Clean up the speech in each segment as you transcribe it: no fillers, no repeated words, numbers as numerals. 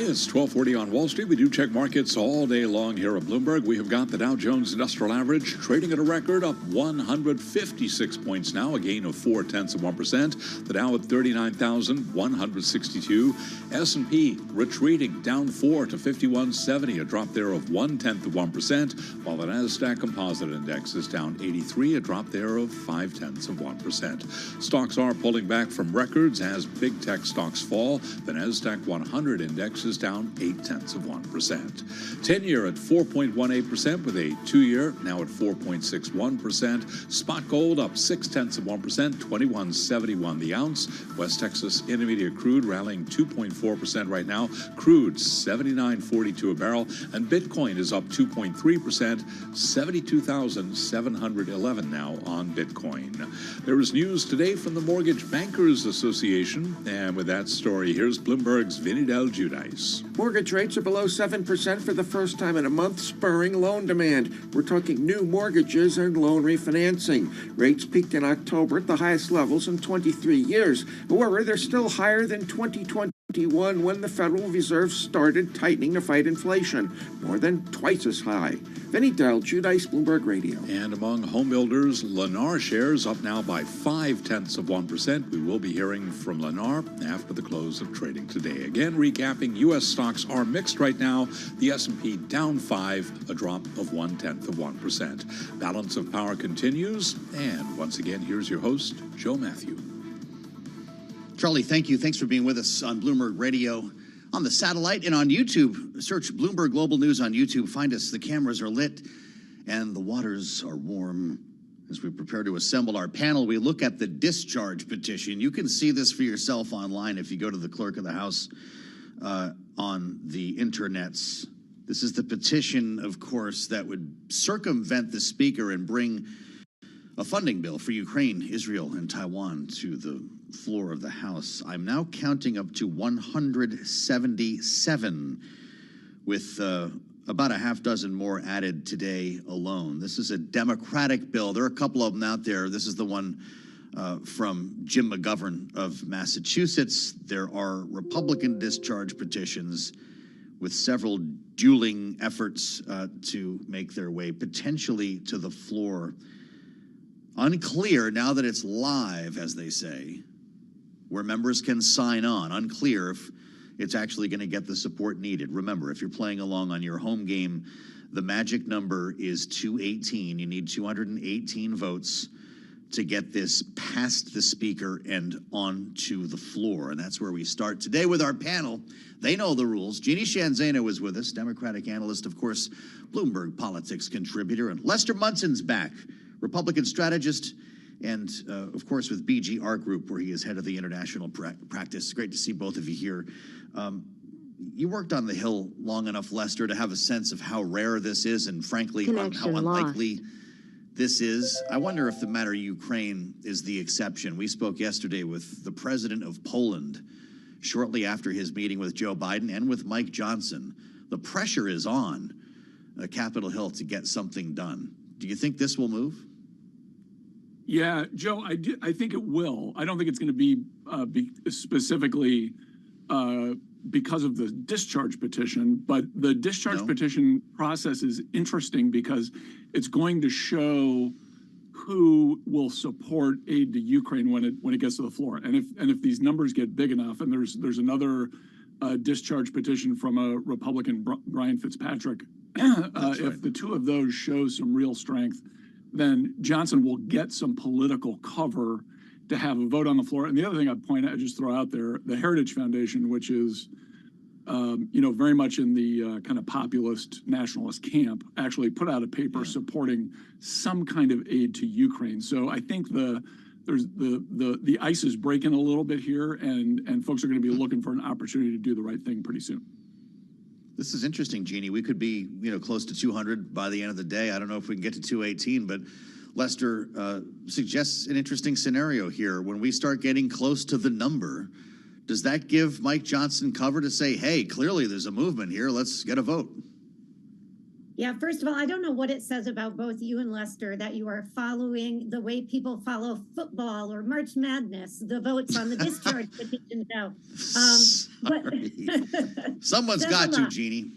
It's 12:40 on Wall Street. We do check markets all day long here at Bloomberg. We have got the Dow Jones Industrial Average trading at a record up 156 points now, a gain of 0.4%. The Dow at 39,162. S&P retreating down 4 to 5170, a drop there of 0.1%, while the Nasdaq Composite Index is down 83, a drop there of 0.5%. Stocks are pulling back from records as big tech stocks fall. The Nasdaq 100 Index is down 0.8%. 10-year at 4.18%, with a 2-year now at 4.61%. Spot gold up 0.6%, $21.71 the ounce. West Texas Intermediate crude rallying 2.4% right now. Crude $79.42 a barrel, and Bitcoin is up 2.3%, 72,711 now on Bitcoin. There is news today from the Mortgage Bankers Association, and with that story, here's Bloomberg's Vinny Del Giudice. Mortgage rates are below 7% for the first time in a month, spurring loan demand. We're talking new mortgages and loan refinancing. Rates peaked in October at the highest levels in 23 years. However, they're still higher than 2021 when the Federal Reserve started tightening to fight inflation, more than twice as high. Vinny Del Giudice, Bloomberg Radio. And among home builders, Lennar shares up now by 0.5%. We will be hearing from Lennar after the close of trading today. Again, recapping, U.S. stocks are mixed right now. The S&P down 5, a drop of 0.1%. Balance of power continues. And once again, here's your host, Joe Matthew. Charlie, thank you. Thanks for being with us on Bloomberg Radio, on the satellite, and on YouTube. Search Bloomberg Global News on YouTube. Find us. The cameras are lit and the waters are warm. As we prepare to assemble our panel, we look at the discharge petition. You can see this for yourself online if you go to the Clerk of the House on the internets. This is the petition, of course, that would circumvent the Speaker and bring a funding bill for Ukraine, Israel, and Taiwan to the floor of the House. I'm now counting up to 177, with about a half dozen more added today alone. This is a Democratic bill. There are a couple of them out there. This is the one from Jim McGovern of Massachusetts. There are Republican discharge petitions with several dueling efforts to make their way potentially to the floor. Unclear, now that it's live, as they say, where members can sign on. Unclear if it's actually going to get the support needed. Remember, if you're playing along on your home game, the magic number is 218. You need 218 votes to get this past the Speaker and onto the floor. And that's where we start today with our panel. They know the rules. Jeannie Shanzano is with us, Democratic analyst, of course, Bloomberg Politics contributor. And Lester Munson's back, Republican strategist, and, of course, with BGR Group, where he is head of the international practice. Great to see both of you here. You worked on the Hill long enough, Lester, to have a sense of how rare this is and, frankly, how unlikely this is. I wonder if the matter of Ukraine is the exception. We spoke yesterday with the president of Poland shortly after his meeting with Joe Biden and with Mike Johnson. The pressure is on Capitol Hill to get something done. Do you think this will move? Yeah, Joe, I think it will. I don't think it's going to be specifically because of the discharge petition, but the discharge petition process is interesting because it's going to show who will support aid to Ukraine when it gets to the floor, and if these numbers get big enough, and there's another discharge petition from a Republican, Brian Fitzpatrick. If the two of those show some real strength, then Johnson will get some political cover to have a vote on the floor. And the other thing I'd just throw out there, the Heritage Foundation, which is, very much in the kind of populist nationalist camp, actually put out a paper supporting some kind of aid to Ukraine. So I think the ice is breaking a little bit here, and folks are going to be looking for an opportunity to do the right thing pretty soon. This is interesting, Jeannie. We could be, close to 200 by the end of the day. I don't know if we can get to 218, but Lester suggests an interesting scenario here. When we start getting close to the number, does that give Mike Johnson cover to say, hey, clearly there's a movement here, let's get a vote? Yeah, first of all, I don't know what it says about both you and Lester that you are following the way people follow football or March Madness, the votes on the discharge petition now. But Someone's got to, Jeannie.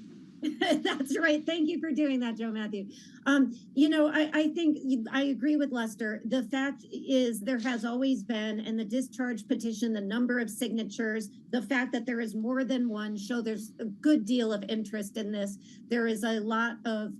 That's right. Thank you for doing that, Joe Matthew. I think I agree with Lester. The fact is there has always been, and the discharge petition, the number of signatures, the fact that there is more than one show there's a good deal of interest in this. There is a lot of,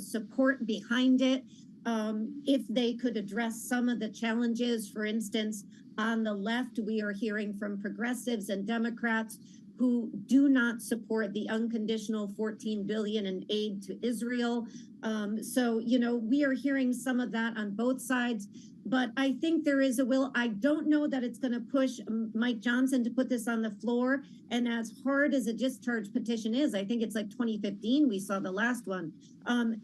support behind it. If they could address some of the challenges, for instance, on the left, we are hearing from progressives and Democrats who do not support the unconditional $14 billion in aid to Israel. We are hearing some of that on both sides, but I think there is a will. I don't know that it's going to push Mike Johnson to put this on the floor. And as hard as a discharge petition is, I think it's like 2015, we saw the last one.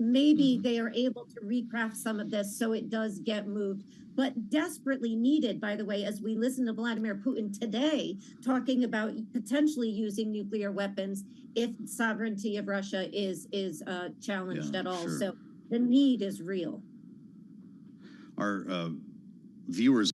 Maybe they are able to recraft some of this so it does get moved. But desperately needed, by the way, as we listen to Vladimir Putin today, talking about potentially using nuclear weapons if sovereignty of Russia is challenged at all. Sure. So the need is real. Our viewers.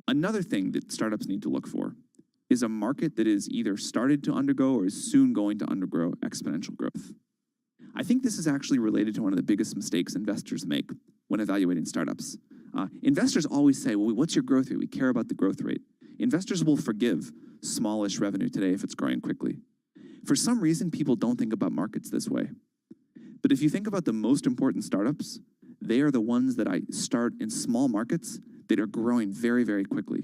Another thing that startups need to look for is a market that is either started to undergo or is soon going to undergo exponential growth. I think this is actually related to one of the biggest mistakes investors make when evaluating startups. Investors always say, well, what's your growth rate? We care about the growth rate. Investors will forgive smallish revenue today if it's growing quickly. For some reason, people don't think about markets this way. But if you think about the most important startups, they are the ones that I start in small markets that are growing very, very quickly.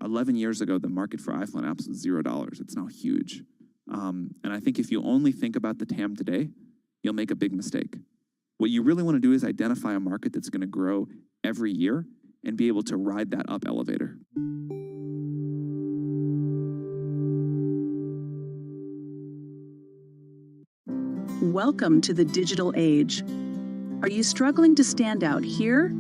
11 years ago, the market for iPhone apps was $0. It's now huge. And I think if you only think about the TAM today, you'll make a big mistake. What you really want to do is identify a market that's going to grow every year and be able to ride that up elevator. Welcome to the digital age. Are you struggling to stand out here?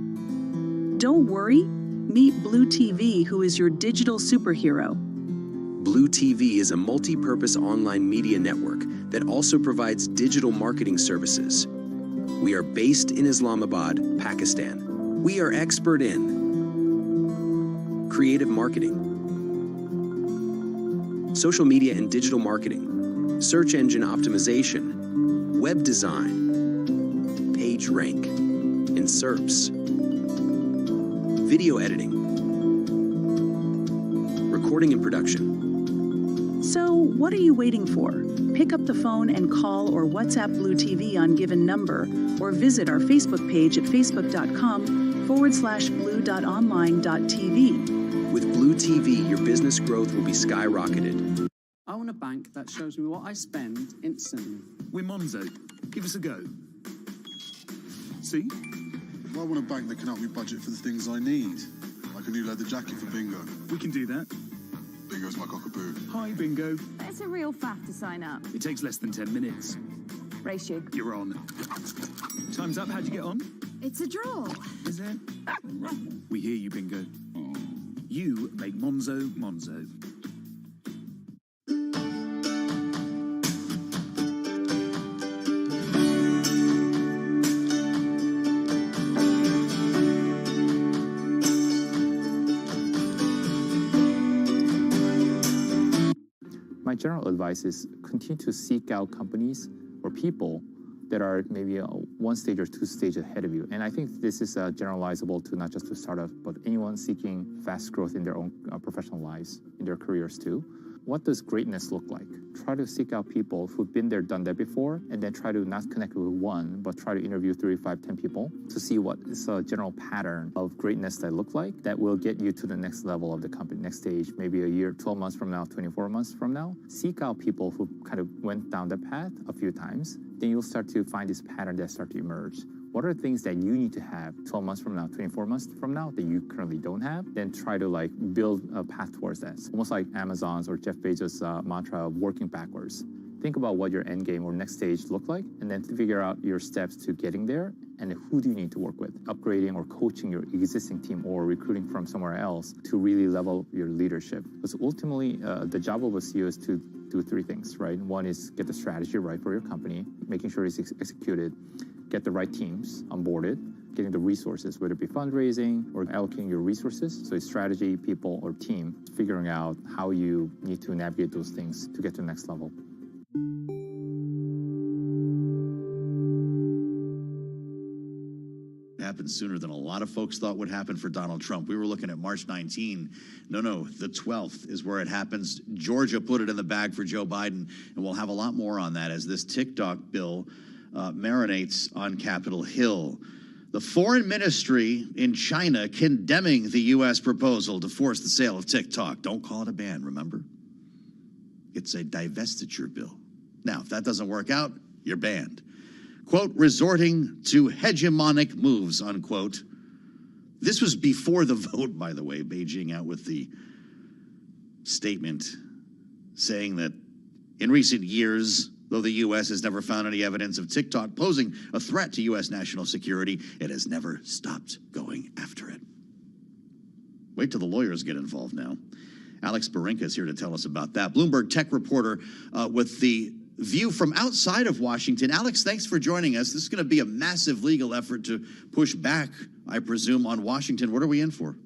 Don't worry. Meet Blue TV, who is your digital superhero. Blue TV is a multi-purpose online media network that also provides digital marketing services. We are based in Islamabad, Pakistan. We are expert in creative marketing, social media and digital marketing, search engine optimization, web design, page rank, and SERPs, video editing, recording and production. So, what are you waiting for? Pick up the phone and call or WhatsApp Blue TV on given number, or visit our Facebook page at facebook.com/blue.online.tv. With Blue TV, your business growth will be skyrocketed. I want a bank that shows me what I spend instantly. We're Monzo. Give us a go. See? I want a bank that can help me budget for the things I need, like a new leather jacket for Bingo. We can do that. Bingo's my cockapoo. Hi, Bingo. It's a real faff to sign up. It takes less than 10 minutes. Race you. You're on. Time's up. How'd you get on? It's a draw. Is it? We hear you, Bingo. You make Monzo Monzo. My general advice is continue to seek out companies or people that are maybe one stage or two stages ahead of you. And I think this is generalizable to not just to startups, but anyone seeking fast growth in their own professional lives, in their careers too. What does greatness look like? Try to seek out people who've been there, done that before, and then try to not connect with one, but try to interview 3, 5, 10 people to see what is a general pattern of greatness that look like that will get you to the next level of the company, next stage, maybe a year, 12 months from now, 24 months from now. Seek out people who kind of went down the path a few times. Then you'll start to find this pattern that start to emerge. What are things that you need to have 12 months from now, 24 months from now that you currently don't have? Then try to build a path towards that. It's almost like Amazon's or Jeff Bezos' mantra of working backwards. think about what your end game or next stage look like, and then figure out your steps to getting there, and who do you need to work with, upgrading or coaching your existing team or recruiting from somewhere else to really level your leadership. Because ultimately, the job of a CEO is to do three things, right? One is get the strategy right for your company, making sure it's executed, get the right teams onboarded, getting the resources, whether it be fundraising or allocating your resources. So it's strategy, people, or team, figuring out how you need to navigate those things to get to the next level. Happened sooner than a lot of folks thought would happen for Donald Trump. We were looking at March 19. No, the 12th is where it happens. Georgia put it in the bag for Joe Biden, and we'll have a lot more on that as this TikTok bill marinates on Capitol Hill. The foreign ministry in China condemning the U.S. proposal to force the sale of TikTok. Don't call it a ban, remember? It's a divestiture bill. Now, if that doesn't work out, you're banned. Quote, resorting to hegemonic moves, unquote. This was before the vote, by the way. Beijing out with the statement saying that in recent years, though the U.S. has never found any evidence of TikTok posing a threat to U.S. national security, it has never stopped going after it. Wait till the lawyers get involved now. Alex Barinka is here to tell us about that. Bloomberg tech reporter with the view from outside of Washington. Alex, thanks for joining us. This is going to be a massive legal effort to push back, I presume, on Washington. What are we in for?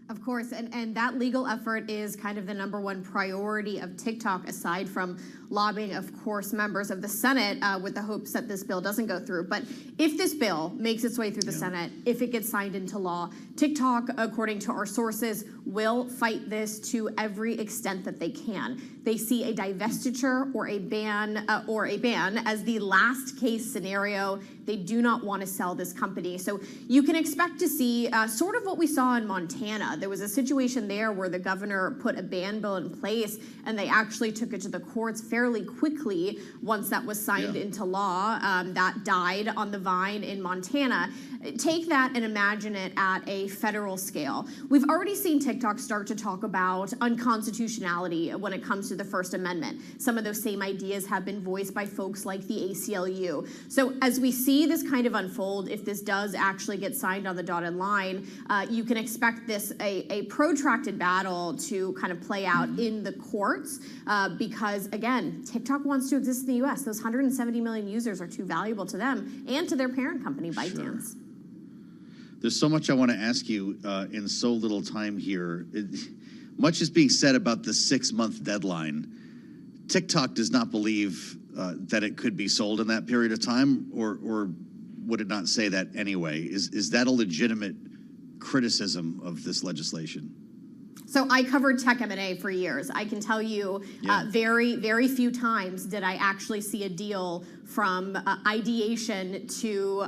Of course, and that legal effort is kind of the #1 priority of TikTok, aside from lobbying, of course, members of the Senate with the hopes that this bill doesn't go through. But if this bill makes its way through the Senate, if it gets signed into law, TikTok, according to our sources, will fight this to every extent that they can. They see a divestiture or a ban as the last case scenario. They do not want to sell this company. So you can expect to see sort of what we saw in Montana. There was a situation there where the governor put a ban bill in place, and they actually took it to the courts fairly quickly once that was signed into law. That died on the vine in Montana. Take that and imagine it at a federal scale. We've already seen TikTok start to talk about unconstitutionality when it comes to the First Amendment. Some of those same ideas have been voiced by folks like the ACLU. So as we see this kind of unfold, if this does actually get signed on the dotted line, you can expect this a protracted battle to kind of play out in the courts because, again, TikTok wants to exist in the U.S. Those 170 million users are too valuable to them and to their parent company, ByteDance. Sure. There's so much I want to ask you in so little time here. Much is being said about the 6-month deadline. TikTok does not believe that it could be sold in that period of time, or would it not say that anyway? Is that a legitimate criticism of this legislation? So I covered tech M&A for years. I can tell you very, very few times did I actually see a deal from ideation to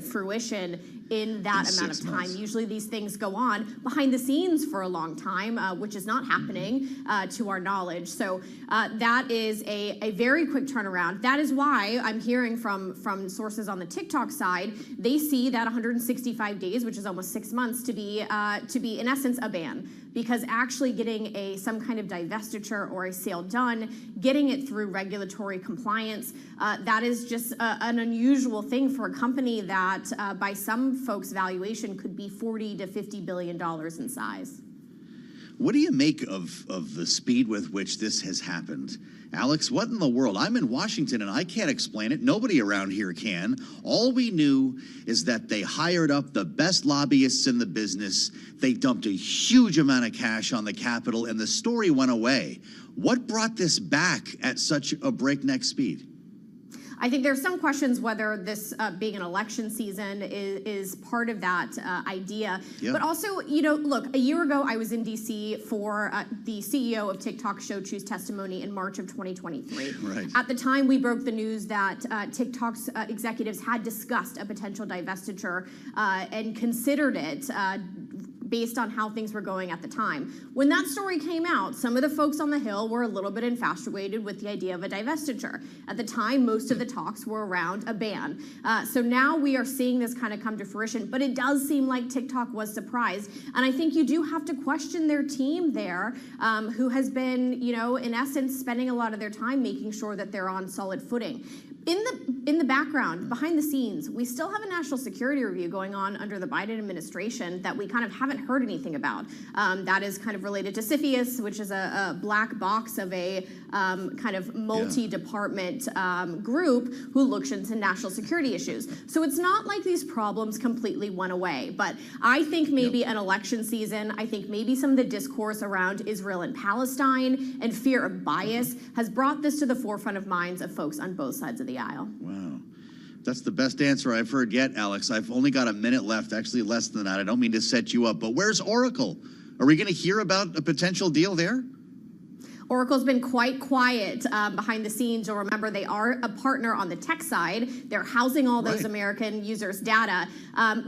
fruition in that amount of time. Usually these things go on behind the scenes for a long time, which is not happening to our knowledge. So that is a very quick turnaround. That is why I'm hearing from sources on the TikTok side, they see that 165 days, which is almost 6 months, to be in essence a ban. Because actually getting some kind of divestiture or a sale done, getting it through regulatory compliance, that is just an unusual thing for a company that by some folks' valuation could be $40 to $50 billion in size. What do you make of the speed with which this has happened? Alex, what in the world? I'm in Washington and I can't explain it. Nobody around here can. All we knew is that they hired up the best lobbyists in the business. They dumped a huge amount of cash on the Capitol and the story went away. What brought this back at such a breakneck speed? I think there's some questions whether this being an election season is part of that idea. But also, look, a year ago I was in D.C. for the CEO of TikTok show Choose testimony in March of 2023. Right. At the time, we broke the news that TikTok's executives had discussed a potential divestiture and considered it based on how things were going at the time. When that story came out, some of the folks on the Hill were a little bit infatuated with the idea of a divestiture. At the time, most of the talks were around a ban. So now we are seeing this kind of come to fruition, but it does seem like TikTok was surprised. And I think you do have to question their team there, who has been, in essence, spending a lot of their time making sure that they're on solid footing. In the background, behind the scenes, we still have a national security review going on under the Biden administration that we kind of haven't heard anything about. That is kind of related to CFIUS, which is a black box of a kind of multi-department group who looks into national security issues. So it's not like these problems completely went away. But I think maybe an election season, I think maybe some of the discourse around Israel and Palestine and fear of bias has brought this to the forefront of minds of folks on both sides of the aisle. Wow. That's the best answer I've heard yet, Alex. I've only got a minute left, actually less than that. I don't mean to set you up, but where's Oracle? Are we going to hear about a potential deal there? Oracle's been quite quiet behind the scenes. You'll remember they are a partner on the tech side. They're housing all those American users' data.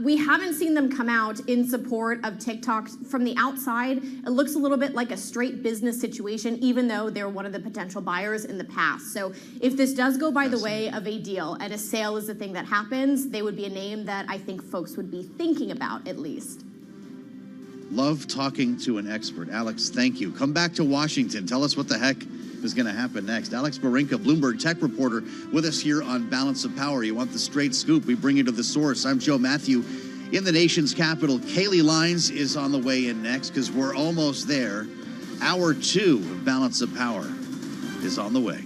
We haven't seen them come out in support of TikTok from the outside. It looks a little bit like a straight business situation, even though they're one of the potential buyers in the past. So if this does go by the way of a deal and a sale is the thing that happens, they would be a name that I think folks would be thinking about at least. Love talking to an expert. Alex, thank you. Come back to Washington. Tell us what the heck is going to happen next. Alex Barinka, Bloomberg tech reporter, with us here on Balance of Power. You want the straight scoop? We bring you to the source. I'm Joe Matthew in the nation's capital. Kaylee Lines is on the way in next because we're almost there. Hour 2 of Balance of Power is on the way.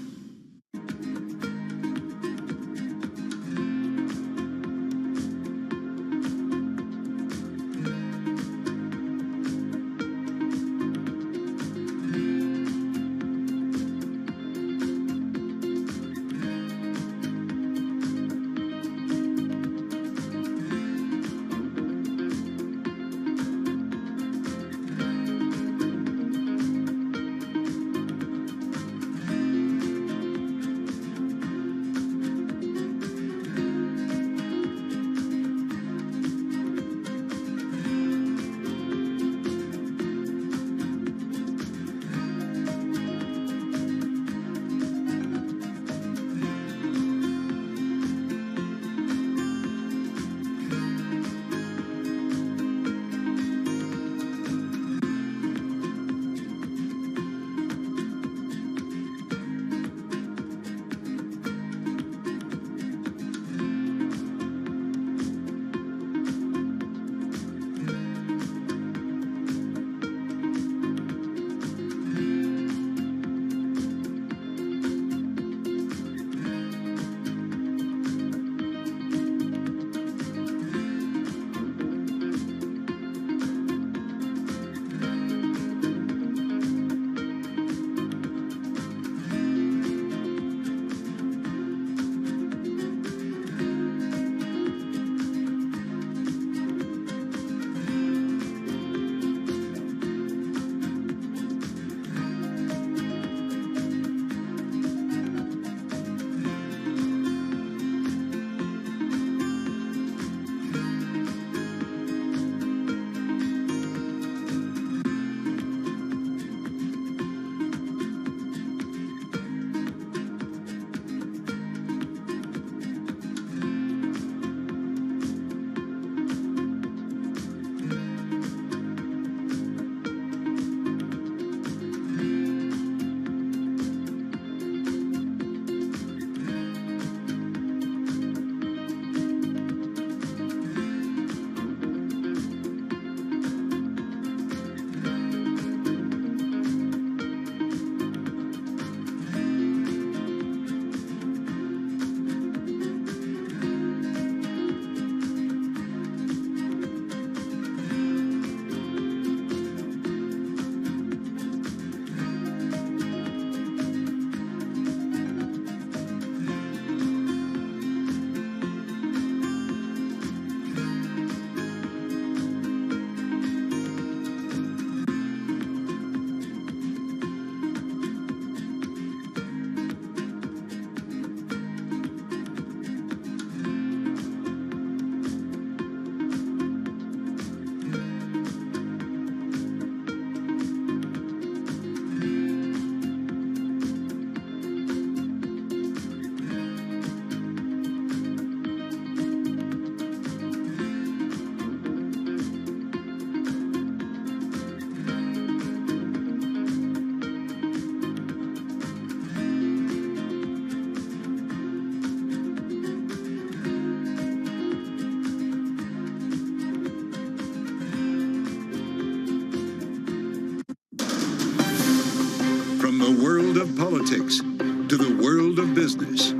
politics to the world of business.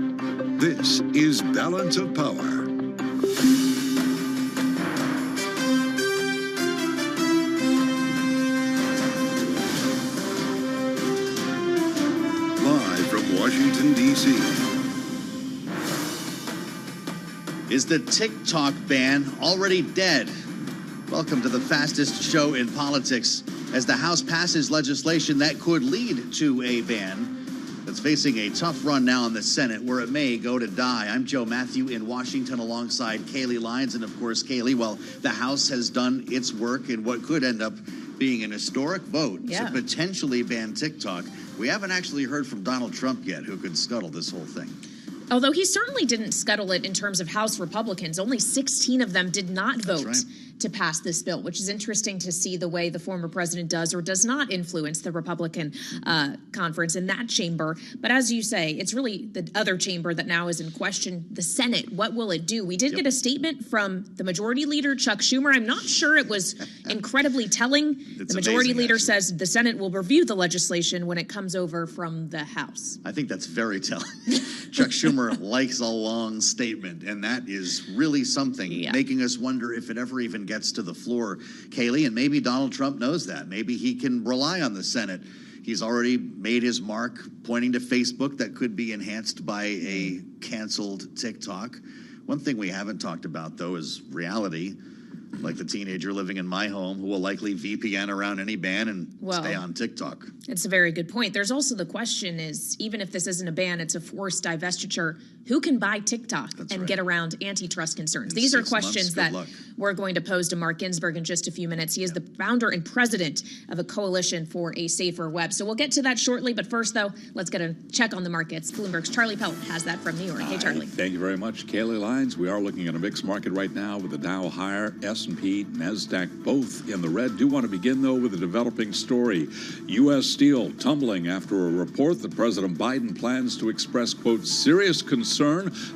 This is Balance of Power. Live from Washington, D.C. Is the TikTok ban already dead? Welcome to the fastest show in politics as the House passes legislation that could lead to a ban that's facing a tough run now in the Senate where it may go to die. I'm Joe Matthew in Washington alongside Kaylee Lyons. And of course, Kaylee, well, the House has done its work in what could end up being an historic vote to potentially ban TikTok. We haven't actually heard from Donald Trump yet, who could scuttle this whole thing. Although he certainly didn't scuttle it in terms of House Republicans. Only 16 of them did not vote to pass this bill, which is interesting to see the way the former president does or does not influence the Republican conference in that chamber. But as you say, it's really the other chamber that now is in question, the Senate. What will it do? We did get a statement from the majority leader, Chuck Schumer. I'm not sure it was incredibly telling. The majority leader says the Senate will review the legislation when it comes over from the House. I think that's very telling. Chuck Schumer likes a long statement, and that is really something, making us wonder if it ever even gets to the floor, Kaylee, and maybe Donald Trump knows that. Maybe he can rely on the Senate. He's already made his mark, pointing to Facebook that could be enhanced by a canceled TikTok. One thing we haven't talked about, though, is reality. Like the teenager living in my home who will likely VPN around any ban and stay on TikTok. It's a very good point. There's also the question is, even if this isn't a ban, it's a forced divestiture. Who can buy TikTok and get around antitrust concerns? These are questions that we're going to pose to Mark Ginsburg in just a few minutes. He is the founder and president of a coalition for a safer web. So we'll get to that shortly. But first, though, let's get a check on the markets. Bloomberg's Charlie Pellet has that from New York. Hey, Charlie. Thank you very much, Kaylee Lyons. We are looking at a mixed market right now with the Dow higher, S&P, NASDAQ both in the red. Do want to begin, though, with a developing story. U.S. Steel tumbling after a report that President Biden plans to express, quote, serious concern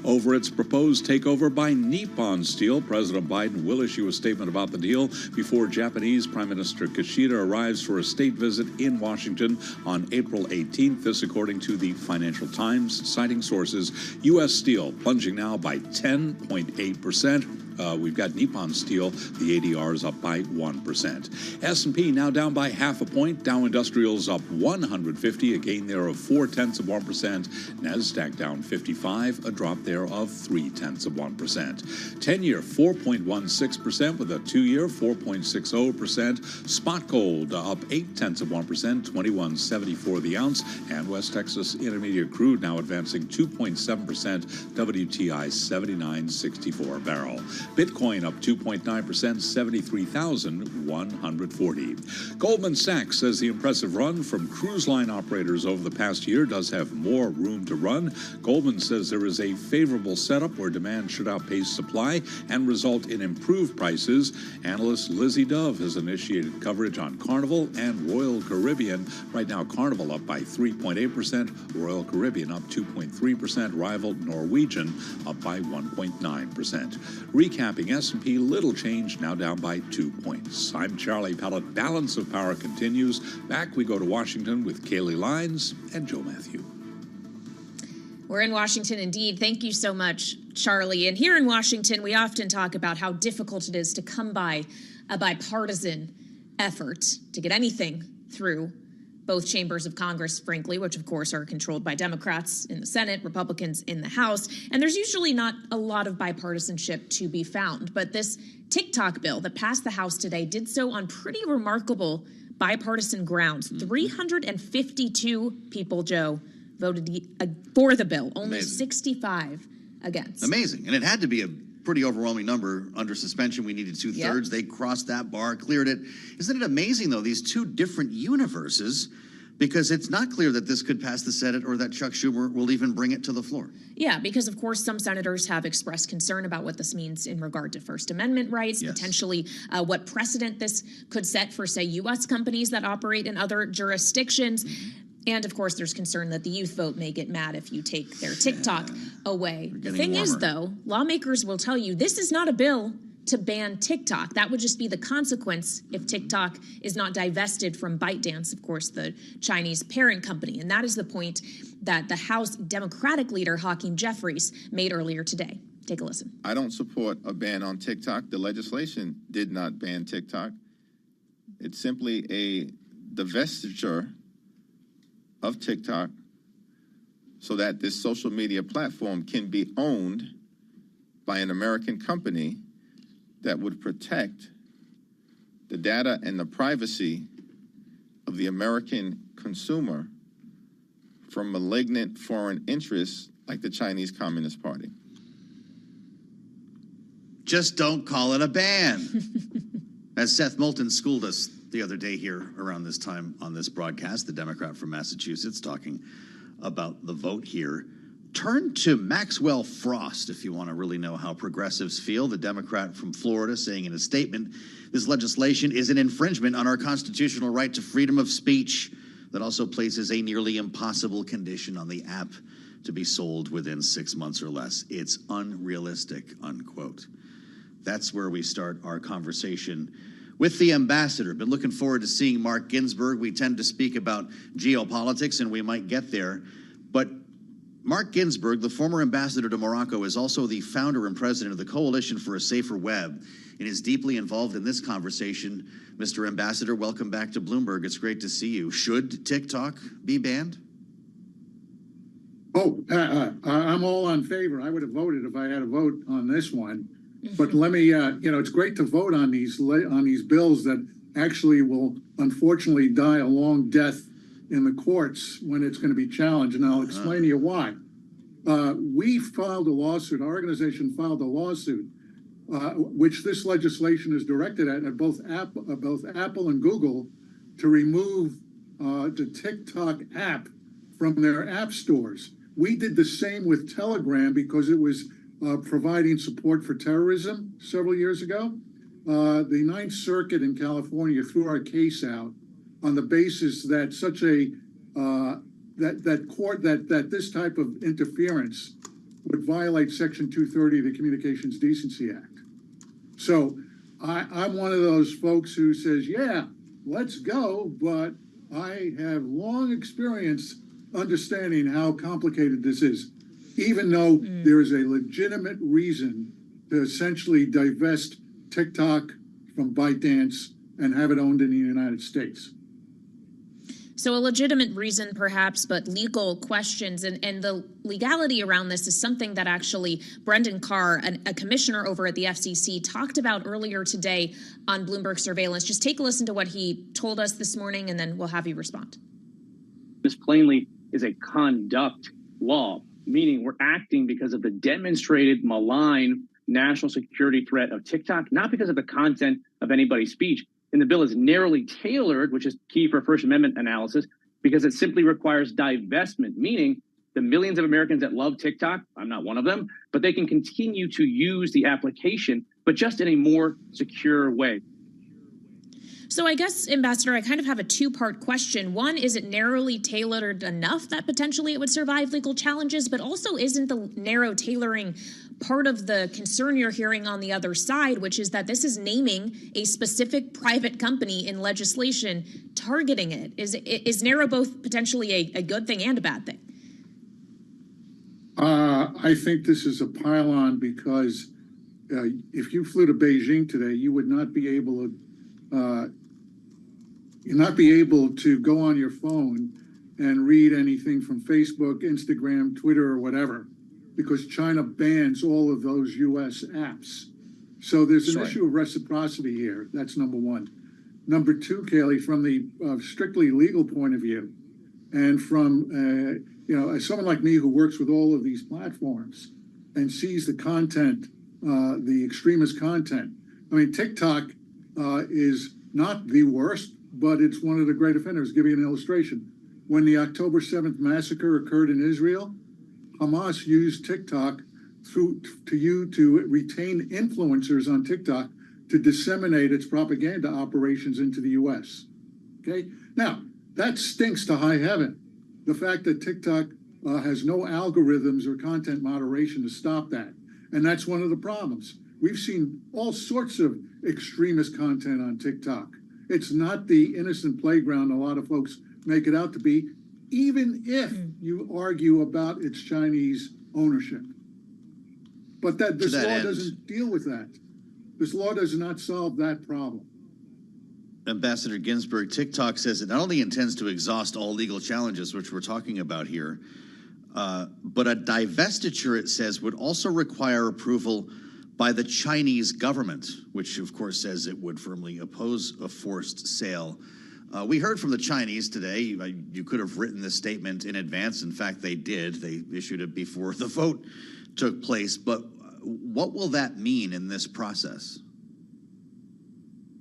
over its proposed takeover by Nippon Steel. President Biden will issue a statement about the deal before Japanese Prime Minister Kishida arrives for a state visit in Washington on April 18th. This, according to the Financial Times, citing sources. U.S. Steel plunging now by 10.8%. We've got Nippon Steel. The ADR is up by 1%. S&P now down by half a point. Dow Industrials up 150, a gain there of 0.4%. NASDAQ down 55, a drop there of 0.3%. 10-year 4.16% with a 2-year 4.60%. Spot gold up 0.8%, 21.74 the ounce. And West Texas Intermediate crude now advancing 2.7%. WTI 79.64 a barrel. Bitcoin up 2.9%, 73,140. Goldman Sachs says the impressive run from cruise line operators over the past year does have more room to run. Goldman says there is a favorable setup where demand should outpace supply and result in improved prices. Analyst Lizzie Dove has initiated coverage on Carnival and Royal Caribbean. Right now, Carnival up by 3.8%, Royal Caribbean up 2.3%, rival Norwegian up by 1.9%. Recapping S&P, little change, now down by 2 points. I'm Charlie Pellet. Balance of Power continues. Back we go to Washington with Kaylee Lyons and Joe Matthew. We're in Washington indeed. Thank you so much, Charlie. And here in Washington, we often talk about how difficult it is to come by a bipartisan effort to get anything through both chambers of Congress, frankly, which of course are controlled by Democrats in the Senate, Republicans in the House. And there's usually not a lot of bipartisanship to be found. But this TikTok bill that passed the House today did so on pretty remarkable bipartisan grounds. 352 people, Joe, voted for the bill, only 65 against. Amazing. And it had to be a pretty overwhelming number. Under suspension, we needed 2/3. They crossed that bar, cleared it. Isn't it amazing, though, these two different universes? Because it's not clear that this could pass the Senate or that Chuck Schumer will even bring it to the floor. Yeah, because, of course, some senators have expressed concern about what this means in regard to First Amendment rights, potentially what precedent this could set for, say, U.S. companies that operate in other jurisdictions. And, of course, there's concern that the youth vote may get mad if you take their TikTok away. The thing is, though, lawmakers will tell you this is not a bill to ban TikTok. That would just be the consequence if TikTok is not divested from ByteDance, of course, the Chinese parent company. And that is the point that the House Democratic leader, Hakeem Jeffries, made earlier today. Take a listen. I don't support a ban on TikTok. The legislation did not ban TikTok. It's simply a divestiture of TikTok so that this social media platform can be owned by an American company that would protect the data and the privacy of the American consumer from malignant foreign interests like the Chinese Communist Party. Just don't call it a ban. As Seth Moulton schooled us the other day here around this time on this broadcast, the Democrat from Massachusetts, talking about the vote here. Turn to Maxwell Frost if you want to really know how progressives feel. The Democrat from Florida saying in a statement, this legislation is an infringement on our constitutional right to freedom of speech that also places a nearly impossible condition on the app to be sold within 6 months or less. It's unrealistic, unquote. That's where we start our conversation with the ambassador. Been looking forward to seeing Mark Ginsburg. We tend to speak about geopolitics, and we might get there. But Mark Ginsburg, the former ambassador to Morocco, is also the founder and president of the Coalition for a Safer Web and is deeply involved in this conversation. Mr. Ambassador, welcome back to Bloomberg. It's great to see you. Should TikTok be banned? I'm all on favor. I would have voted if I had a vote on this one. But let me, it's great to vote on these bills that actually will unfortunately die a long death in the courts when it's going to be challenged, and I'll explain to you why. We filed a lawsuit, our organization filed a lawsuit, which this legislation is directed at both Apple and Google to remove the TikTok app from their app stores. We did the same with Telegram because it was providing support for terrorism several years ago. The Ninth Circuit in California threw our case out on the basis that such a that this type of interference would violate Section 230 of the Communications Decency Act. So I'm one of those folks who says, yeah, let's go, but I have long experience understanding how complicated this is, even though there is a legitimate reason to essentially divest TikTok from ByteDance and have it owned in the United States. So a legitimate reason, perhaps, but legal questions and the legality around this is something that actually Brendan Carr, a commissioner over at the FCC, talked about earlier today on Bloomberg Surveillance. Just take a listen to what he told us this morning, and then we'll have you respond. This plainly is a conduct law, meaning we're acting because of the demonstrated malign national security threat of TikTok, not because of the content of anybody's speech. And the bill is narrowly tailored, which is key for First Amendment analysis, because it simply requires divestment, meaning the millions of Americans that love TikTok, I'm not one of them, but they can continue to use the application, but just in a more secure way. So I guess, Ambassador, I kind of have a two-part question. One, is it narrowly tailored enough that potentially it would survive legal challenges? But also, isn't the narrow tailoring part of the concern you're hearing on the other side, which is that this is naming a specific private company in legislation targeting it? Is narrow both potentially a good thing and a bad thing? I think this is a pile-on because if you flew to Beijing today, you would not be able to go on your phone and read anything from Facebook, Instagram, Twitter, or whatever, because China bans all of those U.S. apps. So there's an issue of reciprocity here. That's number one. Number two, Kayleigh, from the strictly legal point of view, and from as someone like me who works with all of these platforms and sees the content, the extremist content. I mean, TikTok is not the worst, but it's one of the great offenders. I'll give you an illustration. When the October 7th massacre occurred in Israel, Hamas used TikTok to retain influencers on TikTok to disseminate its propaganda operations into the U.S. Okay? Now, that stinks to high heaven. The fact that TikTok has no algorithms or content moderation to stop that. And that's one of the problems. We've seen all sorts of extremist content on TikTok. It's not the innocent playground a lot of folks make it out to be, even if you argue about its Chinese ownership. But this law doesn't deal with that. This law does not solve that problem. Ambassador Ginsburg, TikTok says it not only intends to exhaust all legal challenges, which we're talking about here, but a divestiture, it says, would also require approval by the Chinese government, which of course says it would firmly oppose a forced sale. We heard from the Chinese today. You could have written this statement in advance. In fact, they did. They issued it before the vote took place. But what will that mean in this process?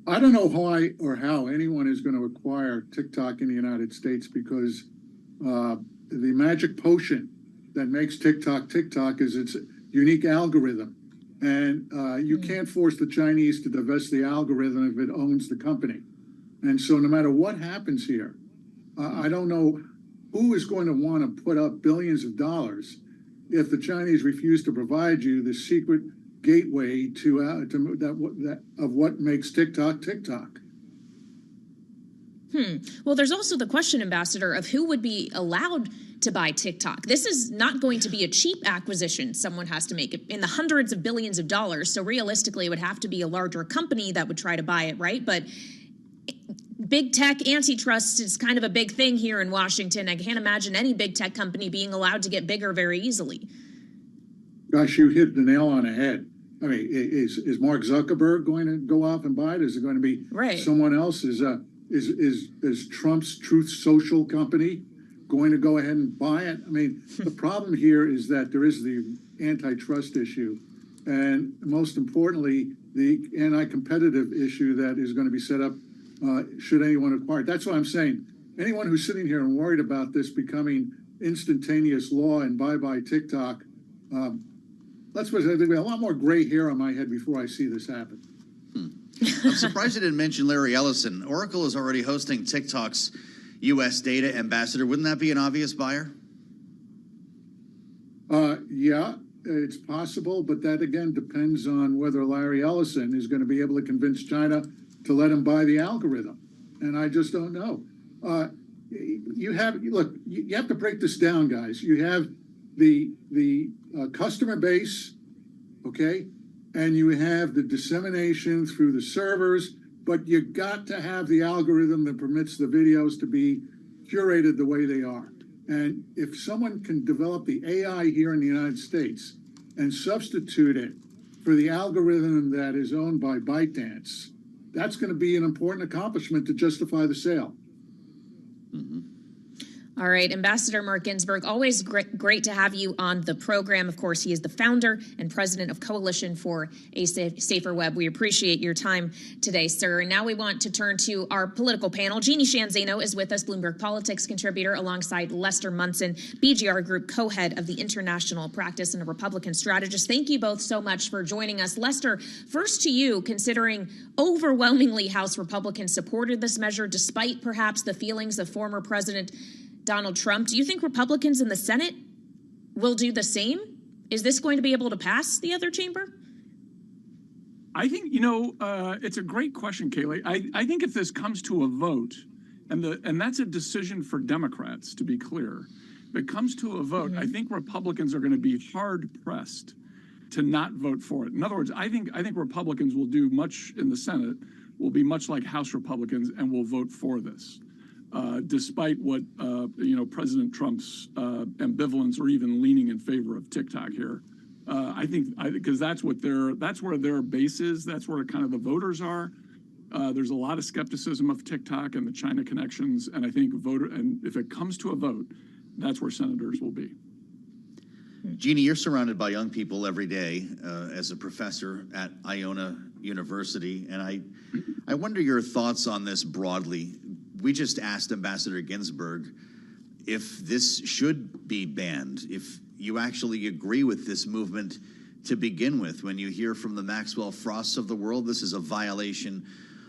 I don't know why or how anyone is going to acquire TikTok in the United States, because the magic potion that makes TikTok TikTok is its unique algorithm. And you can't force the Chinese to divest the algorithm if it owns the company. And so no matter what happens here, I don't know who is going to want to put up billions of dollars if the Chinese refuse to provide you the secret gateway of what makes TikTok TikTok. Well, there's also the question, Ambassador, of who would be allowed to buy TikTok. This is not going to be a cheap acquisition someone has to make in the hundreds of billions of dollars. So realistically, it would have to be a larger company that would try to buy it, right? But big tech antitrust is kind of a big thing here in Washington. I can't imagine any big tech company being allowed to get bigger very easily. Gosh, you hit the nail on the head. I mean, is Mark Zuckerberg going to go off and buy it? Is it going to be someone else? Is Trump's Truth Social company going to go ahead and buy it? I mean, the problem here is that there is the antitrust issue, and most importantly, the anti-competitive issue that is going to be set up should anyone acquire it. That's what I'm saying. Anyone who's sitting here and worried about this becoming instantaneous law and bye-bye TikTok, let's put it, a lot more gray hair on my head before I see this happen. I'm surprised you didn't mention Larry Ellison. Oracle is already hosting TikTok's U.S. data. Ambassador, wouldn't that be an obvious buyer? Yeah, it's possible, but that again depends on whether Larry Ellison is going to be able to convince China to let him buy the algorithm. And I just don't know. You have to break this down, guys. You have the customer base, okay? And you have the dissemination through the servers, but you got to have the algorithm that permits the videos to be curated the way they are. And if someone can develop the AI here in the United States and substitute it for the algorithm that is owned by ByteDance, that's going to be an important accomplishment to justify the sale. All right, Ambassador Mark Ginsburg, always great to have you on the program. Of course, he is the founder and president of Coalition for a Safer Web. We appreciate your time today, sir. And now we want to turn to our political panel. Jeannie Shanzano is with us, Bloomberg Politics contributor, alongside Lester Munson, BGR Group co-head of the International Practice and a Republican strategist. Thank you both so much for joining us. Lester, first to you, considering overwhelmingly House Republicans supported this measure, despite perhaps the feelings of former President Donald Trump. Do you think Republicans in the Senate will do the same? Is this going to be able to pass the other chamber? I think, it's a great question, Kayleigh. I think if this comes to a vote, and that's a decision for Democrats, to be clear, if it comes to a vote, I think Republicans are going to be hard-pressed to not vote for it. In other words, I think Republicans will do much in the Senate, will be much like House Republicans, and will vote for this. Despite what President Trump's ambivalence or even leaning in favor of TikTok here, I think because that's where their base is. That's where kind of the voters are. There's a lot of skepticism of TikTok and the China connections, and I think if it comes to a vote, that's where senators will be. Jeannie, you're surrounded by young people every day as a professor at Iona University, and I wonder your thoughts on this broadly. We just asked Ambassador Ginsburg if this should be banned, if you actually agree with this movement to begin with. When you hear from the Maxwell Frosts of the world, this is a violation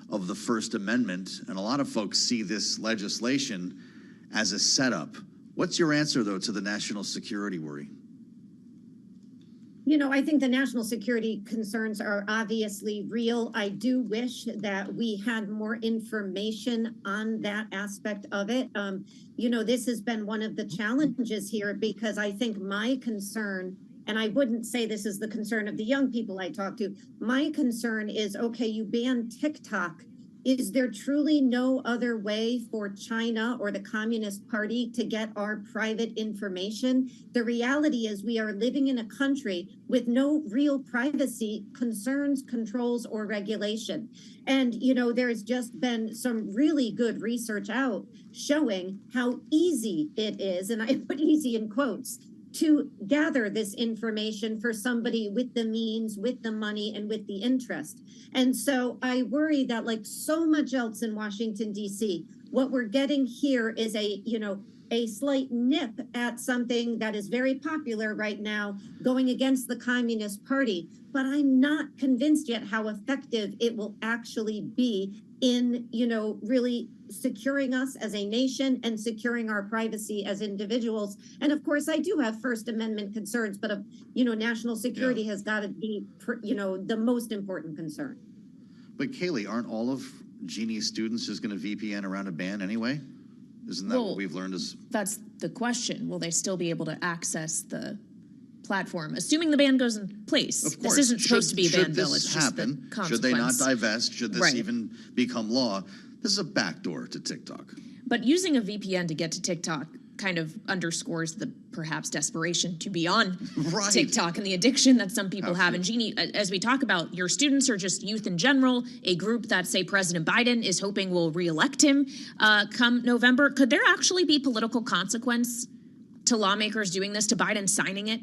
of the First Amendment, and a lot of folks see this legislation as a setup. What's your answer, though, to the national security worry? You know, I think the national security concerns are obviously real. I do wish that we had more information on that aspect of it. You know, this has been one of the challenges here because I think my concern, and I wouldn't say this is the concern of the young people I talk to, my concern is, okay, you ban TikTok. Is there truly no other way for China or the Communist Party to get our private information? The reality is we are living in a country with no real privacy concerns, controls, or regulation. And, you know, there's just been some really good research out showing how easy it is, and I put easy in quotes, to gather this information for somebody with the means, with the money, and with the interest. And so I worry that, like so much else in Washington, D.C., what we're getting here is a slight nip at something that is very popular right now, going against the Communist Party. But I'm not convinced yet how effective it will actually be in, really securing us as a nation and securing our privacy as individuals. And of course, I do have First Amendment concerns, but, national security has got to be, the most important concern. But Kaylee, aren't all of Genie's students just going to VPN around a ban anyway? Isn't that what we've learned? That's the question. Will they still be able to access the platform, assuming the ban goes in place? Of course. This isn't supposed to be a ban bill. It's Should this just the happen? consequence. Should they not divest? Should this Right. even become law? This is a backdoor to TikTok. But using a VPN to get to TikTok kind of underscores the perhaps desperation to be on TikTok and the addiction that some people have. And Jeannie, as we talk about, your students are just youth in general, a group that, say, President Biden is hoping will reelect him come November. Could there actually be political consequence to lawmakers doing this, to Biden signing it?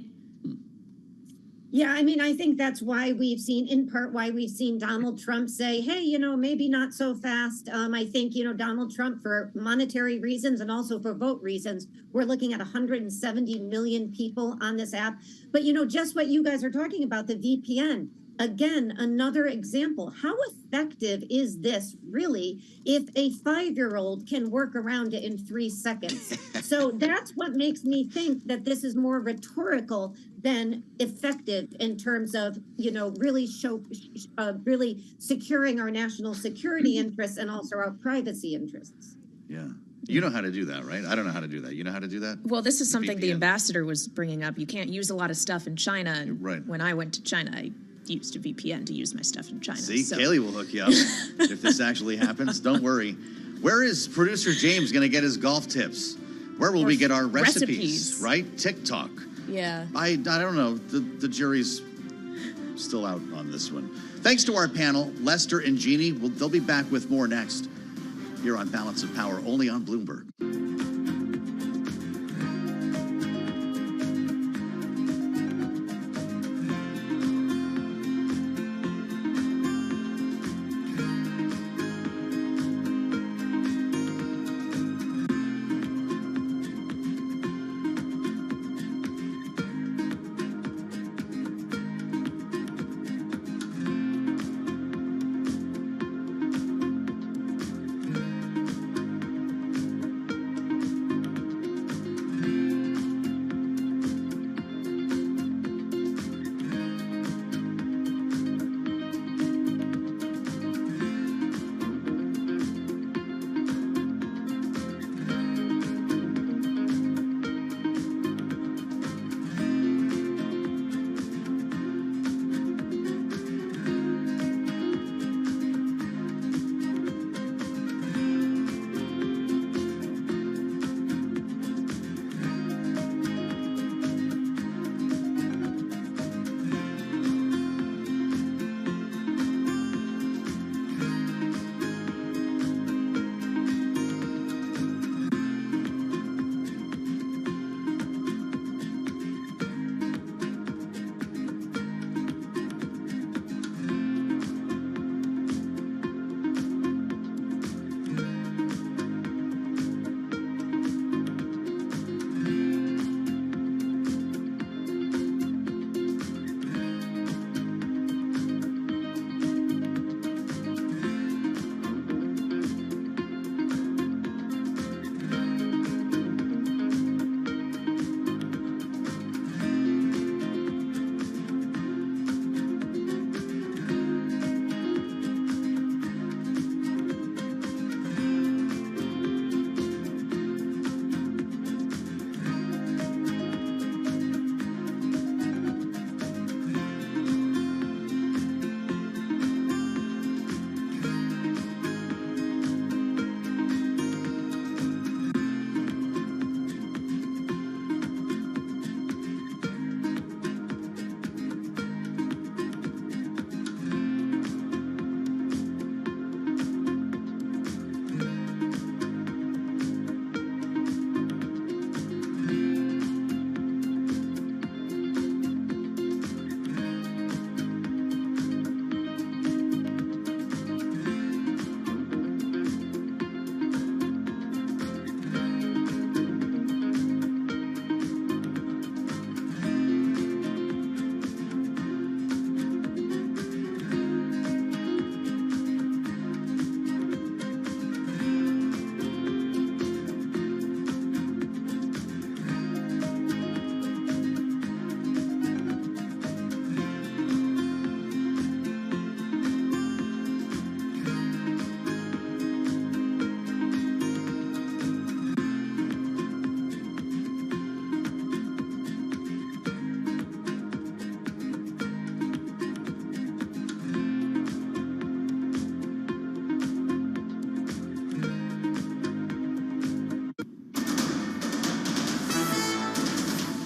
Yeah, I mean, I think that's why we've seen, in part, why we've seen Donald Trump say, hey, maybe not so fast. I think, Donald Trump, for monetary reasons and also for vote reasons, we're looking at 170 million people on this app. But, just what you guys are talking about, the VPN, again, another example. How effective is this really if a 5-year-old can work around it in 3 seconds? So that's what makes me think that this is more rhetorical than effective in terms of, really really securing our national security interests and also our privacy interests. Yeah. You know how to do that, right? I don't know how to do that. You know how to do that? Well, this is something the ambassador was bringing up. You can't use a lot of stuff in China. And when I went to China, I used a VPN to use my stuff in China. See, Kaylee will hook you up if this actually happens. Don't worry. Where is producer James going to get his golf tips? Where will we get our recipes? Right? TikTok. Yeah. I don't know. The jury's still out on this one. Thanks to our panel, Lester and Jeannie. They'll be back with more next here on Balance of Power, only on Bloomberg.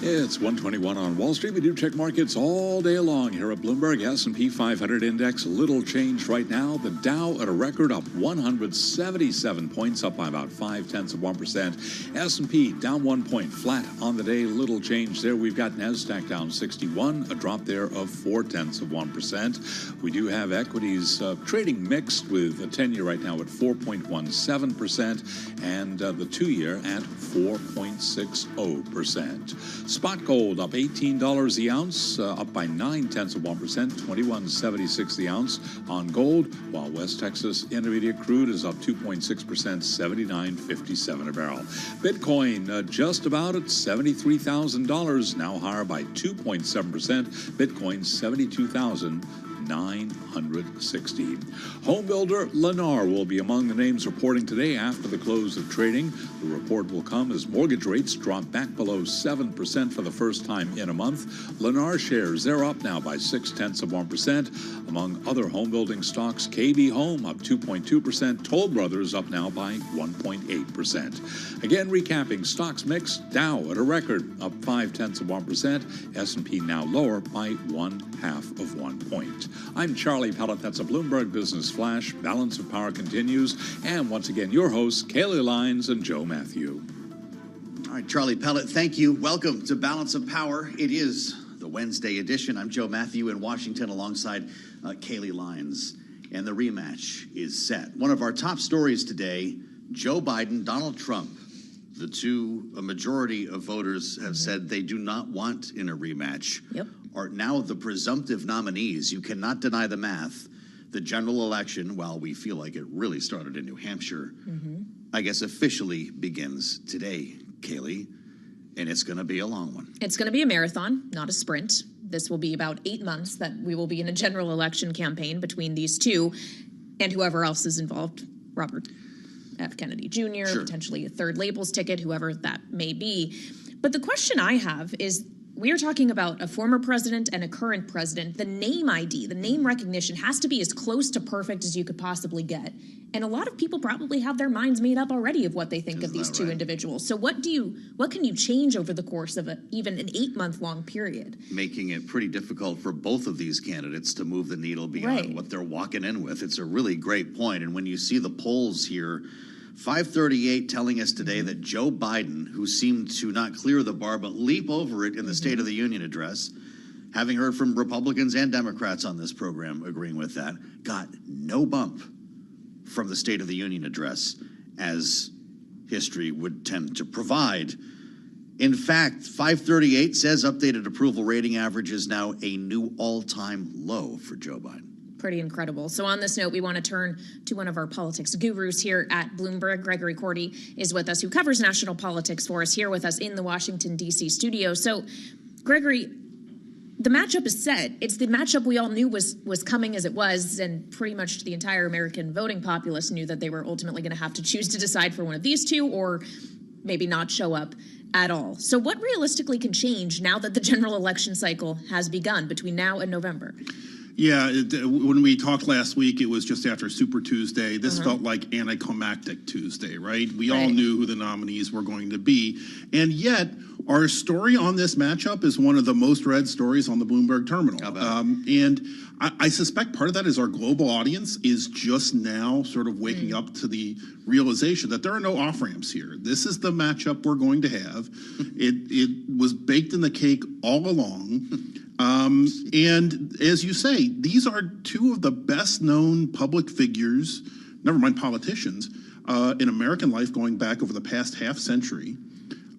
It's 121 on Wall Street. We do check markets all day long here at Bloomberg. S&P 500 index, little change right now. The Dow at a record up 177 points, up by about 0.5%. S&P down 1 point, flat on the day. Little change there. We've got NASDAQ down 61, a drop there of 0.4%. We do have equities trading mixed, with a 10-year right now at 4.17% and the 2-year at 4.60%. Spot gold up $18 the ounce, up by 0.9%, $21.76 the ounce on gold, while West Texas Intermediate crude is up 2.6%, $79.57 a barrel. Bitcoin just about at $73,000, now higher by 2.7%. Bitcoin 72,960. Home builder Lennar will be among the names reporting today after the close of trading. The report will come as mortgage rates drop back below 7% for the first time in a month. Lennar shares, they're up now by 0.6%. Among other home building stocks, KB Home up 2.2%. Toll Brothers up now by 1.8%. Again, recapping stocks mix, Dow at a record up 0.5%. S&P now lower by 0.5 point. I'm Charlie Pellet. That's a Bloomberg Business Flash. Balance of Power continues. And once again, your hosts, Kaylee Lyons and Joe Matthew. All right, Charlie Pellet, thank you. Welcome to Balance of Power. It is the Wednesday edition. I'm Joe Matthew in Washington alongside Kaylee Lyons. And the rematch is set. One of our top stories today, Joe Biden, Donald Trump. The two, a majority of voters have said they do not want in a rematch. Yep. Are now the presumptive nominees. You cannot deny the math. The general election, while we feel like it really started in New Hampshire, I guess officially begins today, Kaylee, and it's going to be a long one. It's going to be a marathon, not a sprint. This will be about 8 months that we will be in a general election campaign between these two and whoever else is involved. Robert F. Kennedy Jr., potentially a third labels ticket, whoever that may be. But the question I have is, we are talking about a former president and a current president. The name ID, the name recognition has to be as close to perfect as you could possibly get. And a lot of people probably have their minds made up already of what they think of these two individuals. So what can you change over the course of even an 8-month-long period? Making it pretty difficult for both of these candidates to move the needle beyond what they're walking in with. It's a really great point. And when you see the polls here, 538 telling us today that Joe Biden, who seemed to not clear the bar but leap over it in the State of the Union address, having heard from Republicans and Democrats on this program agreeing with that, got no bump from the State of the Union address, as history would tend to provide. In fact, 538 says updated approval rating average is now a new all-time low for Joe Biden. Pretty incredible. So on this note, we want to turn to one of our politics gurus here at Bloomberg. Gregory Corti is with us, who covers national politics for us, here with us in the Washington, D.C. studio. So, Gregory, the matchup is set. It's the matchup we all knew was coming as it was, and pretty much the entire American voting populace knew that they were ultimately going to have to choose to decide for one of these two, or maybe not show up at all. So what realistically can change now that the general election cycle has begun between now and November? Yeah, when we talked last week, it was just after Super Tuesday. This felt like anticlimactic Tuesday, right? We all knew who the nominees were going to be. And yet, our story on this matchup is one of the most read stories on the Bloomberg terminal. And I suspect part of that is our global audience is just now sort of waking up to the realization that there are no off-ramps here. This is the matchup we're going to have. It was baked in the cake all along. And as you say, these are two of the best known public figures, never mind politicians, in American life going back over the past half century.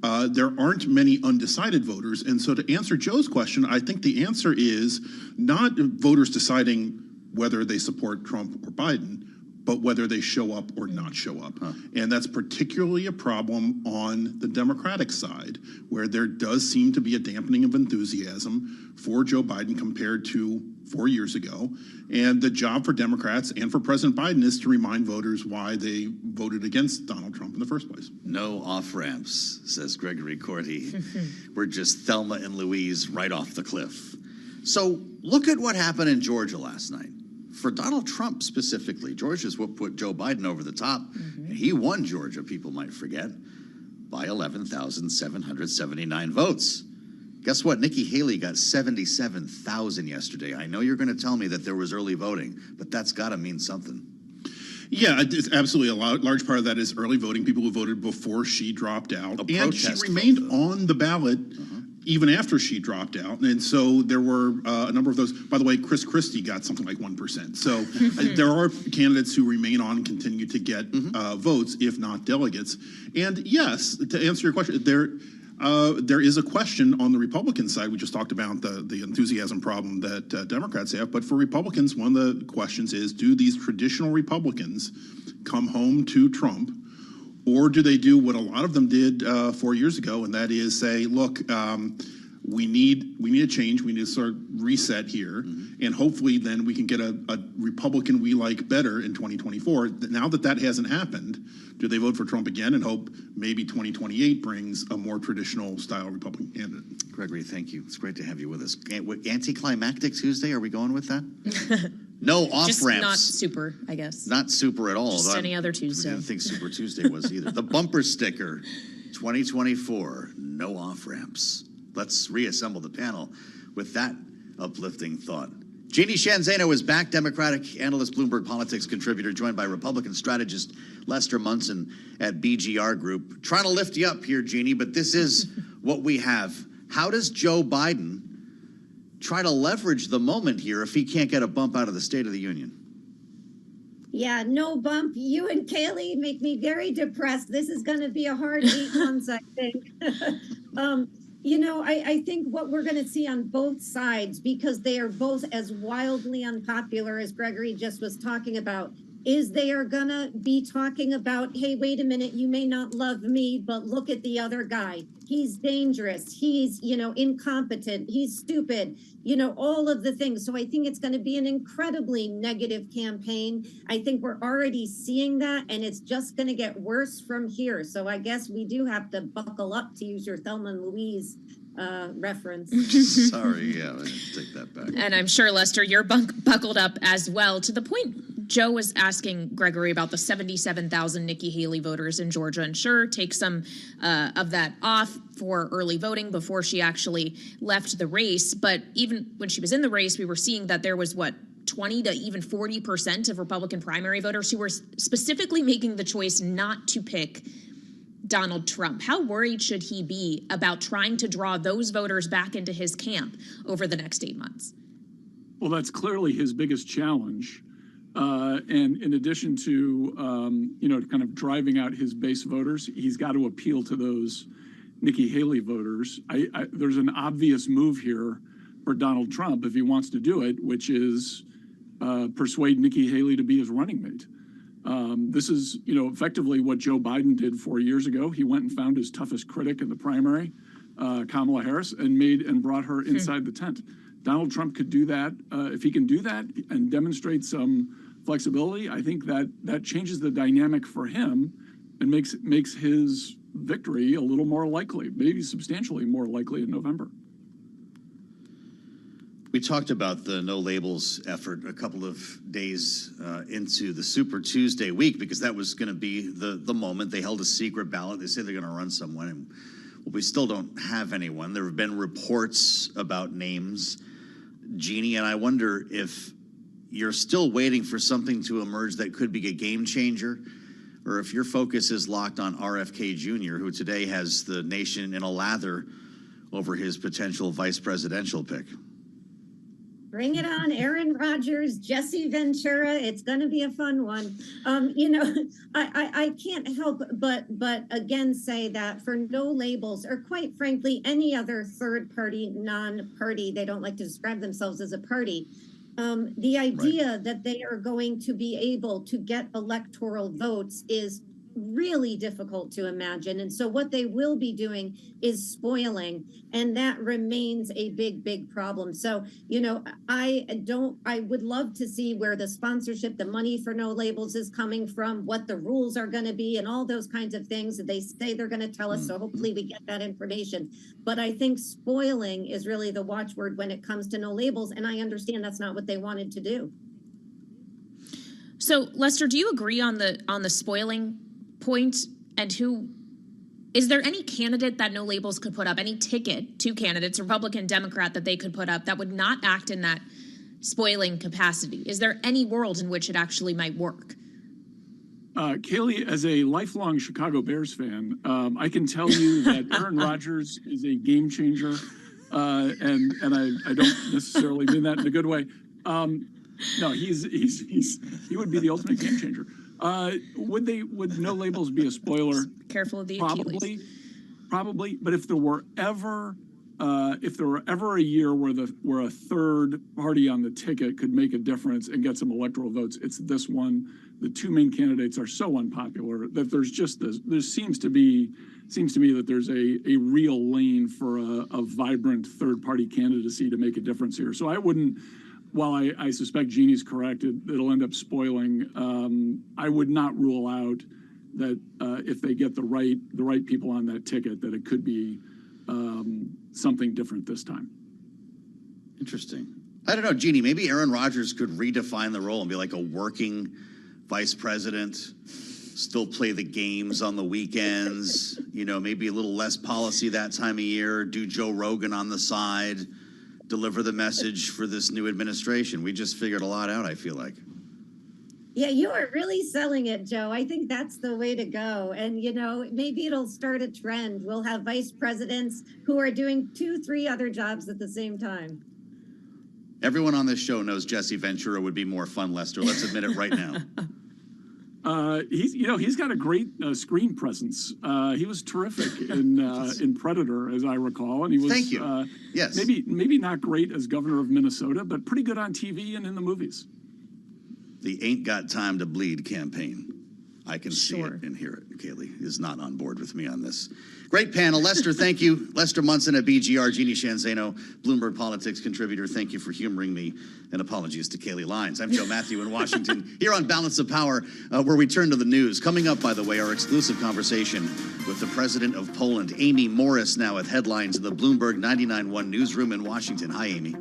There aren't many undecided voters. And so to answer Joe's question, I think the answer is not voters deciding whether they support Trump or Biden, but whether they show up or not show up. And that's particularly a problem on the Democratic side, where there does seem to be a dampening of enthusiasm for Joe Biden compared to 4 years ago. And the job for Democrats and for President Biden is to remind voters why they voted against Donald Trump in the first place. No off-ramps, says Gregory Corti. We're just Thelma and Louise right off the cliff. So look at what happened in Georgia last night. For Donald Trump specifically, Georgia's what put Joe Biden over the top. He won Georgia, people might forget, by 11,779 votes. Guess what? Nikki Haley got 77,000 yesterday. I know you're going to tell me that there was early voting, but that's got to mean something. Yeah, it's absolutely a large part of that is early voting, people who voted before she dropped out. And she remained on the ballot even after she dropped out. And so there were a number of those. By the way, Chris Christie got something like 1%. So there are candidates who remain on and continue to get votes, if not delegates. And yes, to answer your question, there is a question on the Republican side. We just talked about the enthusiasm problem that Democrats have. But for Republicans, one of the questions is, do these traditional Republicans come home to Trump? Or do they do what a lot of them did 4 years ago, and that is say, look, we need a change. We need to sort of reset here, and hopefully then we can get a Republican we like better in 2024. Now that hasn't happened, do they vote for Trump again and hope maybe 2028 brings a more traditional style Republican candidate? Gregory, thank you. It's great to have you with us. Anticlimactic Tuesday, are we going with that? No off-ramps. Just not super, I guess. Not super at all. Just any other Tuesday. I didn't think Super Tuesday was either. The bumper sticker, 2024, no off-ramps. Let's reassemble the panel with that uplifting thought. Jeannie Shanzano is back, Democratic analyst, Bloomberg Politics contributor, joined by Republican strategist Lester Munson at BGR Group. Trying to lift you up here, Jeannie, but this is what we have. How does Joe Biden try to leverage the moment here if he can't get a bump out of the State of the Union? Yeah, no bump. You and Kaylee make me very depressed. This is going to be a hard 8 months, I think. I think what we're going to see on both sides, because they are both as wildly unpopular as Gregory just was talking about, is they are going to be talking about, hey, wait a minute, you may not love me, but look at the other guy. He's dangerous. He's, incompetent. He's stupid, all of the things. So I think it's going to be an incredibly negative campaign. I think we're already seeing that, and it's just going to get worse from here. So I guess we do have to buckle up, to use your Thelma and Louise reference. Sorry, yeah, I take that back. And I'm sure, Lester, you're buckled up as well. To the point, Joe was asking Gregory about the 77,000 Nikki Haley voters in Georgia. And sure, take some of that off for early voting before she actually left the race. But even when she was in the race, we were seeing that there was, 20 to even 40% of Republican primary voters who were specifically making the choice not to pick Donald Trump. How worried should he be about trying to draw those voters back into his camp over the next 8 months? Well, that's clearly his biggest challenge. And in addition to, kind of driving out his base voters, he's got to appeal to those Nikki Haley voters. There's an obvious move here for Donald Trump if he wants to do it, which is persuade Nikki Haley to be his running mate. This is, effectively what Joe Biden did 4 years ago. He went and found his toughest critic in the primary, Kamala Harris, and brought her inside the tent. Donald Trump could do that. If he can do that and demonstrate some flexibility, I think that changes the dynamic for him and makes his victory a little more likely, maybe substantially more likely in November. We talked about the no labels effort a couple of days into the Super Tuesday week, because that was going to be the moment. They held a secret ballot. They say they're going to run someone, and we still don't have anyone. There have been reports about names, Jeannie, and I wonder if you're still waiting for something to emerge that could be a game changer, or if your focus is locked on RFK Jr., who today has the nation in a lather over his potential vice presidential pick. Bring it on, Aaron Rodgers, Jesse Ventura. It's going to be a fun one. I can't help but again say that for no labels, or quite frankly, any other third party, non-party, they don't like to describe themselves as a party. The idea that they are going to be able to get electoral votes is really difficult to imagine. And so what they will be doing is spoiling, and that remains a big problem. So, I would love to see where the sponsorship, the money for no labels is coming from, what the rules are going to be, and all those kinds of things that they say they're going to tell us. So hopefully we get that information. But I think spoiling is really the watchword when it comes to no labels. And I understand that's not what they wanted to do. So Lester, do you agree on the spoiling point, and who Is there any candidate that No Labels could put up, any ticket, two candidates, Republican, Democrat, that they could put up that would not act in that spoiling capacity? Is there any world in which it actually might work? Kaylee, as a lifelong Chicago Bears fan, I can tell you that Aaron Rodgers is a game changer, and I don't necessarily mean that in a good way. No, he would be the ultimate game changer. Would No Labels be a spoiler? Careful of the Probably. But if there were ever a year where a third party on the ticket could make a difference and get some electoral votes, it's this one. The two main candidates are so unpopular that there seems to me that there's a real lane for a vibrant third party candidacy to make a difference here. So I wouldn't. While I suspect Jeannie's correct, it'll end up spoiling. I would not rule out that if they get the right people on that ticket, that it could be something different this time. Interesting. I don't know, Jeannie. Maybe Aaron Rodgers could redefine the role and be like a working vice president. Still play the games on the weekends. Maybe a little less policy that time of year. Do Joe Rogan on the side. Deliver the message for this new administration. We just figured a lot out, I feel like. Yeah, you are really selling it, Joe. I think that's the way to go. And, maybe it'll start a trend. We'll have vice presidents who are doing 2-3 other jobs at the same time. Everyone on this show knows Jesse Ventura would be more fun, Lester. Let's admit it right now. He's got a great screen presence. He was terrific in Predator, as I recall, and he was. Thank you. Yes. Maybe not great as governor of Minnesota, but pretty good on TV and in the movies. The Ain't Got Time to Bleed campaign. I can see it and hear it. Kaylee is not on board with me on this. Great panel. Lester, thank you. Lester Munson at BGR, Jeannie Shanzano, Bloomberg Politics contributor. Thank you for humoring me. And apologies to Kaylee Lyons. I'm Joe Matthew in Washington, here on Balance of Power, where we turn to the news. Coming up, by the way, our exclusive conversation with the president of Poland, Amy Morris, now with headlines in the Bloomberg 99.1 newsroom in Washington. Hi, Amy.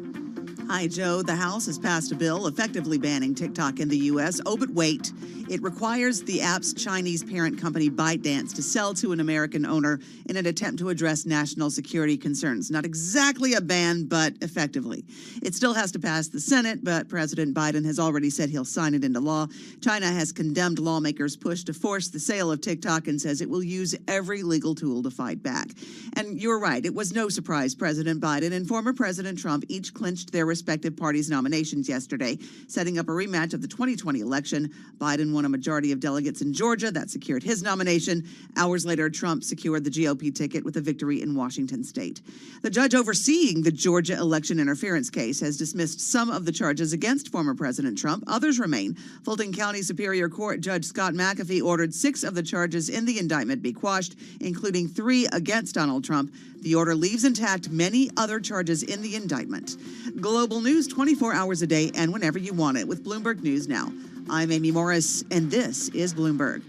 Hi, Joe. The House has passed a bill effectively banning TikTok in the U.S. Oh, but wait. It requires the app's Chinese parent company ByteDance to sell to an American owner in an attempt to address national security concerns. Not exactly a ban, but effectively. It still has to pass the Senate, but President Biden has already said he'll sign it into law. China has condemned lawmakers' push to force the sale of TikTok and says it will use every legal tool to fight back. And you're right. It was no surprise President Biden and former President Trump each clinched their respective parties' nominations yesterday, setting up a rematch of the 2020 election. Biden won a majority of delegates in Georgia. That secured his nomination. Hours later, Trump secured the GOP ticket with a victory in Washington state. The judge overseeing the Georgia election interference case has dismissed some of the charges against former President Trump. Others remain. Fulton County Superior Court Judge Scott McAfee ordered 6 of the charges in the indictment be quashed, including 3 against Donald Trump. The order leaves intact many other charges in the indictment. Global news 24 hours a day and whenever you want it with Bloomberg News Now. I'm Amy Morris, and this is Bloomberg.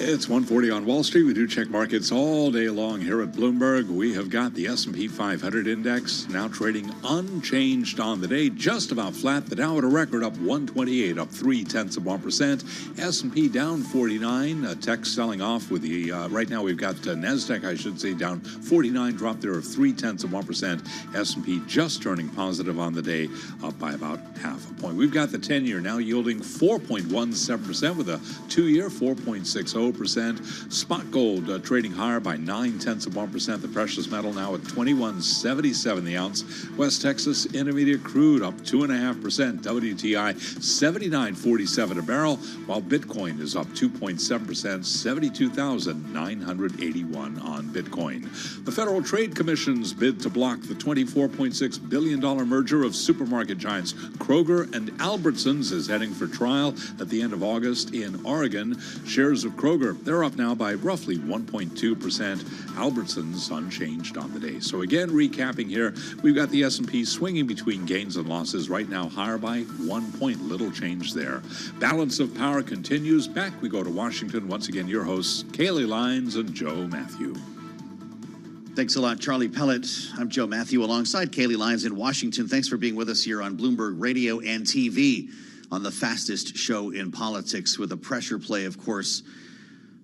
It's 1:40 on Wall Street. We do check markets all day long here at Bloomberg. We have got the S&P 500 index now trading unchanged on the day, just about flat. The Dow at a record up 128, up 0.3%. S&P down 49. Tech selling off with the right now we've got Nasdaq, I should say, down 49, drop there of 0.3%. S&P just turning positive on the day, up by about half a point. We've got the 10-year now yielding 4.17% with a 2-year 4.60%. Spot gold trading higher by 0.9%. The precious metal now at $21.77 the ounce. West Texas Intermediate crude up 2.5%. WTI $79.47 a barrel, while Bitcoin is up 2.7%, 72,981 on Bitcoin. The Federal Trade Commission's bid to block the $24.6 billion merger of supermarket giants Kroger and Albertsons is heading for trial at the end of August in Oregon. Shares of Kroger, they're up now by roughly 1.2%. Albertsons unchanged on the day. So again, recapping here, we've got the S&P swinging between gains and losses right now, higher by 1 point. Little change there. Balance of power continues. Back we go to Washington. Once again, your hosts, Kaylee Lyons and Joe Matthew. Thanks a lot, Charlie Pellet. I'm Joe Matthew alongside Kaylee Lyons in Washington. Thanks for being with us here on Bloomberg Radio and TV on the fastest show in politics, with a pressure play, of course,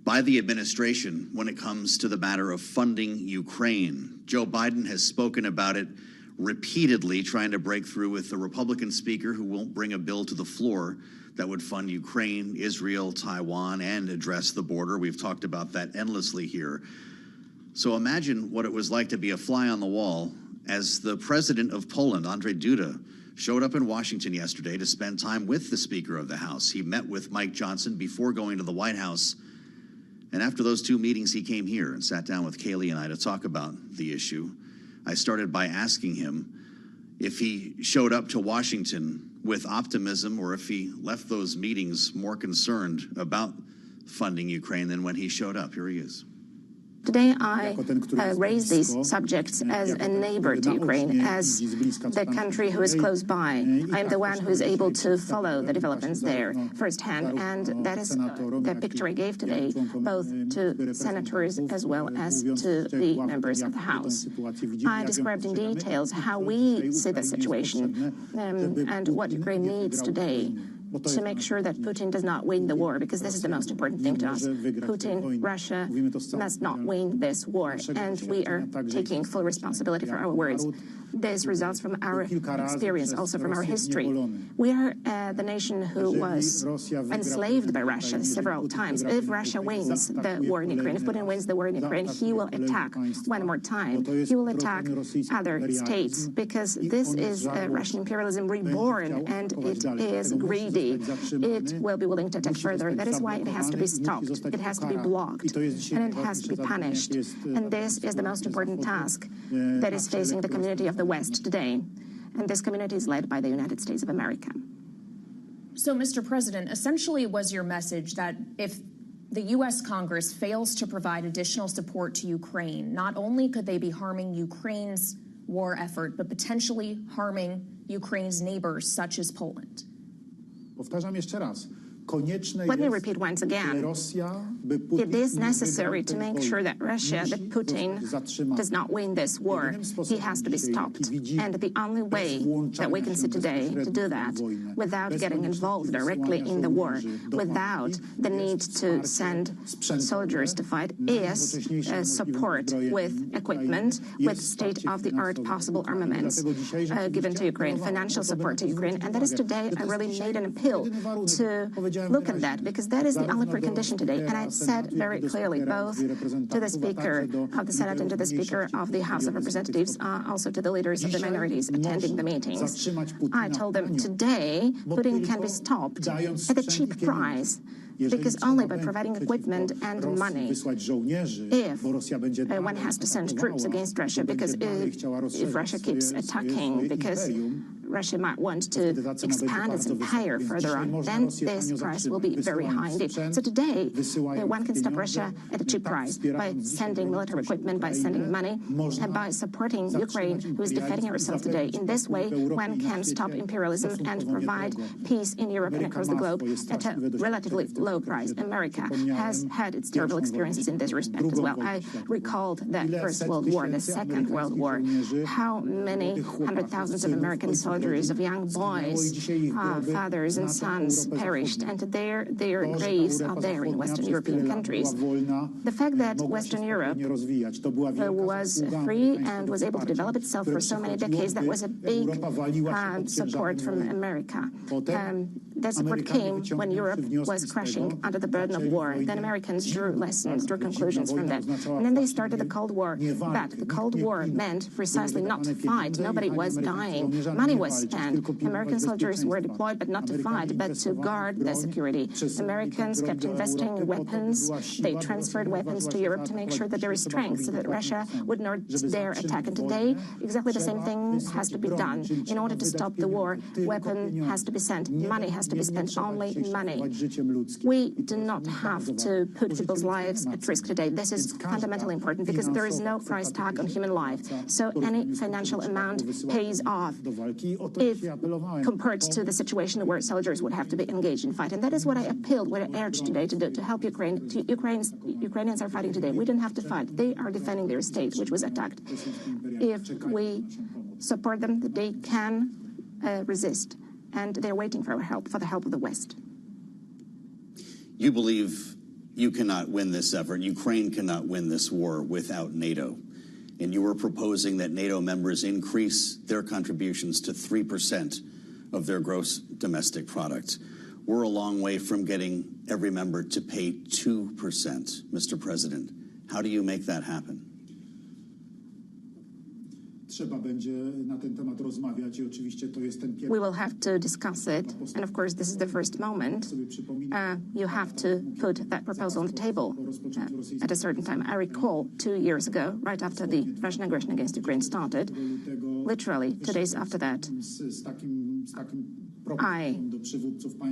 by the administration when it comes to the matter of funding Ukraine. Joe Biden has spoken about it repeatedly, trying to break through with the Republican speaker who won't bring a bill to the floor that would fund Ukraine, Israel, Taiwan, and address the border. We've talked about that endlessly here. So imagine what it was like to be a fly on the wall as the president of Poland, Andrzej Duda, showed up in Washington yesterday to spend time with the Speaker of the House. He met with Mike Johnson before going to the White House. And after those two meetings, he came here and sat down with Kaylee and I to talk about the issue. I started by asking him if he showed up to Washington with optimism or if he left those meetings more concerned about funding Ukraine than when he showed up. Here he is. Today, I raise these subjects as a neighbor to Ukraine, as the country who is close by. I am the one who is able to follow the developments there firsthand, and that is the picture I gave today, both to senators as well as to the members of the House. I described in details how we see the situation and what Ukraine needs today to make sure that Putin does not win the war, because this is the most important thing to us. Putin, Russia must not win this war, and we are taking full responsibility for our words. This results from our experience, also from our history. We are the nation who was enslaved by Russia several times. If Russia wins the war in Ukraine, if Putin wins the war in Ukraine, he will attack one more time. He will attack other states, because this is Russian imperialism reborn, and it is greedy. It will be willing to attack further. That is why it has to be stopped. It has to be blocked, and it has to be punished. And this is the most important task that is facing the community of the West today. And this community is led by the United States of America. So, Mr. President, essentially was your message that if the U.S. Congress fails to provide additional support to Ukraine, not only could they be harming Ukraine's war effort, but potentially harming Ukraine's neighbors, such as Poland? Powtarzam jeszcze raz. Let me repeat once again. It is necessary to make sure that Russia, that Putin, does not win this war. He has to be stopped. And the only way that we can see today to do that, without getting involved directly in the war, without the need to send soldiers to fight, is support with equipment, with state-of-the-art possible armaments given to Ukraine, financial support to Ukraine. And that is today I really made an appeal to look at that, because that is the only precondition today. And I said very clearly, both to the Speaker of the Senate and to the Speaker of the House of Representatives, also to the leaders of the minorities attending the meetings. I told them today Putin can be stopped at a cheap price, because only by providing equipment and money, if one has to send troops against Russia, because if Russia keeps attacking, because Russia might want to expand its empire further on, then this price will be very high indeed. So today, one can stop Russia at a cheap price by sending military equipment, by sending money, and by supporting Ukraine, who is defending herself today. In this way, one can stop imperialism and provide peace in Europe and across the globe at a relatively low price. America has had its terrible experiences in this respect as well. I recalled the First World War, the Second World War. How many hundred thousands of American soldiers, of young boys, fathers and sons perished, and their graves are there in Western European countries. The fact that Western Europe was free and was able to develop itself for so many decades, that was a big support from America. That support came when Europe was crashing under the burden of war. Then Americans drew lessons, drew conclusions from that. And then they started the Cold War. But the Cold War meant precisely not to fight. Nobody was dying. Money was spent. American soldiers were deployed, but not to fight, but to guard their security. Americans kept investing in weapons. They transferred weapons to Europe to make sure that there is strength so that Russia would not dare attack. And today, exactly the same thing has to be done. In order to stop the war, weapon has to be sent. Money has to be spent, only money. We do not have to put people's lives at risk today. This is fundamentally important because there is no price tag on human life. So any financial amount pays off if compared to the situation where soldiers would have to be engaged in fight. And that is what I appealed, what I urged today to do, to help Ukraine. Ukrainians are fighting today. We don't have to fight. They are defending their state, which was attacked. If we support them, they can resist. And they're waiting for our help, for the help of the West. You believe you cannot win this effort. Ukraine cannot win this war without NATO. And you were proposing that NATO members increase their contributions to 3% of their gross domestic product. We're a long way from getting every member to pay 2%, Mr. President. How do you make that happen? We will have to discuss it, and of course this is the first moment. You have to put that proposal on the table at a certain time. I recall 2 years ago, right after the Russian aggression against Ukraine started, literally 2 days after that, I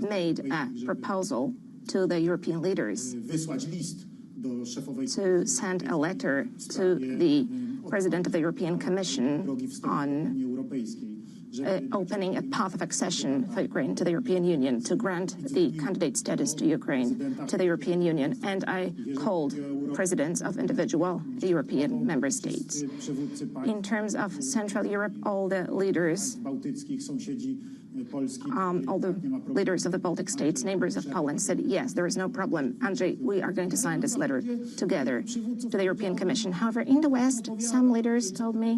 made a proposal to the European leaders to send a letter to the President of the European Commission on opening a path of accession for Ukraine to the European Union, to grant the candidate status to Ukraine, to the European Union. And I called presidents of individual European member states. In terms of Central Europe, all the leaders of the Baltic states, neighbors of Poland, said, yes, there is no problem. Andrzej, we are going to sign this letter together to the European Commission. However, in the West, some leaders told me,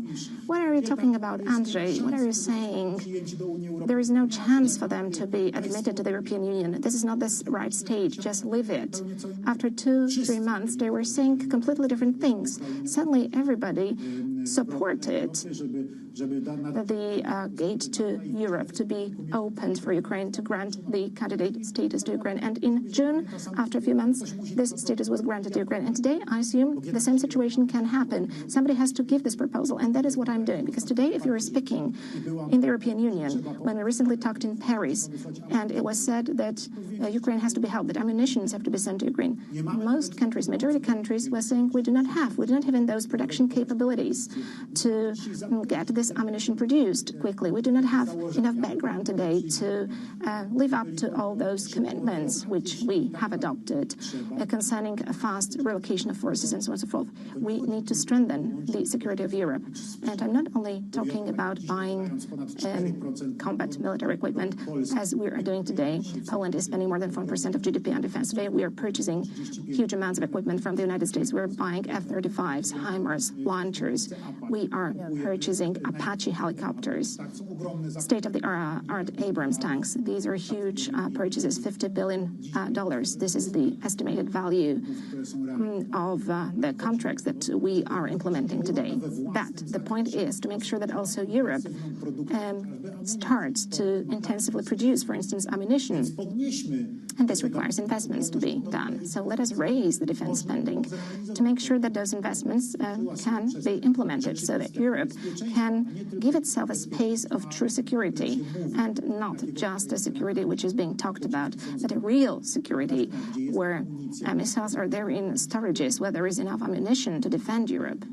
what are you talking about, Andrzej? What are you saying? There is no chance for them to be admitted to the European Union. This is not the right stage. Just leave it. After 2-3 months, they were saying completely different things. Suddenly, everybody supported the gate to Europe to be opened for Ukraine, to grant the candidate status to Ukraine. And in June, after a few months, this status was granted to Ukraine. And today, I assume the same situation can happen. Somebody has to give this proposal, and that is what I'm doing. Because today, if you were speaking in the European Union, when we recently talked in Paris, and it was said that Ukraine has to be helped, that ammunitions have to be sent to Ukraine, most countries, majority countries, were saying we do not have even those production capabilities to get this ammunition produced quickly. We do not have enough background today to live up to all those commitments which we have adopted concerning a fast relocation of forces and so on and so forth. We need to strengthen the security of Europe. And I'm not only talking about buying combat military equipment, as we are doing today. Poland is spending more than 4% of GDP on defense. Today, we are purchasing huge amounts of equipment from the United States. We're buying F-35s, HIMARS, launchers. We are purchasing Apache helicopters, state-of-the-art Abrams tanks. These are huge purchases, $50 billion. This is the estimated value of the contracts that we are implementing today. But the point is to make sure that also Europe starts to intensively produce, for instance, ammunition. And this requires investments to be done. So let us raise the defense spending to make sure that those investments can be implemented so that Europe can give itself a space of true security, and not just a security which is being talked about, but a real security where missiles are there in storages, where there is enough ammunition to defend Europe.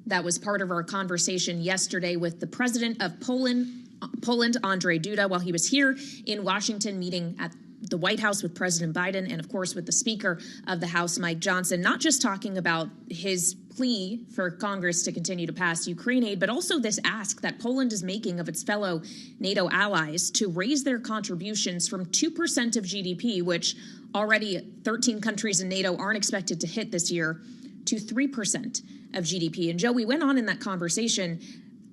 That was part of our conversation yesterday with the president of Poland, Andrzej Duda, while he was here in Washington meeting at the White House with President Biden and, of course, with the Speaker of the House, Mike Johnson, not just talking about his plea for Congress to continue to pass Ukraine aid, but also this ask that Poland is making of its fellow NATO allies to raise their contributions from 2% of GDP, which already 13 countries in NATO aren't expected to hit this year, to 3% of GDP. And Joe, we went on in that conversation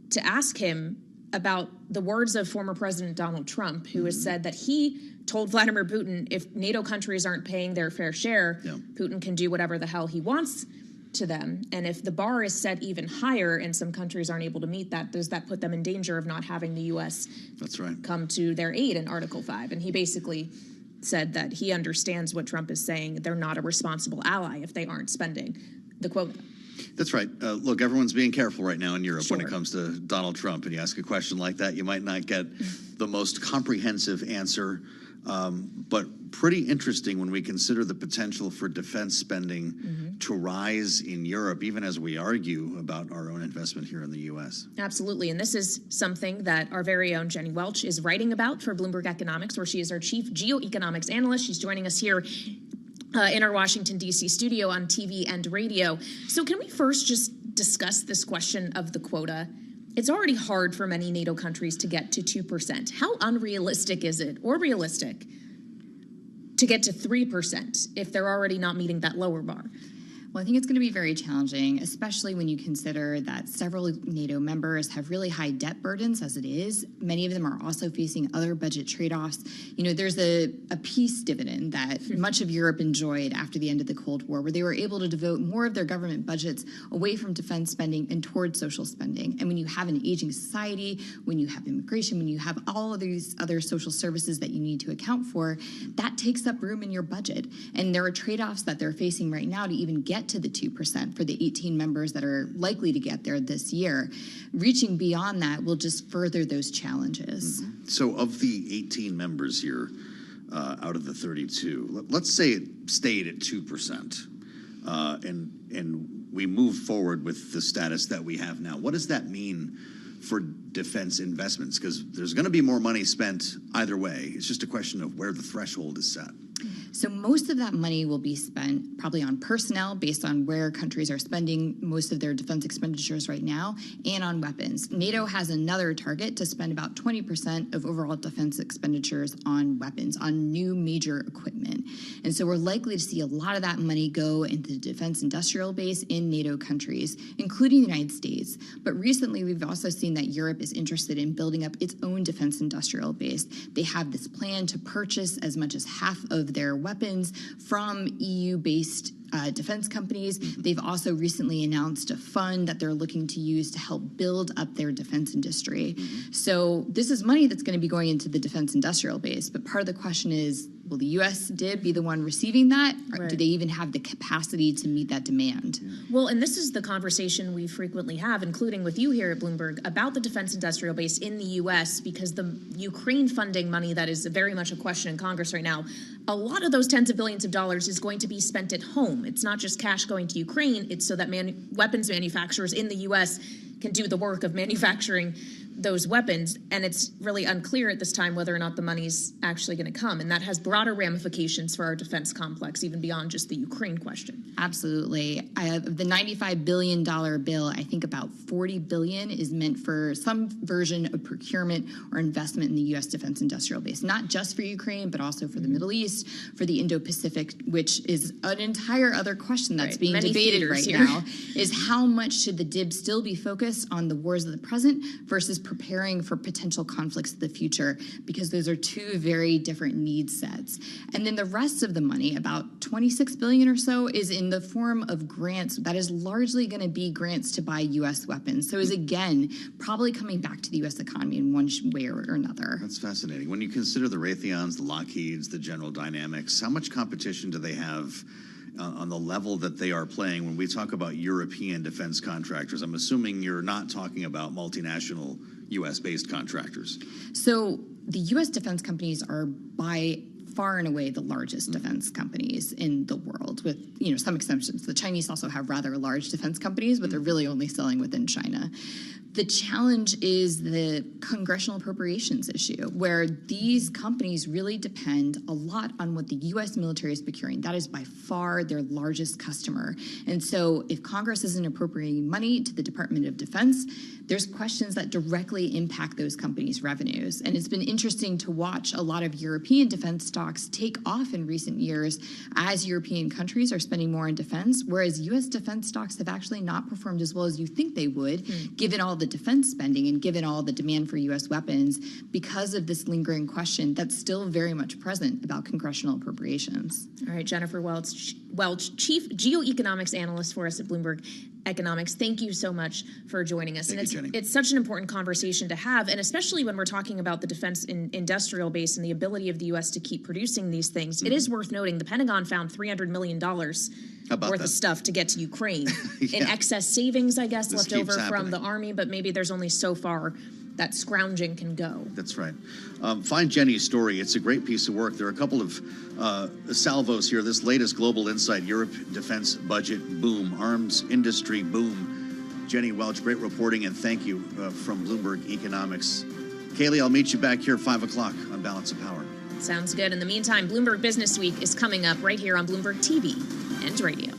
to ask him about the words of former President Donald Trump, who has said that he told Vladimir Putin, if NATO countries aren't paying their fair share, Putin can do whatever the hell he wants to them. And if the bar is set even higher and some countries aren't able to meet that, does that put them in danger of not having the U.S. come to their aid in Article 5? And he basically said that he understands what Trump is saying. They're not a responsible ally if they aren't spending the quota. That's right. Look, everyone's being careful right now in Europe when it comes to Donald Trump. And you ask a question like that, you might not get the most comprehensive answer, but pretty interesting when we consider the potential for defense spending to rise in Europe, even as we argue about our own investment here in the U.S. Absolutely. And this is something that our very own Jenny Welch is writing about for Bloomberg Economics, where she is our chief geoeconomics analyst. She's joining us here in our Washington, D.C. studio on TV and radio. So can we first just discuss this question of the quota? It's already hard for many NATO countries to get to 2%. How unrealistic is it, or realistic, to get to 3% if they're already not meeting that lower bar? Well, I think it's going to be very challenging, especially when you consider that several NATO members have really high debt burdens as it is. Many of them are also facing other budget trade-offs. You know, there's a peace dividend that much of Europe enjoyed after the end of the Cold War, where they were able to devote more of their government budgets away from defense spending and towards social spending. And when you have an aging society, when you have immigration, when you have all of these other social services that you need to account for, that takes up room in your budget. And there are trade-offs that they're facing right now to even get to the 2% for the 18 members that are likely to get there this year. Reaching beyond that will just further those challenges. So of the 18 members here, out of the 32, let's say it stayed at 2%, and we move forward with the status that we have now. What does that mean for defense investments? Because there's going to be more money spent either way. It's just a question of where the threshold is set. So most of that money will be spent probably on personnel based on where countries are spending most of their defense expenditures right now, and on weapons. NATO has another target to spend about 20% of overall defense expenditures on weapons, on new major equipment. And so we're likely to see a lot of that money go into the defense industrial base in NATO countries, including the United States. But recently, we've also seen that Europe is interested in building up its own defense industrial base. They have this plan to purchase as much as half of their weapons from EU-based defense companies. They've also recently announced a fund that they're looking to use to help build up their defense industry. So this is money that's going to be going into the defense industrial base. But part of the question is, will the U.S. DIB be the one receiving that? Or do they even have the capacity to meet that demand? Well, and this is the conversation we frequently have, including with you here at Bloomberg, about the defense industrial base in the U.S., because the Ukraine funding money that is very much a question in Congress right now, a lot of those tens of billions of dollars is going to be spent at home. It's not just cash going to Ukraine. It's so that weapons manufacturers in the U.S. can do the work of manufacturing those weapons, and it's really unclear at this time whether or not the money's actually going to come, and that has broader ramifications for our defense complex, even beyond just the Ukraine question. Absolutely. The $95 billion bill, I think about $40 billion is meant for some version of procurement or investment in the U.S. defense industrial base, not just for Ukraine, but also for the Middle East, for the Indo-Pacific, which is an entire other question that's being debated right now, is how much should the DIB still be focused on the wars of the present versus preparing for potential conflicts in the future, because those are two very different need sets. And then the rest of the money, about $26 billion or so, is in the form of grants. That is largely going to be grants to buy U.S. weapons. So is, again, probably coming back to the U.S. economy in one way or another. That's fascinating. When you consider the Raytheons, the Lockheeds, the General Dynamics, how much competition do they have on the level that they are playing when we talk about European defense contractors? I'm assuming you're not talking about multinational U.S.-based contractors. So the U.S. defense companies are by far and away the largest defense companies in the world, with some exceptions. The Chinese also have rather large defense companies, but they're really only selling within China. The challenge is the congressional appropriations issue, where these companies really depend a lot on what the U.S. military is procuring. That is by far their largest customer. And so if Congress isn't appropriating money to the Department of Defense, there's questions that directly impact those companies' revenues. And it's been interesting to watch a lot of European defense stocks take off in recent years as European countries are spending more on defense, whereas U.S. defense stocks have actually not performed as well as you think they would, given all the defense spending and given all the demand for U.S. weapons, because of this lingering question that's still very much present about congressional appropriations. All right, Jennifer Welch, Chief Geoeconomics Analyst for us at Bloomberg Economics. Thank you so much for joining us. Thank you, Jenny. It's such an important conversation to have, and especially when we're talking about the defense industrial base and the ability of the U.S. to keep producing these things. It is worth noting the Pentagon found $300 million worth of stuff to get to Ukraine in excess savings, I guess, left over from the Army, but maybe there's only so far that scrounging can go. That's right. Find Jenny's story. It's a great piece of work. There are a couple of salvos here. This latest Global Insight, Europe defense budget boom, arms industry boom. Jenny Welch, great reporting, and thank you from Bloomberg Economics. Kaylee, I'll meet you back here at 5 o'clock on Balance of Power. Sounds good. In the meantime, Bloomberg Business Week is coming up right here on Bloomberg TV and radio.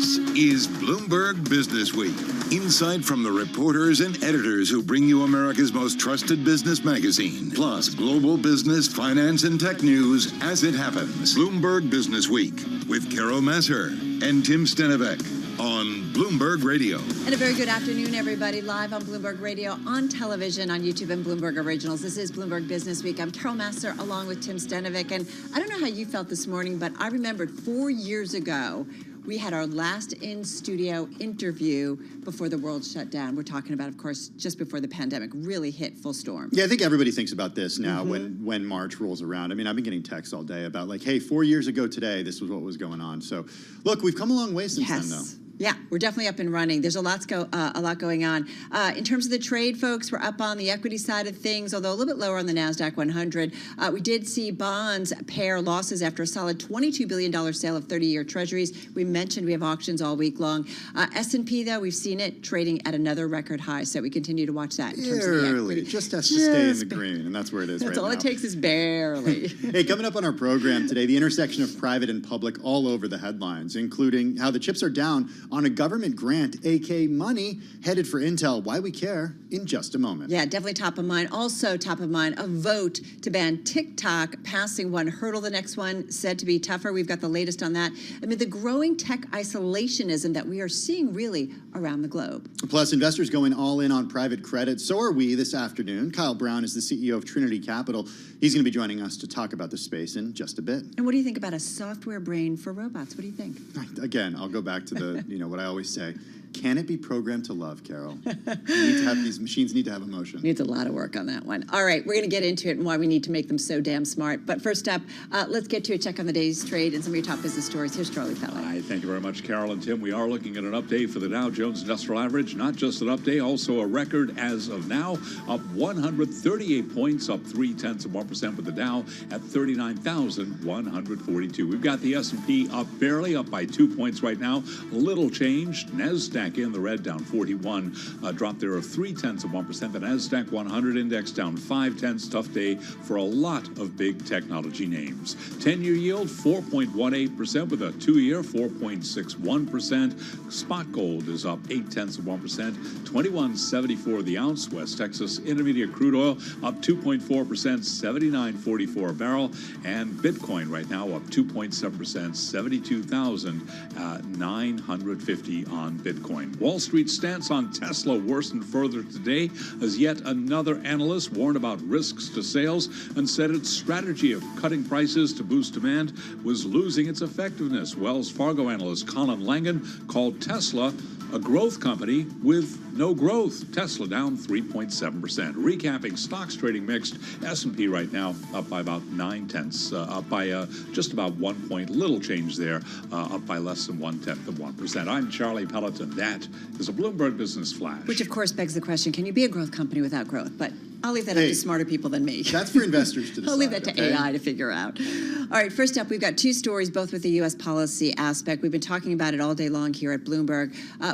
This is Bloomberg Business Week. Insight from the reporters and editors who bring you America's most trusted business magazine. Plus, global business, finance, and tech news as it happens. Bloomberg Business Week with Carol Masser and Tim Stenovec on Bloomberg Radio. And a very good afternoon, everybody. Live on Bloomberg Radio, on television, on YouTube, and Bloomberg Originals. This is Bloomberg Business Week. I'm Carol Masser, along with Tim Stenovec. And I don't know how you felt this morning, but I remembered 4 years ago, we had our last in-studio interview before the world shut down. We're talking about, of course, just before the pandemic really hit full storm. Yeah, I think everybody thinks about this now when March rolls around. I mean, I've been getting texts all day about like, hey, 4 years ago today, this was what was going on. So, look, we've come a long way since then, though. Yeah, we're definitely up and running. There's a lot going on. In terms of the trade, folks, we're up on the equity side of things, although a little bit lower on the NASDAQ 100. We did see bonds pair losses after a solid $22 billion sale of 30-year treasuries. We mentioned we have auctions all week long. S&P, though, we've seen it trading at another record high, so we continue to watch that in terms of the equity. It just has to stay in the green, and that's where it is right now. That's all it takes is barely. Hey, coming up on our program today, the intersection of private and public all over the headlines, including how the chips are down on a government grant, a.k.a. money, headed for Intel. Why we care in just a moment. Yeah, definitely top of mind. Also top of mind, a vote to ban TikTok, passing one hurdle. The next one said to be tougher. We've got the latest on that. Amid the growing tech isolationism that we are seeing really around the globe. Plus, investors going all in on private credit. So are we this afternoon. Kyle Brown is the CEO of Trinity Capital. He's going to be joining us to talk about the space in just a bit. And what do you think about a software brain for robots? What do you think? Again, I'll go back to the, what I always say. Can it be programmed to love, Carol? These machines need to have emotion. Needs a lot of work on that one. All right, we're going to get into it and why we need to make them so damn smart. But first up, let's get to a check on the day's trade and some of your top business stories. Here's Charlie Pelley. Hi, thank you very much, Carol and Tim. We are looking at an update for the Dow Jones Industrial Average. Not just an update, also a record as of now, up 138 points, up 0.3% with the Dow at 39,142. We've got the S&P up barely, up by 2 points right now. Little change. NASDAQ in the red, down 41, a drop there of 0.3%. The NASDAQ 100 index down 0.5. Tough day for a lot of big technology names. 10-year yield 4.18% with a 2-year 4.61%. Spot gold is up 0.8%, $21.74 the ounce. West Texas Intermediate crude oil up 2.4%, $79.44 a barrel, and Bitcoin right now up 2.7%, 72,950 on Bitcoin. Wall Street stance on Tesla worsened further today as yet another analyst warned about risks to sales and said its strategy of cutting prices to boost demand was losing its effectiveness. Wells Fargo analyst Colin Langan called Tesla a growth company with no growth. Tesla down 3.7%. Recapping stocks trading mixed. S&P right now up by about 0.9, up by just about 1 point. Little change there, up by less than 0.1%. I'm Charlie Pelleton. That is a Bloomberg Business Flash. Which, of course, begs the question, can you be a growth company without growth? But I'll leave that up to smarter people than me. That's for investors to decide. I'll leave that to AI to figure out. All right, first up, we've got two stories, both with the U.S. policy aspect. We've been talking about it all day long here at Bloomberg,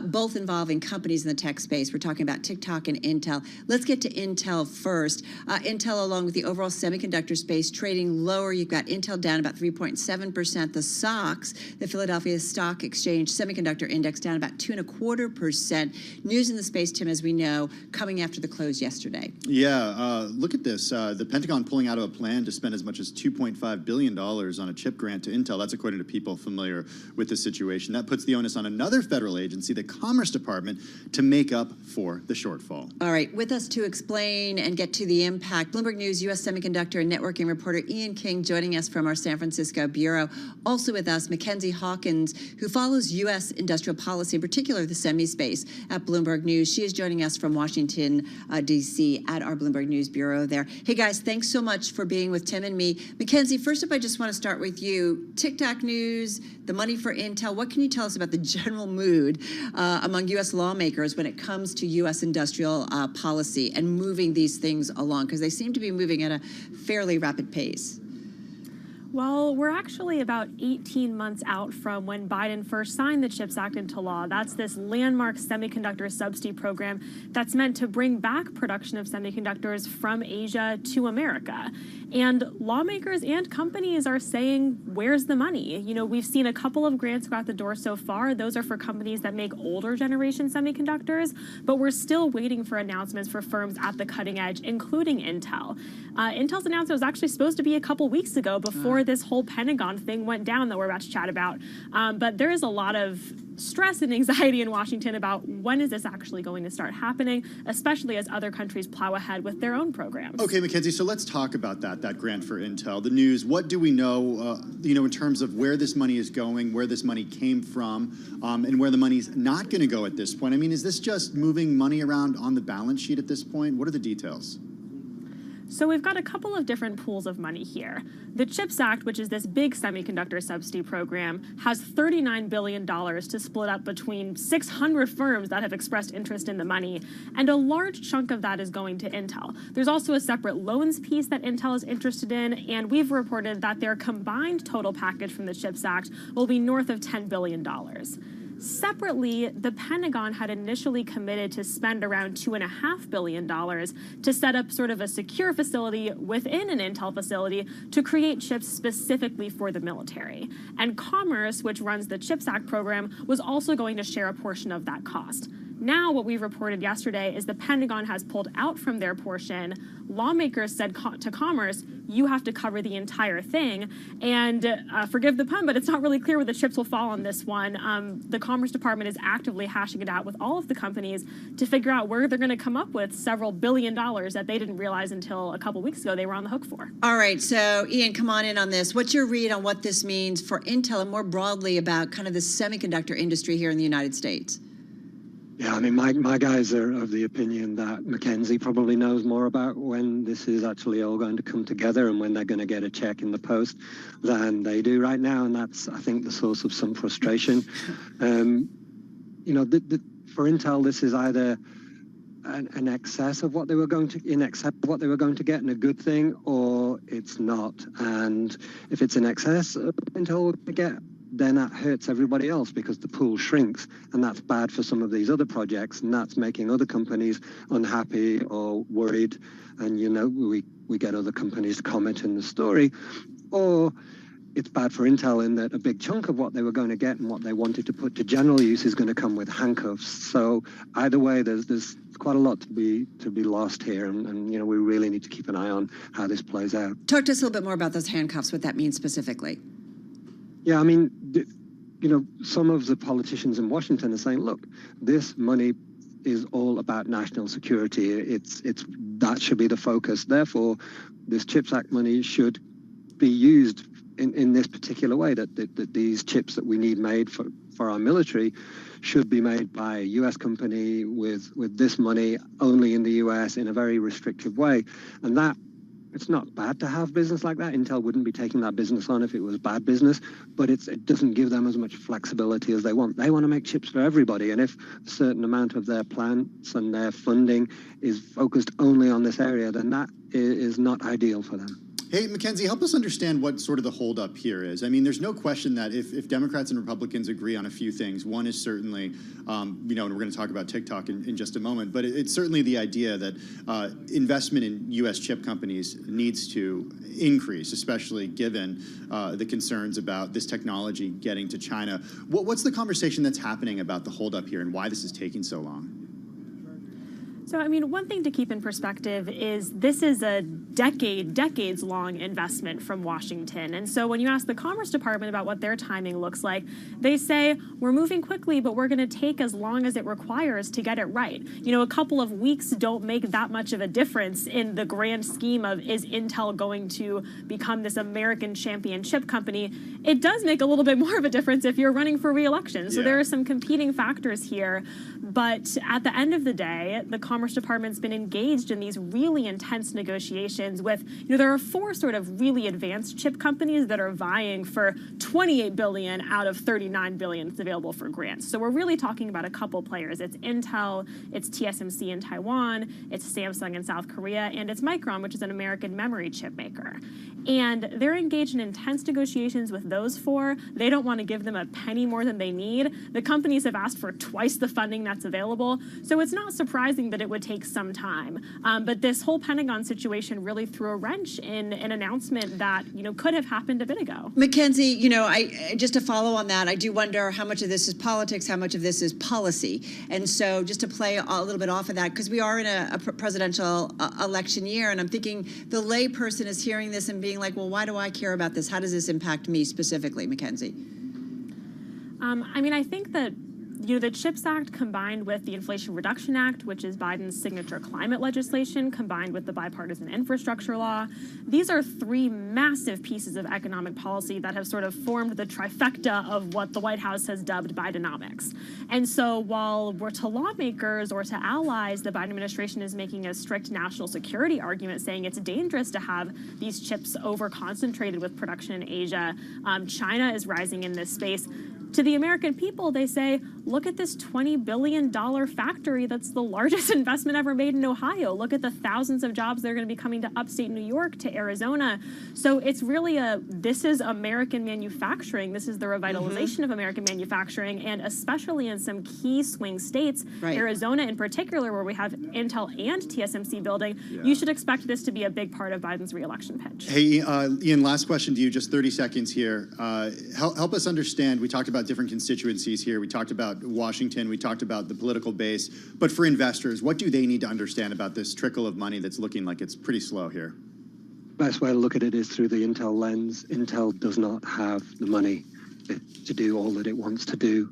both involving companies in the tech space. We're talking about TikTok and Intel. Let's get to Intel first. Intel, along with the overall semiconductor space, trading lower. You've got Intel down about 3.7%. The SOX, the Philadelphia Stock Exchange Semiconductor Index, down about 2.25%. News in the space, Tim, as we know, coming after the close yesterday. Yeah, look at this. The Pentagon pulling out of a plan to spend as much as $2.5 billion on a chip grant to Intel. That's according to people familiar with the situation. That puts the onus on another federal agency, the Commerce Department, to make up for the shortfall. All right, with us to explain and get to the impact, Bloomberg News U.S. semiconductor and networking reporter Ian King joining us from our San Francisco bureau. Also with us, Mackenzie Hawkins, who follows U.S. industrial policy, in particular the semi space at Bloomberg News. She is joining us from Washington, D.C. at our Bloomberg News bureau there. Hey guys, thanks so much for being with Tim and me. Mackenzie, first up, I just want to start with you. TikTok news, the money for Intel. What can you tell us about the general mood among U.S. lawmakers when it comes to U.S. industrial policy and moving these things along? Because they seem to be moving at a fairly rapid pace. Well, we're actually about 18 months out from when Biden first signed the CHIPS Act into law. That's this landmark semiconductor subsidy program that's meant to bring back production of semiconductors from Asia to America. And lawmakers and companies are saying, where's the money? You know, we've seen a couple of grants go out the door so far. Those are for companies that make older generation semiconductors, but we're still waiting for announcements for firms at the cutting edge, including Intel. Intel's announcement was actually supposed to be a couple weeks ago before this whole Pentagon thing went down that we're about to chat about. But there is a lot of stress and anxiety in Washington about when is this actually going to start happening, especially as other countries plow ahead with their own programs. Okay, Mackenzie, so let's talk about that grant for Intel, the news. What do we know, in terms of where this money is going, where this money came from, and where the money's not going to go at this point? I mean, is this just moving money around on the balance sheet at this point? What are the details? So we've got a couple of different pools of money here. The CHIPS Act, which is this big semiconductor subsidy program, has $39 billion to split up between 600 firms that have expressed interest in the money, and a large chunk of that is going to Intel. There's also a separate loans piece that Intel is interested in, and we've reported that their combined total package from the CHIPS Act will be north of $10 billion. Separately, the Pentagon had initially committed to spend around $2.5 billion to set up sort of a secure facility within an Intel facility to create chips specifically for the military. And Commerce, which runs the CHIPS Act program, was also going to share a portion of that cost. Now, what we reported yesterday is the Pentagon has pulled out from their portion. Lawmakers said to Commerce, you have to cover the entire thing. And forgive the pun, but it's not really clear where the chips will fall on this one. The Commerce Department is actively hashing it out with all of the companies to figure out where they're going to come up with several $1 billion that they didn't realize until a couple weeks ago they were on the hook for. All right, so Ian, come on in on this. What's your read on what this means for Intel and more broadly about kind of the semiconductor industry here in the United States? Yeah, I mean, my guys are of the opinion that Mackenzie probably knows more about when this is actually all going to come together and when they're going to get a check in the post than they do right now, and that's, I think, the source of some frustration. For Intel, this is either an excess of what they were going to, in excess of what they were going to get, and a good thing, or it's not. And if it's in excess of Intel will get, then that hurts everybody else because the pool shrinks, and that's bad for some of these other projects, and that's making other companies unhappy or worried. And we get other companies comment in the story, or it's bad for Intel in that a big chunk of what they were going to get and what they wanted to put to general use is going to come with handcuffs. So either way, there's quite a lot to be lost here, and we really need to keep an eye on how this plays out. Talk to us a little bit more about those handcuffs, what that means specifically. Yeah, I mean, some of the politicians in Washington are saying, look, this money is all about national security. That should be the focus. Therefore, this CHIPS Act money should be used in this particular way, that these chips that we need made for our military should be made by a U.S. company with this money only in the U.S. in a very restrictive way. And that, it's not bad to have business like that. Intel wouldn't be taking that business on if it was bad business, but it doesn't give them as much flexibility as they want. They want to make chips for everybody, and if a certain amount of their plans and their funding is focused only on this area, then that is not ideal for them. Hey, Mackenzie, help us understand what sort of the holdup here is. I mean, there's no question that if Democrats and Republicans agree on a few things, one is certainly, and we're going to talk about TikTok in just a moment, but it's certainly the idea that investment in U.S. chip companies needs to increase, especially given the concerns about this technology getting to China. What's the conversation that's happening about the holdup here and why this is taking so long? So, I mean, one thing to keep in perspective is this is a decades-long investment from Washington. And so when you ask the Commerce Department about what their timing looks like, they say, we're moving quickly, but we're going to take as long as it requires to get it right. A couple of weeks don't make that much of a difference in the grand scheme of, is Intel going to become this American champion chip company? It does make a little bit more of a difference if you're running for re-election. So there are some competing factors here. But at the end of the day, the Commerce Department's been engaged in these really intense negotiations with, there are 4 sort of really advanced chip companies that are vying for $28 billion out of $39 billion that's available for grants. So we're really talking about a couple players. It's Intel, it's TSMC in Taiwan, it's Samsung in South Korea, and it's Micron, which is an American memory chip maker. And they're engaged in intense negotiations with those 4. They don't want to give them a penny more than they need. The companies have asked for twice the funding that's available. So it's not surprising that it would take some time. But this whole Pentagon situation really threw a wrench in an announcement that, could have happened a bit ago. Mackenzie, just to follow on that, I do wonder how much of this is politics, how much of this is policy. And so just to play a little bit off of that, because we are in a presidential election year, and I'm thinking the lay person is hearing this and being like, well, why do I care about this? How does this impact me specifically, Mackenzie? I think that the CHIPS Act combined with the Inflation Reduction Act, which is Biden's signature climate legislation, combined with the bipartisan infrastructure law, these are 3 massive pieces of economic policy that have sort of formed the trifecta of what the White House has dubbed Bidenomics. And so while we're to lawmakers or to allies, the Biden administration is making a strict national security argument saying it's dangerous to have these chips over-concentrated with production in Asia. China is rising in this space. To the American people, they say, look at this $20 billion factory that's the largest investment ever made in Ohio. Look at the thousands of jobs that are going to be coming to upstate New York, to Arizona. So it's really this is American manufacturing. This is the revitalization of American manufacturing, and especially in some key swing states, Arizona in particular, where we have Intel and TSMC building, you should expect this to be a big part of Biden's reelection pitch. Hey, Ian, last question to you, just 30 seconds here. Help us understand, we talked about different constituencies here. We talked about Washington. We talked about the political base. But for investors, what do they need to understand about this trickle of money that's looking like it's pretty slow here? Best way to look at it is through the Intel lens. Intel does not have the money to do all that it wants to do.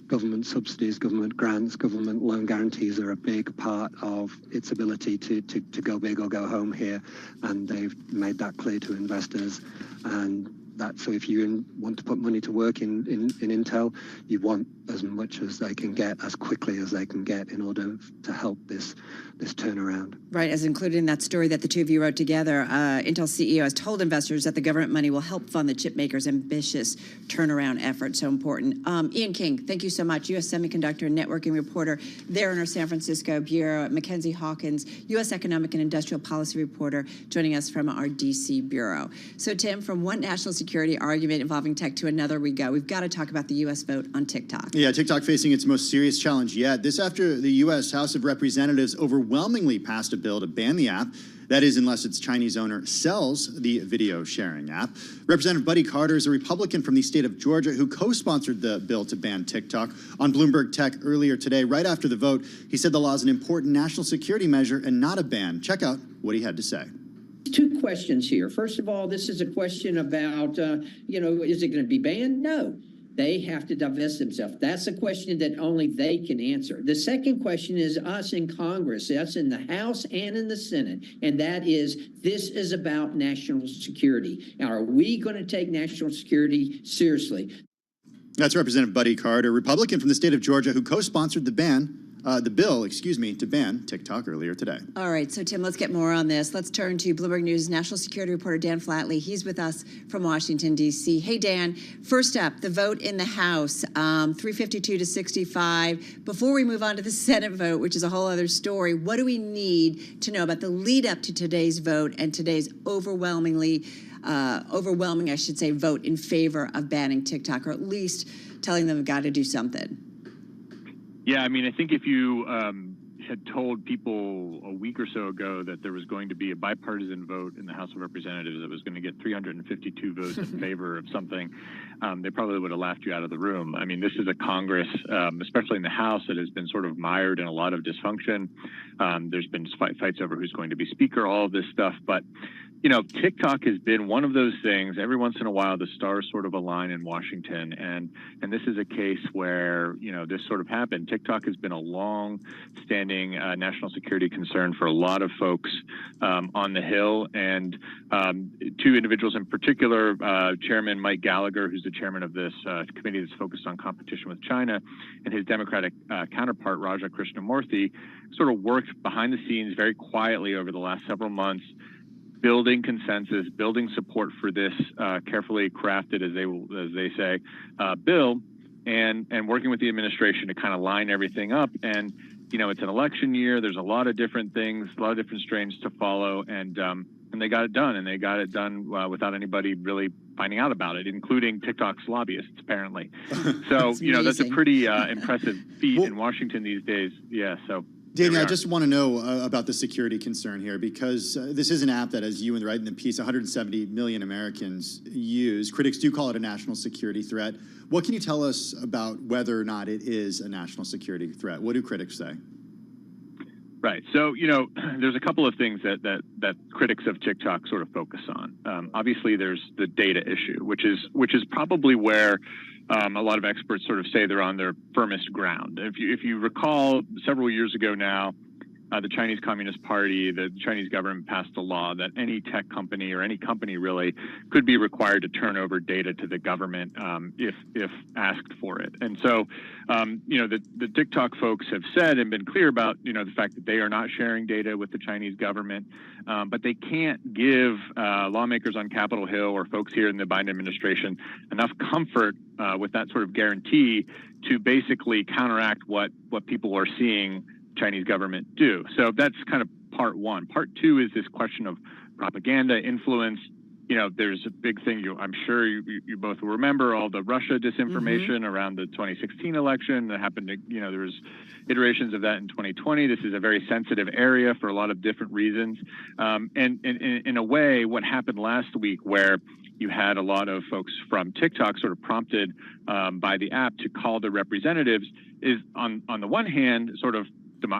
Government subsidies, government grants, government loan guarantees are a big part of its ability to go big or go home here. And they've made that clear to investors. And so if you want to put money to work in Intel, you want as much as they can get, as quickly as they can get, in order to help this turnaround. Right, as included in that story that the two of you wrote together, Intel CEO has told investors that the government money will help fund the chip makers' ambitious turnaround effort. So important. Ian King, thank you so much. U.S. Semiconductor and Networking reporter there in our San Francisco bureau. Mackenzie Hawkins, U.S. Economic and Industrial Policy reporter, joining us from our D.C. bureau. So Tim, from one national security argument involving tech to another we go. We've got to talk about the U.S. vote on TikTok. Yeah, TikTok facing its most serious challenge yet. This after the U.S. House of Representatives overwhelmingly passed a bill to ban the app. That is, unless its Chinese owner sells the video sharing app. Representative Buddy Carter is a Republican from the state of Georgia who co-sponsored the bill to ban TikTok. On Bloomberg Tech earlier today, right after the vote, he said the law is an important national security measure and not a ban. Check out what he had to say. 2 questions here. First of all, this is a question about, is it going to be banned? No. They have to divest themselves. That's a question that only they can answer. The second question is us in Congress, us in the House and in the Senate, and that is, this is about national security. Now, are we going to take national security seriously? That's Representative Buddy Carter, Republican from the state of Georgia, who co-sponsored the bill to ban TikTok earlier today. All right, so Tim, let's get more on this. Let's turn to Bloomberg News national security reporter Dan Flatley. He's with us from Washington, D.C. Hey, Dan, first up, the vote in the House, 352 to 65. Before we move on to the Senate vote, which is a whole other story, what do we need to know about the lead up to today's vote and today's overwhelming, I should say, vote in favor of banning TikTok, or at least telling them they've got to do something? Yeah, I mean, I think if you had told people a week or so ago that there was going to be a bipartisan vote in the House of Representatives that was going to get 352 votes in favor of something, they probably would have laughed you out of the room. I mean, this is a Congress, especially in the House, that has been sort of mired in a lot of dysfunction. There's been fights over who's going to be Speaker, all of this stuff. But TikTok has been one of those things. Every once in a while, the stars sort of align in Washington, and this is a case where this sort of happened. TikTok has been a long-standing national security concern for a lot of folks on the Hill, and two individuals in particular, Chairman Mike Gallagher, who's the chairman of this committee that's focused on competition with China, and his Democratic counterpart, Raja Krishnamurthy, sort of worked behind the scenes very quietly over the last several months, building consensus, building support for this carefully crafted, as they say, bill, and working with the administration to kind of line everything up. And it's an election year. There's a lot of different things, a lot of different strains to follow, and they got it done. And they got it done without anybody really finding out about it, including TikTok's lobbyists, apparently. So that's a pretty impressive feat in Washington these days. Yeah. So. Danny, I just want to know about the security concern here, because this is an app that, as you write in the piece, 170 million Americans use. Critics do call it a national security threat. What can you tell us about whether or not it is a national security threat? What do critics say? Right. So, there's a couple of things that critics of TikTok sort of focus on. Obviously, there's the data issue, which is probably where a lot of experts sort of say they're on their firmest ground. If you recall, several years ago now, the Chinese Communist Party, the Chinese government passed a law that any tech company or any company really could be required to turn over data to the government if asked for it. And so, the TikTok folks have said and been clear about, the fact that they are not sharing data with the Chinese government, but they can't give lawmakers on Capitol Hill or folks here in the Biden administration enough comfort with that sort of guarantee to basically counteract what people are seeing Chinese government do. So that's kind of part one. Part two is this question of propaganda, influence. There's a big thing, I'm sure you both will remember all the Russia disinformation around the 2016 election that happened. There was iterations of that in 2020. This is a very sensitive area for a lot of different reasons. And in a way, what happened last week, where you had a lot of folks from TikTok sort of prompted by the app to call their representatives, is on the one hand, sort of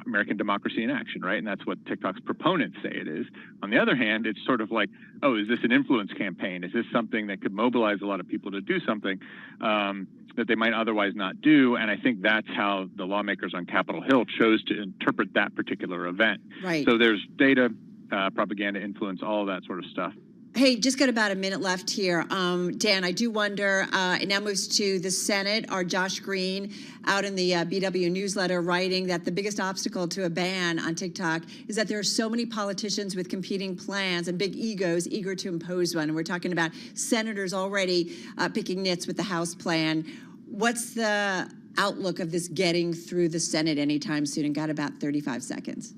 American democracy in action, right? And that's what TikTok's proponents say it is. On the other hand, it's sort of like, oh, is this an influence campaign? Is this something that could mobilize a lot of people to do something that they might otherwise not do? And I think that's how the lawmakers on Capitol Hill chose to interpret that particular event. Right. So there's data, propaganda, influence, all of that sort of stuff. Hey, just got about a minute left here. Dan, I do wonder, it now moves to the Senate. Our Josh Green out in the BW newsletter writing that the biggest obstacle to a ban on TikTok is that there are so many politicians with competing plans and big egos eager to impose one. And we're talking about senators already picking nits with the House plan. What's the outlook of this getting through the Senate anytime soon? And got about 35 seconds.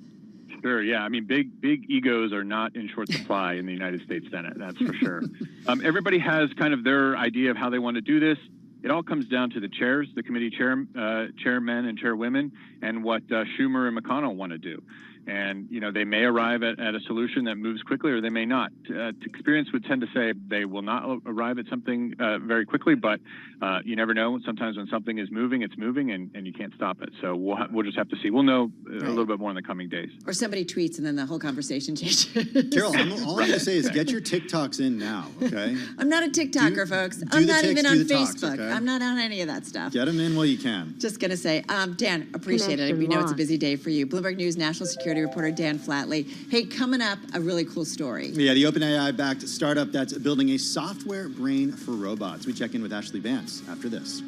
Sure. Yeah. I mean, big egos are not in short supply in the United States Senate. That's for sure. Everybody has kind of their idea of how they want to do this. It all comes down to the chairs, the committee chairmen and chairwomen, and what Schumer and McConnell want to do. And, they may arrive at a solution that moves quickly, or they may not. Experience would tend to say they will not arrive at something very quickly, but you never know. Sometimes when something is moving, it's moving, and you can't stop it. So we'll just have to see. We'll know a little bit more in the coming days. Or somebody tweets, and then the whole conversation changes. Carol, all I'm going to say is get your TikToks in now, okay? I'm not a TikToker, folks. I'm not even on Facebook. Okay? I'm not on any of that stuff. Get them in while you can. Just going to say, Dan, appreciate it. We know it's a busy day for you. Bloomberg News national security reporter Dan Flatley. Hey, coming up, a really cool story. Yeah, the OpenAI-backed startup that's building a software brain for robots. We check in with Ashley Vance after this.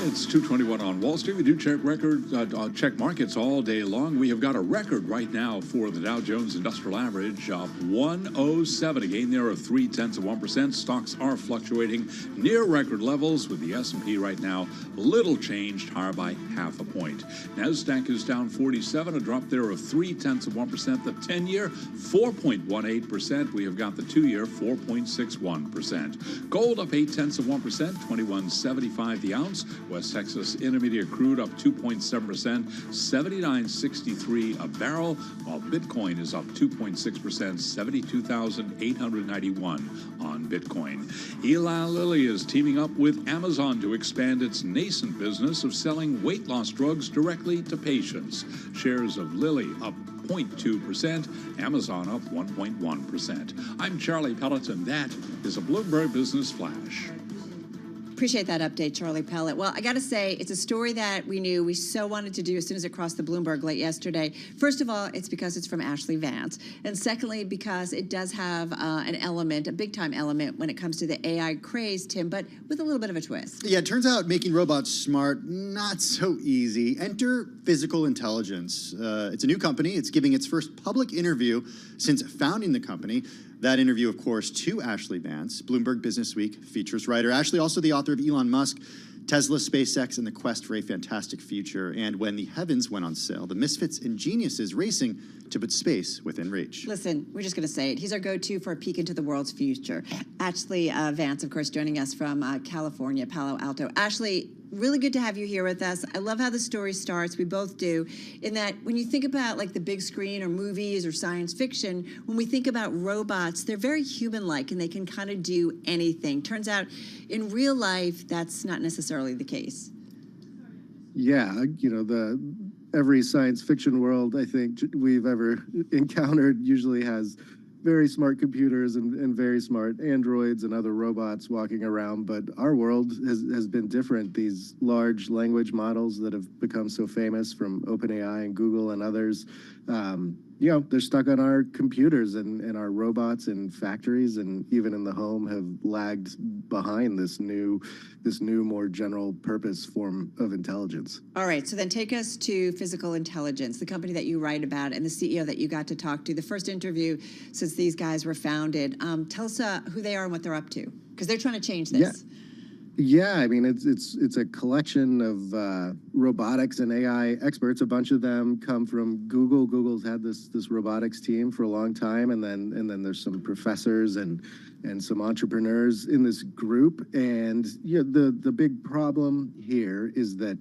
It's 2:21 on Wall Street. We do check check markets all day long. We have got a record right now for the Dow Jones Industrial Average up 107, a gain there of 0.3%. Stocks are fluctuating near record levels, with the S&P right now little changed, higher by half a point. Nasdaq is down 47, a drop there of 0.3%. The 10-year 4.18%. We have got the 2-year 4.61%. Gold up 0.8%, 21.75 the ounce. West Texas Intermediate crude up 2.7%, 79.63 a barrel, while Bitcoin is up 2.6%, 72,891 on Bitcoin. Eli Lilly is teaming up with Amazon to expand its nascent business of selling weight loss drugs directly to patients. Shares of Lilly up 0.2%, Amazon up 1.1%. I'm Charlie Pelleton. That is a Bloomberg Business Flash. Appreciate that update, Charlie Pellet. Well, I got to say, it's a story that we knew we so wanted to do as soon as it crossed the Bloomberg late yesterday. First of all, it's because it's from Ashley Vance. And secondly, because it does have an element, a big-time element when it comes to the AI craze, Tim, but with a little bit of a twist. Yeah, it turns out making robots smart, not so easy. Enter Physical Intelligence. It's a new company. It's giving its first public interview since founding the company. That interview, of course, to Ashley Vance, Bloomberg Businessweek features writer. Ashley, also the author of Elon Musk, Tesla, SpaceX, and the quest for a fantastic future. And when the heavens went on sale, the misfits and geniuses racing to put space within reach. Listen, we're just going to say it. He's our go-to for a peek into the world's future. Ashley Vance, of course, joining us from California, Palo Alto. Ashley, really good to have you here with us. I love how the story starts. We both do. In that when you think about like the big screen or movies or science fiction, when we think about robots, they're very human-like and they can kind of do anything. Turns out in real life, that's not necessarily the case. Yeah, you know, every science fiction world I think we've ever encountered usually has very smart computers and very smart androids and other robots walking around, but our world has been different. These large language models that have become so famous from OpenAI and Google and others, you know, they're stuck on our computers, and our robots in factories and even in the home have lagged behind this new more general purpose form of intelligence. All right, so then take us to Physical Intelligence, the company that you write about and the CEO that you got to talk to. The first interview since these guys were founded. Tell us who they are and what they're up to, because they're trying to change this. Yeah, I mean, it's a collection of robotics and AI experts. A bunch of them come from Google. Google's had this robotics team for a long time, and then there's some professors and some entrepreneurs in this group. And you know, the big problem here is that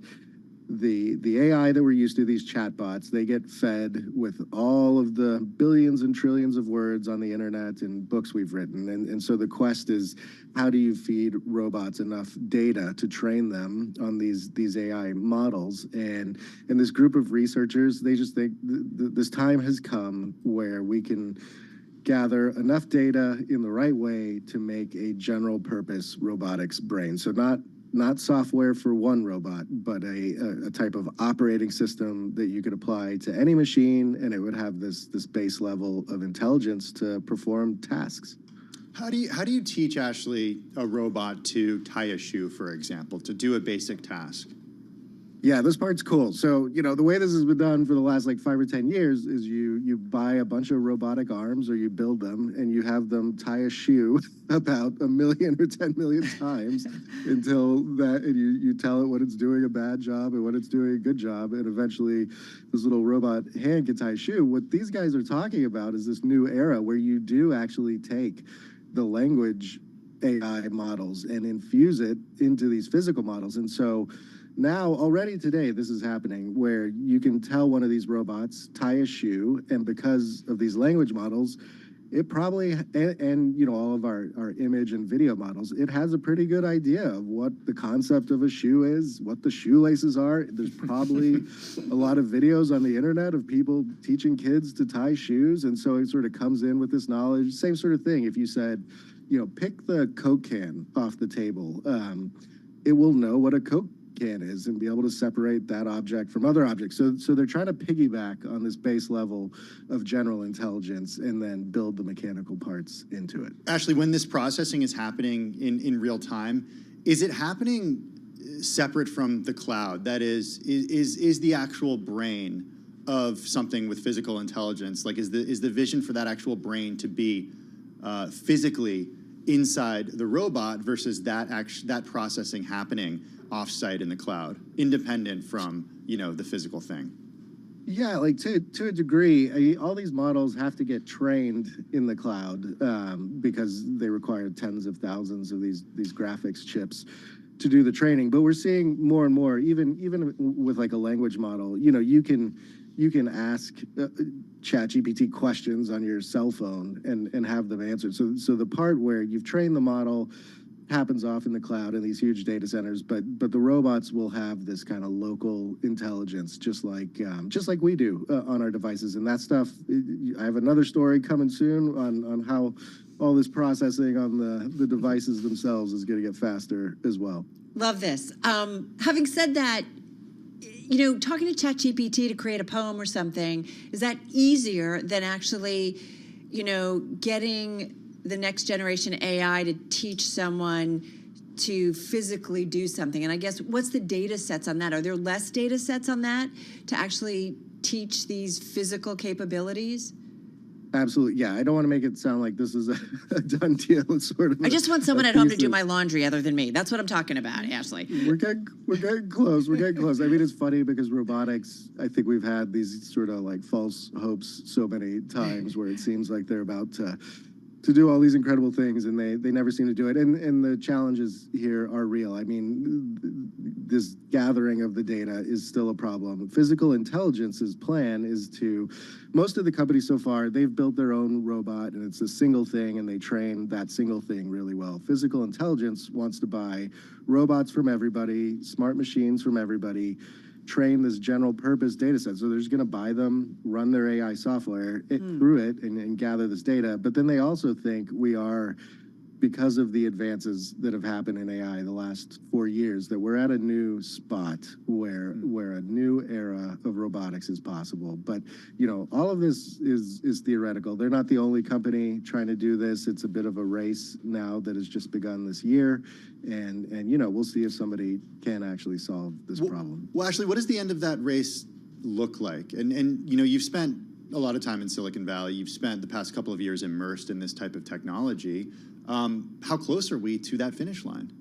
the AI that we're used to, these chatbots, they get fed with all of the billions and trillions of words on the internet and books we've written. And so the quest is, how do you feed robots enough data to train them on these AI models? And this group of researchers, they just think this time has come where we can gather enough data in the right way to make a general purpose robotics brain. So not software for one robot, but a type of operating system that you could apply to any machine, and it would have this base level of intelligence to perform tasks. How do you teach, Ashley, a robot to tie a shoe, for example, to do a basic task? Yeah, this part's cool. So, you know, the way this has been done for the last like 5 or 10 years is you buy a bunch of robotic arms, or you build them, and you have them tie a shoe about 1 million or 10 million times until that, and you tell it when it's doing a bad job and when it's doing a good job, and eventually this little robot hand can tie a shoe. What these guys are talking about is this new era where you do actually take the language AI models and infuse it into these physical models. And so now, already today, this is happening where you can tell one of these robots, tie a shoe, and because of these language models, it probably, and you know, all of our image and video models, it has a pretty good idea of what the concept of a shoe is, what the shoelaces are. There's probably a lot of videos on the internet of people teaching kids to tie shoes, and so it sort of comes in with this knowledge. Same sort of thing. If you said, you know, pick the Coke can off the table, it will know what a Coke can is and be able to separate that object from other objects. So they're trying to piggyback on this base level of general intelligence and then build the mechanical parts into it. Ashley, when this processing is happening in real time, is it happening separate from the cloud, that is the actual brain of something with physical intelligence, like is the vision for that actual brain to be physically inside the robot versus that processing happening offsite in the cloud, independent from, the physical thing? Yeah, like to a degree, all these models have to get trained in the cloud because they require tens of thousands of these graphics chips to do the training. But we're seeing more and more, even with like a language model, you can ask ChatGPT questions on your cell phone and have them answered. So the part where you've trained the model happens off in the cloud in these huge data centers, but the robots will have this kind of local intelligence, just like we do on our devices. And that stuff, I have another story coming soon on how all this processing on the devices themselves is going to get faster as well. Love this. Having said that, talking to ChatGPT to create a poem or something, is that easier than actually, getting the next generation AI to teach someone to physically do something? And I guess, what's the data sets on that? Are there less data sets on that to actually teach these physical capabilities? Absolutely, yeah. I don't want to make it sound like this is a done deal. It's sort of. I just want someone at home to do my laundry other than me. That's what I'm talking about, Ashley. We're getting close. We're getting close. I mean, it's funny because robotics, I think we've had these sort of like false hopes so many times where it seems like they're about to do all these incredible things, and they never seem to do it. And the challenges here are real. I mean, this gathering of the data is still a problem. Physical Intelligence's plan is most of the companies so far, they've built their own robot, and it's a single thing, and they train that single thing really well. Physical Intelligence wants to buy robots from everybody, smart machines from everybody, train this general purpose data set. So they're just going to buy them, run their AI software through it and gather this data. But then they also think we are, because of the advances that have happened in AI the last 4 years, that we're at a new spot where a new era of robotics is possible. But, all of this is theoretical. They're not the only company trying to do this. It's a bit of a race now that has just begun this year. And we'll see if somebody can actually solve this problem. Well, Ashley, what does the end of that race look like? And you've spent a lot of time in Silicon Valley. You've spent the past couple of years immersed in this type of technology. How close are we to that finish line?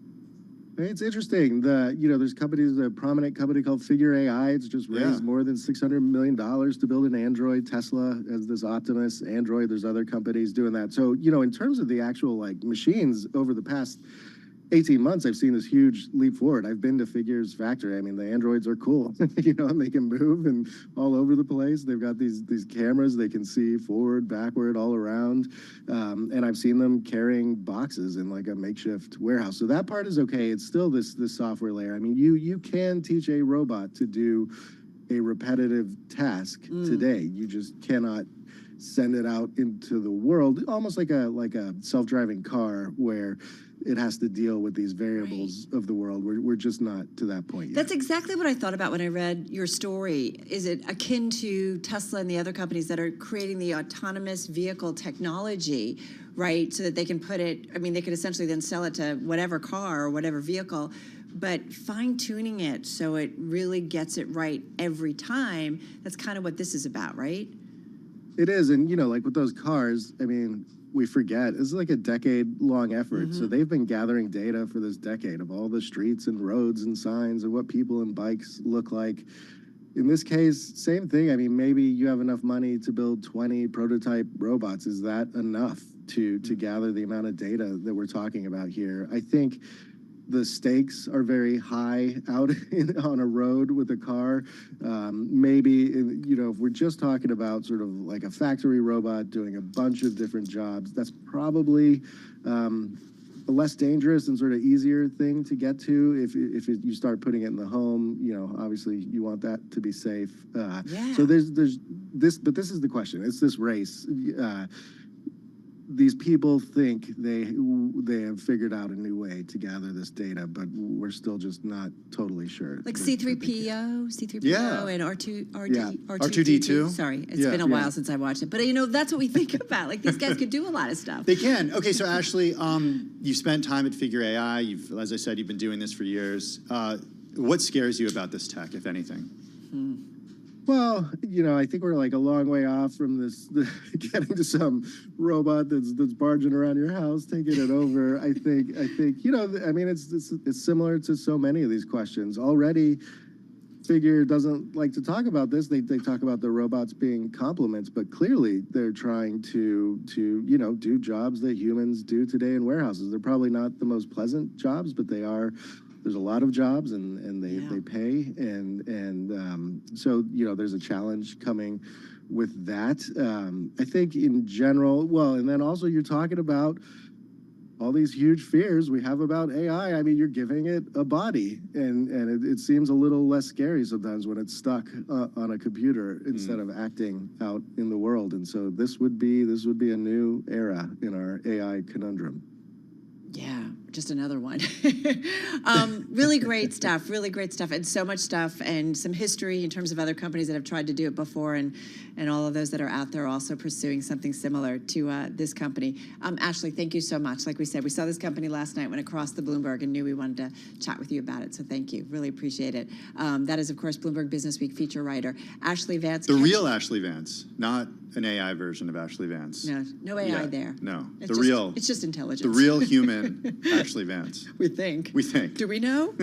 It's interesting. There's a prominent company called Figure AI. It's just raised more than $600 million to build an Android. Tesla has this Optimus Android. There's other companies doing that. So, in terms of the actual machines over the past 18 months, I've seen this huge leap forward. I've been to Figure's factory. I mean, the androids are cool, and they can move and all over the place. They've got these cameras. They can see forward, backward, all around. And I've seen them carrying boxes in like a makeshift warehouse. So that part is okay. It's still this software layer. I mean, you can teach a robot to do a repetitive task today. You just cannot send it out into the world, almost like a self-driving car where it has to deal with these variables of the world. We're just not to that point yet. That's exactly what I thought about when I read your story. Is it akin to Tesla and the other companies that are creating the autonomous vehicle technology, right? So that they can they could essentially then sell it to whatever car or whatever vehicle, but fine-tuning it so it really gets it right every time. That's kind of what this is about, right? It is, and like with those cars, I mean, we forget, it's like a decade-long effort. So they've been gathering data for this decade of all the streets and roads and signs and what people and bikes look like. In this case, same thing. I mean, maybe you have enough money to build 20 prototype robots. Is that enough to gather the amount of data that we're talking about here? I think the stakes are very high out on a road with a car. Maybe, if we're just talking about sort of like a factory robot doing a bunch of different jobs, that's probably a less dangerous and sort of easier thing to get to. If you start putting it in the home, obviously you want that to be safe. So there's this, but this is the question. It's this race. these people think they have figured out a new way to gather this data, but we're still just not totally sure. Like C3PO, Yeah. and R2D2. Sorry, it's been a while since I watched it, but that's what we think about. Like these guys could do a lot of stuff. They can. Okay, so Ashley, you spent time at Figure AI. As I said, you've been doing this for years. What scares you about this tech, if anything? Well, I think we're like a long way off from this getting to some robot that's barging around your house, taking it over. I think, it's similar to so many of these questions. Already, Figure doesn't like to talk about this. They talk about the robots being complements, but clearly they're trying to do jobs that humans do today in warehouses. They're probably not the most pleasant jobs, but they are. There's a lot of jobs and they pay and so there's a challenge coming with that. I think in general, and then also you're talking about all these huge fears we have about AI. I mean, you're giving it a body and it seems a little less scary sometimes when it's stuck on a computer instead of acting out in the world. And so this would be a new era in our AI conundrum. Yeah, just another one. Really great stuff, and so much stuff, and some history in terms of other companies that have tried to do it before, and all of those that are out there also pursuing something similar to this company. Ashley, thank you so much. Like we said, we saw this company last night when it crossed the Bloomberg and knew we wanted to chat with you about it, so thank you. Really appreciate it. That is, of course, Bloomberg Business Week feature writer, Ashley Vance. The real Ashley Vance, not an AI version of Ashley Vance. No AI there. No, it's just intelligence. The real human Ashley Vance. We think. Do we know?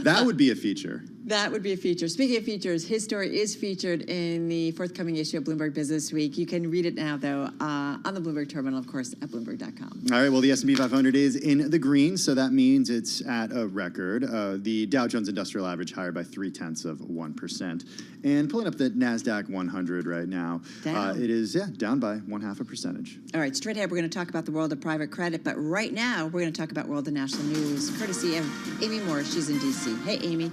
That would be a feature. That would be a feature. Speaking of features, his story is featured in the forthcoming issue of Bloomberg Business Week. You can read it now, though, on the Bloomberg terminal, of course, at Bloomberg.com. All right, well, the S&P 500 is in the green, so that means it's at a record. The Dow Jones Industrial Average higher by 0.3%. And pulling up the NASDAQ 100 right now, it is, down by 0.5%. All right, straight ahead, we're going to talk about the world of private credit, but right now, we're going to talk about world and national news, courtesy of Amy Morris. She's in D.C. Hey, Amy.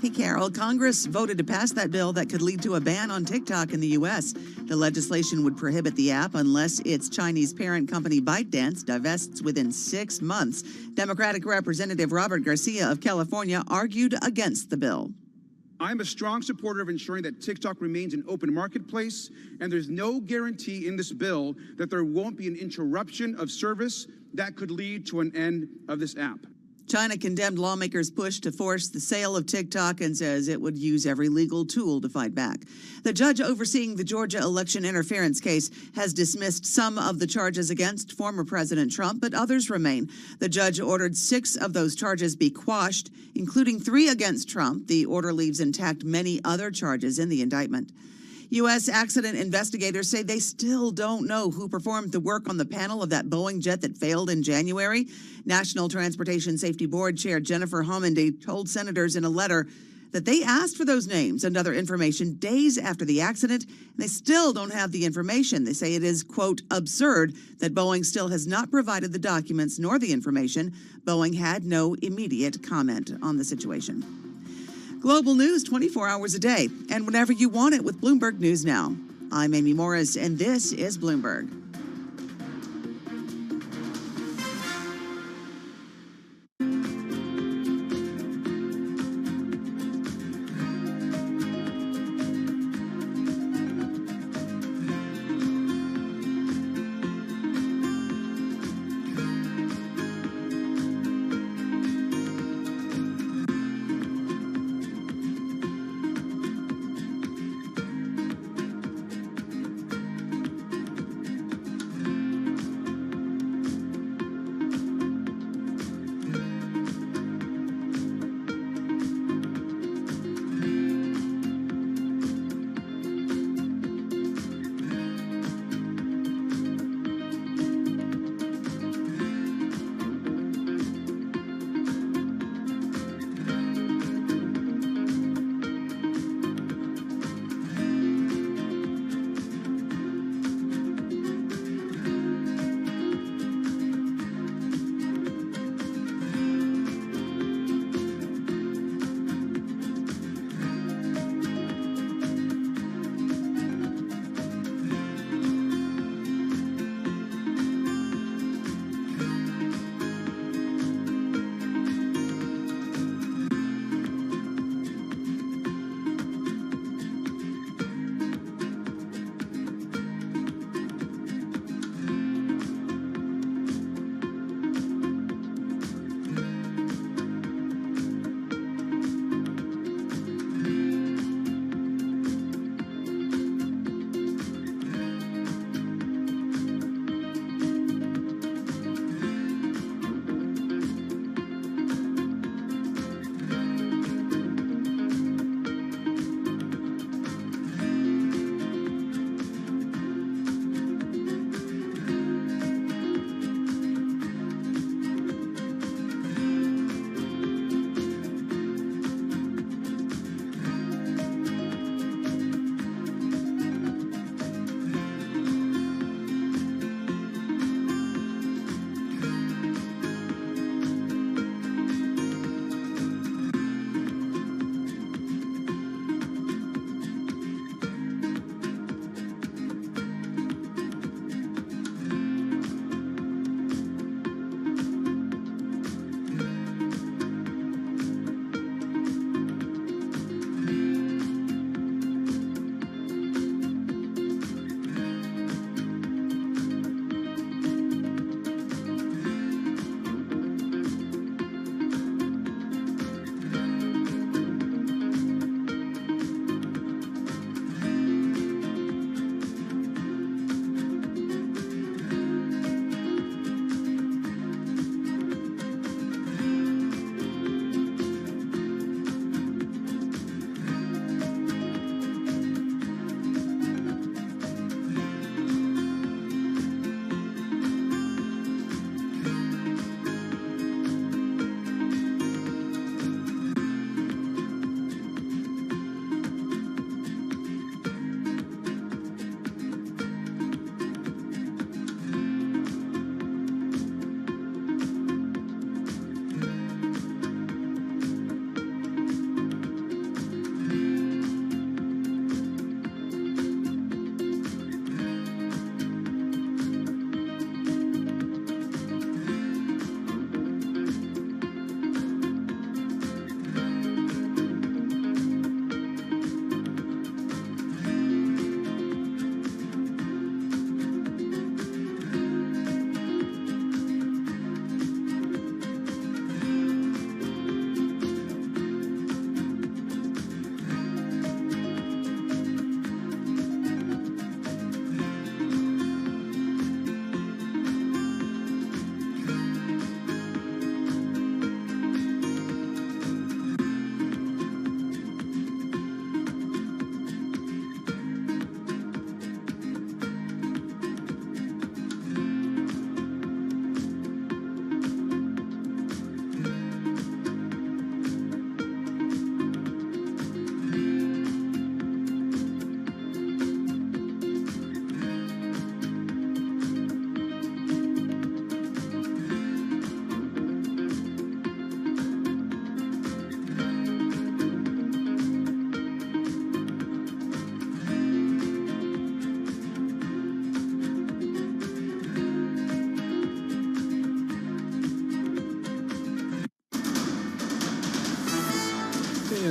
Hey, Carol. Congress voted to pass that bill that could lead to a ban on TikTok in the U.S. The legislation would prohibit the app unless its Chinese parent company ByteDance divests within 6 months. Democratic Representative Robert Garcia of California argued against the bill. I'm a strong supporter of ensuring that TikTok remains an open marketplace, and there's no guarantee in this bill that there won't be an interruption of service that could lead to an end of this app. China condemned lawmakers' push to force the sale of TikTok and says it would use every legal tool to fight back. The judge overseeing the Georgia election interference case has dismissed some of the charges against former President Trump, but others remain. The judge ordered 6 of those charges be quashed, including 3 against Trump. The order leaves intact many other charges in the indictment. U.S. accident investigators say they still don't know who performed the work on the panel of that Boeing jet that failed in January. National Transportation Safety Board Chair Jennifer Homendy told senators in a letter that they asked for those names and other information days after the accident, and they still don't have the information. They say it is, quote, absurd that Boeing still has not provided the documents nor the information. Boeing had no immediate comment on the situation. Global news 24 hours a day, and whenever you want it with Bloomberg News Now. I'm Amy Morris, and this is Bloomberg.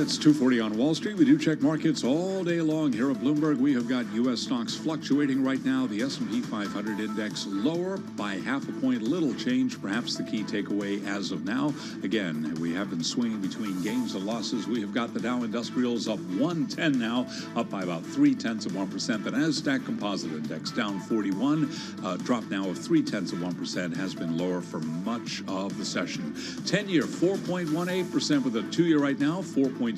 It's 2:40 on Wall Street. We do check markets all day long here at Bloomberg. We have got U.S. stocks fluctuating right now. The S&P 500 index lower by half a point, little change, perhaps the key takeaway as of now. Again, we have been swinging between gains and losses. We have got the Dow Industrials up 110 now, up by about 0.3%. The NASDAQ Composite Index down 41, drop now of 0.3%, has been lower for much of the session. 10-year 4.18% with a 2-year right now 4.61%.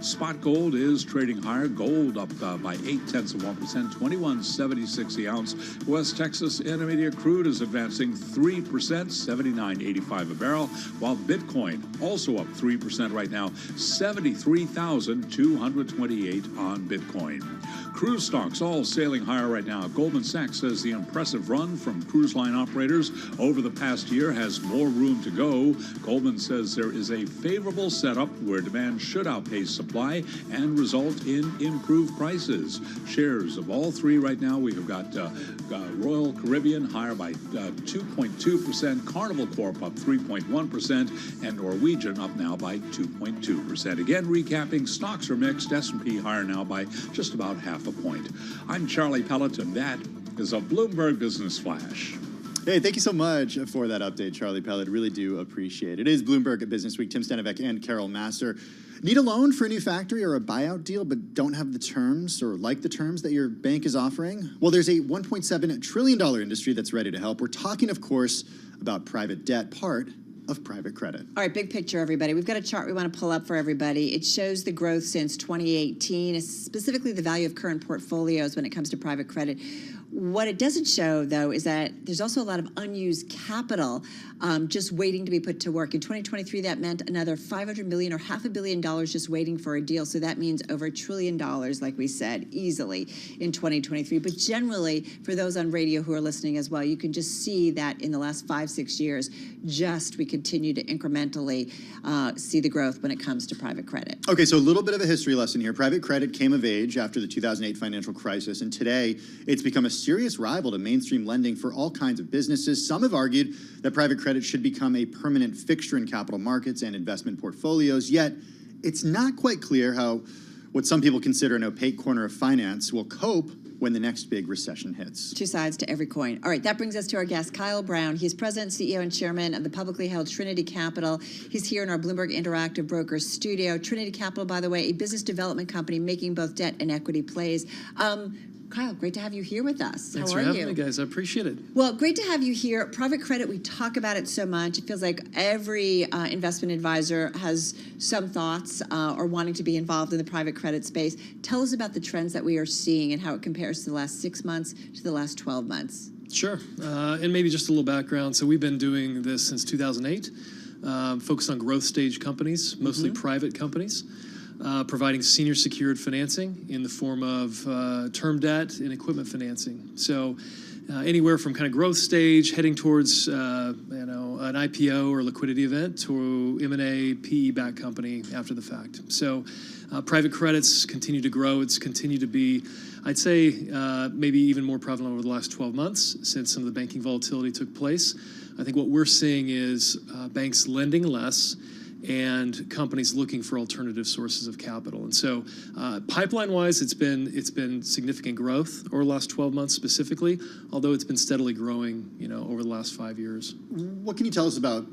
Spot gold is trading higher. Gold up by 0.8%, $21.76 the ounce. West Texas Intermediate crude is advancing 3%, $79.85 a barrel, while Bitcoin also up 3% right now, 73,228 on Bitcoin. Cruise stocks all sailing higher right now. Goldman Sachs says the impressive run from cruise line operators over the past year has more room to go. Goldman says there is a favorable setup where demand should outpace supply and result in improved prices. Shares of all three right now, we have got Royal Caribbean higher by 2.2%, Carnival Corp up 3.1%, and Norwegian up now by 2.2%. Again, recapping, stocks are mixed. S&P higher now by just about half a point. I'm Charlie Pelleton. That is a Bloomberg Business Flash. Hey, thank you so much for that update, Charlie Pellet. Really do appreciate it. It is Bloomberg Business Week. Tim Stenivek and Carol Master. Need a loan for a new factory or a buyout deal, but don't have the terms or like the terms that your bank is offering? Well, there's a $1.7 trillion industry that's ready to help. We're talking, of course, about private debt, part of private credit. All right, big picture, everybody. We've got a chart we want to pull up for everybody. It shows the growth since 2018, specifically the value of current portfolios when it comes to private credit. What it doesn't show, though, is that there's also a lot of unused capital just waiting to be put to work. In 2023, that meant another $500 million or $500 million just waiting for a deal. So that means over $1 trillion, like we said, easily in 2023. But generally, for those on radio who are listening as well, you can just see that in the last 5-6 years, we continue to incrementally see the growth when it comes to private credit. Okay, so a little bit of a history lesson here. Private credit came of age after the 2008 financial crisis, and today it's become a serious rival to mainstream lending for all kinds of businesses. Some have argued that private credit should become a permanent fixture in capital markets and investment portfolios, yet it's not quite clear how what some people consider an opaque corner of finance will cope when the next big recession hits. Two sides to every coin. All right, that brings us to our guest, Kyle Brown. He's president, CEO, and chairman of the publicly held Trinity Capital. He's here in our Bloomberg Interactive Brokers studio. Trinity Capital, by the way, a business development company making both debt and equity plays. Kyle, great to have you here with us. Thanks How are for having you? me, guys. I appreciate it. Well, great to have you here. Private credit, we talk about it so much. It feels like every investment advisor has some thoughts or wanting to be involved in the private credit space. Tell us about the trends that we are seeing and how it compares to the last 6 months to the last 12 months. Sure. And maybe just a little background. So we've been doing this since 2008, focused on growth stage companies, mostly private companies. Providing senior secured financing in the form of term debt and equipment financing. So anywhere from kind of growth stage, heading towards an IPO or liquidity event, to M&A, PE-backed company after the fact. So private credits continue to grow. It's continued to be, I'd say, maybe even more prevalent over the last 12 months since some of the banking volatility took place. I think what we're seeing is banks lending less and companies looking for alternative sources of capital. And so pipeline-wise, it's been significant growth over the last 12 months specifically, although it's been steadily growing, over the last 5 years. What can you tell us about,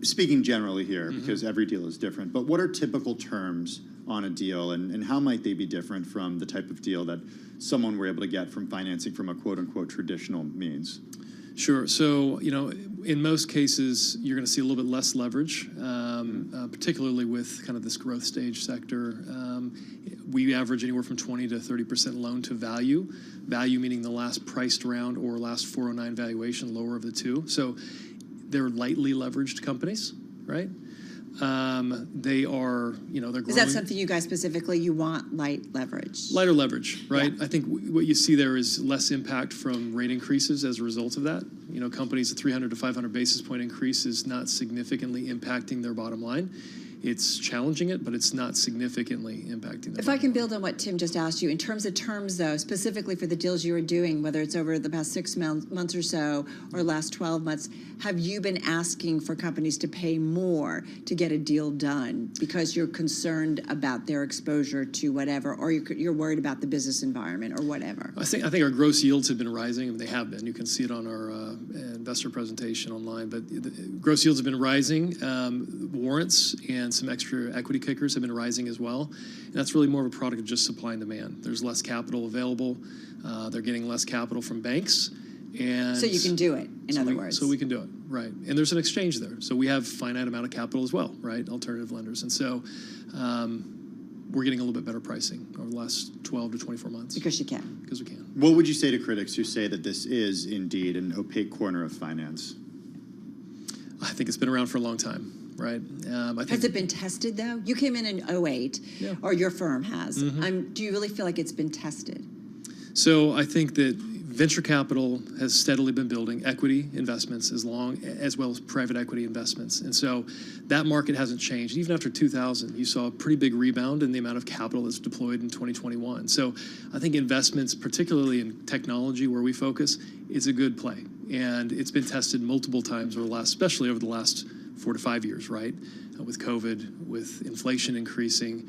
speaking generally here, because every deal is different, but what are typical terms on a deal, and how might they be different from the type of deal that someone were able to get from financing from a quote-unquote traditional means? Sure. So, in most cases, you're going to see a little bit less leverage, particularly with kind of this growth stage sector. We average anywhere from 20 to 30% loan to value. Value meaning the last priced round or last 409 valuation, lower of the two. So they're lightly leveraged companies, right? They are, they're growing. Is that something you guys specifically, you want light leverage? Lighter leverage, right? Yeah. I think what you see there is less impact from rate increases as a result of that. Companies, a 300 to 500 basis point increase is not significantly impacting their bottom line. it's challenging it, but it's not significantly impacting them. If I can build on what Tim just asked you, in terms of terms, though, specifically for the deals you were doing, whether it's over the past 6 months or so or last 12 months, have you been asking for companies to pay more to get a deal done because you're concerned about their exposure to whatever, or you're worried about the business environment or whatever? I think our gross yields have been rising, and they have been. You can see it on our investor presentation online, but the gross yields have been rising. Warrants and some extra equity kickers have been rising as well. And that's really more of a product of just supply and demand. There's less capital available. They're getting less capital from banks. And so you can do it, in other words. So we can do it, right. And there's an exchange there. So we have finite amount of capital as well, right, alternative lenders. And so we're getting a little bit better pricing over the last 12 to 24 months. Because you can. Because we can. What would you say to critics who say that this is indeed an opaque corner of finance? I think it's been around for a long time. Right. Has it been tested, though? You came in 2008, or your firm has. Mm-hmm. Do you really feel like it's been tested? So I think that venture capital has steadily been building equity investments as well as private equity investments. And so that market hasn't changed. Even after 2000, you saw a pretty big rebound in the amount of capital that's deployed in 2021. So I think investments, particularly in technology where we focus, is a good play. And it's been tested multiple times especially over the last 4 to 5 years, right? With COVID, with inflation increasing.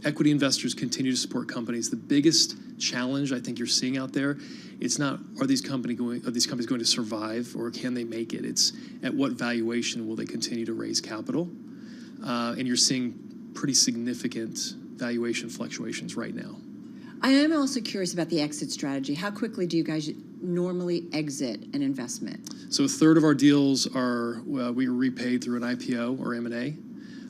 Equity investors continue to support companies. The biggest challenge I think you're seeing out there, it's not are these companies going to survive or can they make it? It's at what valuation will they continue to raise capital? And you're seeing pretty significant valuation fluctuations right now. I am also curious about the exit strategy. How quickly do you guys normally exit an investment? So a third of our deals we are repaid through an IPO or M&A.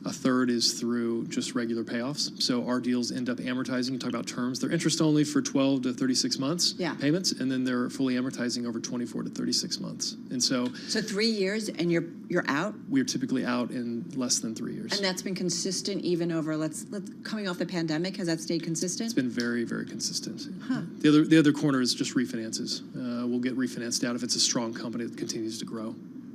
A third is through just regular payoffs. So our deals end up amortizing. You talk about terms. They're interest only for 12 to 36 months payments, and then they're fully amortizing over 24 to 36 months. And so 3 years and you're out? We're typically out in less than 3 years. And that's been consistent even over coming off the pandemic. Has that stayed consistent? It's been very, very consistent. Huh. The other corner is just refinances. We'll get refinanced out if it's a strong company that continues to grow.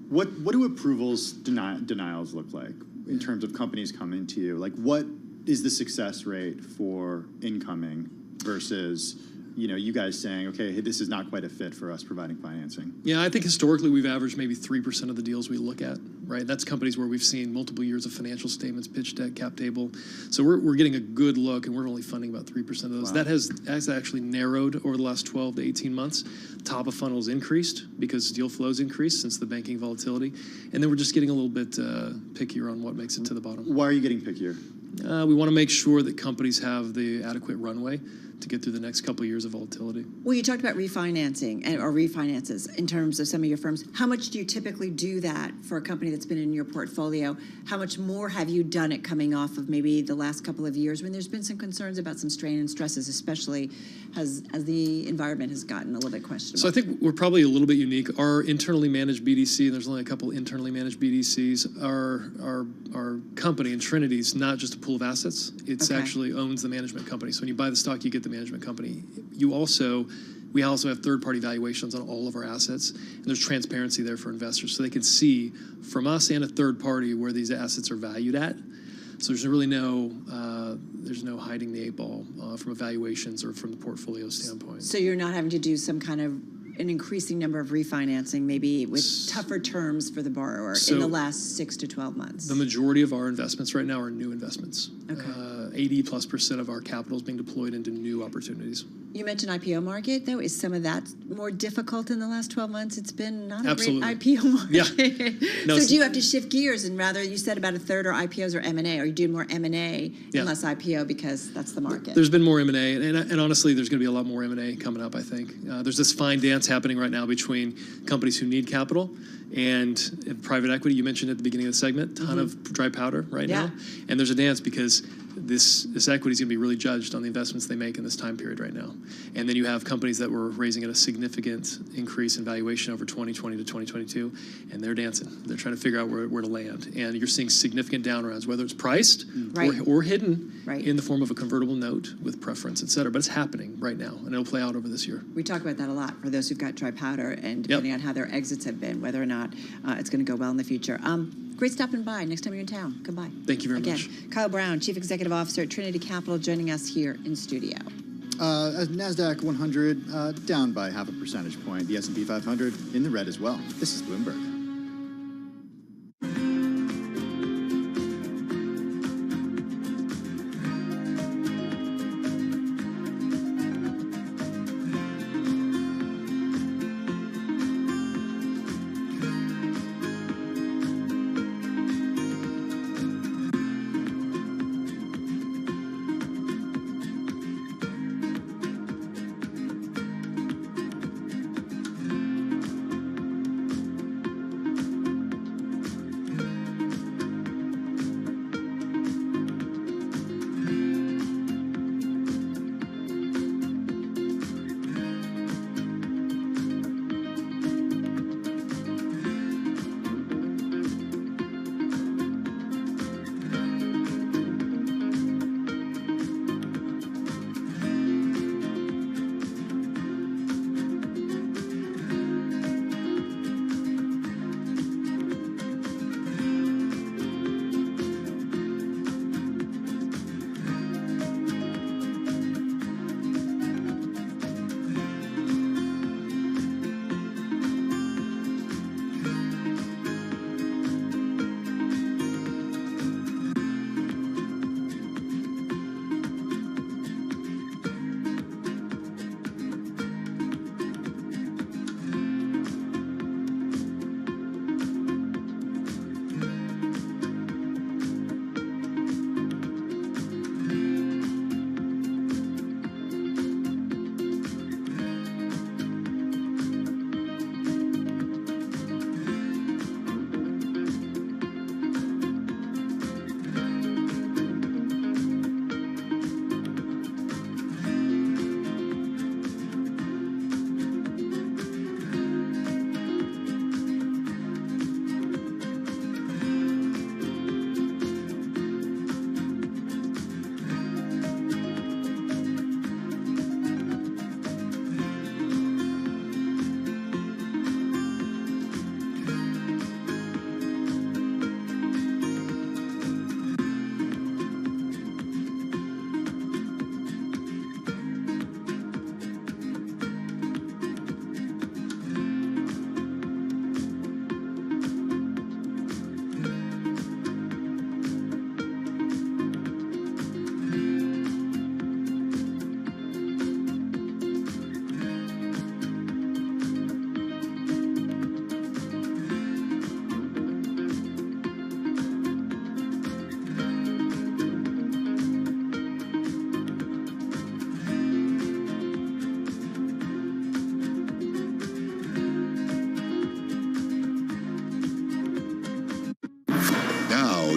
What do approvals denials look like in terms of companies coming to you? Like, what is the success rate for incoming versus, you guys saying, okay, hey, this is not quite a fit for us providing financing? Yeah, I think historically we've averaged maybe 3% of the deals we look at, right? That's companies where we've seen multiple years of financial statements, pitch deck, cap table. So we're getting a good look, and we're only funding about 3% of those. Wow. That has actually narrowed over the last 12 to 18 months. Top of funnels increased because deal flows increased since the banking volatility. And then we're just getting a little bit pickier on what makes it to the bottom. Why are you getting pickier? We want to make sure that companies have the adequate runway to get through the next couple of years of volatility. Well, you talked about refinancing or refinances in terms of some of your firms. How much do you typically do that for a company that's been in your portfolio? How much more have you done it coming off of maybe the last couple of years when there's been some concerns about some strain and stresses, especially as the environment has gotten a little bit questionable? So I think we're probably a little bit unique. Our internally managed BDC, and there's only a couple internally managed BDCs, our company, and Trinity's not just a pool of assets. It's actually owns the management company. So when you buy the stock, you get the management company. We also have third-party valuations on all of our assets, and there's transparency there for investors, so they can see from us and a third party where these assets are valued at. So there's really no hiding the 8 ball from evaluations or from the portfolio standpoint. So you're not having to do some kind of an increasing number of refinancing, maybe with tougher terms for the borrower in the last 6 to 12 months? The majority of our investments right now are new investments. Okay. 80+% of our capital is being deployed into new opportunities. You mentioned IPO market, though. Is some of that more difficult in the last 12 months? It's been not a great IPO market. Yeah. No, so do you have to shift gears and rather, you said about a third are IPOs or M&A? Are you doing more M&A and less IPO because that's the market? There's been more M&A, and honestly, there's going to be a lot more M&A coming up, I think. There's this fine dance happening right now between companies who need capital and private equity. You mentioned at the beginning of the segment, ton of dry powder right now. And there's a dance because this equity is going to be really judged on the investments they make in this time period right now. And then you have companies that were raising at a significant increase in valuation over 2020 to 2022, and they're dancing. They're trying to figure out where to land. And you're seeing significant down rounds, whether it's priced or hidden in the form of a convertible note with preference, et cetera. But it's happening right now, and it'll play out over this year. We talk about that a lot for those who've got dry powder, and depending on how their exits have been, whether or not it's going to go well in the future. Great stopping by. Next time you're in town, come by. Thank you very much. Kyle Brown, Chief Executive Officer at Trinity Capital, joining us here in studio. NASDAQ 100 down by 0.5 percentage point. The S&P 500 in the red as well. This is Bloomberg.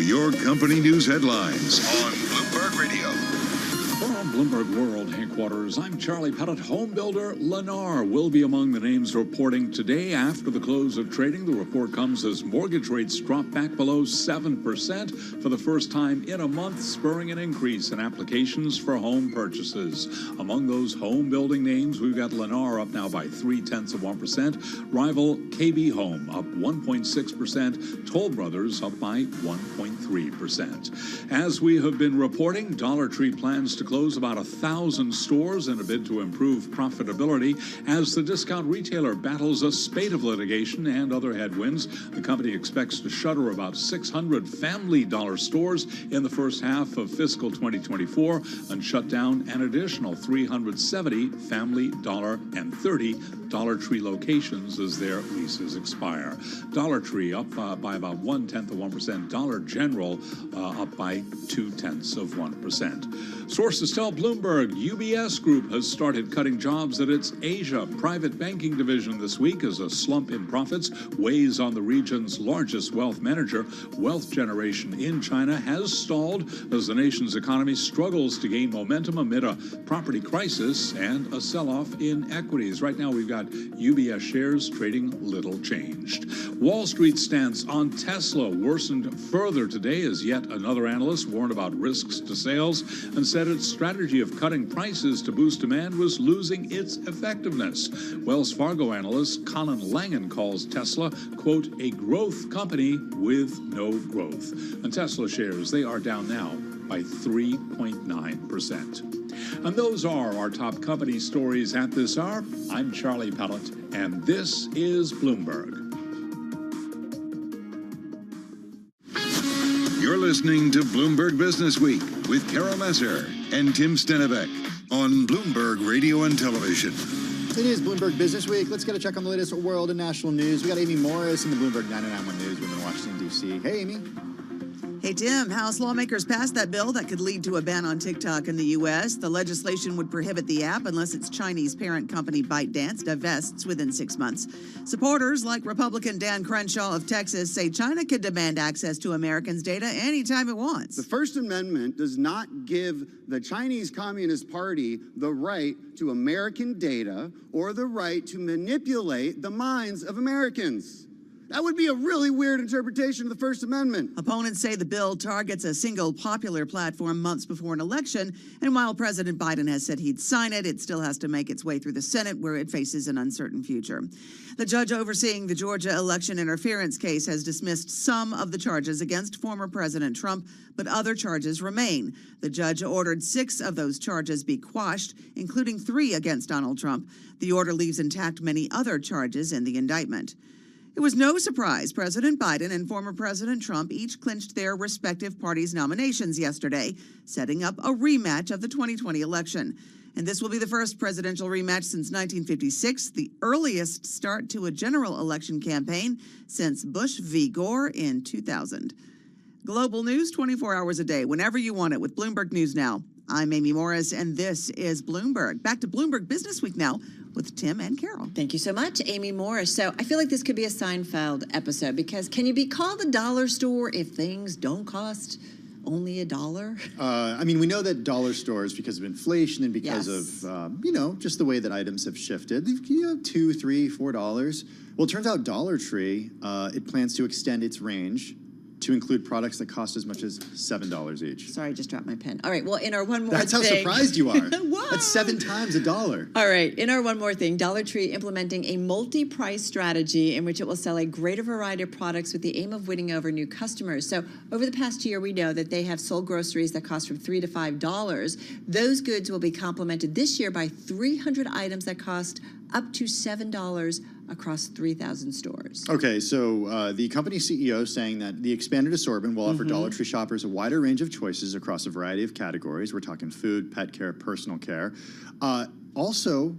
Your company news headlines on Bloomberg Radio. From Bloomberg World Headquarters, I'm Charlie Pettit. Home builder Lennar will be among the names reporting today after the close of trading. The report comes as mortgage rates drop back below 7% for the first time in a month, spurring an increase in applications for home purchases. Among those home building names, we've got Lennar up now by 0.3%. Rival KB Home up 1.6%. Toll Brothers up by 1.3%. As we have been reporting, Dollar Tree plans to close about 1,000 stores in a bid to improve profitability as the discount retailer battles a spate of litigation and other headwinds. The company expects to shutter about 600 Family Dollar stores in the first half of fiscal 2024 and shut down an additional 370 Family Dollar and 30 Dollar Tree locations as their leases expire. Dollar Tree up by about 0.1%. Dollar General up by 0.2%. Sources tell Bloomberg UBS Group has started cutting jobs at its Asia private banking division this week as a slump in profits weighs on the region's largest wealth manager. Wealth generation in China has stalled as the nation's economy struggles to gain momentum amid a property crisis and a sell-off in equities. Right now we've got that, UBS shares trading little changed. Wall Street's stance on Tesla worsened further today as yet another analyst warned about risks to sales and said its strategy of cutting prices to boost demand was losing its effectiveness. Wells Fargo analyst Colin Langan calls Tesla, quote, a growth company with no growth. And Tesla shares, they are down now by 3.9%. And those are our top company stories at this hour. I'm Charlie Pellet, and this is Bloomberg. You're listening to Bloomberg Business Week with Carol Messer and Tim Stenevec on Bloomberg Radio and Television. It is Bloomberg Business Week. Let's get a check on the latest world and national news. We got Amy Morris in the Bloomberg 99.1 Newsroom in Washington, D.C. Hey, Amy. Hey, Tim, House lawmakers passed that bill that could lead to a ban on TikTok in the U.S. The legislation would prohibit the app unless its Chinese parent company ByteDance divests within 6 months. Supporters like Republican Dan Crenshaw of Texas say China can demand access to Americans' data anytime it wants. The First Amendment does not give the Chinese Communist Party the right to American data or the right to manipulate the minds of Americans. That would be a really weird interpretation of the First Amendment. Opponents say the bill targets a single popular platform months before an election, and while President Biden has said he'd sign it, it still has to make its way through the Senate, where it faces an uncertain future. The judge overseeing the Georgia election interference case has dismissed some of the charges against former President Trump, but other charges remain. The judge ordered 6 of those charges be quashed, including 3 against Donald Trump. The order leaves intact many other charges in the indictment. It was no surprise President Biden and former President Trump each clinched their respective parties' nominations yesterday, setting up a rematch of the 2020 election. And this will be the first presidential rematch since 1956, the earliest start to a general election campaign since Bush v. Gore in 2000. Global news 24 hours a day, whenever you want it, with Bloomberg News Now. I'm Amy Morris, and this is Bloomberg. Back to Bloomberg Business Week now with Tim and Carol. Thank you so much, Amy Morris. So I feel like this could be a Seinfeld episode, because can you be called a dollar store if things don't cost only $1? I mean, we know that dollar stores, because of inflation and because of, just the way that items have shifted, $2, $3, $4. Well, it turns out Dollar Tree, it plans to extend its range to include products that cost as much as $7 each. Sorry, I just dropped my pen. All right, well, in our one more That's how surprised you are. That's 7 times $1. All right, in our one more thing, Dollar Tree implementing a multi-price strategy in which it will sell a greater variety of products with the aim of winning over new customers. So over the past year, we know that they have sold groceries that cost from $3 to $5. Those goods will be complemented this year by 300 items that cost up to $7 across 3,000 stores. Okay, so the company CEO saying that the expanded assortment will offer Dollar Tree shoppers a wider range of choices across a variety of categories. We're talking food, pet care, personal care. Also,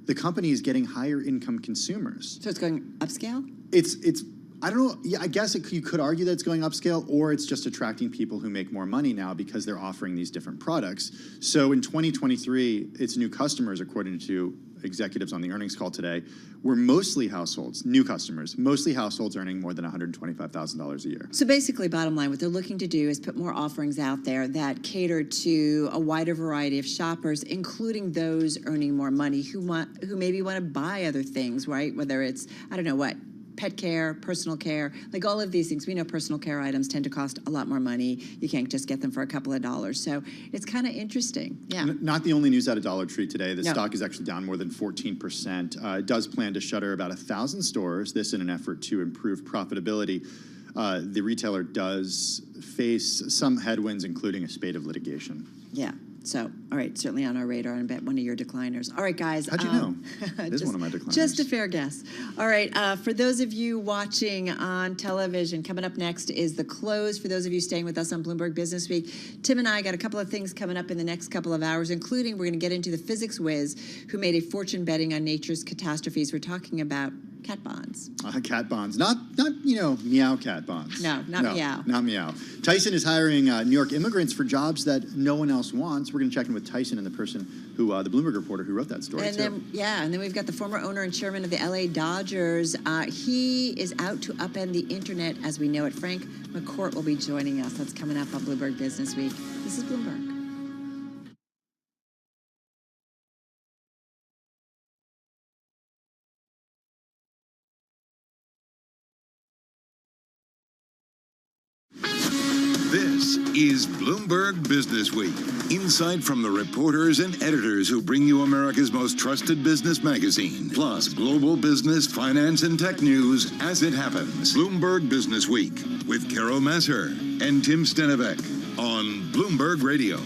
the company is getting higher income consumers. So it's going upscale? It's I don't know. Yeah, I guess you could argue that it's going upscale, or it's just attracting people who make more money now because they're offering these different products. So in 2023, its new customers, according to executives on the earnings call today, were mostly households, new customers, mostly households earning more than $125,000 a year. So basically, bottom line, what they're looking to do is put more offerings out there that cater to a wider variety of shoppers, including those earning more money who maybe want to buy other things, right? Whether it's, I don't know what, pet care, personal care, like all of these things. We know personal care items tend to cost a lot more money. You can't just get them for a couple of dollars. So it's kind of interesting. Yeah. Not the only news out of Dollar Tree today. The No. stock is actually down more than 14%. It does plan to shutter about 1,000 stores, this in an effort to improve profitability. The retailer does face some headwinds, including a spate of litigation. Yeah. So, all right, certainly on our radar, and I bet one of your decliners. All right, guys. How'd you know? It is one of my decliners. Just a fair guess. All right, for those of you watching on television, coming up next is The Close. For those of you staying with us on Bloomberg Business Week, Tim and I got a couple of things coming up in the next couple of hours, including we're going to get into the physics whiz who made a fortune betting on nature's catastrophes. We're talking about cat bonds. Cat bonds, not meow cat bonds. No, not meow. Not meow. Tyson is hiring New York immigrants for jobs that no one else wants. We're going to check in with Tyson and the person who, the Bloomberg reporter who wrote that story, and then we've got the former owner and chairman of the LA Dodgers. He is out to upend the internet as we know it. Frank McCourt will be joining us. That's coming up on Bloomberg Business Week. This is Bloomberg. is Bloomberg Business Week. Insight from the reporters and editors who bring you America's most trusted business magazine. Plus, global business, finance, and tech news as it happens. Bloomberg Business Week with Carol Masser and Tim Stenevec on Bloomberg Radio.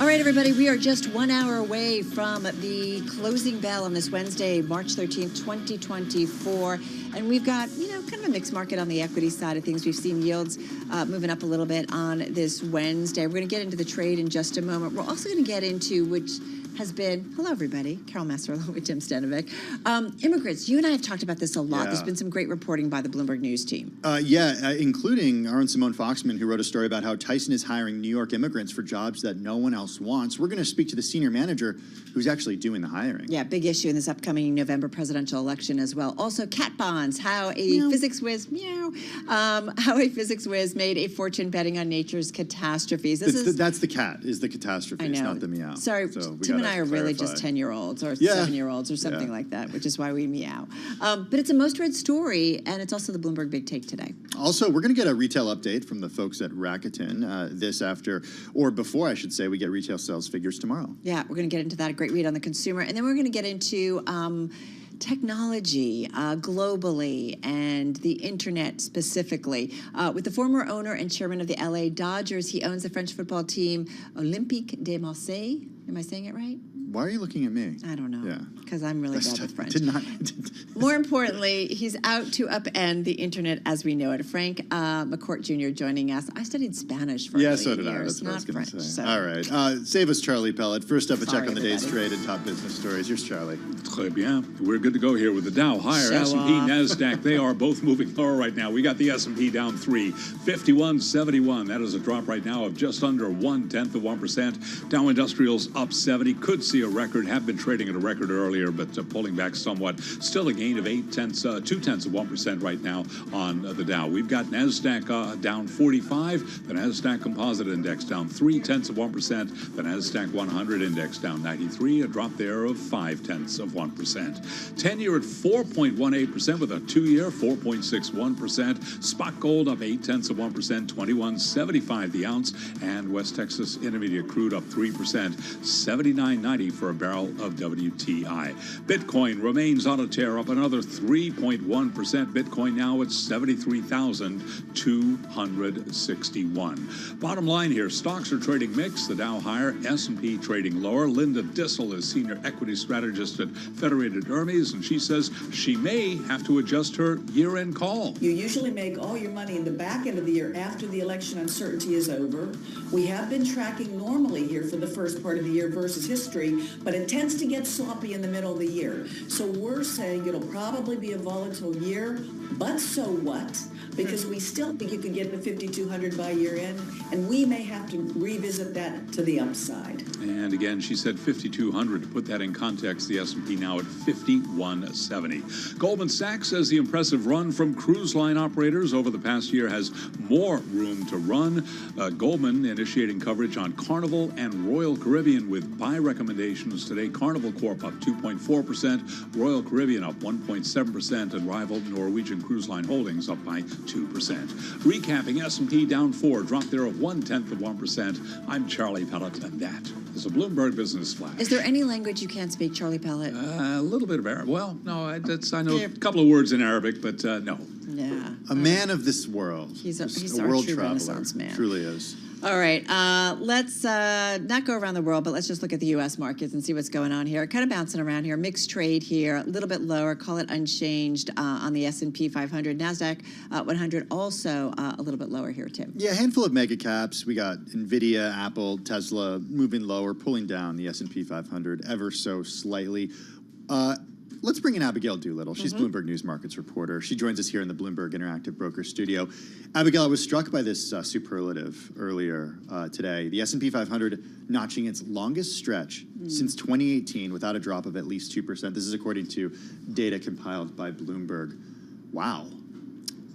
All right, everybody, we are just 1 hour away from the closing bell on this Wednesday, March 13th, 2024. And we've got, kind of a mixed market on the equity side of things. We've seen yields moving up a little bit on this Wednesday. We're going to get into the trade in just a moment. We're also going to get into, which has been, hello, everybody, Carol Masser, along with Tim Stenevec. Immigrants, you and I have talked about this a lot. Yeah. There's been some great reporting by the Bloomberg News team. Including our own Simone Foxman, who wrote a story about how Tyson is hiring New York immigrants for jobs that no one else wants. We're going to speak to the senior manager who's actually doing the hiring. Yeah, big issue in this upcoming November presidential election as well. Also, cat bonds, how a physics whiz made a fortune betting on nature's catastrophes. That's the cat, is the catastrophes, not the meow. Sorry, so Tim and I are really just 10-year-olds or 7-year-olds or something like that, which is why we meow. But it's a most read story, and it's also the Bloomberg Big Take today. Also, we're going to get a retail update from the folks at Rakuten before, I should say, we get retail sales figures tomorrow. Yeah, we're going to get into that. A great read on the consumer. And then we're going to get into technology globally and the internet specifically. With the former owner and chairman of the LA Dodgers, he owns the French football team Olympique de Marseille. Am I saying it right? Why are you looking at me? I don't know. Yeah. Because I'm really bad with French. Did not. More importantly, he's out to upend the internet as we know it. Frank McCourt Jr. joining us. I studied Spanish for so did I. That's what I was going to say. All right. Save us, Charlie Pellet. First up, a check on the day's trade and top business stories. Here's Charlie. Très bien. We're good to go here with the Dow higher. S&P, NASDAQ, they are both moving lower right now. We got the S&P down 3, 51.71. That is a drop right now of just under 0.1%. Dow Industrials up 70. Could see a record. Have been trading at a record earlier, but pulling back somewhat. Still a gain of 0.2% right now on the Dow. We've got NASDAQ down 45. The NASDAQ Composite Index down 0.3%. The NASDAQ 100 Index down 93. A drop there of 0.5%. 10-year at 4.18% with a 2-year 4.61%. Spot gold up 0.8%, 21.75 the ounce, and West Texas Intermediate crude up 3%, 79.90 for a barrel of WTI. Bitcoin remains on a tear, up another 3.1%. Bitcoin now at 73,261. Bottom line here, stocks are trading mixed. The Dow higher, S&P trading lower. Linda Dissel is senior equity strategist at Federated Hermes, and she says she may have to adjust her year-end call. You usually make all your money in the back end of the year after the election uncertainty is over. We have been tracking normally here for the first part of the year versus history, but it tends to get sloppy in the middle of the year. So we're saying it'll probably be a volatile year, but so what? Because we still think you can get to 5,200 by year end, and we may have to revisit that to the upside. And again, she said 5,200. To put that in context, the S&P now at 5170. Goldman Sachs says the impressive run from cruise line operators over the past year has more room to run. Goldman initiating coverage on Carnival and Royal Caribbean with buy recommendations today. Carnival Corp up 2.4%, Royal Caribbean up 1.7%, and rival Norwegian Cruise Line Holdings up by 2%. Recapping, S&P down 4, drop there of 0.1%. I'm Charlie Pellet, and that is a Bloomberg Business Flash. Is there any language you can't speak, Charlie Pellet? A little bit of Arabic. Well, no, I know a couple of words in Arabic, but no. Yeah. A man of this world. He's a our world true traveler. Renaissance man. Truly is. All right, let's not go around the world, but let's just look at the U.S. markets and see what's going on here. Kind of bouncing around here, mixed trade here, a little bit lower, call it unchanged on the S&P 500. NASDAQ 100 also a little bit lower here, Tim. Yeah, a handful of mega caps. We got NVIDIA, Apple, Tesla moving lower, pulling down the S&P 500 ever so slightly. Let's bring in Abigail Doolittle. She's Bloomberg News Markets reporter. She joins us here in the Bloomberg Interactive Broker Studio. Abigail, I was struck by this superlative earlier today. The S&P 500 notching its longest stretch since 2018 without a drop of at least 2%. This is according to data compiled by Bloomberg. Wow.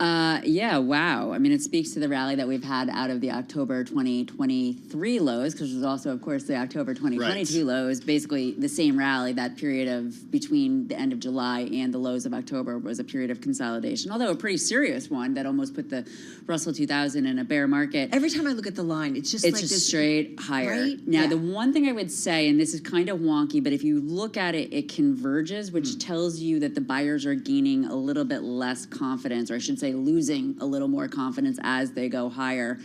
Yeah, wow. I mean, it speaks to the rally that we've had out of the October 2023 lows, because there's also, of course, the October 2022 lows. Basically, the same rally. That period of between the end of July and the lows of October was a period of consolidation, although a pretty serious one that almost put the Russell 2000 in a bear market. Every time I look at the line, it's just like this, straight higher. Right? Now, the one thing I would say, and this is kind of wonky, but if you look at it, it converges, which tells you that the buyers are gaining a little bit less confidence, or I should say losing a little more confidence as they go higher,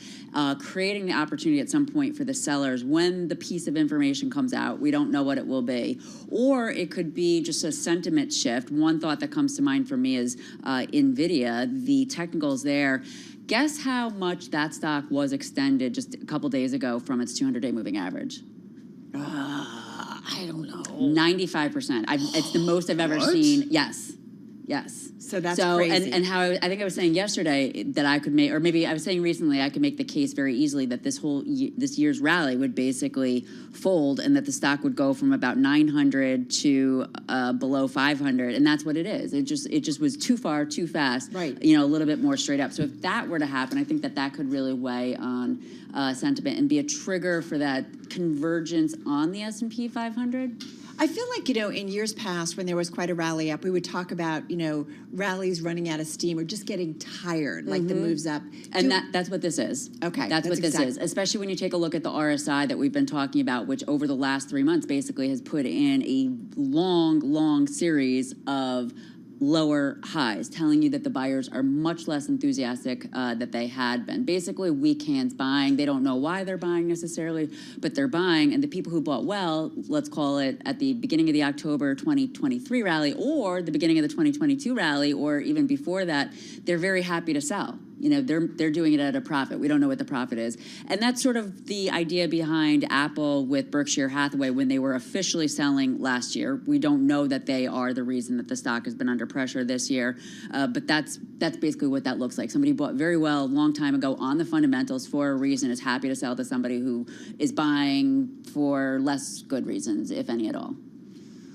creating the opportunity at some point for the sellers when the piece of information comes out. We don't know what it will be. Or it could be just a sentiment shift. One thought that comes to mind for me is NVIDIA, the technicals there. Guess how much that stock was extended just a couple days ago from its 200-day moving average? I don't know. 95%. It's the most I've ever seen. Yes. So that's crazy. And how I think I was saying yesterday that I could make, or maybe I was saying recently, I could make the case very easily that this year's rally would basically fold, and that the stock would go from about 900 to below 500, and that's what it is. It just was too far, too fast. Right. A little bit more straight up. So if that were to happen, I think that could really weigh on sentiment and be a trigger for that convergence on the S&P 500. I feel like, in years past, when there was quite a rally up, we would talk about, rallies running out of steam or just getting tired, like the moves up. And that's what this is. Okay. That's what this is, especially when you take a look at the RSI that we've been talking about, which over the last 3 months basically has put in a long series of lower highs, telling you that the buyers are much less enthusiastic that they had been. Basically, weak hands buying. They don't know why they're buying necessarily, but they're buying. And the people who bought well, let's call it at the beginning of the October 2023 rally or the beginning of the 2022 rally or even before that, they're very happy to sell. They're doing it at a profit. We don't know what the profit is. And that's sort of the idea behind Apple with Berkshire Hathaway when they were officially selling last year. We don't know that they are the reason that the stock has been under pressure this year, but that's basically what that looks like. Somebody bought very well a long time ago on the fundamentals for a reason, is happy to sell to somebody who is buying for less good reasons, if any at all.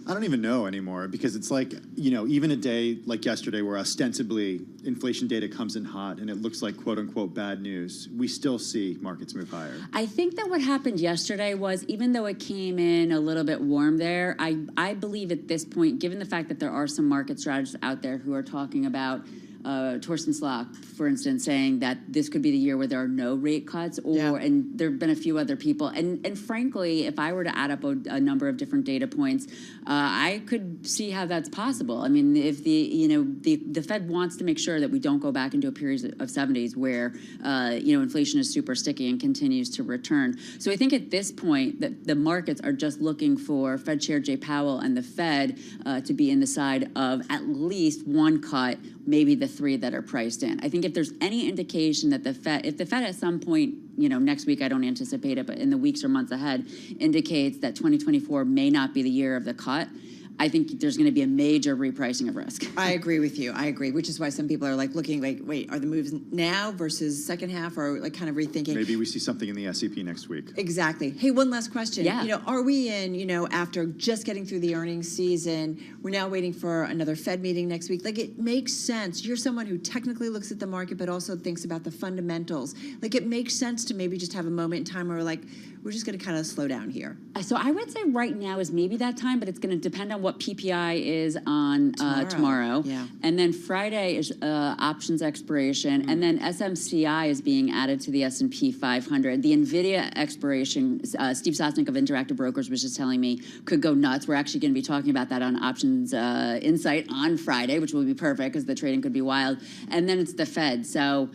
I don't even know anymore, because it's like, even a day like yesterday where ostensibly inflation data comes in hot and it looks like quote unquote bad news, we still see markets move higher. I think that what happened yesterday was, even though it came in a little bit warm there, I believe at this point, given the fact that there are some market strategists out there who are talking about Torsten Slok, for instance, saying that this could be the year where there are no rate cuts, and there have been a few other people. And frankly, if I were to add up a number of different data points, I could see how that's possible. I mean, if the Fed wants to make sure that we don't go back into a period of 70s where inflation is super sticky and continues to return. So I think at this point that the markets are just looking for Fed Chair Jay Powell and the Fed to be in the side of at least one cut, maybe the 3 that are priced in. I think if there's any indication that if the Fed at some point, next week, I don't anticipate it, but in the weeks or months ahead, indicates that 2024 may not be the year of the cut, I think there's going to be a major repricing of risk. I agree with you. I agree, which is why some people are looking wait, are the moves now versus second half, or kind of rethinking? Maybe we see something in the SEP next week. Exactly. Hey, one last question. Yeah. Are we in, after just getting through the earnings season, we're now waiting for another Fed meeting next week? It makes sense. You're someone who technically looks at the market, but also thinks about the fundamentals. It makes sense to maybe just have a moment in time where we're just going to kind of slow down here. So I would say right now is maybe that time, but it's going to depend on what PPI is on tomorrow. Yeah. And then Friday is options expiration, and then SMCI is being added to the S&P 500. The NVIDIA expiration, Steve Sosnick of Interactive Brokers was just telling me, could go nuts. We're actually going to be talking about that on Options Insight on Friday, which will be perfect because the trading could be wild. And then it's the Fed. So,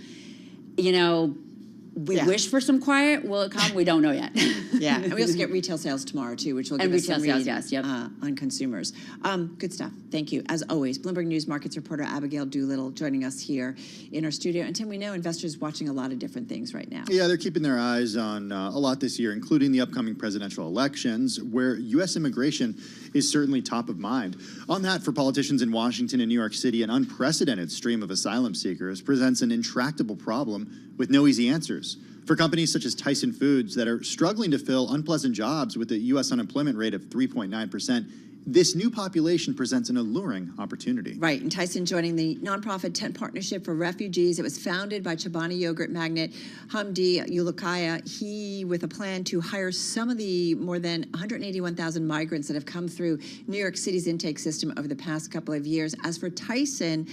we wish for some quiet. Will it come? We don't know yet. Yeah, and we also get retail sales tomorrow, too, which will give us some read on consumers. Good stuff. Thank you. As always, Bloomberg News markets reporter Abigail Doolittle joining us here in our studio. And Tim, we know investors watching a lot of different things right now. Yeah, they're keeping their eyes on a lot this year, including the upcoming presidential elections, where U.S. immigration is certainly top of mind. On that, for politicians in Washington and New York City, an unprecedented stream of asylum seekers presents an intractable problem with no easy answers. For companies such as Tyson Foods that are struggling to fill unpleasant jobs with a U.S. unemployment rate of 3.9%, this new population presents an alluring opportunity. Right, and Tyson joining the nonprofit Tent Partnership for Refugees. It was founded by Chobani yogurt magnate Hamdi Ulukaya. He, with a plan to hire some of the more than 181,000 migrants that have come through New York City's intake system over the past couple of years. As for Tyson,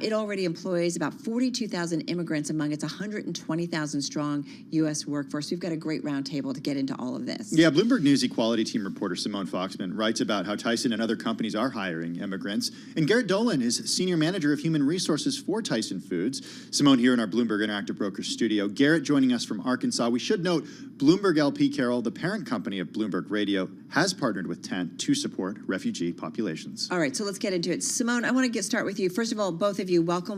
it already employs about 42,000 immigrants among its 120,000 strong U.S. workforce. We've got a great roundtable to get into all of this. Yeah, Bloomberg News equality team reporter Simone Foxman writes about how Tyson and other companies are hiring immigrants. And Garrett Dolan is Senior Manager of Human Resources for Tyson Foods. Simone here in our Bloomberg Interactive Brokers studio. Garrett joining us from Arkansas. We should note Bloomberg LP Carroll, the parent company of Bloomberg Radio, has partnered with Tent to support refugee populations. All right, so let's get into it. Simone, I want to start with you. First of all, both of you, welcome.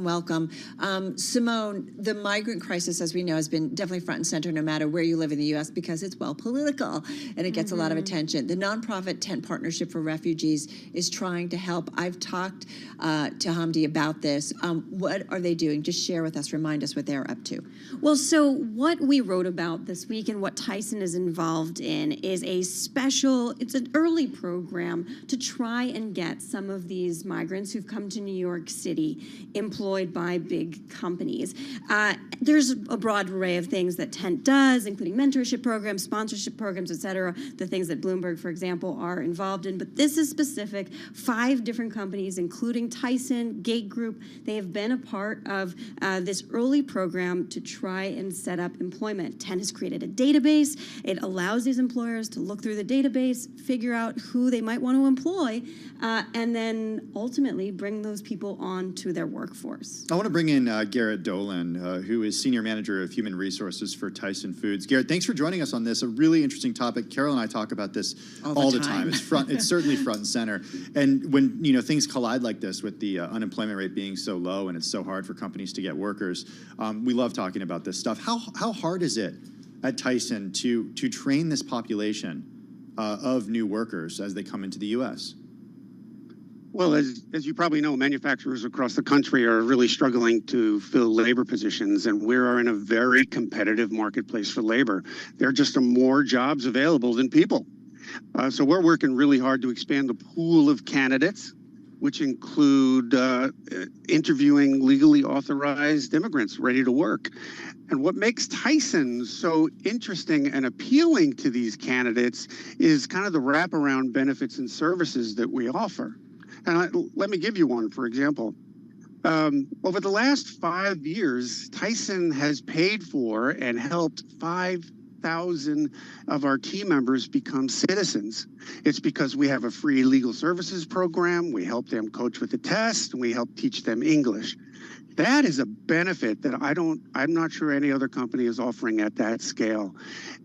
Simone, the migrant crisis, as we know, has been definitely front and center no matter where you live in the U.S. because it's, well, political and it gets a lot of attention. The nonprofit Tent Partnership for Refugees is trying to help. I've talked to Hamdi about this. What are they doing? Just share with us, remind us what they're up to. Well, so what we wrote about this week and what Tyson is involved in is it's an early program to try and get some of these migrants who've come to New York City employed by big companies. There's a broad array of things that Tent does, including mentorship programs, sponsorship programs, et cetera, the things that Bloomberg, for example, are involved in. But this is specific. 5 different companies, including Tyson, Gate Group, they have been a part of this early program to try and set up employment. Tent has created a database. It allows these employers to look through the database, figure out who they might want to employ, and then ultimately bring those people on to their workforce. I want to bring in Garrett Dolan, who is Senior Manager of Human Resources for Tyson Foods. Garrett, thanks for joining us on this, a really interesting topic. Carol and I talk about this all the time. It's certainly front and center. And when things collide like this with the unemployment rate being so low and it's so hard for companies to get workers, we love talking about this stuff. How hard is it at Tyson to train this population of new workers as they come into the U.S.? Well, as you probably know, manufacturers across the country are really struggling to fill labor positions, and we are in a very competitive marketplace for labor. There just are more jobs available than people. So we're working really hard to expand the pool of candidates, which include interviewing legally authorized immigrants ready to work. And what makes Tyson so interesting and appealing to these candidates is kind of the wraparound benefits and services that we offer. And let me give you one, for example. Over the last 5 years, Tyson has paid for and helped 5,000 of our team members become citizens. It's because we have a free legal services program, we help them coach with the test, and we help teach them English. That is a benefit that I'm not sure any other company is offering at that scale.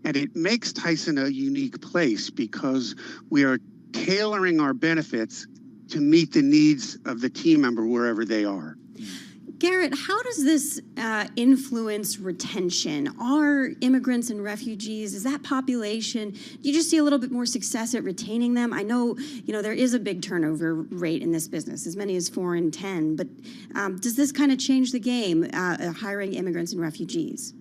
And it makes Tyson a unique place because we are tailoring our benefits to meet the needs of the team member wherever they are. Garrett, how does this influence retention? Are immigrants and refugees, is that population, do you just see a little bit more success at retaining them? I know, there is a big turnover rate in this business, as many as 4 in 10, but does this kind of change the game, hiring immigrants and refugees?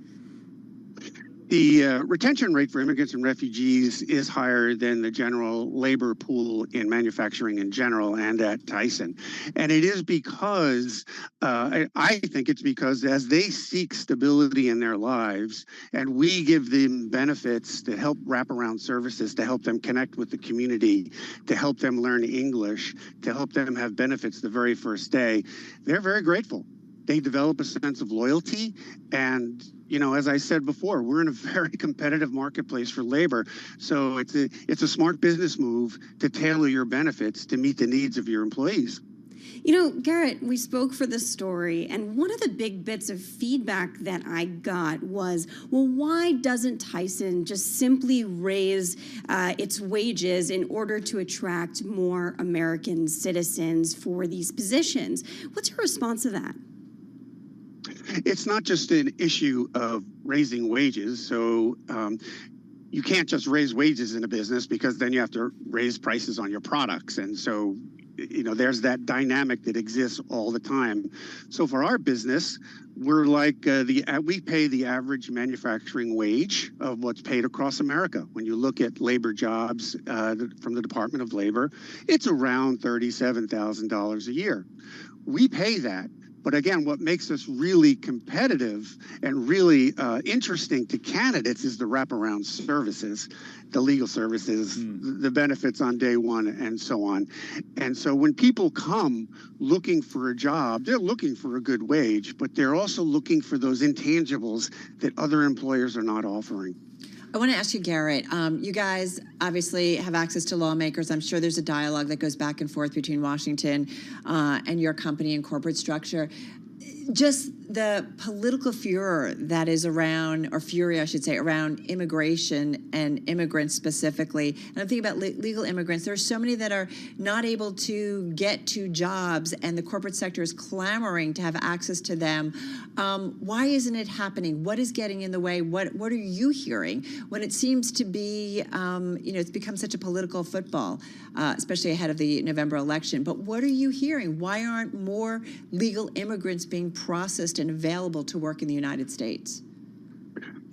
The retention rate for immigrants and refugees is higher than the general labor pool in manufacturing in general and at Tyson. And it is because, I think it's because as they seek stability in their lives and we give them benefits to help wraparound services, to help them connect with the community, to help them learn English, to help them have benefits the very first day, they're very grateful. They develop a sense of loyalty. And, as I said before, we're in a very competitive marketplace for labor. So it's a smart business move to tailor your benefits to meet the needs of your employees. Garrett, we spoke for the story, and one of the big bits of feedback that I got was, well, why doesn't Tyson just simply raise its wages in order to attract more American citizens for these positions? What's your response to that? It's not just an issue of raising wages. So you can't just raise wages in a business because then you have to raise prices on your products. And so there's that dynamic that exists all the time. So for our business, we're like we pay the average manufacturing wage of what's paid across America. When you look at labor jobs from the Department of Labor, it's around $37,000 a year. We pay that. But again, what makes us really competitive and really interesting to candidates is the wraparound services, the legal services, the benefits on day one, and so on. And so when people come looking for a job, they're looking for a good wage, but they're also looking for those intangibles that other employers are not offering. I want to ask you, Garrett, you guys obviously have access to lawmakers. I'm sure there's a dialogue that goes back and forth between Washington and your company and corporate structure. Just the political furor that is around, or fury, I should say, around immigration and immigrants specifically. And I'm thinking about legal immigrants. There are so many that are not able to get to jobs, and the corporate sector is clamoring to have access to them. Why isn't it happening? What is getting in the way? What are you hearing when it seems to be, it's become such a political football, especially ahead of the November election? But what are you hearing? Why aren't more legal immigrants being processed and available to work in the United States?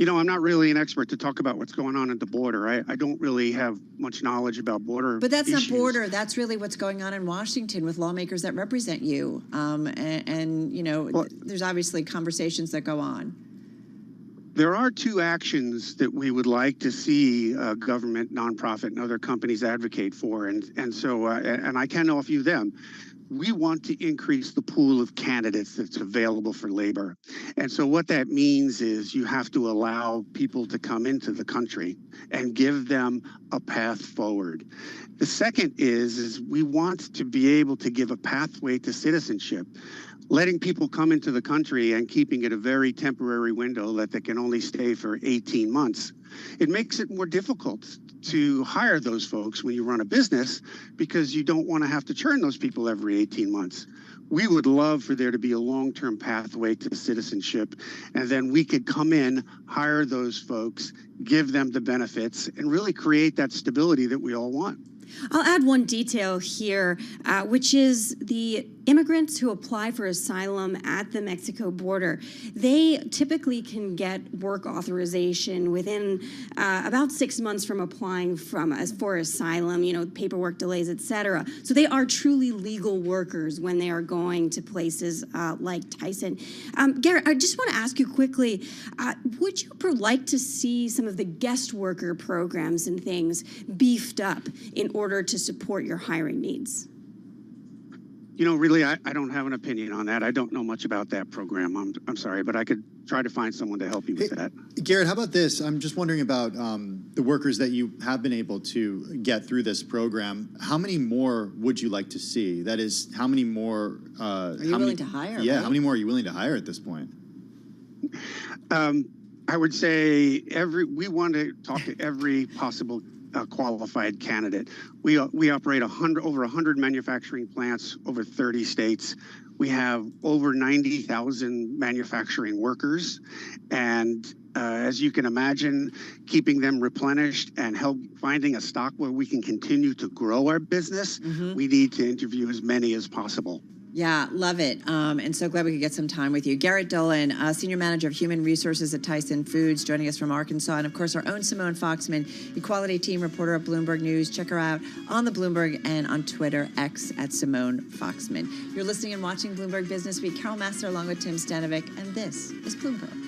I'm not really an expert to talk about what's going on at the border. I don't really have much knowledge about border But that's issues. not border. That's really what's going on in Washington with lawmakers that represent you. There's obviously conversations that go on. There are two actions that we would like to see government, nonprofit, and other companies advocate for, and so I can offer you them. We want to increase the pool of candidates that's available for labor. And so what that means is you have to allow people to come into the country and give them a path forward. The second is we want to be able to give a pathway to citizenship, letting people come into the country and keeping it a very temporary window that they can only stay for 18 months. It makes it more difficult to hire those folks when you run a business because you don't want to have to churn those people every 18 months. We would love for there to be a long-term pathway to citizenship, and then we could come in, hire those folks, give them the benefits, and really create that stability that we all want. I'll add one detail here, which is the immigrants who apply for asylum at the Mexico border. They typically can get work authorization within about 6 months from applying for asylum, paperwork delays, etc. So they are truly legal workers when they are going to places like Tyson. Garrett, I just want to ask you quickly, would you like to see some of the guest worker programs and things beefed up in order to support your hiring needs? Really, I don't have an opinion on that. I don't know much about that program. I'm sorry, but I could try to find someone to help you with that. Garrett, how about this? I'm just wondering about the workers that you have been able to get through this program. How many more would you like to see? That is, how many more... are you willing to hire? Yeah, right? how many more are you willing to hire at this point? I would say we want to talk to every possible qualified candidate. We operate over 100 manufacturing plants, over 30 states. We have over 90,000 manufacturing workers, and as you can imagine, keeping them replenished and finding a stock where we can continue to grow our business, we need to interview as many as possible. Yeah, love it. And so glad we could get some time with you. Garrett Dolan, Senior Manager of Human Resources at Tyson Foods, joining us from Arkansas. And of course, our own Simone Foxman, Equality Team reporter at Bloomberg News. Check her out on the Bloomberg and on Twitter, X at Simone Foxman. You're listening and watching Bloomberg Business Week. Carol Master along with Tim Stanovic, and this is Bloomberg.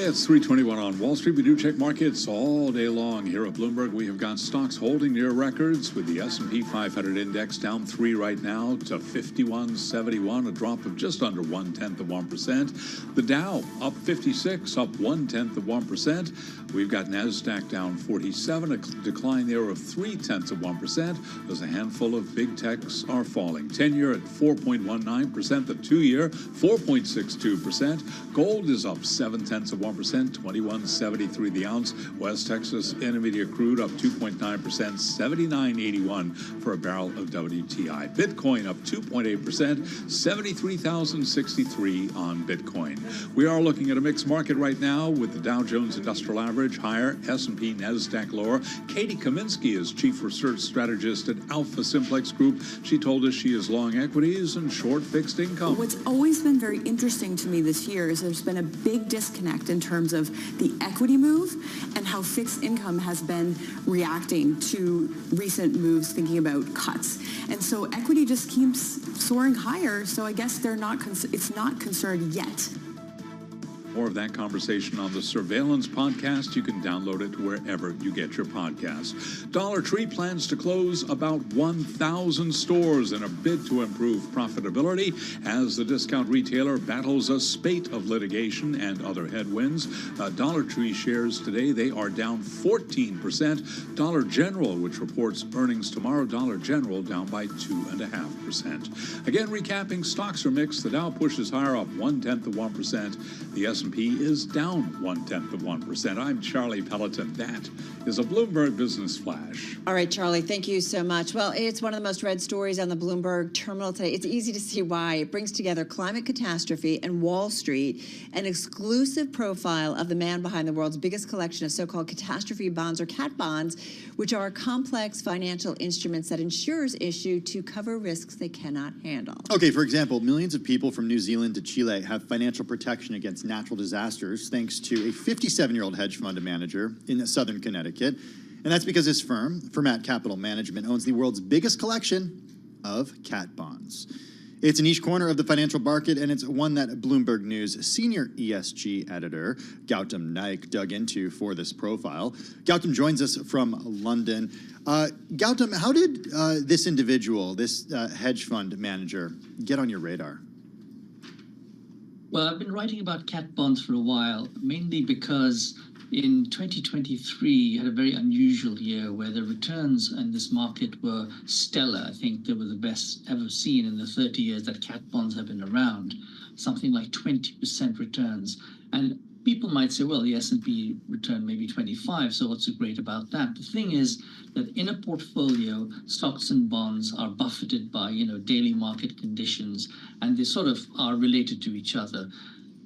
It's 3:21 on Wall Street. We do check markets all day long here at Bloomberg. We have got stocks holding near records with the S&P 500 index down 3 right now to 5171, a drop of just under 1/10%. The Dow up 56, up 1/10%. We've got NASDAQ down 47, a decline there of 0.3%, as a handful of big techs are falling. 10-year at 4.19%, the 2-year 4.62%. Gold is up 0.7%, 21.73 the ounce. West Texas Intermediate crude up 2.9%, 79.81 for a barrel of WTI. Bitcoin up 2.8%, 73,063 on Bitcoin. We are looking at a mixed market right now with the Dow Jones Industrial Average higher, S&P NASDAQ lower. Katie Kaminsky is Chief Research Strategist at Alpha Simplex Group. She told us she is long equities and short fixed income. What's always been very interesting to me this year is there's been a big disconnect in terms of the equity move and how fixed income has been reacting to recent moves, thinking about cuts. And so equity just keeps soaring higher, so I guess it's not concerned yet. More of that conversation on the Surveillance podcast. You can download it wherever you get your podcasts. Dollar Tree plans to close about 1,000 stores in a bid to improve profitability as the discount retailer battles a spate of litigation and other headwinds. Dollar Tree shares today, they are down 14%. Dollar General, which reports earnings tomorrow, Dollar General down by 2.5%. Again, recapping, stocks are mixed. The Dow pushes higher, up 0.1%. The S&P is down 0.1%. I'm Charlie Pelleton. That is a Bloomberg Business Flash. All right, Charlie, thank you so much. Well, it's one of the most read stories on the Bloomberg terminal today. It's easy to see why. It brings together climate catastrophe and Wall Street, an exclusive profile of the man behind the world's biggest collection of so-called catastrophe bonds, or cat bonds, which are complex financial instruments that insurers issue to cover risks they cannot handle. Okay, for example, millions of people from New Zealand to Chile have financial protection against natural disasters thanks to a 57-year-old hedge fund manager in southern Connecticut. And that's because his firm, Fermat Capital Management, owns the world's biggest collection of cat bonds. It's a niche corner of the financial market, and it's one that Bloomberg News senior ESG editor Gautam Naik dug into for this profile. Gautam joins us from London. Gautam, how did this individual, this hedge fund manager, get on your radar? Well, I've been writing about cat bonds for a while, mainly because in 2023, you had a very unusual year where the returns in this market were stellar. I think they were the best ever seen in the 30 years that cat bonds have been around, something like 20% returns. And people might say, well, the S&P returned maybe 25, so what's so great about that? The thing is that in a portfolio, stocks and bonds are buffeted by, daily market conditions, and they sort of are related to each other.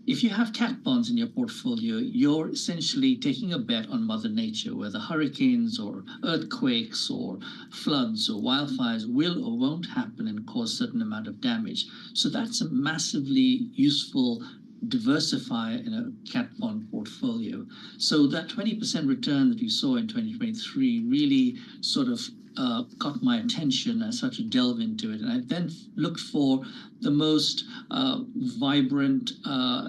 If you have cat bonds in your portfolio, you're essentially taking a bet on Mother Nature, whether hurricanes or earthquakes or floods or wildfires will or won't happen and cause a certain amount of damage. So that's a massively useful diversifier in a cat bond portfolio. So that 20% return that you saw in 2023 really sort of got my attention. I started to delve into it, and I then looked for the most vibrant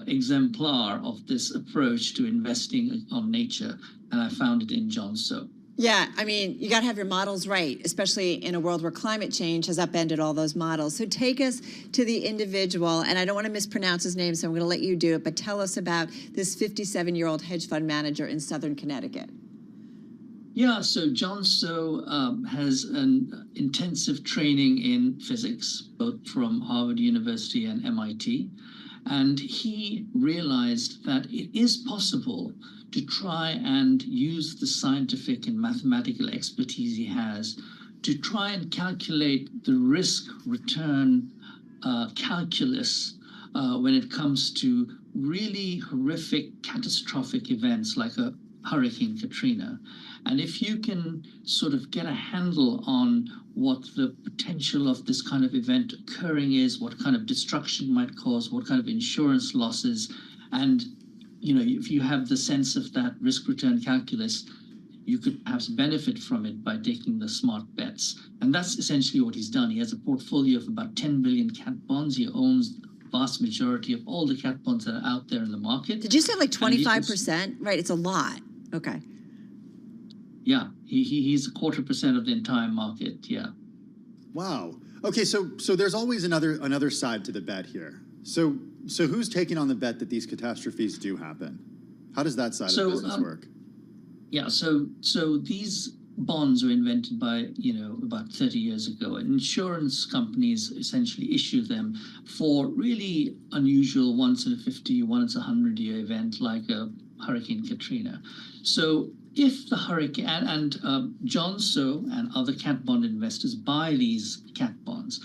exemplar of this approach to investing on nature, and I found it in John So. Yeah, I mean, you got to have your models right, especially in a world where climate change has upended all those models. So take us to the individual, and I don't want to mispronounce his name, so I'm going to let you do it, but tell us about this 57-year-old hedge fund manager in southern Connecticut. Yeah, so John So has an intensive training in physics, both from Harvard University and MIT. And he realized that it is possible to try and use the scientific and mathematical expertise he has to try and calculate the risk-return calculus when it comes to really horrific, catastrophic events like a Hurricane Katrina. And if you can sort of get a handle on what the potential of this kind of event occurring is, what kind of destruction might cause, what kind of insurance losses, and if you have the sense of that risk-return calculus, you could perhaps benefit from it by taking the smart bets. And that's essentially what he's done. He has a portfolio of about 10 billion cat bonds. He owns vast majority of all the cat bonds that are out there in the market. Did you say like And he was- 25%? Right, it's a lot. Okay. Yeah, he's 0.25% of the entire market. Yeah. Wow. Okay, so there's always another side to the bet here. So who's taking on the bet that these catastrophes do happen? How does that side of the business work? Yeah, so these bonds were invented by, about 30 years ago, and insurance companies essentially issue them for really unusual once in a 50, once a 100-year event like a Hurricane Katrina. So if the hurricane, and John Soe and other cat bond investors buy these cat bonds,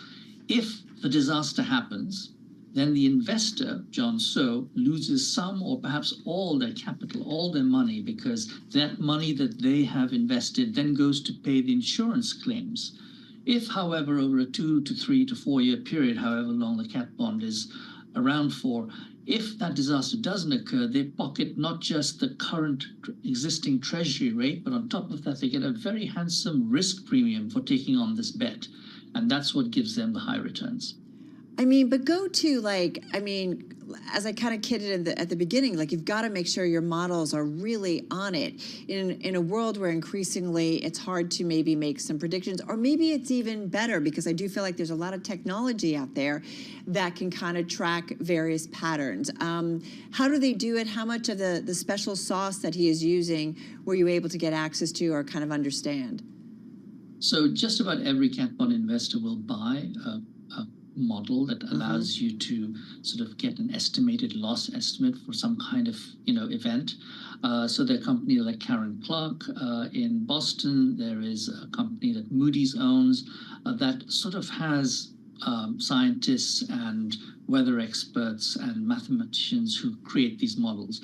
if the disaster happens, then the investor, John Soe, loses some or perhaps all their capital, all their money, because that money that they have invested then goes to pay the insurance claims. If, however, over a 2 to 3 to 4 year period, however long the cat bond is around for, if that disaster doesn't occur, they pocket not just the current existing treasury rate, but on top of that, they get a very handsome risk premium for taking on this bet. And that's what gives them the high returns. I mean, but go to as I kind of kidded at the beginning, like you've got to make sure your models are really on it in a world where increasingly it's hard to maybe make some predictions, or maybe it's even better because I do feel like there's a lot of technology out there that can kind of track various patterns. How do they do it? How much of the special sauce that he is using were you able to get access to or kind of understand? So just about every cat bond investor will buy a model that allows you to sort of get an estimated loss estimate for some kind of event. So there are companies like Karen Clark in Boston. There is a company that Moody's owns that sort of has scientists and weather experts and mathematicians who create these models.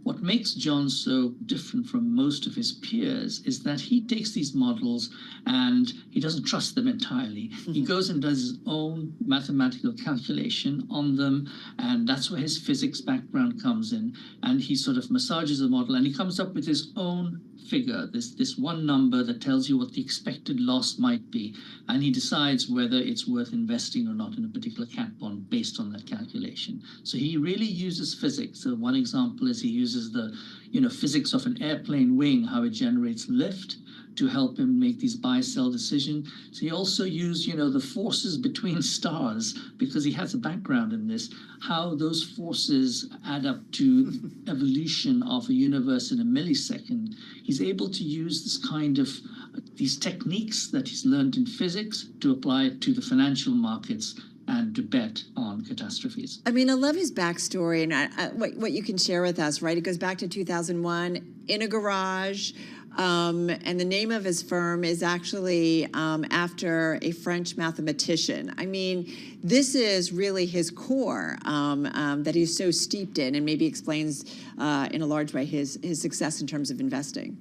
What makes John so different from most of his peers is that he takes these models and he doesn't trust them entirely. He goes and does his own mathematical calculation on them, and that's where his physics background comes in. And he sort of massages the model and he comes up with his own figure, this one number that tells you what the expected loss might be, and he decides whether it's worth investing or not in a particular cat bond based on that calculation. So he really uses physics. So one example is he uses the physics of an airplane wing, how it generates lift, to help him make these buy-sell decisions. So he also used, the forces between stars, because he has a background in this, how those forces add up to evolution of a universe in a millisecond. He's able to use this kind of, these techniques that he's learned in physics to apply it to the financial markets and to bet on catastrophes. I mean, I love his backstory and what you can share with us, right? It goes back to 2001 in a garage. And the name of his firm is actually after a French mathematician. I mean, this is really his core that he's so steeped in, and maybe explains in a large way his success in terms of investing.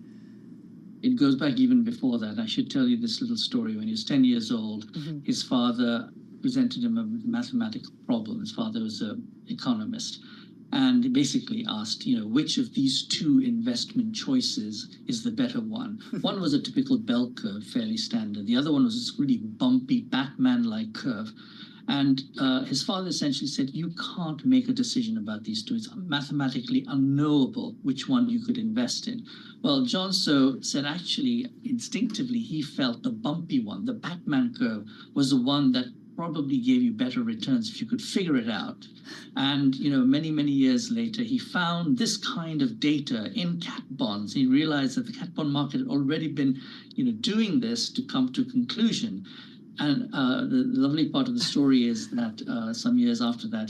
It goes back even before that. I should tell you this little story. When he was 10 years old, his father presented him a mathematical problem. His father was an economist. And he basically asked, which of these two investment choices is the better one? One was a typical bell curve, fairly standard. The other one was this really bumpy Batman-like curve. And his father essentially said, you can't make a decision about these two. It's mathematically unknowable which one you could invest in. Well, John Soe said actually, instinctively, he felt the bumpy one, the Batman curve, was the one that probably gave you better returns if you could figure it out. And, many, many years later, he found this kind of data in cat bonds. He realized that the cat bond market had already been, doing this to come to a conclusion. And the lovely part of the story is that some years after that,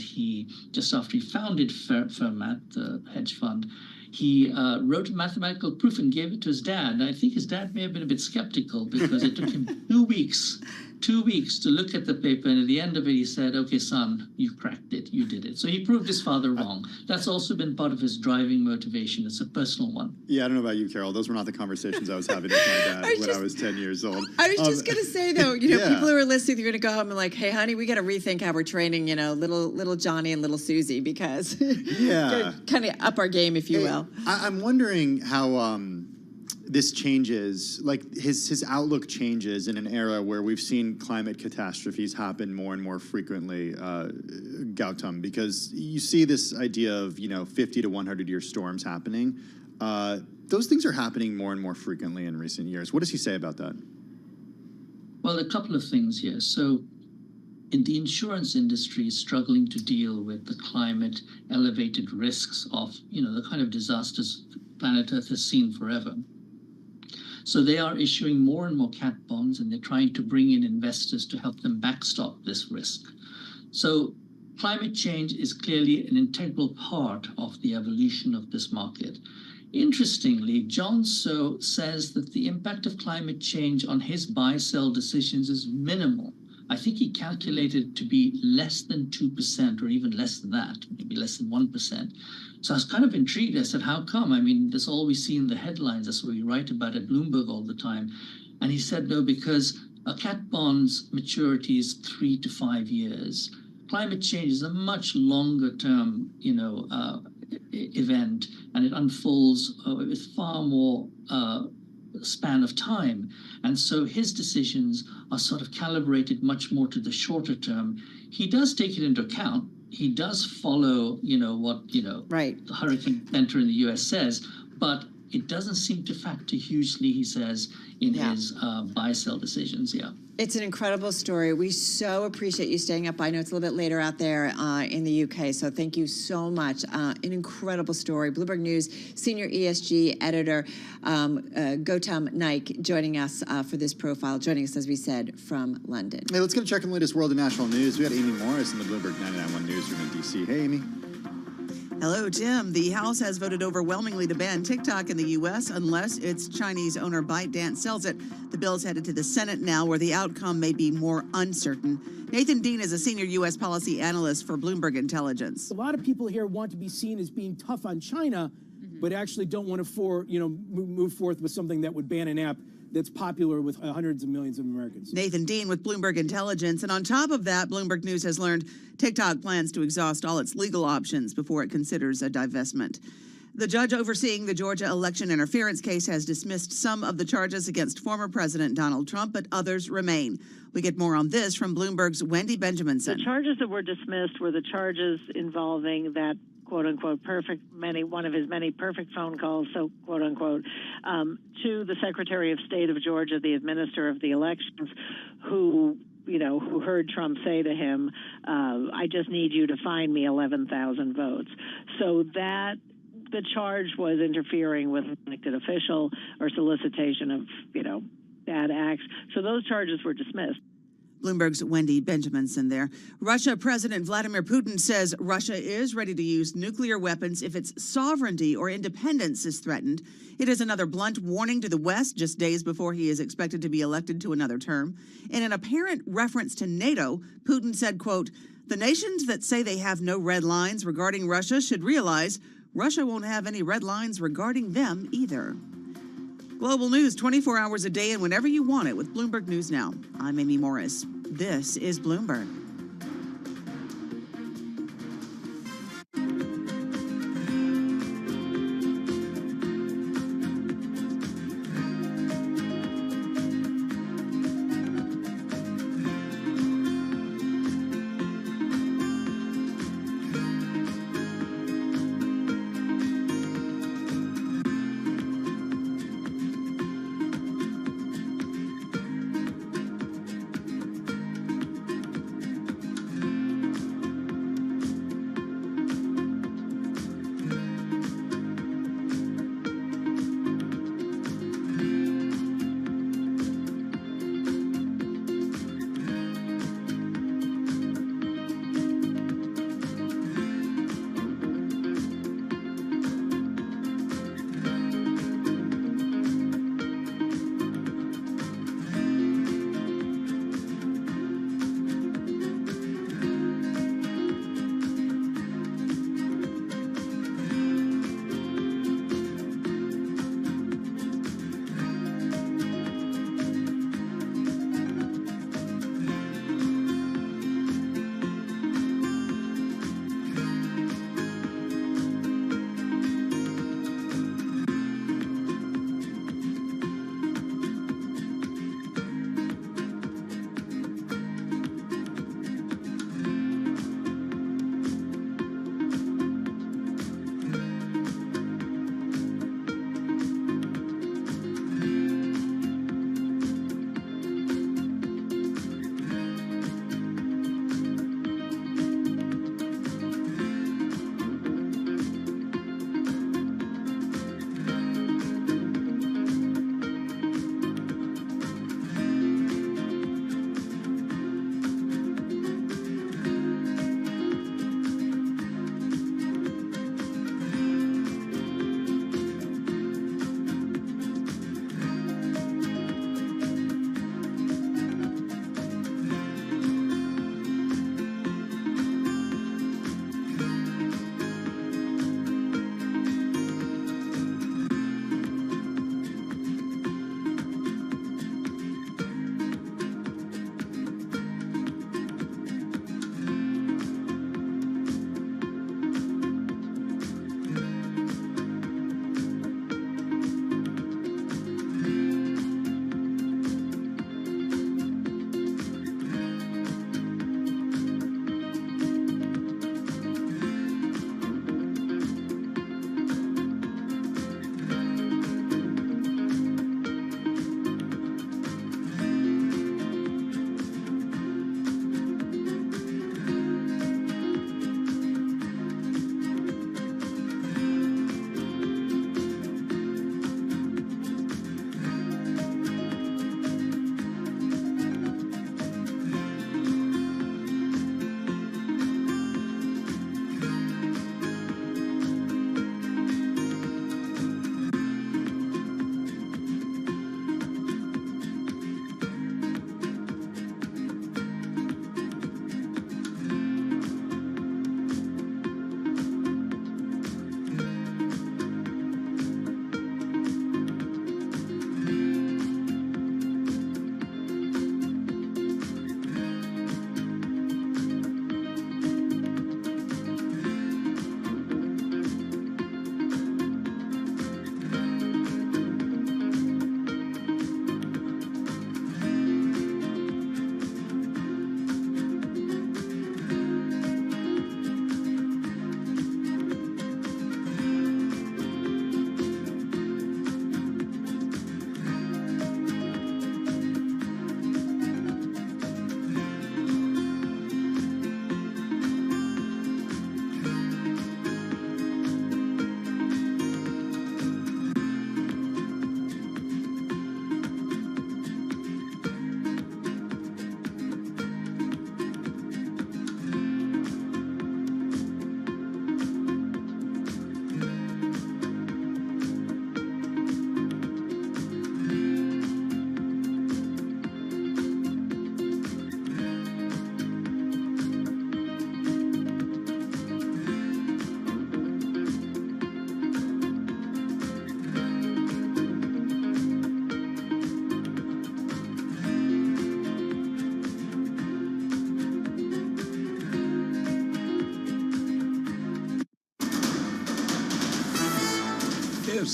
just after he founded Fermat, the hedge fund, he wrote a mathematical proof and gave it to his dad. And I think his dad may have been a bit skeptical because it took him 2 weeks to look at the paper, and at the end of it he said, okay, son, you cracked it, you did it. So he proved his father wrong. That's also been part of his driving motivation. It's a personal one. Yeah, I don't know about you, Carol. Those were not the conversations I was having with my dad when I was 10 years old. I was just going to say, though, people who are listening, they're going to go home and like, hey, honey, we got to rethink how we're training, little Johnny and little Susie, because kind of up our game, if you will. I'm wondering how this changes, like his outlook changes in an era where we've seen climate catastrophes happen more and more frequently, Gautam, because you see this idea of 50 to 100-year storms happening. Those things are happening more and more frequently in recent years. What does he say about that? Well, a couple of things here. So in the insurance industry is struggling to deal with the climate elevated risks of, the kind of disasters planet Earth has seen forever. So they are issuing more and more cat bonds, and they're trying to bring in investors to help them backstop this risk. So climate change is clearly an integral part of the evolution of this market. Interestingly, John So says that the impact of climate change on his buy-sell decisions is minimal. I think he calculated to be less than 2% or even less than that, maybe less than 1%. So I was kind of intrigued. I said, how come? I mean, that's all we see in the headlines. That's what we write about at Bloomberg all the time. And he said, no, because a cat bond's maturity is 3 to 5 years. Climate change is a much longer term, event, and it unfolds with far more span of time. And so his decisions are sort of calibrated much more to the shorter term. He does take it into account. He does follow, what, the Hurricane Center in the U.S. says, but it doesn't seem to factor hugely, he says, in his buy-sell decisions. Yeah. It's an incredible story. We so appreciate you staying up. I know it's a little bit later out there in the UK, so thank you so much. An incredible story. Bloomberg News senior ESG editor Gautam Naik joining us for this profile, joining us, as we said, from London. Hey, let's get a check on the latest world and national news. We got Amy Morris in the Bloomberg 99.1 newsroom in D.C. Hey, Amy. Hello, Tim. The House has voted overwhelmingly to ban TikTok in the U.S. unless its Chinese owner ByteDance sells it. The bill's headed to the Senate now, where the outcome may be more uncertain. Nathan Dean is a senior U.S. policy analyst for Bloomberg Intelligence. A lot of people here want to be seen as being tough on China, but actually don't want to move forth with something that would ban an app that's popular with hundreds of millions of Americans. Nathan Dean with Bloomberg Intelligence. And on top of that, Bloomberg News has learned TikTok plans to exhaust all its legal options before it considers a divestment. The judge overseeing the Georgia election interference case has dismissed some of the charges against former President Donald Trump, but others remain. We get more on this from Bloomberg's Wendy Benjaminson. The charges that were dismissed were the charges involving that quote-unquote one of his many perfect phone calls, so quote-unquote, to the Secretary of State of Georgia, the administrator of the elections, who heard Trump say to him, I just need you to find me 11,000 votes. So that the charge was interfering with an elected official or solicitation of, bad acts. So those charges were dismissed. Bloomberg's Wendy Benjaminson there. Russia President Vladimir Putin says Russia is ready to use nuclear weapons if its sovereignty or independence is threatened. It is another blunt warning to the West just days before he is expected to be elected to another term. In an apparent reference to NATO, Putin said, quote, the nations that say they have no red lines regarding Russia should realize Russia won't have any red lines regarding them either. Global news 24 hours a day and whenever you want it with Bloomberg News Now. I'm Amy Morris. This is Bloomberg.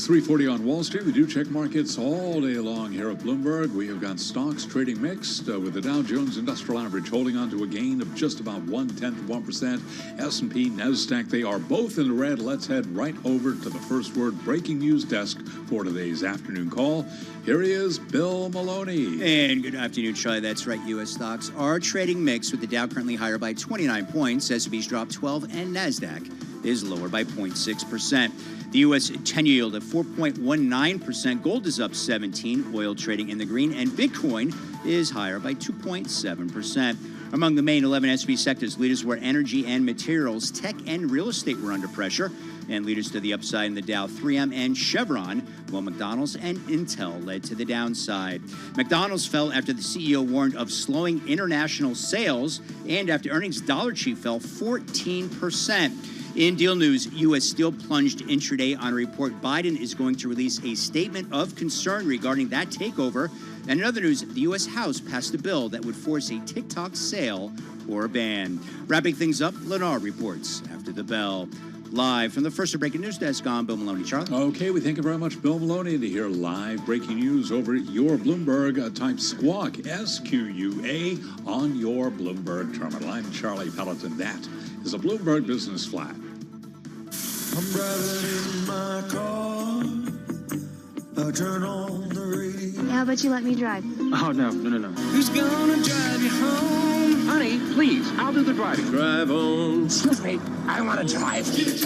3:40 on Wall Street. We do check markets all day long here at Bloomberg. We have got stocks trading mixed with the Dow Jones Industrial Average holding on to a gain of just about 0.1%. S&P, NASDAQ, they are both in the red. Let's head right over to the first word breaking news desk for today's afternoon call. Here he is, Bill Maloney. And good afternoon, Charlie. That's right. U.S. stocks are trading mixed with the Dow currently higher by 29 points. S&P's dropped 12 and NASDAQ is lower by 0.6%. The U.S. 10-year yield at 4.19%. Gold is up 17. Oil trading in the green. And Bitcoin is higher by 2.7%. Among the main 11 S&P sectors, leaders were energy and materials, tech and real estate were under pressure. And leaders to the upside in the Dow, 3M and Chevron, while McDonald's and Intel led to the downside. McDonald's fell after the CEO warned of slowing international sales, and after earnings, Dollar Tree fell 14%. In deal news, U.S. Steel plunged intraday on a report Biden is going to release a statement of concern regarding that takeover. And in other news, the U.S. House passed a bill that would force a TikTok sale or a ban. Wrapping things up, Lennar reports after the bell. Live from the first breaking news desk on Bill Maloney. Charlie? Okay, we thank you very much, Bill Maloney, to hear live breaking news over your Bloomberg. Type squawk, SQUA, on your Bloomberg terminal. I'm Charlie Pelleton. That is a Bloomberg Business Flat. I'm driving in my car. I turn on the radio. How about you let me drive? Oh, no. Who's gonna drive you home? Honey, please, I'll do the driving. Drive on. Excuse me, I want to drive. It's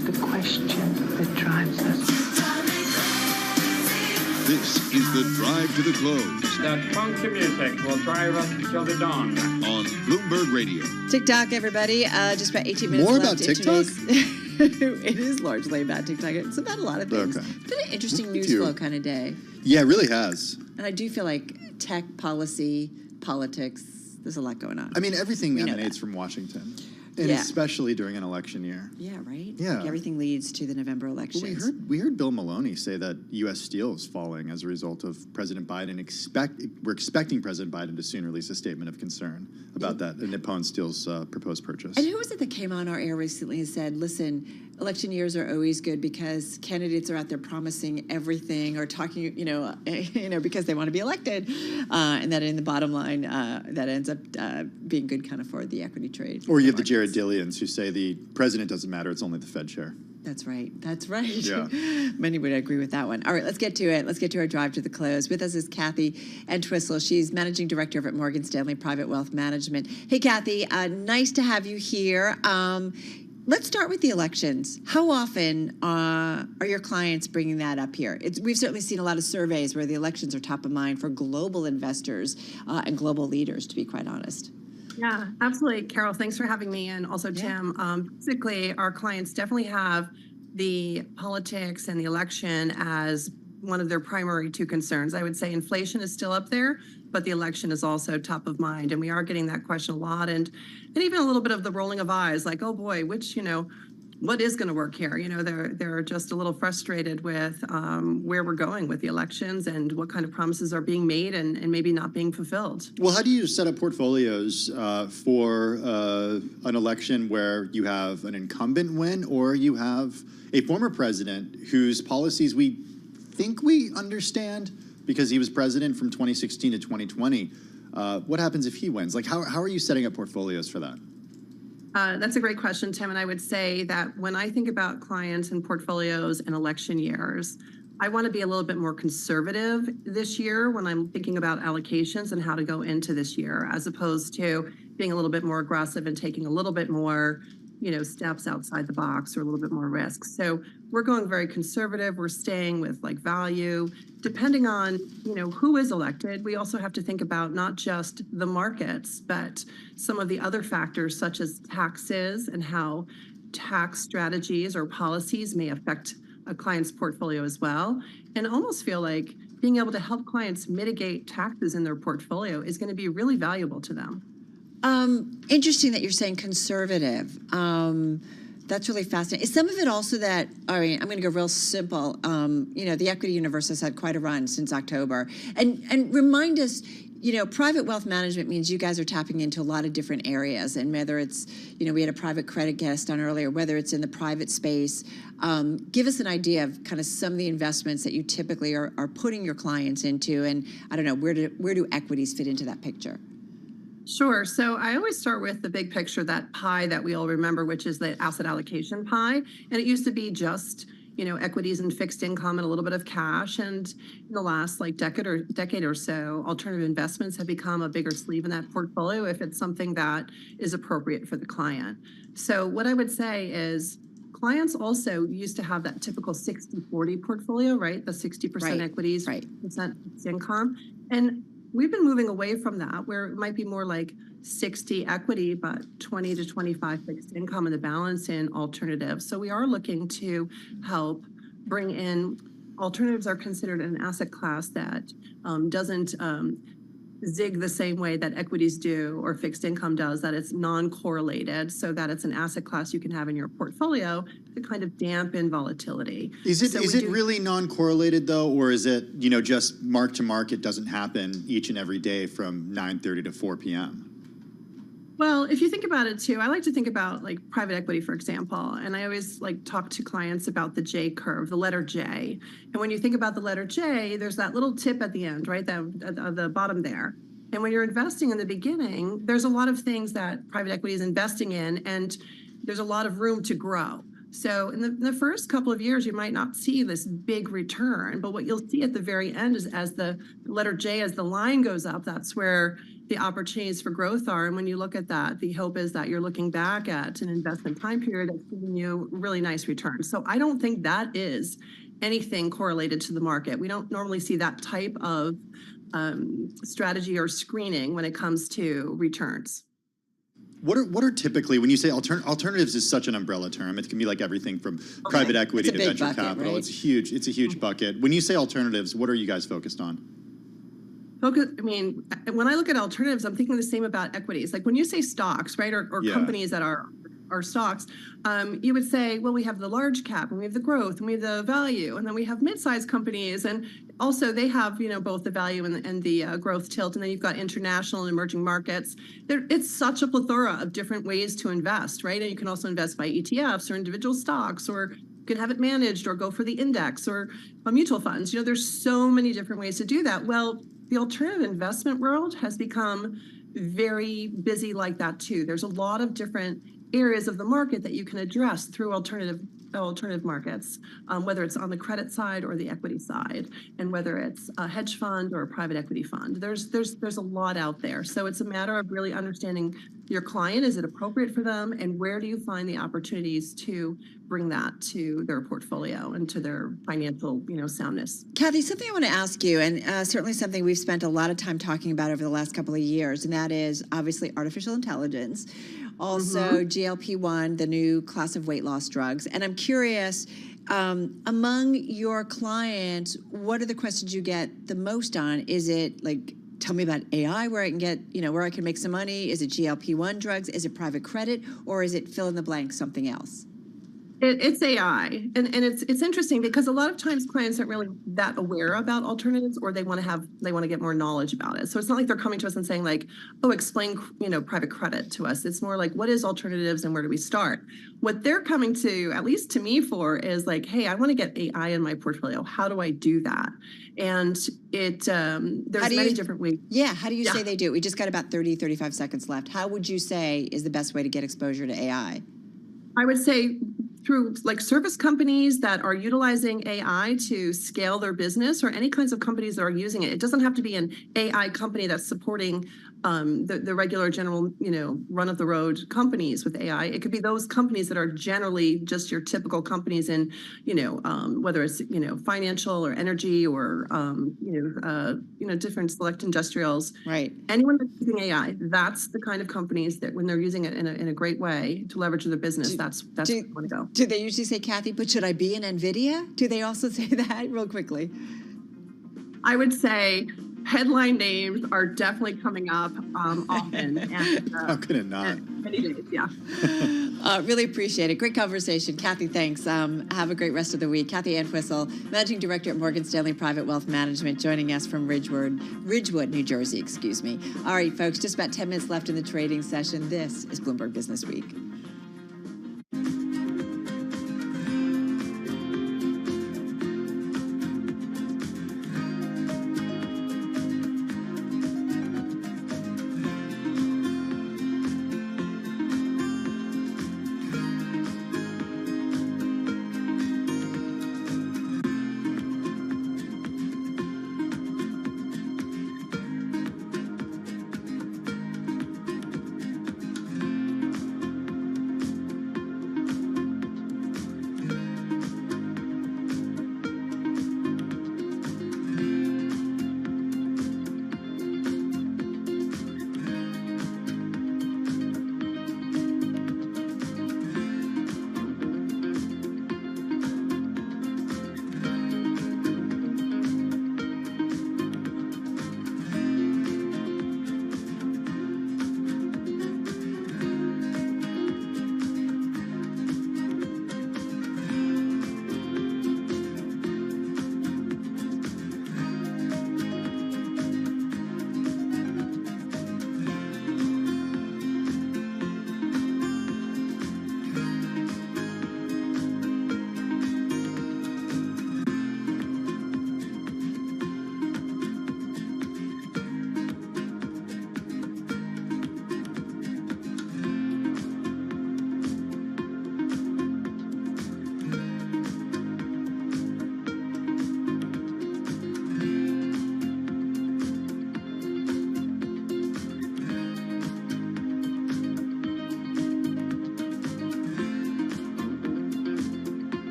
the question that drives us. This is the Drive to the Close. That funky music will drive us till the dawn. On Bloomberg Radio. TikTok, everybody. Just about 18 minutes More left about in TikTok? It is largely about TikTok. It's about a lot of things. Okay. It's been an interesting news too. flow kind of day. Yeah, it really has. And I do feel like tech, policy, politics, there's a lot going on. I mean, everything We know emanates from Washington, and Yeah. especially during an election year. Yeah, right? Yeah. Like everything leads to the November Well, elections. we heard Bill Maloney say that U.S. steel is falling as a result of President Biden. We're expecting President Biden to soon release a statement of concern about that Nippon Steel's proposed purchase. And who was it that came on our air recently and said, listen, election years are always good because candidates are out there promising everything or talking, because they want to be elected. And that in the bottom line, that ends up being good kind of for the equity trade. Or you have the Jared Dillians who say the president doesn't matter, it's only the Fed chair. That's right. Yeah. Many would agree with that one. All right, let's get to it. Let's get to our drive to the close. With us is Kathy Entwistle. She's Managing Director of at Morgan Stanley Private Wealth Management. Hey, Kathy, nice to have you here. Let's start with the elections. How often are your clients bringing that up here? We've certainly seen a lot of surveys where the elections are top of mind for global investors and global leaders, to be quite honest. Yeah, absolutely. Carol, thanks for having me. And also, Tim, basically, our clients definitely have the politics and the election as one of their primary two concerns. I would say inflation is still up there, but the election is also top of mind. And we are getting that question a lot. And even a little bit of the rolling of eyes, like, oh boy, what is going to work here? They're just a little frustrated with where we're going with the elections and what kind of promises are being made and maybe not being fulfilled. Well, how do you set up portfolios for an election where you have an incumbent win or you have a former president whose policies we think we understand because he was president from 2016 to 2020? What happens if he wins? Like, how are you setting up portfolios for that? That's a great question, Tim. And I would say that when I think about clients and portfolios and election years, I want to be a little bit more conservative this year when I'm thinking about allocations and how to go into this year, as opposed to being a little bit more aggressive and taking a little bit more, steps outside the box or a little bit more risk. So we're going very conservative. We're staying with value. Depending on, who is elected, we also have to think about not just the markets, but some of the other factors such as taxes and how tax strategies or policies may affect a client's portfolio as well. And almost feel like being able to help clients mitigate taxes in their portfolio is going to be really valuable to them. Interesting that you're saying conservative. That's really fascinating. Is some of it also that, I'm going to go real simple. The equity universe has had quite a run since October. And remind us, private wealth management means you guys are tapping into a lot of different areas. And whether it's, we had a private credit guest on earlier, whether it's in the private space, give us an idea of kind of some of the investments that you typically are putting your clients into. And I don't know, where do equities fit into that picture? Sure. So I always start with the big picture, that pie that we all remember, which is the asset allocation pie. And it used to be just equities and fixed income and a little bit of cash. And in the last decade or so, alternative investments have become a bigger sleeve in that portfolio if it's something that is appropriate for the client. So what I would say is clients also used to have that typical 60-40 portfolio, right? The 60% equities, 40% fixed income. And we've been moving away from that, where it might be more like 60 equity, but 20 to 25 fixed income, and the balance in alternatives. So we are looking to help bring in alternatives. Are considered an asset class that doesn't zig the same way that equities do or fixed income does, that it's non-correlated, so that it's an asset class you can have in your portfolio to kind of dampen volatility. Is it really non-correlated though, or is it, just mark to market doesn't happen each and every day from 9:30 to 4 p.m.? Well, if you think about it too, I like to think about like private equity, for example, and I always talk to clients about the J curve, the letter J. And when you think about the letter J, there's that little tip at the end, right, at the bottom there. And when you're investing in the beginning, there's a lot of things that private equity is investing in, and there's a lot of room to grow. So in the first couple of years, you might not see this big return, but what you'll see at the very end is as the letter J, as the line goes up, that's where the opportunities for growth are. And when you look at that, the hope is that you're looking back at an investment time period that's giving you really nice returns. So I don't think that is anything correlated to the market. We don't normally see that type of strategy or screening when it comes to returns. What are typically, when you say alternatives is such an umbrella term, it can be like everything from private equity to venture capital. Right? It's a huge bucket. When you say alternatives, what are you guys focused on? When I look at alternatives, I'm thinking the same about equities. Like when you say stocks, right, or companies that are stocks, you would say, well, we have the large cap, and we have the growth, and we have the value, and then we have mid-sized companies, and also they have both the value and the growth tilt, and then you've got international and emerging markets. It's such a plethora of different ways to invest, right? And you can also invest by ETFs or individual stocks, or you can have it managed, or go for the index, or mutual funds. There's so many different ways to do that. Well, the alternative investment world has become very busy like that too. There's a lot of different areas of the market that you can address through alternative markets, whether it's on the credit side or the equity side, and whether it's a hedge fund or a private equity fund. There's a lot out there. So it's a matter of really understanding your client. Is it appropriate for them, and where do you find the opportunities to bring that to their portfolio and to their financial soundness? Kathy, something I want to ask you, and certainly something we've spent a lot of time talking about over the last couple of years, and that is obviously artificial intelligence. Also, GLP-1, the new class of weight loss drugs. And I'm curious, among your clients, what are the questions you get the most on? Is it like, tell me about AI, where I can get, where I can make some money? Is it GLP-1 drugs? Is it private credit? Or is it fill in the blank, something else? It's AI, and it's interesting because a lot of times clients aren't really that aware about alternatives, or they want to get more knowledge about it. So it's not like they're coming to us and saying like, oh, explain private credit to us. It's more like, what is alternatives and where do we start? What they're coming to, at least to me, for is like, hey, I want to get AI in my portfolio. How do I do that? And there's many different ways. Yeah, how do you say they do it? We just got about 35 seconds left. How would you say is the best way to get exposure to AI? I would say through service companies that are utilizing AI to scale their business, or any kinds of companies that are using it. It doesn't have to be an AI company that's supporting the regular general, run-of-the-road companies with AI. It could be those companies that are generally just your typical companies in, whether it's, financial or energy or, different select industrials. Right. Anyone that's using AI, that's the kind of companies that when they're using it in a great way to leverage their business, that's where they want to go. Do they usually say, Kathy, but should I be in NVIDIA? Do they also say that real quickly? I would say headline names are definitely coming up often. And, How could it not? Many days, yeah. Really appreciate it. Great conversation. Kathy, thanks. Have a great rest of the week. Kathy Entwistle, Managing Director at Morgan Stanley Private Wealth Management, joining us from Ridgewood, New Jersey, excuse me. All right, folks, just about 10 minutes left in the trading session. This is Bloomberg Business Week.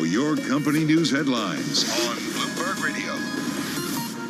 Your company news headlines on Bloomberg Radio.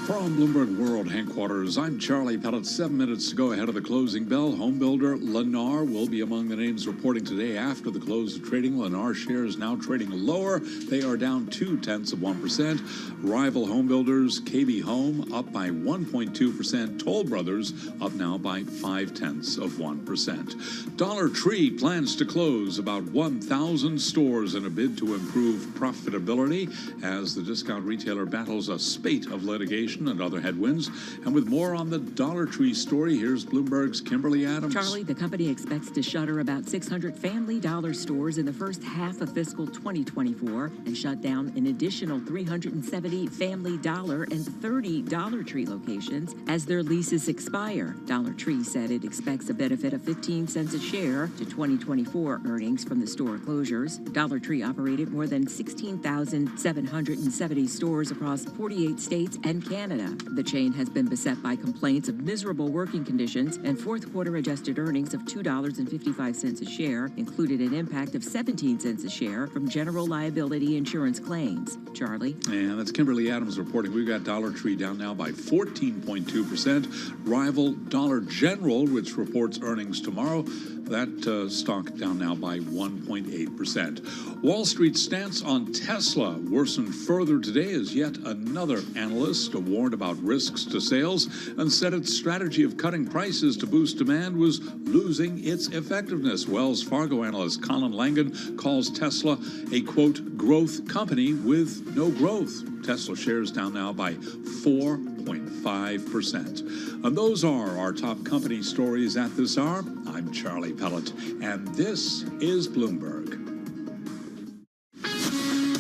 From Bloomberg World Headquarters, I'm Charlie Pellet. 7 minutes to go ahead of the closing bell. Homebuilder Lennar will be among the names reporting today after the close of trading. Lennar shares now trading lower. They are down 0.2%. Rival homebuilders KB Home up by 1.2%. Toll Brothers up now by 0.5%. Dollar Tree plans to close about 1,000 stores in a bid to improve profitability as the discount retailer battles a spate of litigation and other headwinds. And with more on the Dollar Tree story, here's Bloomberg's Kimberly Adams. Charlie, the company expects to shutter about 600 Family Dollar stores in the first half of fiscal 2024 and shut down an additional 370 Family Dollar and 30 Dollar Tree locations as their leases expire. Dollar Tree said it expects a benefit of 15 cents a share to 2024 earnings from the store closures. Dollar Tree operated more than 16,770 stores across 48 states and Canada. The chain has been beset by complaints of miserable working conditions, and fourth quarter adjusted earnings of $2.55 a share included an impact of 17 cents a share from general liability insurance claims. Charlie? And that's Kimberly Adams reporting. We've got Dollar Tree down now by 14.2%. Rival Dollar General, which reports earnings tomorrow, That stock down now by 1.8%. Wall Street's stance on Tesla worsened further today as yet another analyst warned about risks to sales and said its strategy of cutting prices to boost demand was losing its effectiveness. Wells Fargo analyst Colin Langan calls Tesla a, quote, growth company with no growth. Tesla shares down now by 4.5%. And those are our top company stories at this hour. I'm Charlie Pellet, and this is Bloomberg.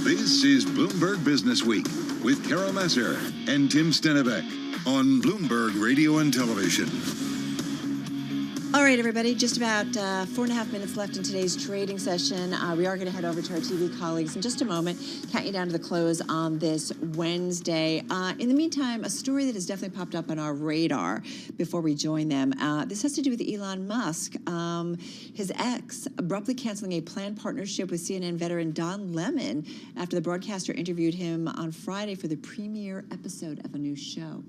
This is Bloomberg Business Week with Carol Massar and Tim Stenivek on Bloomberg Radio and Television. All right, everybody, just about 4.5 minutes left in today's trading session. We are going to head over to our TV colleagues in just a moment, count you down to the close on this Wednesday. In the meantime, a story that has definitely popped up on our radar before we join them. This has to do with Elon Musk. His ex abruptly canceling a planned partnership with CNN veteran Don Lemon after the broadcaster interviewed him on Friday for the premiere episode of a new show.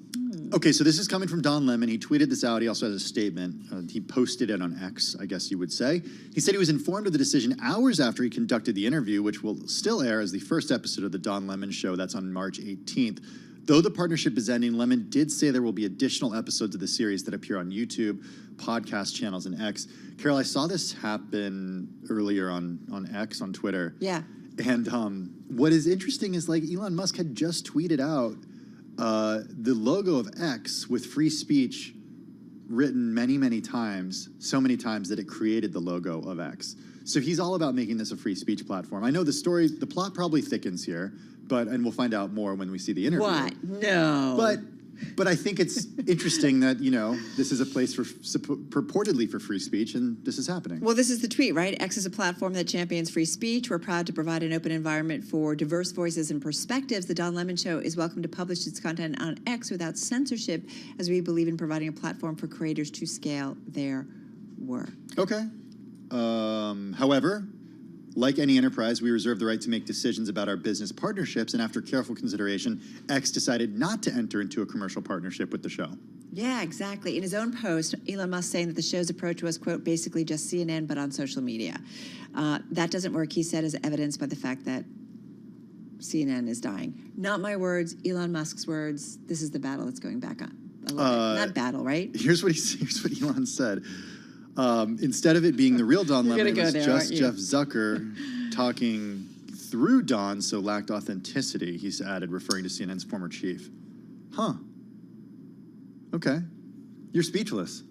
Okay, so this is coming from Don Lemon. He tweeted this out. He also has a statement. He posted it on X, I guess you would say. He said he was informed of the decision hours after he conducted the interview, which will still air as the first episode of the Don Lemon Show. That's on March 18th. Though the partnership is ending, Lemon did say there will be additional episodes of the series that appear on YouTube, podcast channels, and X. Carol, I saw this happen earlier on X, on Twitter. Yeah. And what is interesting is, like, Elon Musk had just tweeted out the logo of X with free speech written many, many times, so many times that it created the logo of X. So he's all about making this a free speech platform. I know the plot probably thickens here, and we'll find out more when we see the interview. What? No. But I think it's interesting that, this is a place for purportedly for free speech, and this is happening. Well, this is the tweet, right? X is a platform that champions free speech. We're proud to provide an open environment for diverse voices and perspectives. The Don Lemon Show is welcome to publish its content on X without censorship, as we believe in providing a platform for creators to scale their work. Okay. However, like any enterprise, we reserve the right to make decisions about our business partnerships, and after careful consideration, X decided not to enter into a commercial partnership with the show. Yeah, exactly. In his own post, Elon Musk saying that the show's approach was, quote, basically just CNN, but on social media. That doesn't work, he said, as evidenced by the fact that CNN is dying. Not my words, Elon Musk's words. This is the battle that's going back on. Not battle, right? Here's what Elon said. Instead of it being the real Don Lemon, it was just Jeff Zucker talking through Don, so lacked authenticity, he's added, referring to CNN's former chief. Huh. Okay. You're speechless.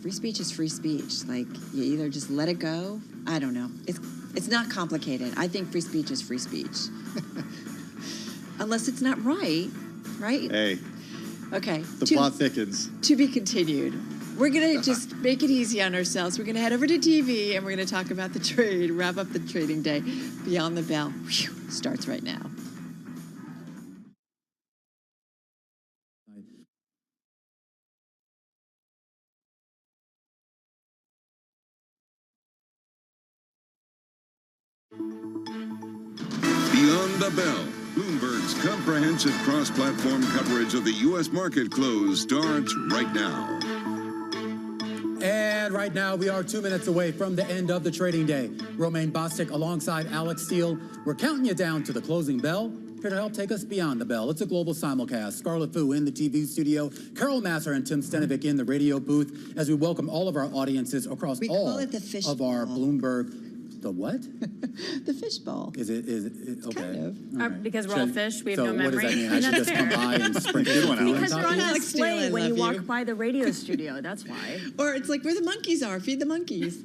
Free speech is free speech. Like, you either just let it go. I don't know. It's not complicated. I think free speech is free speech. Unless it's not right? Hey. Okay. The plot thickens. To be continued. We're going to just make it easy on ourselves. We're going to head over to TV, and we're going to talk about the trade, wrap up the trading day. Beyond the Bell starts right now. Beyond the Bell, Bloomberg's comprehensive cross-platform coverage of the U.S. market close starts right now. And right now, we are 2 minutes away from the end of the trading day. Romaine Bostic alongside Alex Steele. We're counting you down to the closing bell. Here to help take us beyond the bell, it's a global simulcast. Scarlett Fu in the TV studio, Carol Massar and Tim Stenivek in the radio booth, as we welcome all of our audiences across all of our Bloomberg. The what? The fishbowl. Is it okay? Kind of. Right. Because we're all fish, we have no memory. What does that mean? I should just come by and sprinkle one out. Because you're on Alex display Steele, I when you love walk you. by the radio studio, that's why. Or it's like where the monkeys are. Feed the monkeys.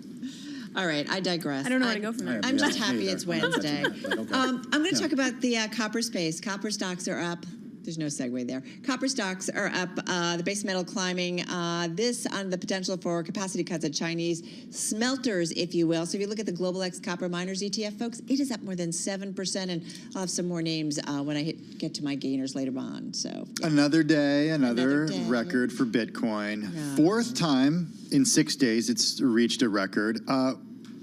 All right, I digress. I don't know where to go from there. I'm just happy it's Wednesday. I'm going to talk about the copper space. Copper stocks are up. There's no segue there. Copper stocks are up. The base metal climbing. This on the potential for capacity cuts at Chinese smelters, if you will. So if you look at the Global X Copper Miners ETF, folks, it is up more than 7%. And I'll have some more names when I get to my gainers later on. So yeah. Another day, another record for Bitcoin. Yeah. Fourth time in 6 days it's reached a record.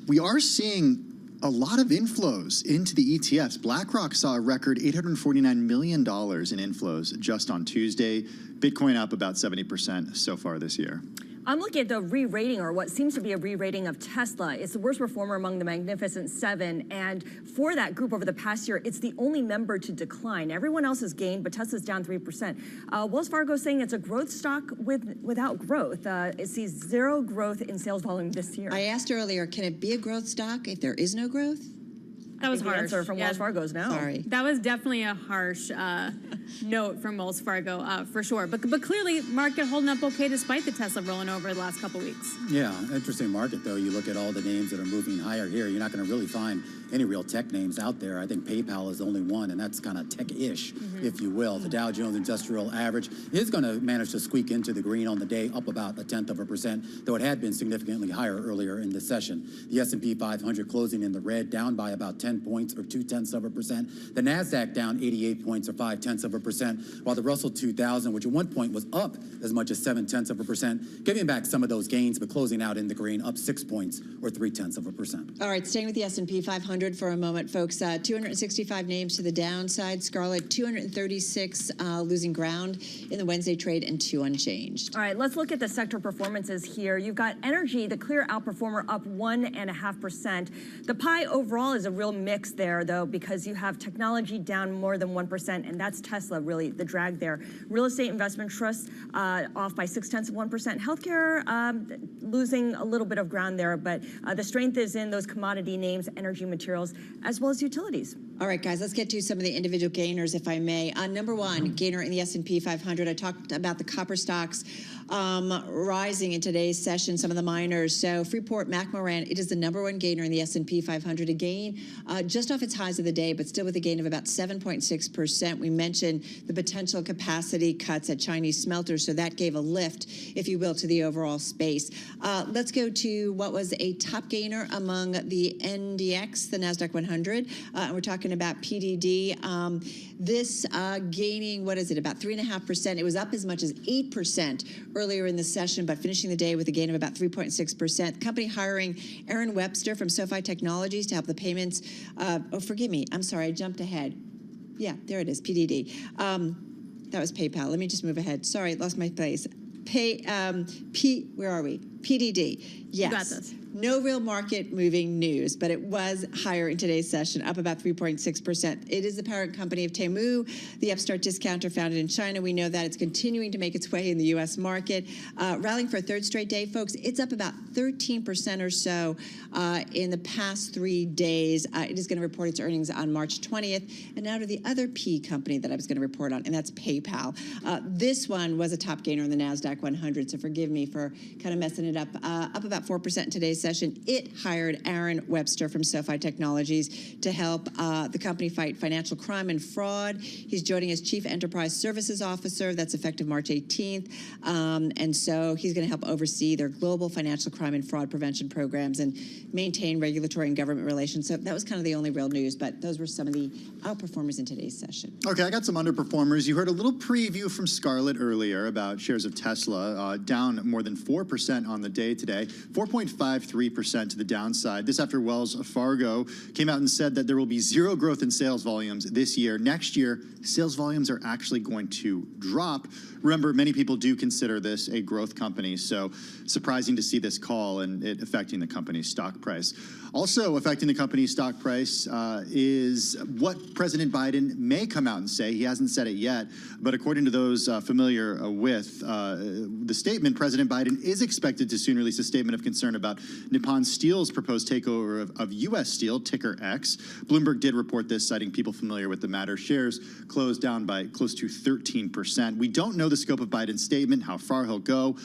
We are seeing a lot of inflows into the ETFs. BlackRock saw a record $849 million in inflows just on Tuesday. Bitcoin up about 70% so far this year. I'm looking at the re-rating, or what seems to be a re-rating of Tesla. It's the worst performer among the Magnificent Seven, and for that group over the past year, it's the only member to decline. Everyone else has gained, but Tesla's down 3%. Wells Fargo is saying it's a growth stock without growth. It sees zero growth in sales volume this year. I asked earlier, can it be a growth stock if there is no growth? That was harsh. The answer from Wells Fargo is no. Sorry. That was definitely a harsh note from Wells Fargo, for sure. But clearly, market holding up okay despite the Tesla rolling over the last couple weeks. Yeah, interesting market, though. You look at all the names that are moving higher here, you're not going to really find any real tech names out there. I think PayPal is the only one, and that's kind of tech-ish, if you will. The Dow Jones Industrial Average is going to manage to squeak into the green on the day, up about 0.1%, though it had been significantly higher earlier in the session. The S&P 500 closing in the red, down by about 10 points, or 0.2%. The NASDAQ down 88 points, or 0.5%, while the Russell 2000, which at one point was up as much as 0.7%, giving back some of those gains, but closing out in the green, up 6 points, or 0.3%. All right, staying with the S&P 500 for a moment, folks. 265 names to the downside. Scarlett, 236 losing ground in the Wednesday trade, and 2 unchanged. All right, let's look at the sector performances here. You've got energy, the clear outperformer, up 1.5%. The pie overall is a real mix there, though, because you have technology down more than 1%, and that's Tesla, really, the drag there. Real estate investment trusts off by 0.6%. Healthcare losing a little bit of ground there, but the strength is in those commodity names, energy materials, as well as utilities. All right, guys, let's get to some of the individual gainers, if I may. Number one, gainer in the S&P 500. I talked about the copper stocks rising in today's session, some of the miners. So Freeport McMoran, it is the number one gainer in the S&P 500, a gain just off its highs of the day, but still with a gain of about 7.6%. We mentioned the potential capacity cuts at Chinese smelters, so that gave a lift, if you will, to the overall space. Let's go to what was a top gainer among the NDX, the NASDAQ 100. We're talking about PDD. This gaining, what is it, about 3.5%. It was up as much as 8% earlier in the session, but finishing the day with a gain of about 3.6%. The company hiring Aaron Webster from SoFi Technologies to help the payments. Oh, forgive me. I'm sorry. I jumped ahead. Yeah, there it is, PDD. That was PayPal. Let me just move ahead. Sorry, lost my place. Where are we? PDD. Yes. You got this. No real market moving news, but it was higher in today's session, up about 3.6%. It is the parent company of Temu, the upstart discounter founded in China. We know that it's continuing to make its way in the U.S. market. Rallying for a third straight day, folks. It's up about 13% or so in the past 3 days. It is going to report its earnings on March 20th. And now to the other P company that I was going to report on, and that's PayPal. This one was a top gainer in the NASDAQ 100, so forgive me for kind of messing it up. Up about 4% in today's session. It hired Aaron Webster from SoFi Technologies to help the company fight financial crime and fraud. He's joining as Chief Enterprise Services Officer. That's effective March 18th. And so he's going to help oversee their global financial crime and fraud prevention programs and maintain regulatory and government relations. So that was kind of the only real news, but those were some of the outperformers in today's session. Okay, I got some underperformers. You heard a little preview from Scarlett earlier about shares of Tesla, down more than 4% on the day today, 4.53% to the downside. This after Wells Fargo came out and said that there will be zero growth in sales volumes this year. Next year, sales volumes are actually going to drop. Remember, many people do consider this a growth company, so surprising to see this call and it affecting the company's stock price. Also affecting the company's stock price is what President Biden may come out and say. He hasn't said it yet, but according to those familiar with the statement, President Biden is expected to soon release a statement of concern about Nippon Steel's proposed takeover of U.S. Steel, ticker X. Bloomberg did report this, citing people familiar with the matter. Shares closed down by close to 13%. We don't know the scope of Biden's statement, how far he'll go.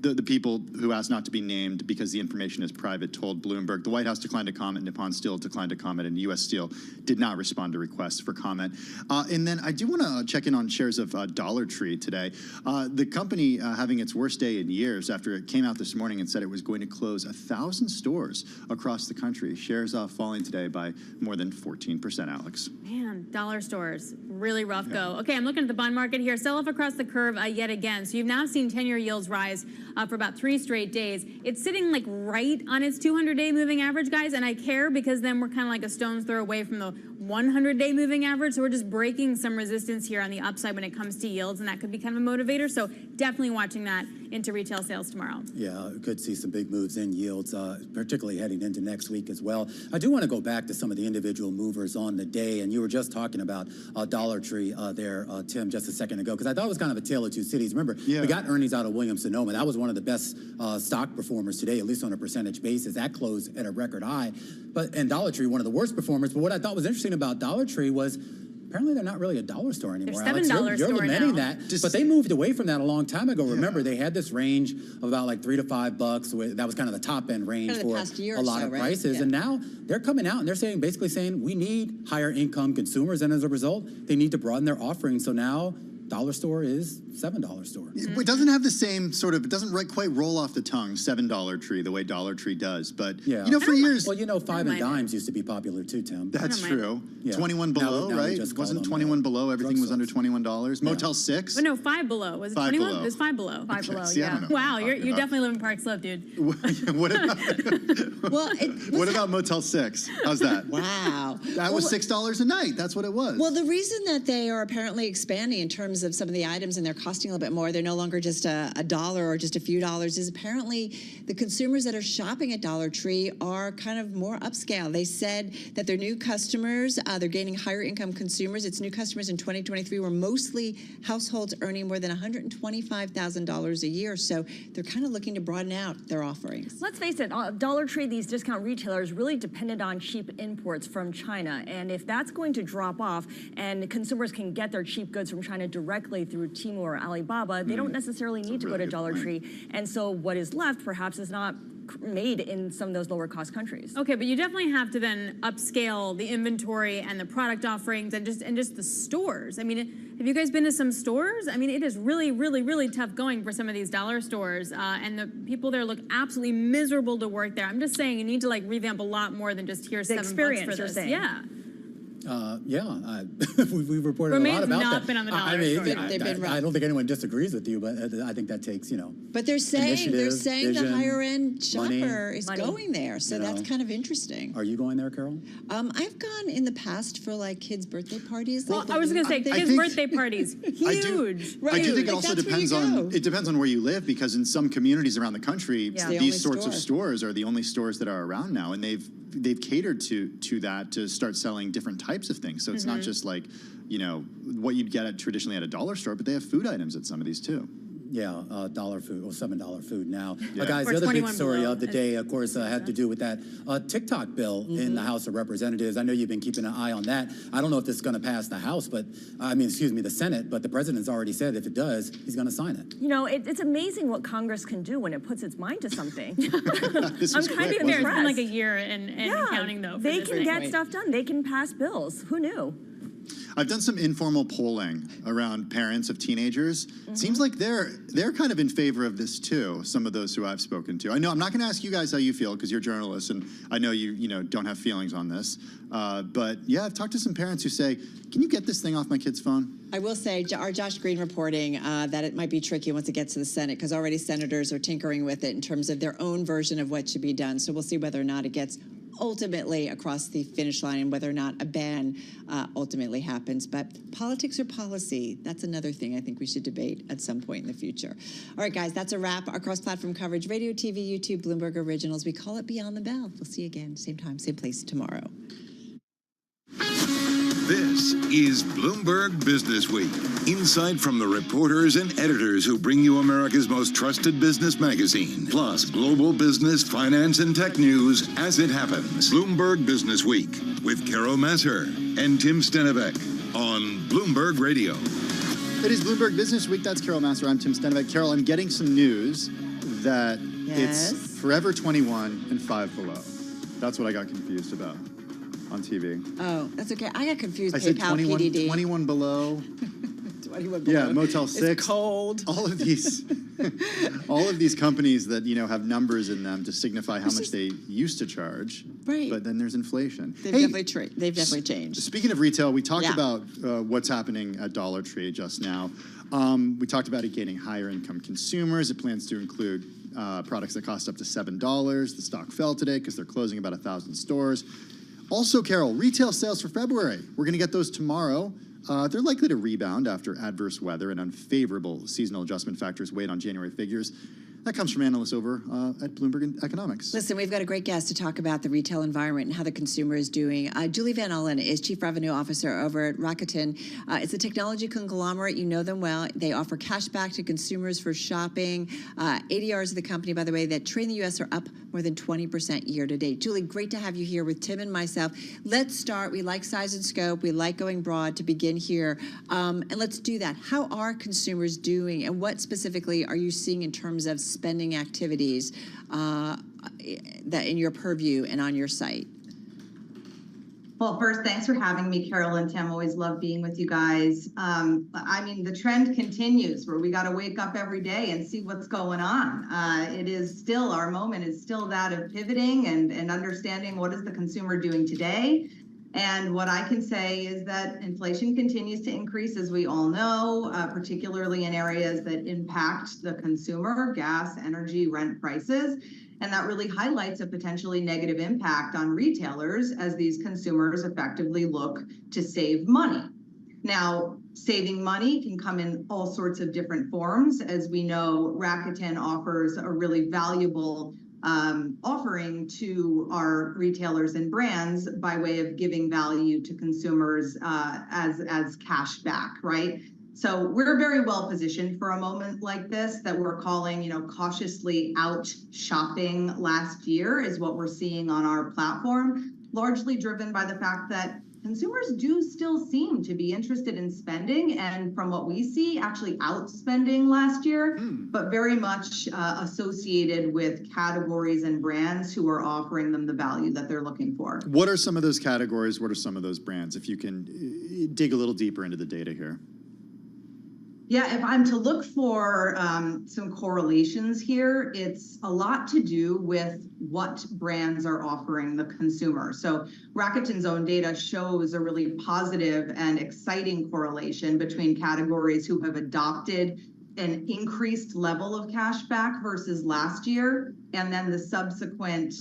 The people who asked not to be named because the information is private told Bloomberg. The White House declined to comment, Nippon Steel declined to comment, and U.S. Steel did not respond to requests for comment. And then I do want to check in on shares of Dollar Tree today. The company having its worst day in years after it came out this morning and said it was going to close 1,000 stores across the country. Shares falling today by more than 14%, Alex. Man, dollar stores really rough go. Okay, I'm looking at the bond market here. Sell off across the curve yet again. So you've now seen 10-year yields rise for about 3 straight days. It's sitting like right on its 200-day moving average, guys, and I care because then we're kind of like a stone's throw away from the 100-day moving average. So we're just breaking some resistance here on the upside when it comes to yields, and that could be kind of a motivator. So definitely watching that into retail sales tomorrow. Yeah, could see some big moves in yields, particularly heading into next week as well. I do want to go back to some of the individual movers on the day, and you were just talking about Dollar Tree there, Tim, just a second ago, because I thought it was kind of a tale of two cities. Remember, we got earnings out of Williams-Sonoma. That was one of the best stock performers today, at least on a percentage basis. That closed at a record high. And Dollar Tree, one of the worst performers. But what I thought was interesting about Dollar Tree was apparently they're not really a dollar store anymore. They're $7 You're store lamenting now. that, but they moved away from that a long time ago. Remember, they had this range of about like $3 to $5. That was kind of the top end range for a lot of prices. And now they're coming out and they're basically saying we need higher income consumers, and as a result, they need to broaden their offering. So now dollar store is $7 store. It doesn't have the same sort of, it doesn't quite roll off the tongue, $7 Tree, the way Dollar Tree does. But, you know, for years. Well, you know, 5 and dimes used to be popular too, Tim. That's true. Yeah. 21 below, right? Wasn't 21 below, everything was under $21. Motel 6? But no, 5 below. Was it 5 21? below. It was 5 below. 5 below, See, I don't know Wow, what you I'm talking definitely live in Park Slope, dude. What about, what about Motel 6? How's that? Wow. That was $6 a night. That's what it was. Well, the reason that they are apparently expanding in terms of some of the items and they're costing a little bit more, they're no longer just a dollar or just a few dollars, is apparently the consumers that are shopping at Dollar Tree are kind of more upscale. They said that their new customers, they're gaining higher income consumers. Its new customers in 2023 were mostly households earning more than $125,000 a year. So they're kind of looking to broaden out their offerings. Let's face it, Dollar Tree, these discount retailers really depended on cheap imports from China. And if that's going to drop off and consumers can get their cheap goods from China directly through Temu or Alibaba, they don't necessarily need to go to Dollar Tree. And so what is left perhaps is not made in some of those lower cost countries. Okay, but you definitely have to then upscale the inventory and the product offerings and just the stores. I mean, have you guys been to some stores? I mean, it is really, really, really tough going for some of these dollar stores, and the people there look absolutely miserable to work there. I'm just saying you need to like revamp a lot more than just here's $7 for this. Yeah. We've reported a lot about that. Been on the dollar store. I don't think anyone disagrees with you, but I think that takes, But they're saying vision, the higher end shopper money, is going there, so that's kind of interesting. Are you going there, Carol? I've gone in the past for like kids' birthday parties. Well, I was going to say kids' birthday parties, huge. I do think it also depends on where you live, because in some communities around the country, these sorts of stores are the only stores that are around now, and they've catered to that to start selling different types of things. So it's not just like, you know, what you'd get traditionally at a dollar store, but they have food items at some of these too. Yeah, dollar food, or $7 food now. Guys, the other big story of the day, of course, had to do with that TikTok bill in the House of Representatives. I know you've been keeping an eye on that. I don't know if this is going to pass the House, but the Senate, but the president's already said if it does, he's going to sign it. You know, it's amazing what Congress can do when it puts its mind to something. I'm kind of impressed. It's been like a year and counting, though. They can get stuff done. They can pass bills. Who knew? I've done some informal polling around parents of teenagers. Seems like they're kind of in favor of this too, some of those who I've spoken to. I know I'm not going to ask you guys how you feel because you're journalists, and I know you don't have feelings on this. But yeah, I've talked to some parents who say, can you get this thing off my kid's phone? I will say, our Josh Green reporting that it might be tricky once it gets to the Senate, because already senators are tinkering with it in terms of their own version of what should be done. So we'll see whether or not it gets ultimately across the finish line and whether or not a ban ultimately happens. But politics or policy, that's another thing I think we should debate at some point in the future. All right, guys, that's a wrap. Our cross-platform coverage, radio, TV, YouTube, Bloomberg Originals. We call it Beyond the Bell. We'll see you again, same time, same place tomorrow. This is Bloomberg Business Week. Insight from the reporters and editors who bring you America's most trusted business magazine. Plus, global business, finance, and tech news as it happens. Bloomberg Business Week with Carol Masser and Tim Stenevec on Bloomberg Radio. It is Bloomberg Business Week. That's Carol Masser. I'm Tim Stenevec. Carol, I'm getting some news that it's Forever 21 and Five Below. That's what I got confused about on TV. Oh, that's okay. I got confused. I said PayPal, 21, PDD. 21 below. 21 Yeah, below. Motel 6. It's cold. All of these companies that, have numbers in them to signify how much they used to charge. Right. But then there's inflation. They've definitely changed. Speaking of retail, we talked Yeah. about what's happening at Dollar Tree just now. We talked about it gaining higher income consumers. It plans to include products that cost up to $7. The stock fell today because they're closing about 1,000 stores. Also, Carol, retail sales for February. We're going to get those tomorrow. They're likely to rebound after adverse weather and unfavorable seasonal adjustment factors weighed on January figures. That comes from analysts over at Bloomberg Economics. Listen, we've got a great guest to talk about the retail environment and how the consumer is doing. Julie Van Allen is Chief Revenue Officer over at Rakuten. It's a technology conglomerate. You know them well. They offer cash back to consumers for shopping. ADRs of the company, by the way, that trade in the U.S. are up more than 20% year to date. Julie, great to have you here with Tim and myself. Let's start. We like size and scope. We like going broad to begin here. And let's do that. How are consumers doing, and what specifically are you seeing in terms of spending activities that in your purview and on your site? Well, first, thanks for having me, Carol and Tim. Always love being with you guys. I mean, the trend continues where we got to wake up every day and see what's going on. It is still, our moment is still that of pivoting and understanding what is the consumer doing today. And what I can say is that inflation continues to increase, as we all know, particularly in areas that impact the consumer, gas, energy, rent prices. And that really highlights a potentially negative impact on retailers as these consumers effectively look to save money. Now, saving money can come in all sorts of different forms. As we know, Rakuten offers a really valuable offering to our retailers and brands by way of giving value to consumers as cash back, right? So we're very well positioned for a moment like this that we're calling, cautiously out shopping last year is what we're seeing on our platform, largely driven by the fact that consumers do still seem to be interested in spending, and from what we see, actually outspending last year, but very much associated with categories and brands who are offering them the value that they're looking for. What are some of those categories? What are some of those brands? If you can dig a little deeper into the data here. Yeah, if I'm to look for some correlations here, it's a lot to do with what brands are offering the consumer. So Rakuten's own data shows a really positive and exciting correlation between categories who have adopted an increased level of cash back versus last year, and then the subsequent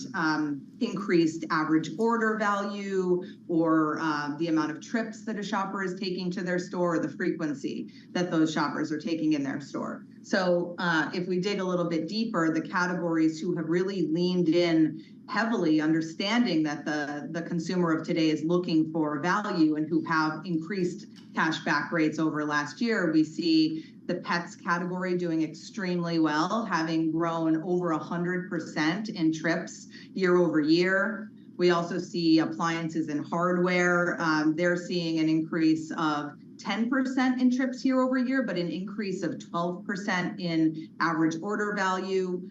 increased average order value or the amount of trips that a shopper is taking to their store, or the frequency that those shoppers are taking in their store. So if we dig a little bit deeper, the categories who have really leaned in heavily, understanding that the consumer of today is looking for value and who have increased cash back rates over last year, we see the pets category doing extremely well, having grown over 100% in trips year over year. We also see appliances and hardware. They're seeing an increase of 10% in trips year over year, but an increase of 12% in average order value,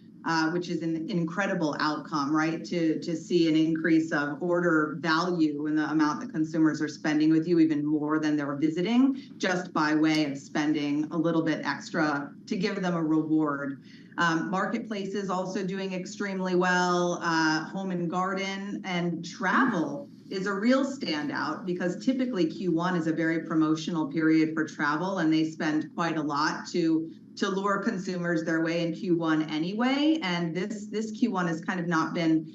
which is an incredible outcome, right? To see an increase of order value in the amount that consumers are spending with you, even more than they're visiting, just by way of spending a little bit extra to give them a reward. Marketplaces also doing extremely well. Home and garden and travel is a real standout because typically Q1 is a very promotional period for travel, and they spend quite a lot to lure consumers their way in Q1 anyway. And this Q1 has kind of not been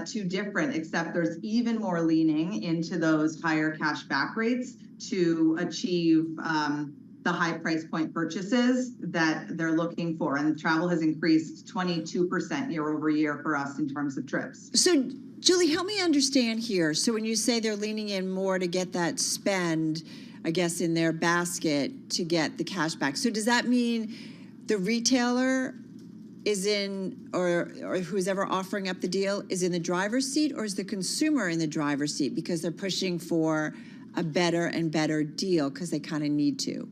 too different, except there's even more leaning into those higher cash back rates to achieve the high price point purchases that they're looking for. And travel has increased 22% year over year for us in terms of trips. So Julie, help me understand here. So when you say they're leaning in more to get that spend, I guess, in their basket to get the cash back. So does that mean the retailer is in, or who's ever offering up the deal is in the driver's seat, or is the consumer in the driver's seat because they're pushing for a better and better deal because they kind of need to?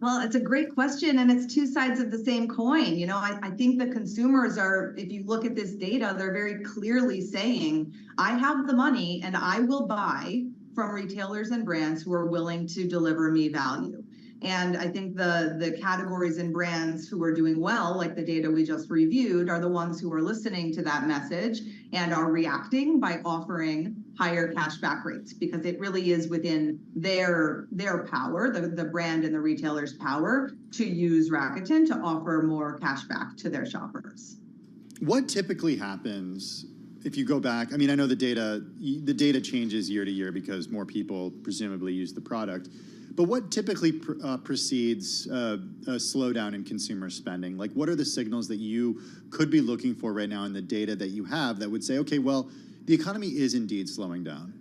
Well, it's a great question, and it's two sides of the same coin. I think the consumers are, if you look at this data, they're very clearly saying, I have the money and I will buy from retailers and brands who are willing to deliver me value. And I think the categories and brands who are doing well, like the data we just reviewed, are the ones who are listening to that message and are reacting by offering higher cashback rates, because it really is within their power, the brand and the retailer's power, to use Rakuten to offer more cashback to their shoppers. What typically happens if you go back? I mean, I know the data changes year to year because more people presumably use the product. But what typically precedes a slowdown in consumer spending? Like, what are the signals that you could be looking for right now in the data that you have that would say, okay, well, the economy is indeed slowing down?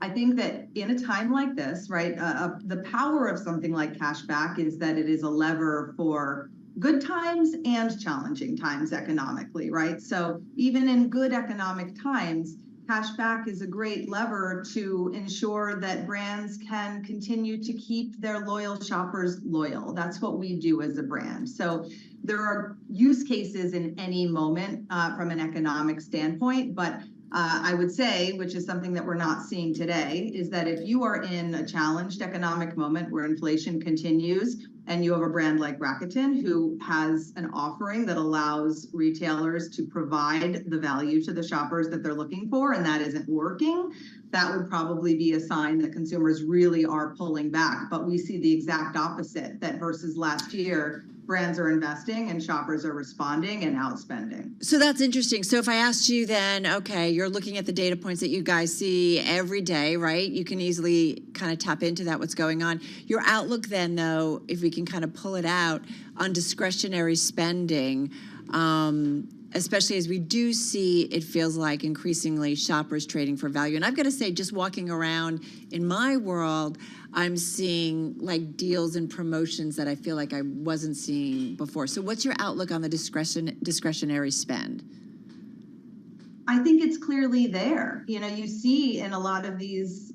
I think that in a time like this, right, the power of something like cashback is that it is a lever for good times and challenging times economically, right? So even in good economic times, cashback is a great lever to ensure that brands can continue to keep their loyal shoppers loyal. That's what we do as a brand. So there are use cases in any moment from an economic standpoint, but I would say, which is something that we're not seeing today, is that if you are in a challenged economic moment where inflation continues and you have a brand like Rakuten who has an offering that allows retailers to provide the value to the shoppers that they're looking for, and that isn't working, that would probably be a sign that consumers really are pulling back. But we see the exact opposite, that versus last year, brands are investing and shoppers are responding and outspending. So that's interesting. So if I asked you then, okay, you're looking at the data points that you guys see every day, right? You can easily kind of tap into that, what's going on. Your outlook then, though, if we can kind of pull it out on discretionary spending, especially as we do see, it feels like increasingly shoppers trading for value. And I've got to say, just walking around in my world, I'm seeing like deals and promotions that I feel like I wasn't seeing before. So what's your outlook on the discretionary spend? I think it's clearly there. You know, you see in a lot of these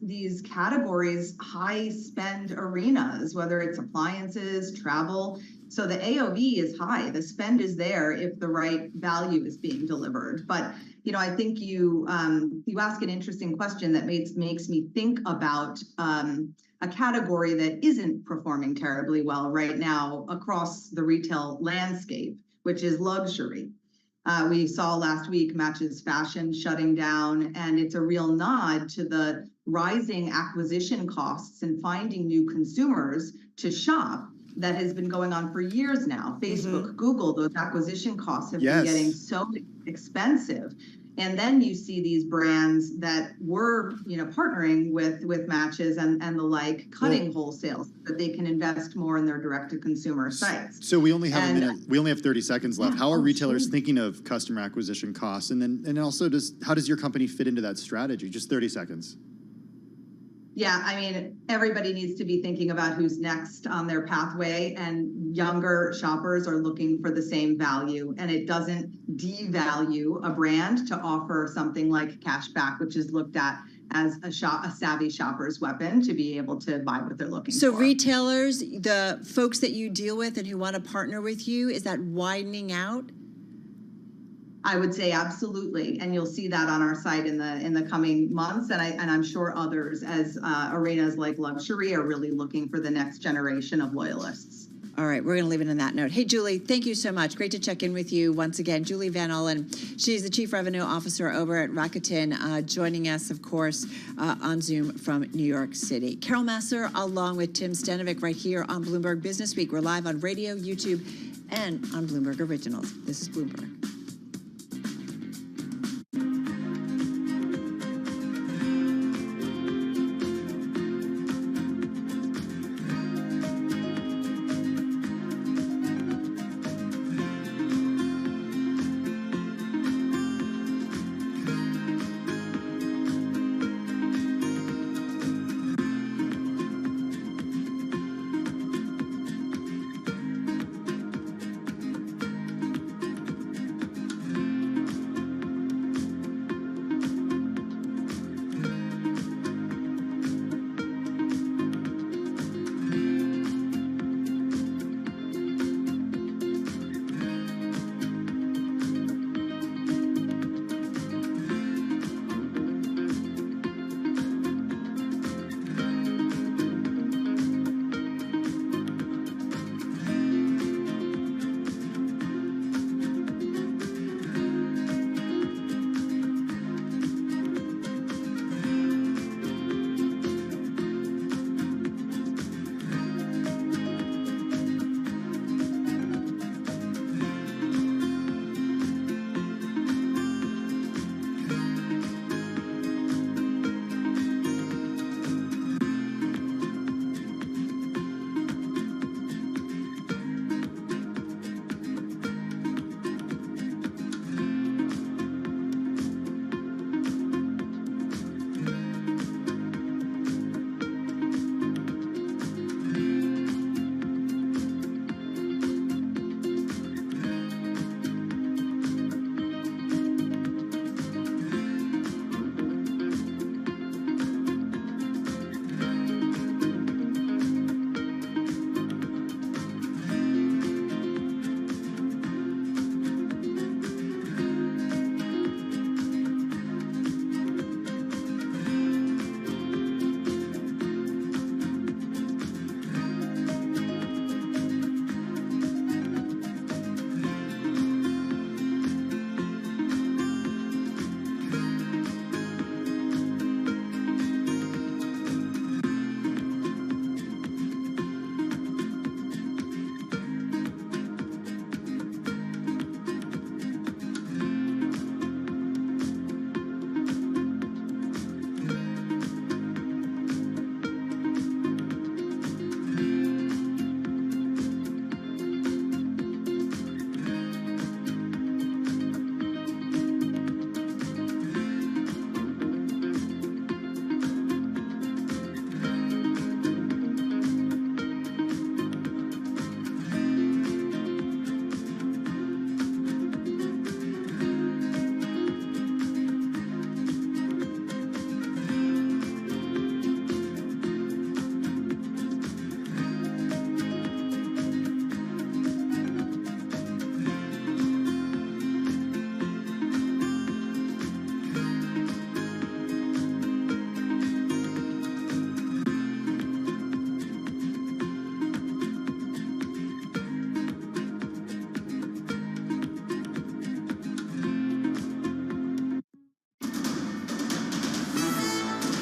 categories, high spend arenas, whether it's appliances, travel. So the AOV is high. The spend is there if the right value is being delivered. But you know, I think you ask an interesting question that makes me think about a category that isn't performing terribly well right now across the retail landscape, which is luxury. We saw last week Matches Fashion shutting down, and it's a real nod to the rising acquisition costs and finding new consumers to shop that has been going on for years now. Facebook, Google, those acquisition costs have been getting so expensive. And then you see these brands that were, you know, partnering with Matches and the like, cutting wholesale so that they can invest more in their direct-to-consumer sites. So we only have a minute. We only have 30 seconds left. How are retailers thinking of customer acquisition costs? And also, how does your company fit into that strategy? Just 30 seconds. Yeah, I mean, everybody needs to be thinking about who's next on their pathway, and younger shoppers are looking for the same value, and it doesn't devalue a brand to offer something like cashback, which is looked at as a savvy shopper's weapon to be able to buy what they're looking for. So retailers, the folks that you deal with and who want to partner with you, is that widening out? I would say absolutely, and you'll see that on our site in the coming months, and I'm sure others, as arenas like luxury are really looking for the next generation of loyalists. All right, we're going to leave it on that note. Hey, Julie, thank you so much. Great to check in with you once again. Julie Van Ollen, she's the Chief Revenue Officer over at Rakuten, joining us, of course, on Zoom from New York City. Carol Massar, along with Tim Stanovic, right here on Bloomberg Business Week. We're live on radio, YouTube, and on Bloomberg Originals. This is Bloomberg.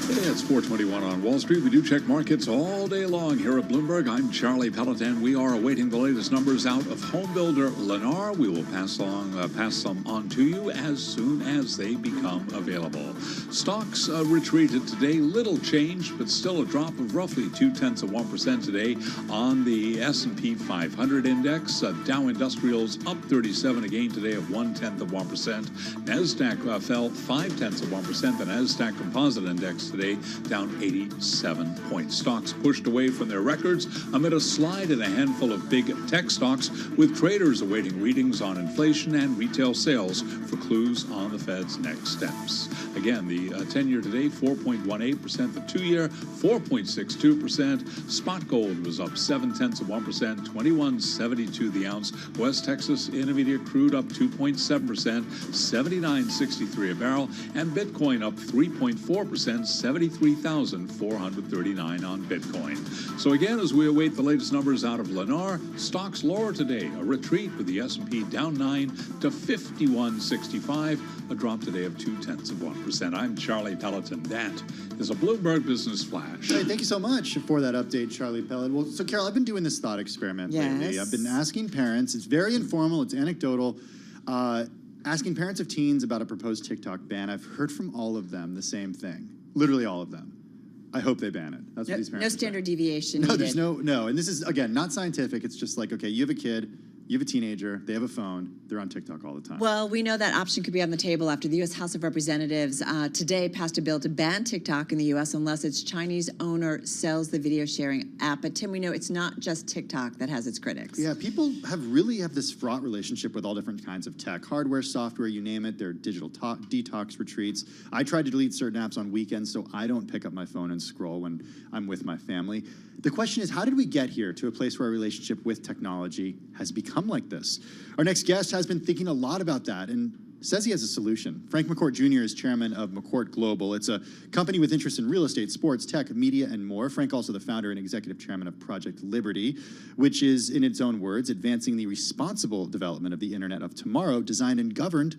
It's 4:21 on Wall Street. We do check markets all day long here at Bloomberg. I'm Charlie Pelletan. We are awaiting the latest numbers out of home builder Lennar. We will pass some on to you as soon as they become available. Stocks retreated today. Little change, but still a drop of roughly 0.2% today on the S&P 500 index. Dow Industrials up 37 again today of 0.1%. Nasdaq fell 0.5%. The Nasdaq Composite Index today down 87 points. Stocks pushed away from their records amid a slide in a handful of big tech stocks, with traders awaiting readings on inflation and retail sales for clues on the Fed's next steps. Again, the 10-year today 4.18%, the 2-year 4.62%. Spot gold was up 0.7%, 21.72 the ounce. West Texas Intermediate crude up 2.7%, 79.63 a barrel, and Bitcoin up 3.4%, 73,439 on Bitcoin. So again, as we await the latest numbers out of Lennar, stocks lower today, a retreat with the S&P down 9 to 51.65, a drop today of 0.2%. I'm Charlie Pelletan. That is a Bloomberg Business Flash. Hey, thank you so much for that update, Charlie Pellet. Well, so Carol, I've been doing this thought experiment lately. I've been asking parents. It's very informal. It's anecdotal. Asking parents of teens about a proposed TikTok ban. I've heard from all of them the same thing. Literally all of them. I hope they ban it. That's what these parents No standard deviation No, needed. there's no. And this is, again, not scientific. It's just like, okay, you have a kid, you have a teenager, they have a phone, they're on TikTok all the time. Well, we know that option could be on the table after the U.S. House of Representatives today passed a bill to ban TikTok in the U.S. unless its Chinese owner sells the video sharing app. But Tim, we know it's not just TikTok that has its critics. Yeah, people really have this fraught relationship with all different kinds of tech, hardware, software, you name it. They're digital detox retreats. I try to delete certain apps on weekends so I don't pick up my phone and scroll when I'm with my family. The question is, how did we get here to a place where our relationship with technology has become like this? Our next guest has been thinking a lot about that and says he has a solution. Frank McCourt Jr. is chairman of McCourt Global. It's a company with interest in real estate, sports, tech, media, and more. Frank also the founder and executive chairman of Project Liberty, which is, in its own words, advancing the responsible development of the Internet of Tomorrow, designed and governed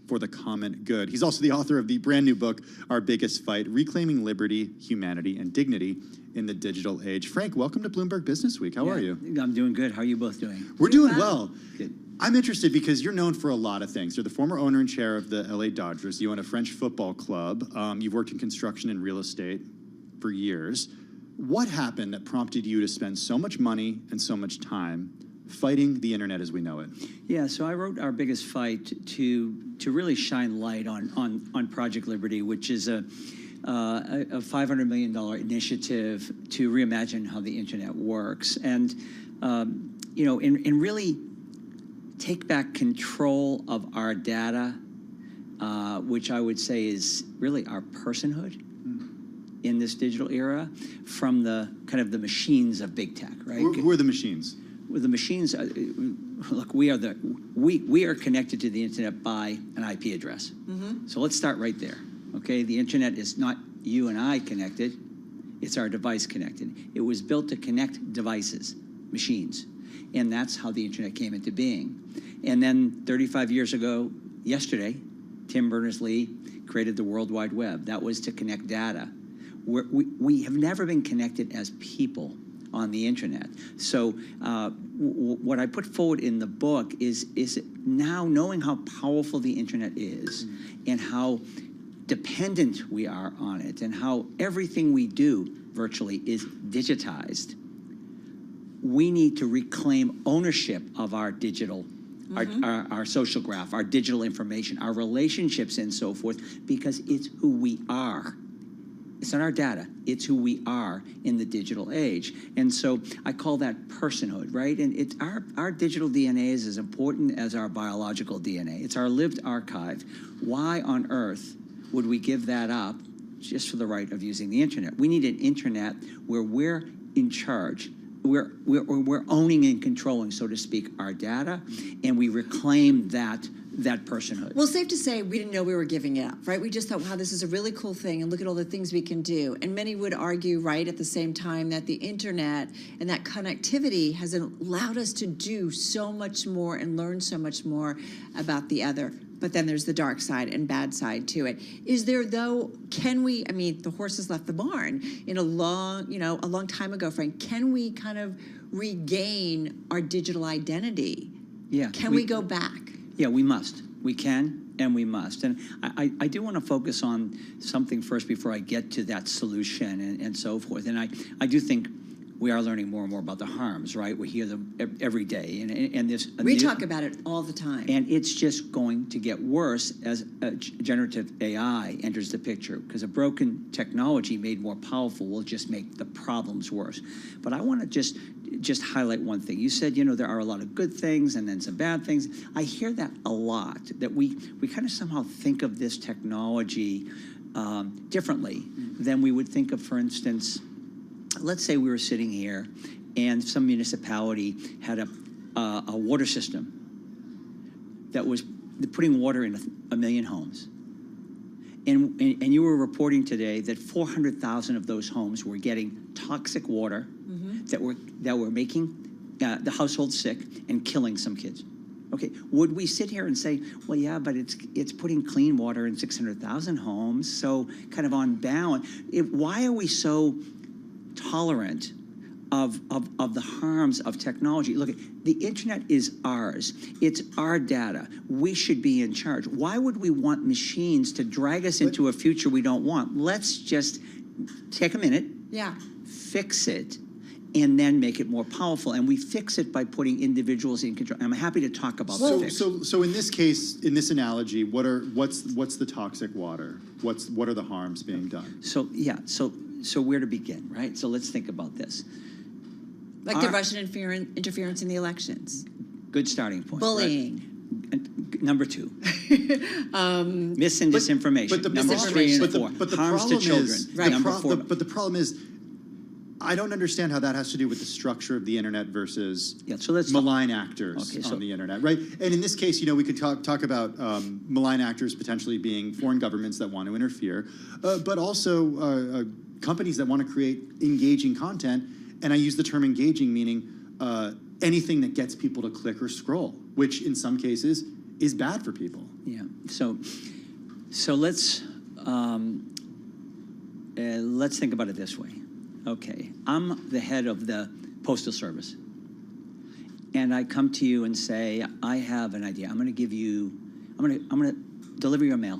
for the common good. He's also the author of the brand new book, Our Biggest Fight, Reclaiming Liberty, Humanity, and Dignity in the Digital Age. Frank, welcome to Bloomberg Business Week. How are you? I'm doing good. How are you both doing? We're doing well. Good. I'm interested because you're known for a lot of things. You're the former owner and chair of the LA Dodgers. You own a French football club. You've worked in construction and real estate for years. What happened that prompted you to spend so much money and so much time fighting the internet as we know it? Yeah, so I wrote Our Biggest Fight to really shine light on Project Liberty, which is a $500 million initiative to reimagine how the internet works, and and really take back control of our data, which I would say is really our personhood in this digital era, from the kind of the machines of big tech, right? Who are the machines? Well, the machines, look, we are connected to the internet by an IP address. Mm-hmm. So let's start right there, okay? The internet is not you and I connected, it's our device connected. It was built to connect devices, machines, and that's how the internet came into being. And then 35 years ago, yesterday, Tim Berners-Lee created the World Wide Web. That was to connect data. We have never been connected as people on the internet. So what I put forward in the book is now knowing how powerful the internet is and how dependent we are on it and how everything we do virtually is digitized, we need to reclaim ownership of our digital, our social graph, our digital information, our relationships and so forth, because it's who we are. It's not our data, it's who we are in the digital age. And so I call that personhood, right? And it's our digital DNA is as important as our biological DNA. It's our lived archive. Why on earth would we give that up just for the right of using the internet? We need an internet where we're in charge. We're owning and controlling, so to speak, our data, and we reclaim that personhood. Well, safe to say we didn't know we were giving it up, right? We just thought, wow, this is a really cool thing, and look at all the things we can do. And many would argue, right, at the same time, that the internet and that connectivity has allowed us to do so much more and learn so much more about the other. But then there's the dark side and bad side to it. Is there, though, can we, I mean, the horse has left the barn in a long time ago, Frank. Can we kind of regain our digital identity? Yeah. Can we go back? Yeah, we must. We can and we must. And I do want to focus on something first before I get to that solution and so forth. And I do think we are learning more and more about the harms, right? We hear them every day. And this We talk about it all the time. And it's just going to get worse as generative AI enters the picture, because a broken technology made more powerful will just make the problems worse. But I want to just highlight one thing. You said, there are a lot of good things and then some bad things. I hear that a lot, that we kind of somehow think of this technology differently than we would think of, for instance, let's say we were sitting here and some municipality had a water system that was putting water in 1 million homes. And you were reporting today that 400,000 of those homes were getting toxic water that were making the household sick and killing some kids. Okay, would we sit here and say, well, yeah, but it's putting clean water in 600,000 homes, so kind of on balance? Why are we so tolerant of the harms of technology? Look, the internet is ours. It's our data. We should be in charge. Why would we want machines to drag us into a future we don't want? Let's just take a minute, fix it, and then make it more powerful. And we fix it by putting individuals in control. I'm happy to talk about that. So in this case, in this analogy, what's the toxic water? What are the harms being done? So where to begin, right? So let's think about this. Like the Russian interference in the elections. Good starting point. Bullying. Right? Number 2. Mis and disinformation. Number 3 and 4. But the harms to children. Number 4. But the problem is, I don't understand how that has to do with the structure of the internet versus malign actors on the internet, right? And in this case, we could talk about malign actors potentially being foreign governments that want to interfere, but also companies that want to create engaging content. And I use the term engaging, meaning anything that gets people to click or scroll, which in some cases is bad for people. Yeah. So let's think about it this way. Okay, I'm the head of the Postal Service, and I come to you and say, I have an idea. I'm going to deliver your mail.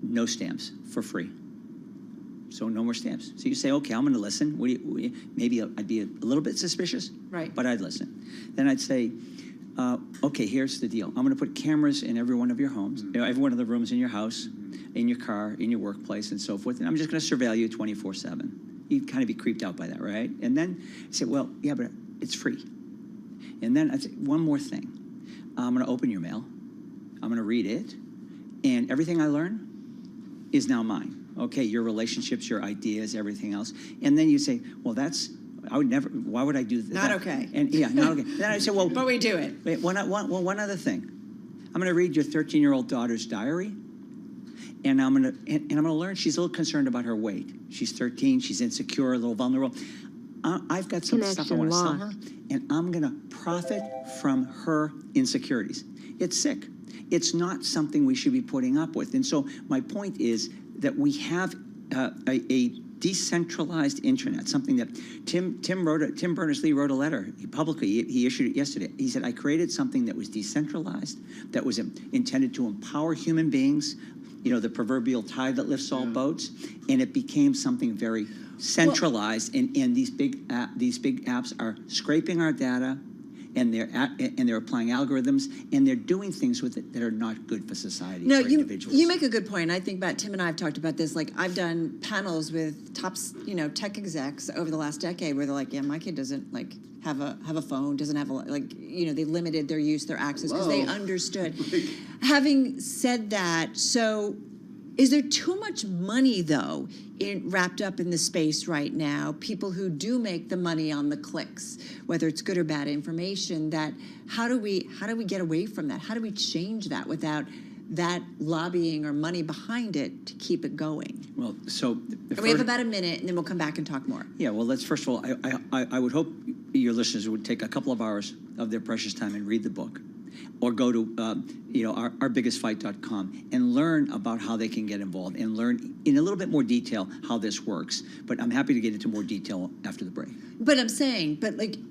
No stamps, for free. So no more stamps. So you say, okay, I'm going to listen. Maybe I'd be a little bit suspicious, right? But I'd listen. Then I'd say, okay, here's the deal. I'm going to put cameras in every one of your homes, every one of the rooms in your house, in your car, in your workplace, and so forth. And I'm just going to surveil you 24/7. You'd kind of be creeped out by that, right? And then I say, well, yeah, but it's free. And then I'd say, one more thing. I'm going to open your mail. I'm going to read it. And everything I learn is now mine. Okay, your relationships, your ideas, everything else. And then you say, well, I would never, why would I do that? Not okay. And yeah, not okay. Then I say, well. But we do it. Wait, one other thing. I'm going to read your 13-year-old daughter's diary. And I'm gonna learn she's a little concerned about her weight. She's 13. She's insecure, a little vulnerable. I've got some stuff I want to sell her, and I'm gonna profit from her insecurities. It's sick. It's not something we should be putting up with. And so my point is that we have a decentralized internet, something that Tim Berners-Lee wrote a letter publicly. He issued it yesterday. He said, I created something that was decentralized, that was intended to empower human beings, the proverbial tide that lifts all boats, and it became something very centralized. And these big apps are scraping our data, and they're applying algorithms, and they're doing things with it that are not good for society. No, for individuals. You make a good point. I think Tim and I have talked about this. Like, I've done panels with top, tech execs over the last decade where they're like, yeah, my kid doesn't have a phone, doesn't have they limited their use, their access, because they understood. Having said that, so is there too much money though wrapped up in the space right now? People who do make the money on the clicks, whether it's good or bad information. That how do we get away from that? How do we change that without that lobbying or money behind it to keep it going? Well, so we have about a minute, and then we'll come back and talk more. Yeah, well, first of all, I would hope your listeners would take a couple of hours of their precious time and read the book. or go to ourbiggestfight.com and learn about how they can get involved and learn in a little bit more detail how this works. But I'm happy to get into more detail after the break. But I'm saying,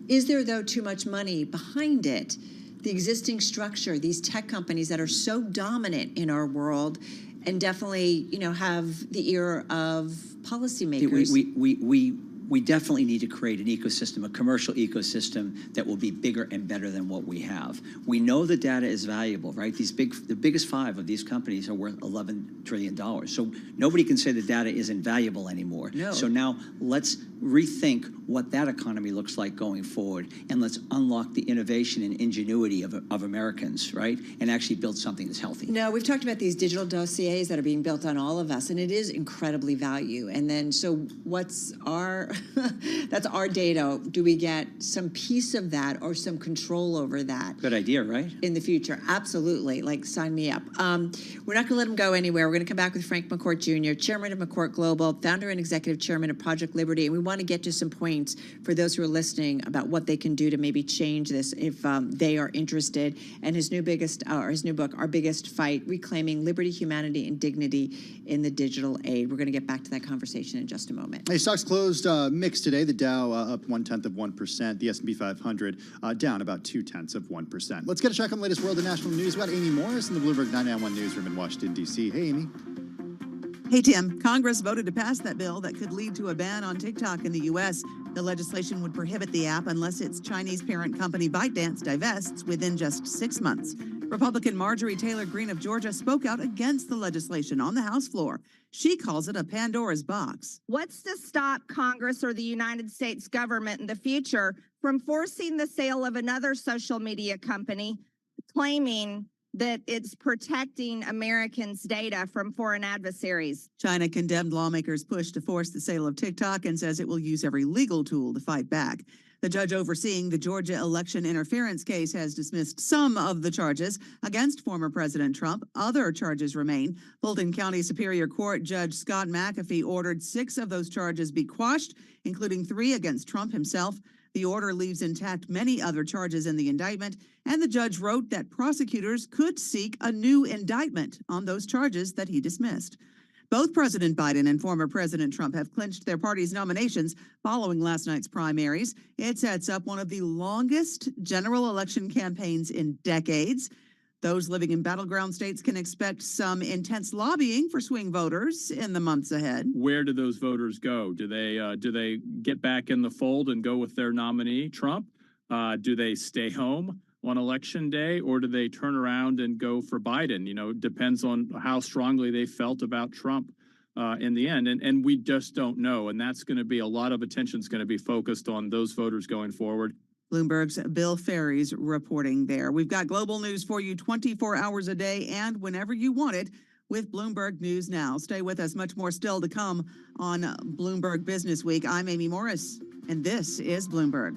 is there though too much money behind it? The existing structure, these tech companies that are so dominant in our world, and definitely, have the ear of policymakers. We definitely need to create an ecosystem, a commercial ecosystem that will be bigger and better than what we have. We know the data is valuable, right? The biggest 5 of these companies are worth $11 trillion. So nobody can say the data isn't valuable anymore. No. So now let's rethink what that economy looks like going forward, and let's unlock the innovation and ingenuity of Americans, right? And actually build something that's healthy. No, we've talked about these digital dossiers that are being built on all of us, and it is incredibly value. And then, so what's our, that's our data. Do we get some piece of that or some control over that? Good idea, right? In the future, absolutely. Sign me up. We're not going to let him go anywhere. We're going to come back with Frank McCourt Jr., Chairman of McCourt Global, Founder and Executive Chairman of Project Liberty, and we want to get to some points for those who are listening about what they can do to maybe change this if they are interested. And his new book, Our Biggest Fight, Reclaiming Liberty, Humanity, and Dignity in the Digital Age. We're going to get back to that conversation in just a moment. Hey, stocks closed mixed today. The Dow up 0.1%. The S&P 500 down about 0.2%. Let's get a check on the latest world and national news. We've got Amy Morris in the Bloomberg 991 newsroom in Washington, D.C. Hey, Amy. Hey, Tim. Congress voted to pass that bill that could lead to a ban on TikTok in the U.S. The legislation would prohibit the app unless its Chinese parent company ByteDance divests within just 6 months. Republican Marjorie Taylor Greene of Georgia spoke out against the legislation on the House floor. She calls it a Pandora's box. What's to stop Congress or the United States government in the future from forcing the sale of another social media company, claiming that it's protecting Americans' data from foreign adversaries? China condemned lawmakers' push to force the sale of TikTok and says it will use every legal tool to fight back. The judge overseeing the Georgia election interference case has dismissed some of the charges against former President Trump. Other charges remain. Fulton County Superior Court Judge Scott McAfee ordered 6 of those charges be quashed, including 3 against Trump himself. The order leaves intact many other charges in the indictment, and the judge wrote that prosecutors could seek a new indictment on those charges that he dismissed. Both President Biden and former President Trump have clinched their party's nominations following last night's primaries. It sets up one of the longest general election campaigns in decades. Those living in battleground states can expect some intense lobbying for swing voters in the months ahead. Where do those voters go? Do they get back in the fold and go with their nominee, Trump? Do they stay home on election day, or do they turn around and go for Biden? It depends on how strongly they felt about Trump in the end. And we just don't know. And that's going to be a lot of attention is going to be focused on those voters going forward. Bloomberg's Bill Ferry's reporting there. We've got global news for you 24 hours a day and whenever you want it with Bloomberg News Now. Stay with us. Much more still to come on Bloomberg Business Week. I'm Amy Morris, and this is Bloomberg.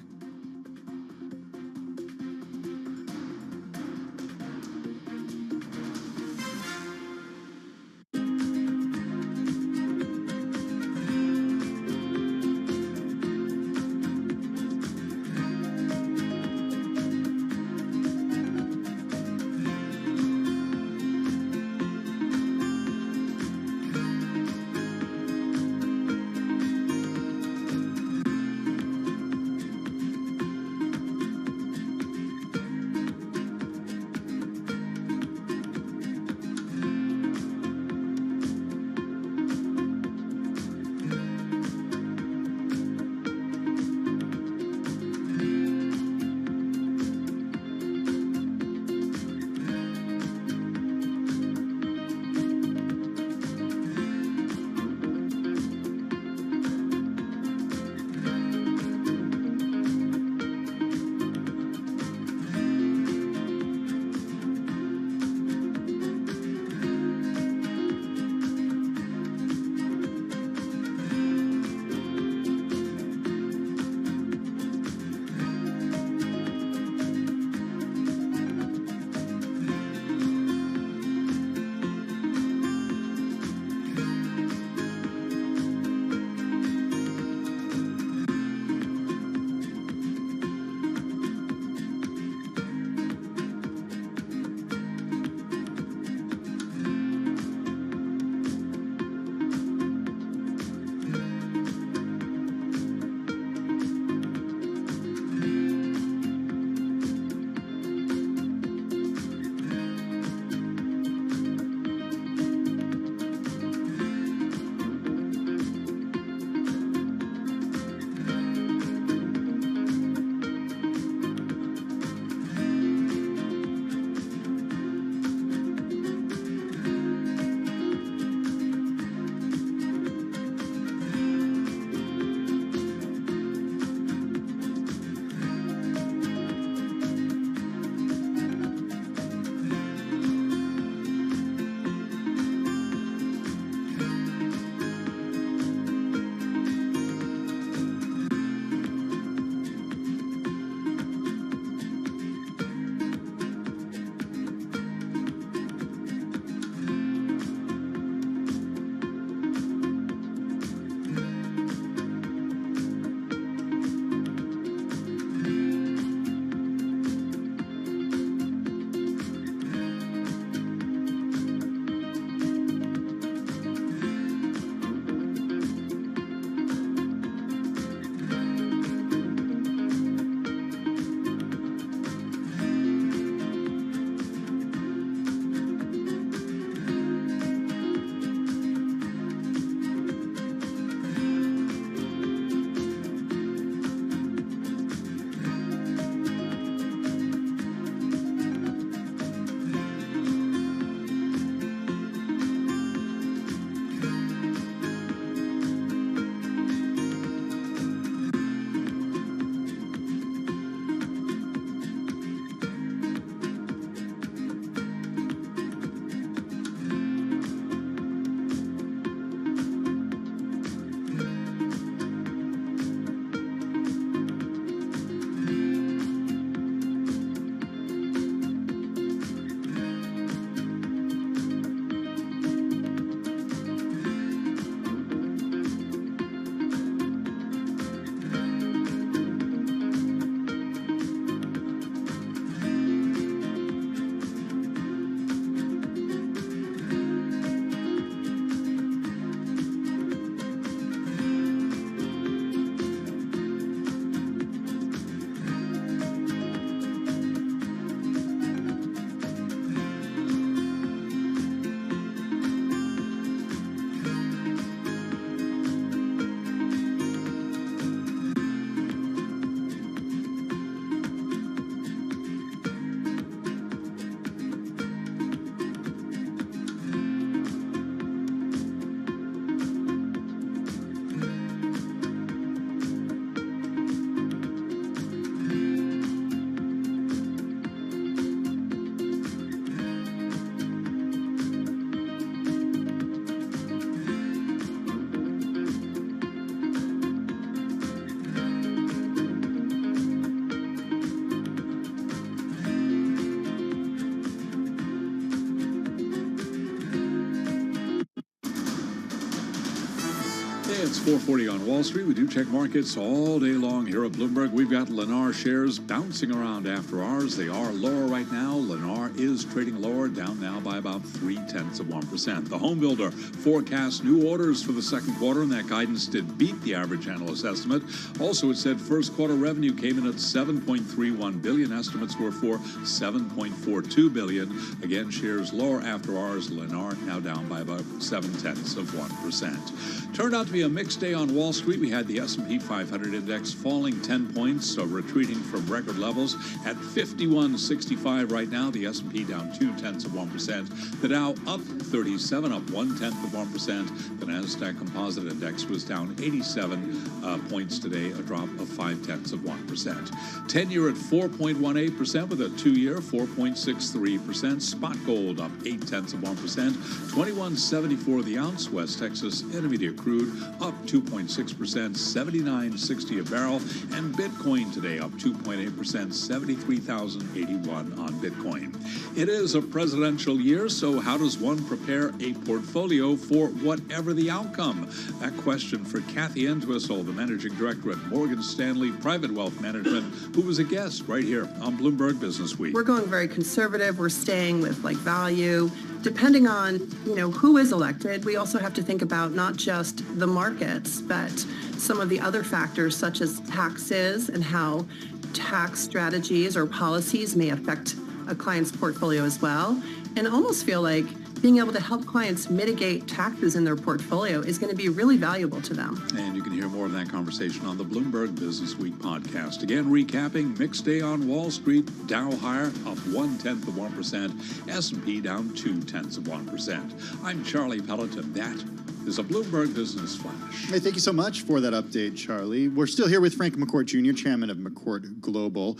It's 4:40 on Wall Street. We do check markets all day long here at Bloomberg. We've got Lennar shares bouncing around after ours. They are lower right now. Lennar is trading lower, down now by about 0.3%. The home builder forecasts new orders for the second quarter, and that guidance did beat the average analyst estimate. Also, it said first quarter revenue came in at $7.31 billion. Estimates were for $7.42 billion. Again, shares lower after ours. Lennar now down by about 0.7%. Turned out to be a mixed day on Wall Street. We had the S&P 500 index falling 10 points, so retreating from record levels at 5165 right now. The S&P down 0.2%. The Dow up 37, up 0.1%. The Nasdaq Composite Index was down 87 points today, a drop of 0.5%. 10-year at 4.18% with a 2-year 4.63%. Spot gold up 0.8%. 21.74 the ounce. West Texas Intermediate crude up 2.6%, 79.60 a barrel, and Bitcoin today up 2.8%, 73,081 on Bitcoin. It is a presidential year, so how does one prepare a portfolio for whatever the outcome? That question for Kathy Entwistle, the managing director at Morgan Stanley Private Wealth Management, who was a guest right here on Bloomberg Business Week. We're going very conservative. We're staying with value. Depending on, who is elected, we also have to think about not just the markets, but some of the other factors such as taxes and how tax strategies or policies may affect a client's portfolio as well. And almost feel like being able to help clients mitigate taxes in their portfolio is going to be really valuable to them. And you can hear more of that conversation on the Bloomberg Business Week podcast. Again, recapping, mixed day on Wall Street. Dow higher, up 0.1%. S&P down 0.2%. I'm Charlie Pelleton. That is a Bloomberg Business Flash. Hey, thank you so much for that update, Charlie. We're still here with Frank McCourt Jr., chairman of McCourt Global.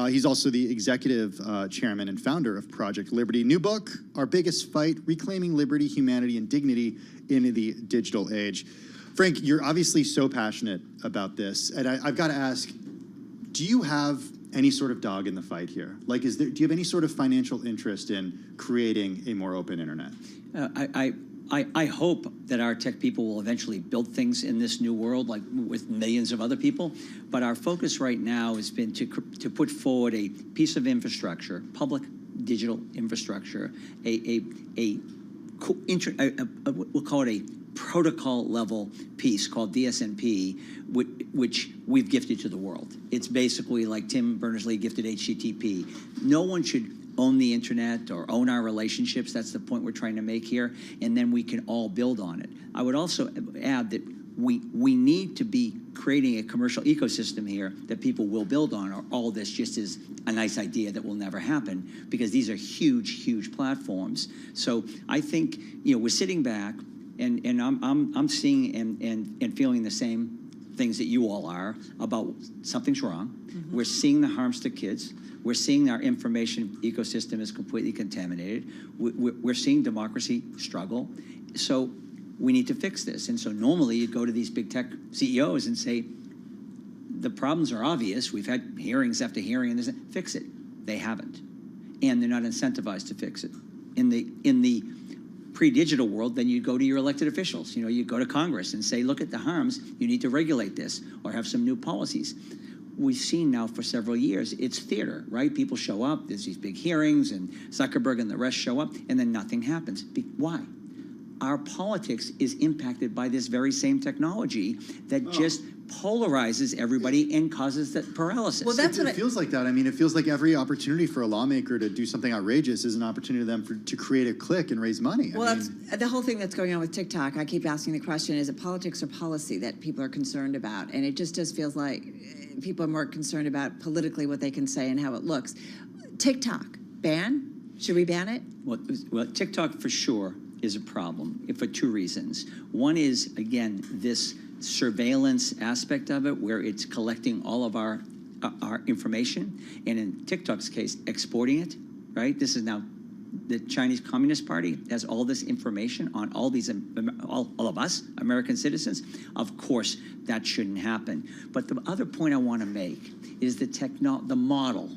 He's also the executive chairman and founder of Project Liberty. New book, Our Biggest Fight, Reclaiming Liberty, Humanity, and Dignity in the Digital Age. Frank, you're obviously so passionate about this, and I've got to ask, do you have any sort of dog in the fight here? Do you have any sort of financial interest in creating a more open internet? I hope that our tech people will eventually build things in this new world, like with millions of other people. But our focus right now has been to put forward a piece of infrastructure, public digital infrastructure, we'll call it a protocol level piece called DSNP, which we've gifted to the world. It's basically like Tim Berners-Lee gifted HTTP. No one should own the internet or own our relationships. That's the point we're trying to make here, and then we can all build on it. I would also add that we need to be creating a commercial ecosystem here that people will build on, or all this just is a nice idea that will never happen, because these are huge, huge platforms. So I think we're sitting back, and I'm seeing and feeling the same things that you all are about something's wrong. Mm-hmm. We're seeing the harms to kids. We're seeing our information ecosystem is completely contaminated. We're seeing democracy struggle. So we need to fix this. And so normally you go to these big tech CEOs and say, the problems are obvious. We've had hearings after hearing, and fix it. They haven't. And they're not incentivized to fix it. In the pre-digital world, then you go to your elected officials. You go to Congress and say, look at the harms. You need to regulate this or have some new policies. We've seen now for several years, it's theater, right? People show up, there's these big hearings, and Zuckerberg and the rest show up, and then nothing happens. Why? Our politics is impacted by this very same technology that just polarizes everybody and causes that paralysis. Well, that's what it feels like that. I mean, it feels like every opportunity for a lawmaker to do something outrageous is an opportunity for them to create a clique and raise money. That's the whole thing that's going on with TikTok. I keep asking the question, is it politics or policy that people are concerned about? And it just feels like people are more concerned about politically what they can say and how it looks. TikTok, ban? Should we ban it? Well, TikTok for sure is a problem for two reasons. One is, again, this surveillance aspect of it, where it's collecting all of our information, and in TikTok's case, exporting it, right? This is now the Chinese Communist Party has all this information on all these, all of us, American citizens. Of course, that shouldn't happen. But the other point I want to make is the model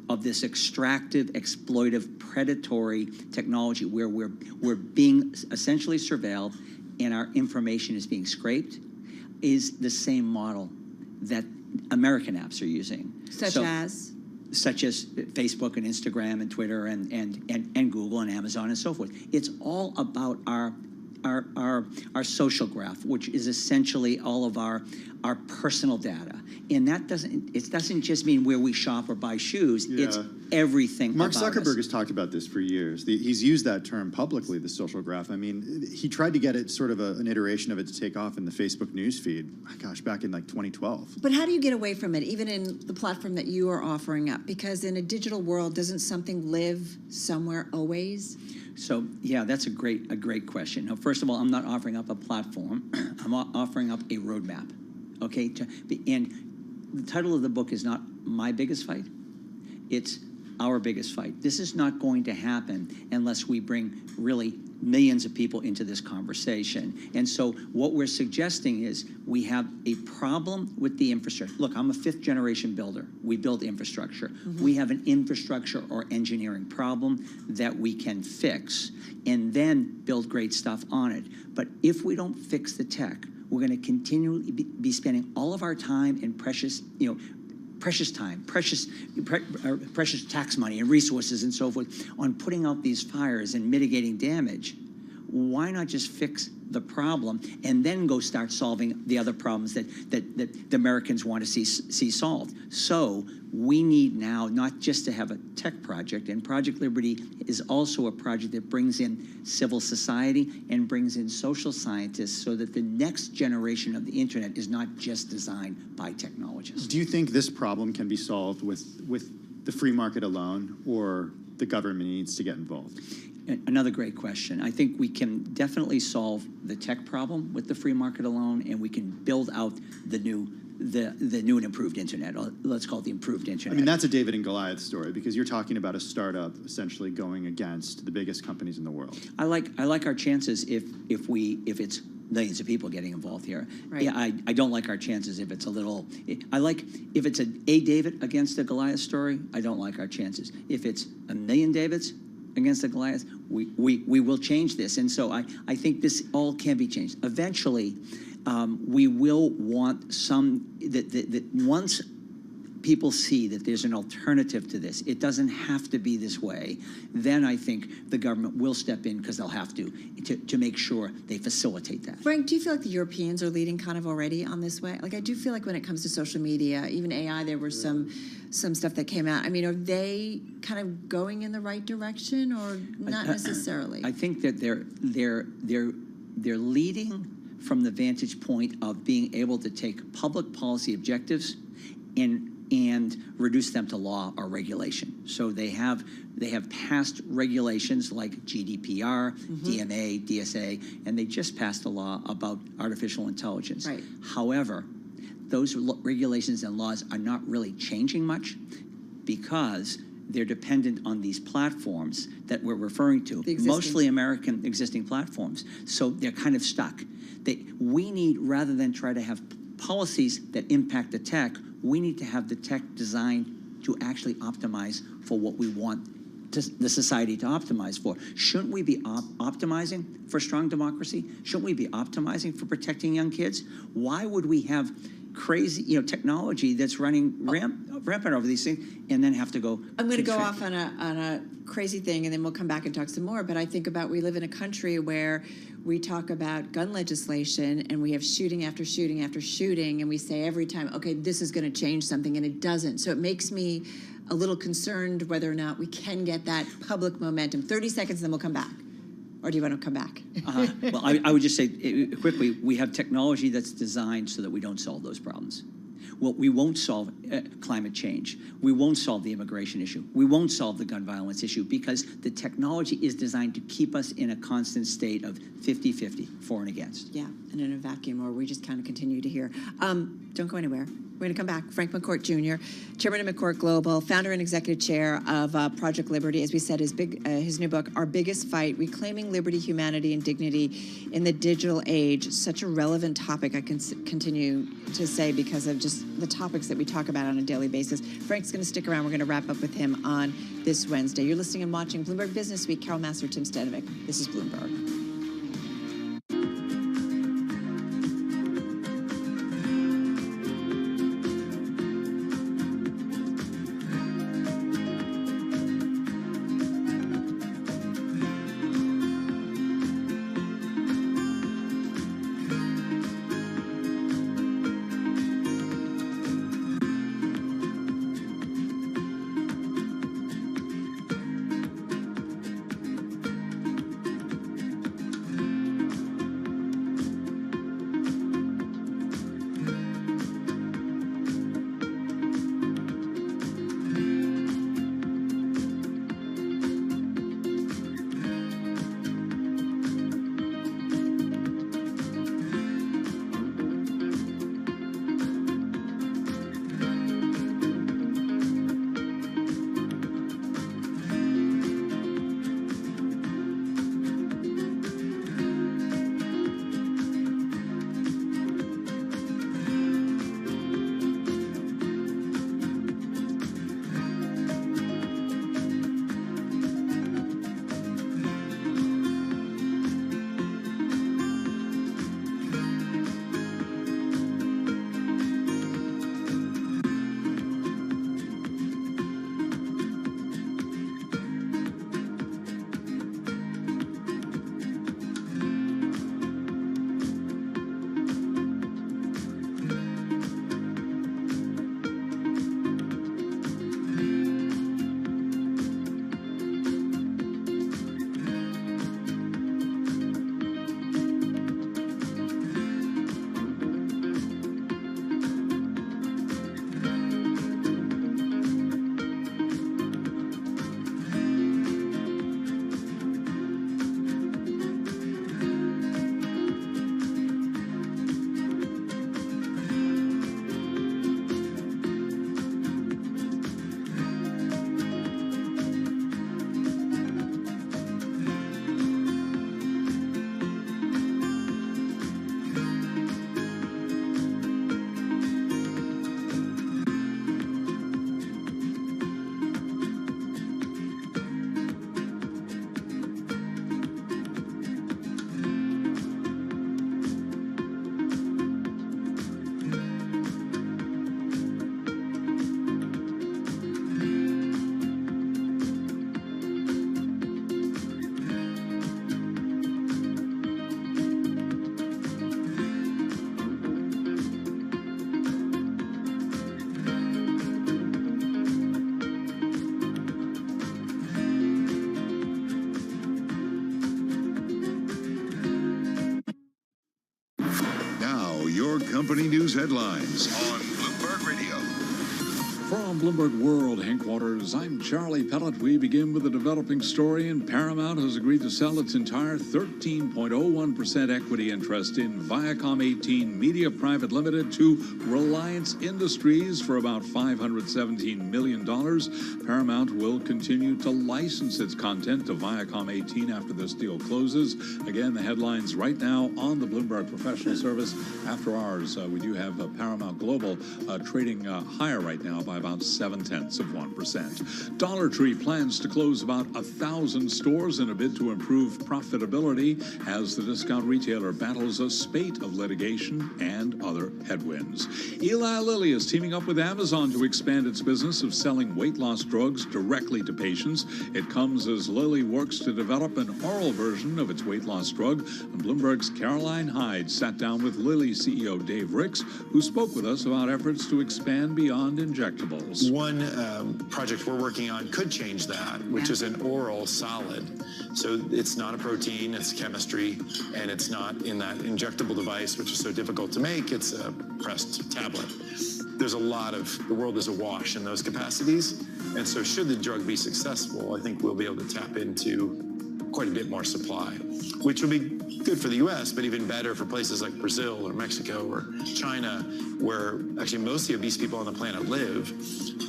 of this extractive, exploitive, predatory technology, where we're being essentially surveilled and our information is being scraped is the same model that American apps are using. Such as Facebook and Instagram and Twitter and Google and Amazon and so forth. It's all about our social graph, which is essentially all of our personal data. And that doesn't just mean where we shop or buy shoes. Yeah. It's everything Mark about Zuckerberg us. has talked about this for years. He's used that term publicly, the social graph. I mean, he tried to get it sort of an iteration of it to take off in the Facebook news feed, gosh, back in like 2012. But how do you get away from it, even in the platform that you are offering up? Because in a digital world, doesn't something live somewhere always? So, yeah, that's a great question. Now, first of all, I'm not offering up a platform. I'm offering up a roadmap, okay? And the title of the book is not My Biggest Fight. It's Our Biggest Fight. This is not going to happen unless we bring really millions of people into this conversation. And so what we're suggesting is we have a problem with the infrastructure. Look, I'm a fifth-generation builder. We build infrastructure. We have an infrastructure or engineering problem that we can fix and then build great stuff on it. But if we don't fix the tech, we're going to continually be spending all of our time and precious time, precious tax money and resources and so forth on putting out these fires and mitigating damage. Why not just fix the problem and then go start solving the other problems that the Americans want to see solved? So we need now not just to have a tech project, and Project Liberty is also a project that brings in civil society and brings in social scientists so that the next generation of the internet is not just designed by technologists. Do you think this problem can be solved with the free market alone, or the government needs to get involved? Another great question. I think we can definitely solve the tech problem with the free market alone, and we can build out the new and improved internet. Let's call it the improved internet. I mean, that's a David and Goliath story, because you're talking about a startup essentially going against the biggest companies in the world. I like our chances if it's millions of people getting involved here. Right. Yeah, I don't like our chances if it's a little. I like if it's a David against a Goliath story. I don't like our chances. If it's a million Davids against the Goliath, we will change this. And so I think this all can be changed. Eventually, we will want that once people see that there's an alternative to this, it doesn't have to be this way, then I think the government will step in, because they'll have to make sure they facilitate that. Frank, do you feel like the Europeans are leading kind of already on this way? Like, I do feel like when it comes to social media, even AI, there were some stuff that came out. I mean, are they kind of going in the right direction, or not necessarily? I think that they're leading from the vantage point of being able to take public policy objectives and reduce them to law or regulation. So they have passed regulations like GDPR, DMA, DSA, and they just passed a law about artificial intelligence. Right. However, those regulations and laws are not really changing much, because they're dependent on these platforms that we're referring to, mostly American existing platforms. So they're kind of stuck. We need, rather than try to have policies that impact the tech, we need to have the tech designed to actually optimize for what we want the society to optimize for. Shouldn't we be optimizing for strong democracy? Shouldn't we be optimizing for protecting young kids? Why would we have crazy, technology that's running rampant over these things, and then have to go? I'm going to go off on a crazy thing, and then we'll come back and talk some more. But I think about, we live in a country where we talk about gun legislation, and we have shooting after shooting after shooting, and we say every time, okay, this is going to change something, and it doesn't. So it makes me a little concerned whether or not we can get that public momentum. 30 seconds, then we'll come back. Or do you want to come back? Well, I would just say quickly, we have technology that's designed so that we don't solve those problems. Well, we won't solve climate change. We won't solve the immigration issue. We won't solve the gun violence issue, because the technology is designed to keep us in a constant state of 50-50, for and against. Yeah, and in a vacuum, or we just kind of continue to hear. Don't go anywhere. We're going to come back. Frank McCourt Jr., Chairman of McCourt Global, founder and executive chair of Project Liberty. As we said, his new book, Our Biggest Fight, Reclaiming Liberty, Humanity, and Dignity in the Digital Age. Such a relevant topic, I can continue to say, because of just the topics that we talk about on a daily basis. Frank's going to stick around. We're going to wrap up with him on this Wednesday. You're listening and watching Bloomberg Business Week. Carol Master, Tim Stanovic. This is Bloomberg. Now, your company news headlines on Bloomberg Radio. From Bloomberg World Headquarters, I'm Charlie Pellet. We begin with a developing story, and Paramount has agreed to sell its entire 13.01% equity interest in Viacom 18 Media Private Limited to Reliance Industries for about $517 million. Paramount will continue to license its content to Viacom 18 after this deal closes. Again, the headlines right now on the Bloomberg Professional Service. After hours, we do have Paramount Global trading higher right now by about 0.7%. Dollar Tree plans to close about 1,000 stores in a bid to improve profitability as the discount retailer battles a spate of litigation and other headwinds. Eli Lilly is teaming up with Amazon to expand its business of selling weight loss drugs directly to patients. It comes as Lilly works to develop an oral version of its weight loss drug. And Bloomberg's Caroline Hyde sat down with Lilly CEO Dave Ricks, who spoke with us about efforts to expand beyond injectables. One project we're working on could change that, which is an oral solid. So it's not a protein, it's chemistry, and it's not in that injectable device, which is so difficult to make. It's a pressed tablet. There's a lot of, the world is awash in those capacities. And so should the drug be successful, I think we'll be able to tap into quite a bit more supply, which will be good for the U.S., but even better for places like Brazil or Mexico or China, where actually most of the obese people on the planet live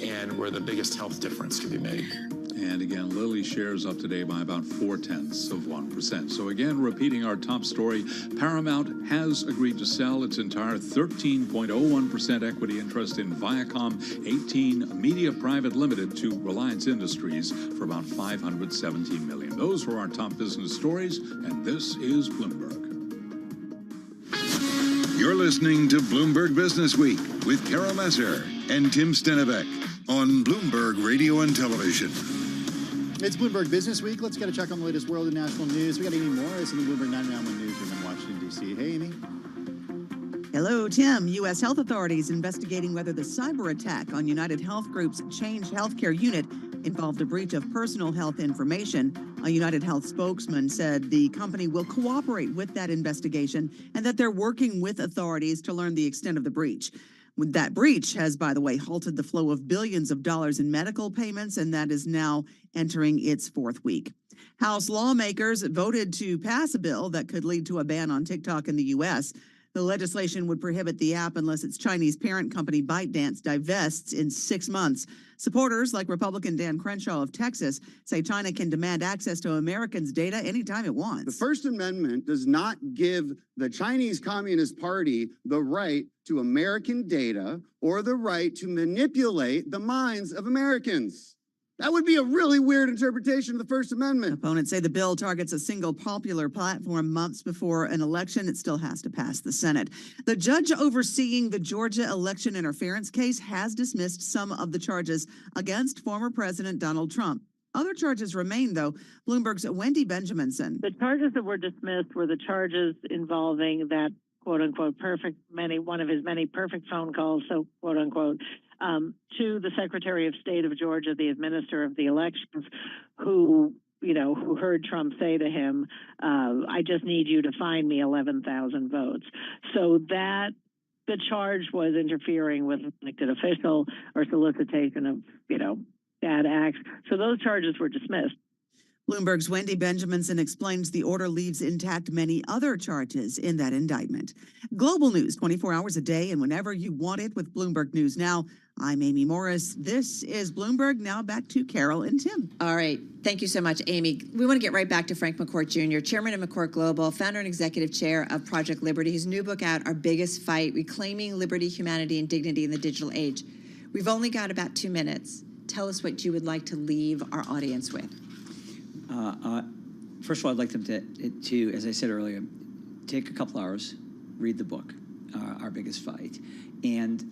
and where the biggest health difference can be made. And again, Lilly shares up today by about 0.4%. So again, repeating our top story, Paramount has agreed to sell its entire 13.01% equity interest in Viacom 18 Media Private Limited to Reliance Industries for about $517 million. Those were our top business stories, and this is Bloomberg. You're listening to Bloomberg Business Week with Carol Messer and Tim Stenevec on Bloomberg Radio and Television. It's Bloomberg Business Week. Let's get a check on the latest world and national news. We got Amy Morris in the Bloomberg 99.1 Newsroom in Washington, D.C. Hey, Amy. Hello, Tim. U.S. health authorities investigating whether the cyber attack on United Health Group's Change Healthcare unit involved a breach of personal health information. A United Health spokesman said the company will cooperate with that investigation and that they're working with authorities to learn the extent of the breach. That breach has, by the way, halted the flow of billions of dollars in medical payments, and that is now entering its fourth week. House lawmakers voted to pass a bill that could lead to a ban on TikTok in the U.S. The legislation would prohibit the app unless its Chinese parent company ByteDance divests in 6 months. Supporters like Republican Dan Crenshaw of Texas say China can demand access to Americans' data anytime it wants. The First Amendment does not give the Chinese Communist Party the right to American data or the right to manipulate the minds of Americans. That would be a really weird interpretation of the First Amendment. Opponents say the bill targets a single popular platform months before an election. It still has to pass the Senate. The judge overseeing the Georgia election interference case has dismissed some of the charges against former President Donald Trump. Other charges remain, though. Bloomberg's Wendy Benjaminson. The charges that were dismissed were the charges involving that quote unquote one of his many perfect phone calls, so quote unquote, to the Secretary of State of Georgia, the administrator of the elections, who heard Trump say to him, I just need you to find me 11,000 votes. So that the charge was interfering with an elected official or solicitation of, bad acts. So those charges were dismissed. Bloomberg's Wendy Benjaminson explains the order leaves intact many other charges in that indictment. Global news 24 hours a day and whenever you want it with Bloomberg News Now. I'm Amy Morris. This is Bloomberg. Now back to Carol and Tim. All right. Thank you so much, Amy. We want to get right back to Frank McCourt Jr., chairman of McCourt Global, founder and executive chair of Project Liberty. His new book out, Our Biggest Fight, Reclaiming Liberty, Humanity, and Dignity in the Digital Age. We've only got about 2 minutes. Tell us what you would like to leave our audience with. First of all, I'd like them to, as I said earlier, take a couple hours, read the book, Our Biggest Fight. And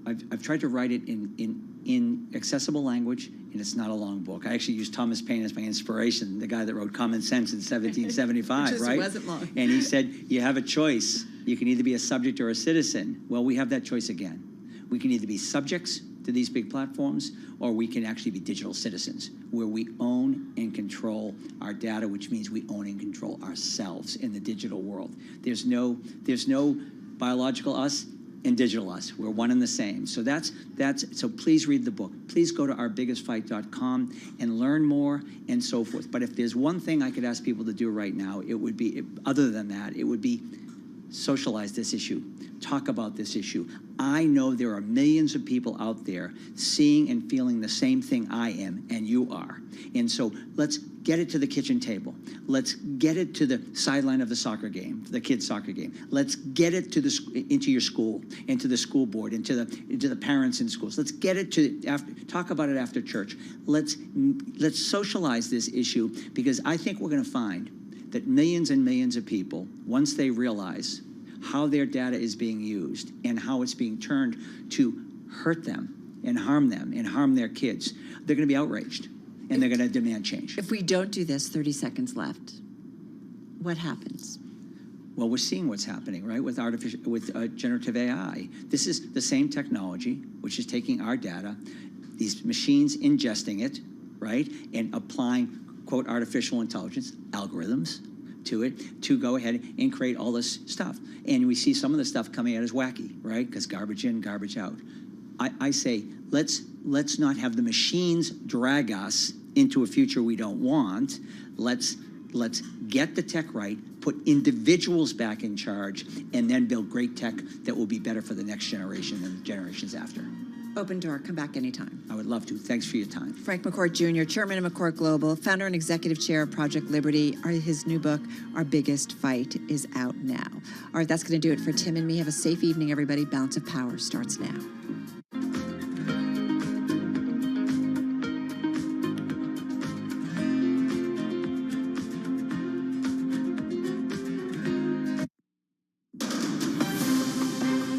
I've tried to write it in accessible language, and it's not a long book. I actually used Thomas Paine as my inspiration, the guy that wrote Common Sense in 1775, right? It wasn't long. And he said, you have a choice. You can either be a subject or a citizen. Well, we have that choice again. We can either be subjects to these big platforms, or we can actually be digital citizens, where we own and control our data, which means we own and control ourselves in the digital world. There's no biological us and digital us. We're one and the same. So so please read the book. Please go to ourbigestfight.com and learn more and so forth. But if there's one thing I could ask people to do right now, it would be, other than that, it would be socialize this issue. Talk about this issue. I know there are millions of people out there seeing and feeling the same thing I am, and you are. And so let's get it to the kitchen table. Let's get it to the sideline of the soccer game, the kids' soccer game. Let's get it to into your school, into the school board, into the parents in schools. Let's get it to talk about it after church. Let's socialize this issue, because I think we're going to find that millions and millions of people, once they realize how their data is being used and how it's being turned to hurt them and harm their kids, they're going to be outraged and they're going to demand change. If we don't do this, 30 seconds left, what happens? Well, we're seeing what's happening, right, with generative AI. This is the same technology which is taking our data, these machines ingesting it, right, and applying, quote, artificial intelligence algorithms to it to go ahead and create all this stuff. And we see some of the stuff coming out as wacky, right? Because garbage in, garbage out. I say, let's not have the machines drag us into a future we don't want. Let's get the tech right, put individuals back in charge, and then build great tech that will be better for the next generation and generations after. Open door. Come back anytime. I would love to. Thanks for your time. Frank McCourt Jr., Chairman of McCourt Global, founder and executive chair of Project Liberty. His new book, Our Biggest Fight, is out now. All right, that's going to do it for Tim and me. Have a safe evening, everybody. Balance of Power starts now.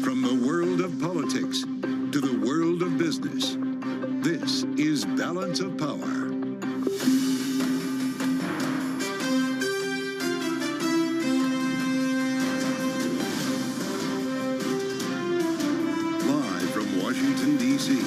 From the world of politics to the world of business, this is Balance of Power. Live from Washington, D.C.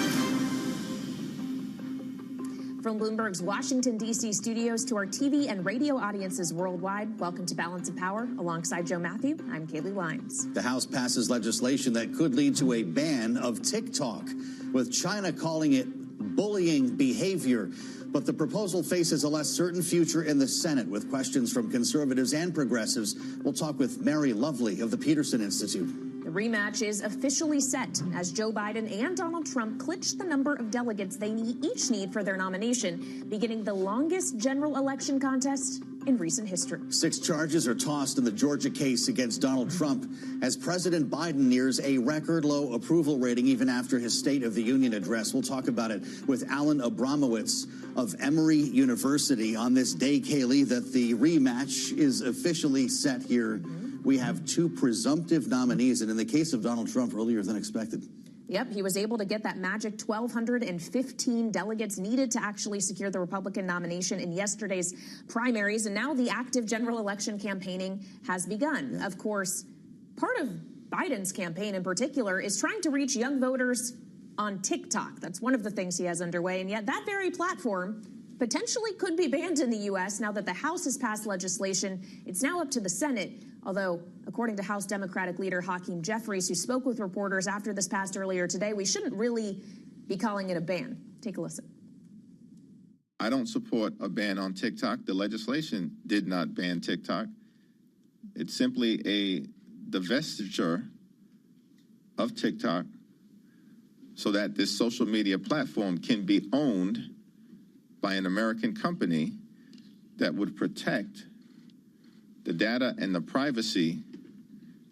From Bloomberg's Washington, D.C. studios to our TV and radio audiences worldwide, welcome to Balance of Power. Alongside Joe Matthew, I'm Kaylee Lyons. The House passes legislation that could lead to a ban of TikTok, with China calling it bullying behavior. But the proposal faces a less certain future in the Senate, with questions from conservatives and progressives. We'll talk with Mary Lovely of the Peterson Institute. The rematch is officially set as Joe Biden and Donald Trump clinch the number of delegates they each need for their nomination, beginning the longest general election contest in recent history. 6 charges are tossed in the Georgia case against Donald Trump as President Biden nears a record low approval rating even after his State of the Union address. We'll talk about it with Alan Abramowitz of Emory University on this day, Kaylee, that the rematch is officially set here. We have 2 presumptive nominees, and in the case of Donald Trump, earlier than expected. Yep, he was able to get that magic 1,215 delegates needed to actually secure the Republican nomination in yesterday's primaries, and now the active general election campaigning has begun. Of course, part of Biden's campaign in particular is trying to reach young voters on TikTok. That's one of the things he has underway, and yet that very platform potentially could be banned in the U.S. now that the House has passed legislation. It's now up to the Senate. Although, according to House Democratic leader Hakeem Jeffries, who spoke with reporters after this passed earlier today, we shouldn't really be calling it a ban. Take a listen. I don't support a ban on TikTok. The legislation did not ban TikTok. It's simply a divestiture of TikTok so that this social media platform can be owned by an American company that would protect the data and the privacy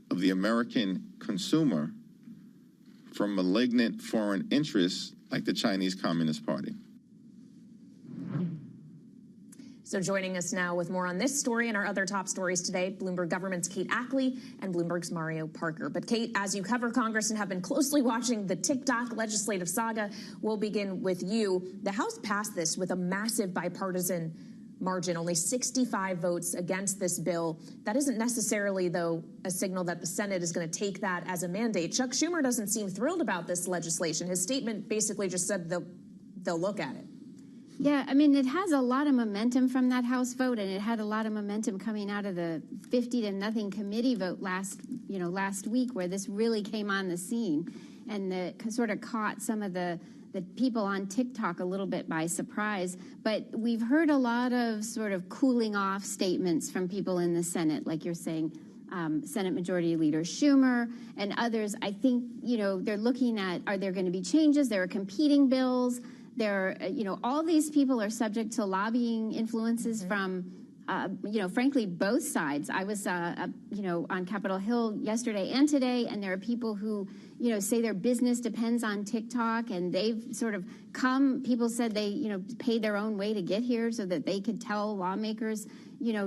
of the American consumer from malignant foreign interests like the Chinese Communist Party. So joining us now with more on this story and our other top stories today, Bloomberg Government's Kate Ackley and Bloomberg's Mario Parker. But Kate, as you cover Congress and have been closely watching the TikTok legislative saga, we'll begin with you. The House passed this with a massive bipartisan margin, only 65 votes against this bill. That isn't necessarily, though, a signal that the Senate is going to take that as a mandate. Chuck Schumer doesn't seem thrilled about this legislation. His statement basically just said they'll look at it. Yeah, I mean, it has a lot of momentum from that House vote, and it had a lot of momentum coming out of the 50-0 committee vote last week, where this really came on the scene, and sort of caught some of the people on TikTok a little bit by surprise. But we've heard a lot of sort of cooling off statements from people in the Senate, like you're saying, Senate Majority Leader Schumer and others. I think, they're looking at, are there going to be changes? There are competing bills. There, all these people are subject to lobbying influences from, frankly, both sides. I was, on Capitol Hill yesterday and today, and there are people who, say their business depends on TikTok, and they've sort of people said they, paid their own way to get here so that they could tell lawmakers,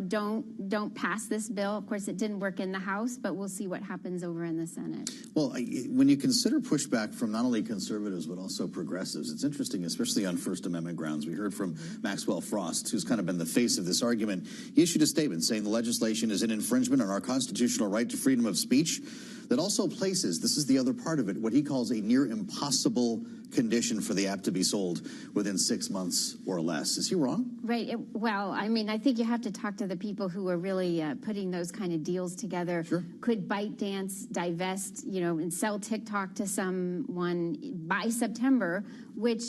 don't pass this bill. Of course, it didn't work in the House, but we'll see what happens over in the Senate. Well, when you consider pushback from not only conservatives but also progressives, it's interesting, especially on First Amendment grounds. We heard from Maxwell Frost, who's kind of been the face of this argument. He issued a statement saying the legislation is an infringement on our constitutional right to freedom of speech that also places, this is the other part of it, what he calls a near impossible condition for the app to be sold within 6 months or less. Is he wrong? Right. Well, I mean, I think you have to talk to the people who are really putting those kind of deals together. Sure. Could ByteDance divest, and sell TikTok to someone by September, which,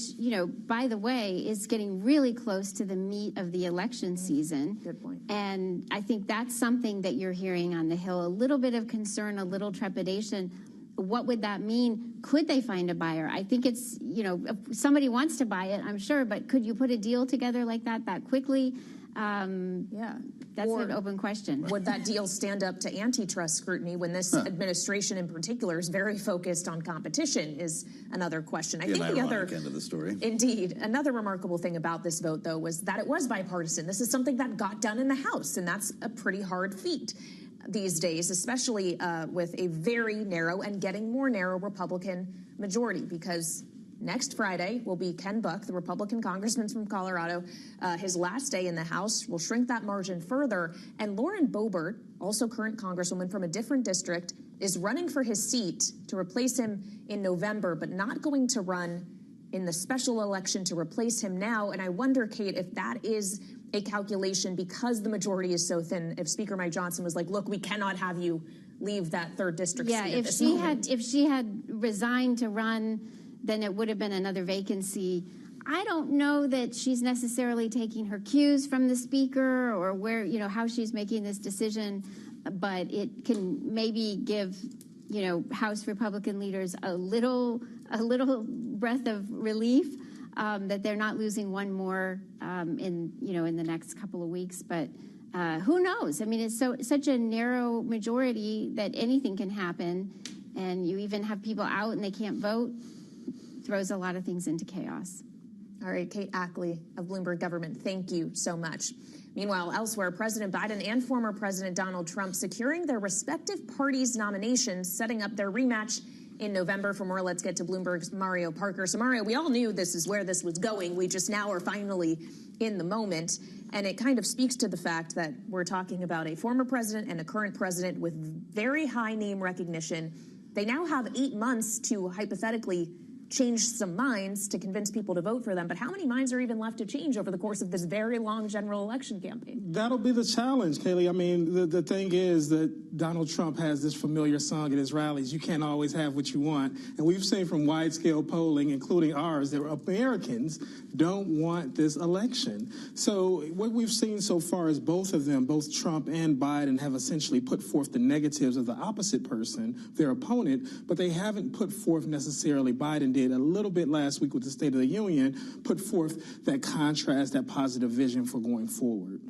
by the way, is getting really close to the meat of the election season. Good point. And I think that's something that you're hearing on the Hill, a little bit of concern, a little trepidation. What would that mean? Could they find a buyer? I think it's, if somebody wants to buy it, I'm sure, but could you put a deal together like that quickly? That's an open question. Would that deal stand up to antitrust scrutiny when this administration in particular is very focused on competition is another question. I think the other end of the story. Indeed. Another remarkable thing about this vote, though, was that it was bipartisan. This is something that got done in the House, and that's a pretty hard feat these days, especially with a very narrow and getting more narrow Republican majority, because next Friday will be Ken Buck, the Republican congressman from Colorado. His last day in the House will shrink that margin further. And Lauren Boebert, also current congresswoman from a different district, is running for his seat to replace him in November, but not going to run in the special election to replace him now. And I wonder, Kate, if that is a calculation because the majority is so thin. If Speaker Mike Johnson was like, look, we cannot have you leave that 3rd district seat at this moment. if she had resigned to run, then it would have been another vacancy. I don't know that she's necessarily taking her cues from the speaker or where, how she's making this decision, but it can maybe give, House Republican leaders a little breath of relief that they're not losing one more in the next couple of weeks. But who knows? I mean, it's such a narrow majority that anything can happen, and you even have people out and they can't vote. Throws a lot of things into chaos. All right, Kate Ackley of Bloomberg Government, thank you so much. Meanwhile, elsewhere, President Biden and former President Donald Trump securing their respective parties' nominations, setting up their rematch in November. For more, let's get to Bloomberg's Mario Parker. So, Mario, we all knew this is where this was going. We just now are finally in the moment. And it kind of speaks to the fact that we're talking about a former president and a current president with very high name recognition. They now have 8 months to hypothetically change some minds to convince people to vote for them. But how many minds are even left to change over the course of this very long general election campaign? That'll be the challenge, Kaylee. I mean, the thing is that Donald Trump has this familiar song at his rallies, you can't always have what you want. And we've seen from wide-scale polling, including ours, that Americans don't want this election. So what we've seen so far is both of them, both Trump and Biden, have essentially put forth the negatives of the opposite person, their opponent, but they haven't put forth necessarily, Biden did a little bit last week with the State of the Union, put forth that contrast, that positive vision for going forward.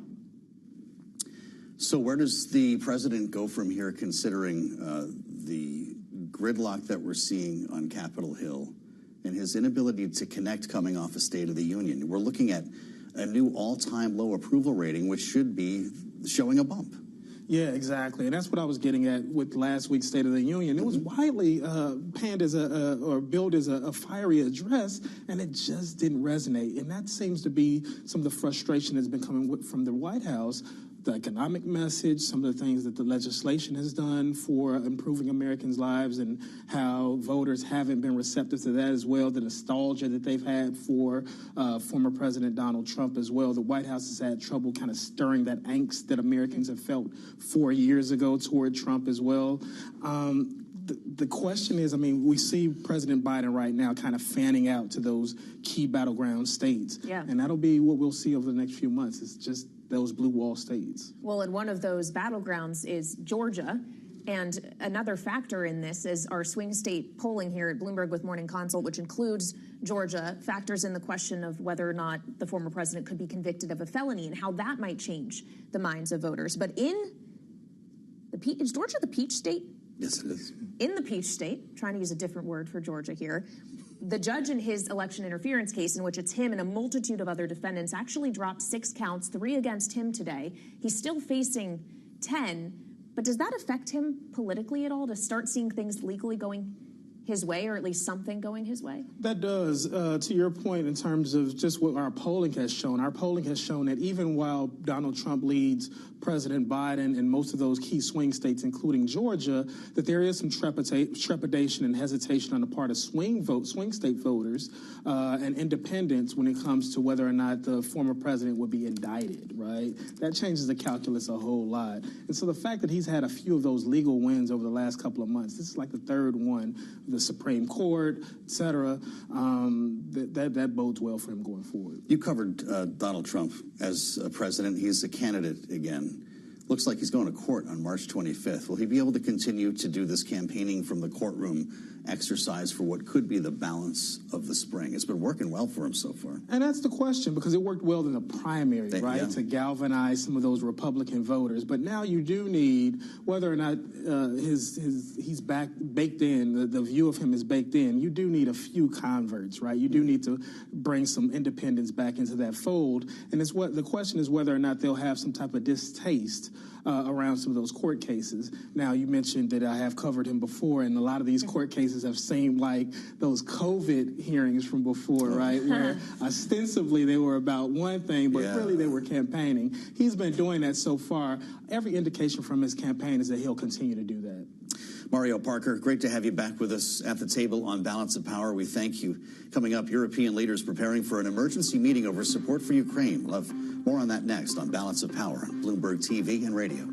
So where does the president go from here, considering the gridlock that we're seeing on Capitol Hill and his inability to connect coming off a State of the Union? We're looking at a new all-time low approval rating, which should be showing a bump. Yeah, exactly. And that's what I was getting at with last week's State of the Union. It was widely panned as or billed as a fiery address, and it just didn't resonate. And that seems to be some of the frustration that's been coming from the White House. the economic message, some of the things that the legislation has done for improving Americans' lives, and how voters haven't been receptive to that as well, the nostalgia that they've had for former President Donald Trump as well. The White House has had trouble kind of stirring that angst that Americans have felt 4 years ago toward Trump as well. The question is, I mean, we see President Biden right now kind of fanning out to those key battleground states. Yeah. And that'll be what we'll see over the next few months. It's just those blue wall states. Well, and one of those battlegrounds is Georgia. And another factor in this is our swing state polling here at Bloomberg with Morning Consult, which includes Georgia, factors in the question of whether or not the former president could be convicted of a felony and how that might change the minds of voters. But is Georgia the peach state? Yes, it is. In the peach state, trying to use a different word for Georgia here, the judge in his election interference case, in which it's him and a multitude of other defendants, actually dropped 6 counts, 3 against him today. He's still facing 10, but does that affect him politically at all, to start seeing things legally going his way, or at least something going his way? That does. To your point, in terms of just what our polling has shown that even while Donald Trump leads President Biden in most of those key swing states, including Georgia, that there is some trepidation and hesitation on the part of swing state voters and independents when it comes to whether or not the former president would be indicted, right? That changes the calculus a whole lot. And so the fact that he's had a few of those legal wins over the last couple of months, this is like the third one, the Supreme Court, et cetera, that bodes well for him going forward. You covered Donald Trump as a president. He's a candidate again. Looks like he's going to court on March 25th. Will he be able to continue to do this campaigning from the courtroom exercise for what could be the balance of the spring? It's been working well for him so far. And that's the question, because it worked well in the primary, right, yeah, to galvanize some of those Republican voters. But now you do need, whether or not he's baked in, the view of him is baked in, you do need a few converts, right? You do need to bring some independents back into that fold. And the question is whether or not they'll have some type of distaste around some of those court cases. Now, you mentioned that I have covered him before, and a lot of these court cases have seemed like those COVID hearings from before, right, where ostensibly they were about one thing, but really they were campaigning. He's been doing that so far. Every indication from his campaign is that he'll continue to do that. Mario Parker, great to have you back with us at the table on Balance of Power. We thank you. Coming up, European leaders preparing for an emergency meeting over support for Ukraine. We'll have more on that next on Balance of Power on Bloomberg TV and radio.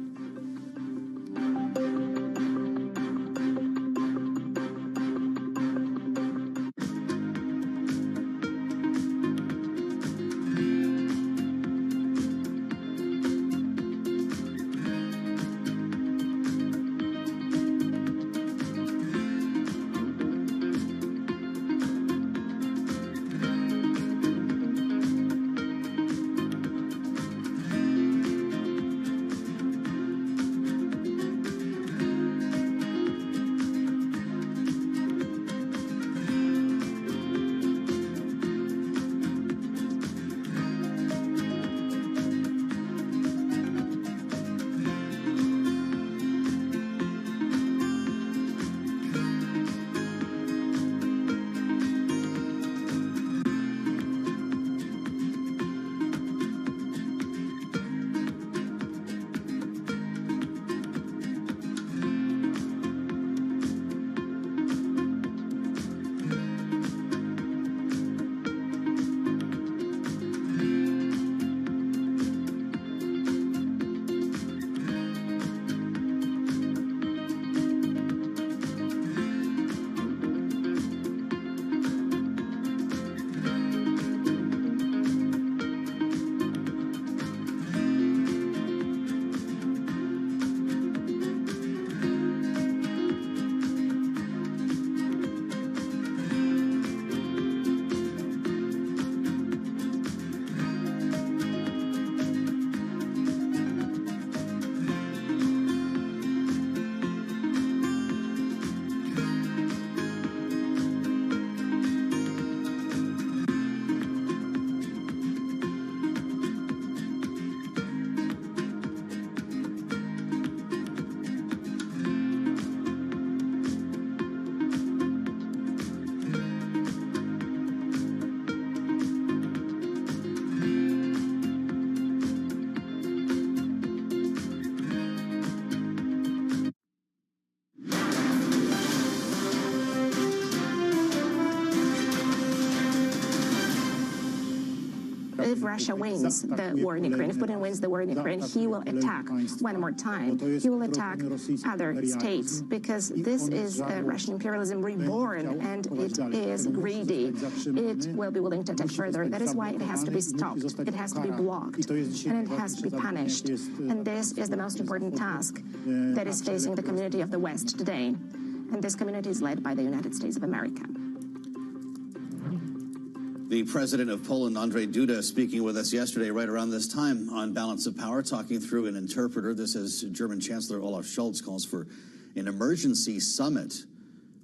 if Russia wins the war in Ukraine, if Putin wins the war in Ukraine, he will attack one more time. He will attack other states because this is Russian imperialism reborn, and it is greedy. It will be willing to attack further. That is why it has to be stopped. It has to be blocked, and it has to be punished. And this is the most important task that is facing the community of the West today. And this community is led by the United States of America. The president of Poland, Andrzej Duda, speaking with us yesterday right around this time on Balance of Power, talking through an interpreter. This is German Chancellor Olaf Scholz calls for an emergency summit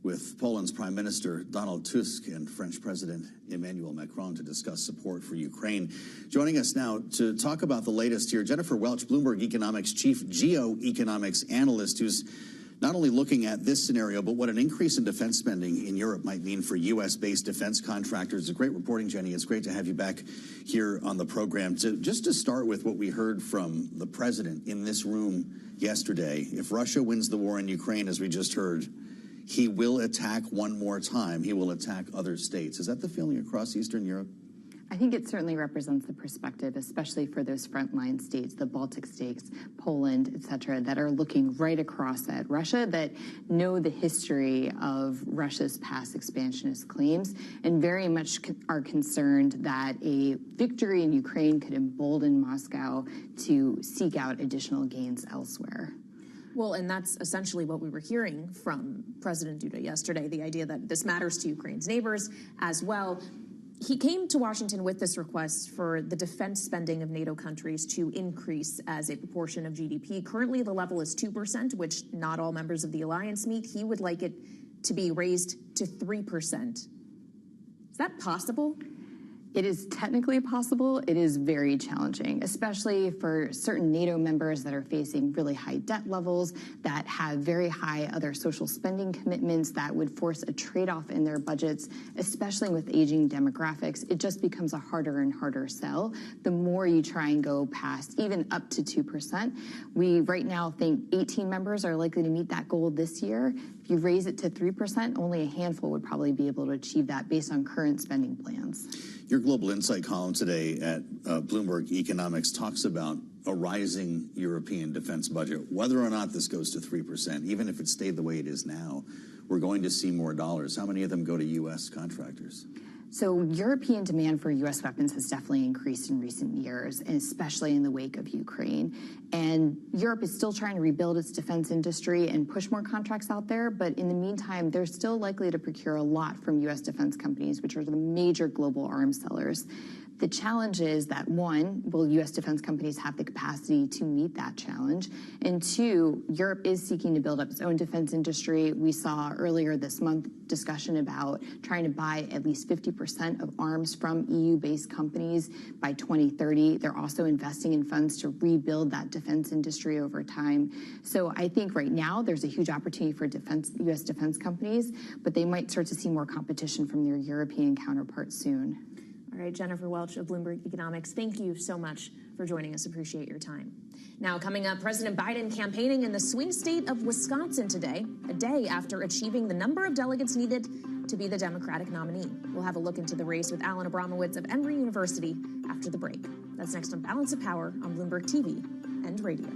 with Poland's Prime Minister Donald Tusk and French President Emmanuel Macron to discuss support for Ukraine. Joining us now to talk about the latest here, Jennifer Welch, Bloomberg Economics Chief Geoeconomics Analyst, who's not only looking at this scenario, but what an increase in defense spending in Europe might mean for U.S.-based defense contractors. It's great reporting, Jenny. It's great to have you back here on the program. Just to start with what we heard from the president in this room yesterday, if Russia wins the war in Ukraine, as we just heard, he will attack one more time. He will attack other states. Is that the feeling across Eastern Europe? I think it certainly represents the perspective, especially for those frontline states, the Baltic states, Poland, et cetera, that are looking right across at Russia, that know the history of Russia's past expansionist claims, and very much are concerned that a victory in Ukraine could embolden Moscow to seek out additional gains elsewhere. Well, and that's essentially what we were hearing from President Duda yesterday, the idea that this matters to Ukraine's neighbors as well. He came to Washington with this request for the defense spending of NATO countries to increase as a proportion of GDP. Currently, the level is 2%, which not all members of the alliance meet. He would like it to be raised to 3%. Is that possible? It is technically possible. It is very challenging, especially for certain NATO members that are facing really high debt levels, that have very high other social spending commitments that would force a trade-off in their budgets, especially with aging demographics. It just becomes a harder and harder sell the more you try and go past even up to 2%. We right now think 18 members are likely to meet that goal this year. If you raise it to 3%, only a handful would probably be able to achieve that based on current spending plans. Your Global Insight column today at Bloomberg Economics talks about a rising European defense budget. Whether or not this goes to 3%, even if it stayed the way it is now, we're going to see more dollars. How many of them go to U.S. contractors? So European demand for U.S. weapons has definitely increased in recent years, and especially in the wake of Ukraine. And Europe is still trying to rebuild its defense industry and push more contracts out there. But in the meantime, they're still likely to procure a lot from U.S. defense companies, which are the major global arms sellers. The challenge is that, one, will U.S. defense companies have the capacity to meet that challenge? And two, Europe is seeking to build up its own defense industry. We saw earlier this month discussion about trying to buy at least 50% of arms from EU-based companies by 2030. They're also investing in funds to rebuild that defense industry over time. So I think right now there's a huge opportunity for U.S. defense companies, but they might start to see more competition from their European counterparts soon. All right, Jennifer Welch of Bloomberg Economics, thank you so much for joining us. Appreciate your time. Now, coming up, President Biden campaigning in the swing state of Wisconsin today, a day after achieving the number of delegates needed to be the Democratic nominee. We'll have a look into the race with Alan Abramowitz of Emory University after the break. That's next on Balance of Power on Bloomberg TV and radio.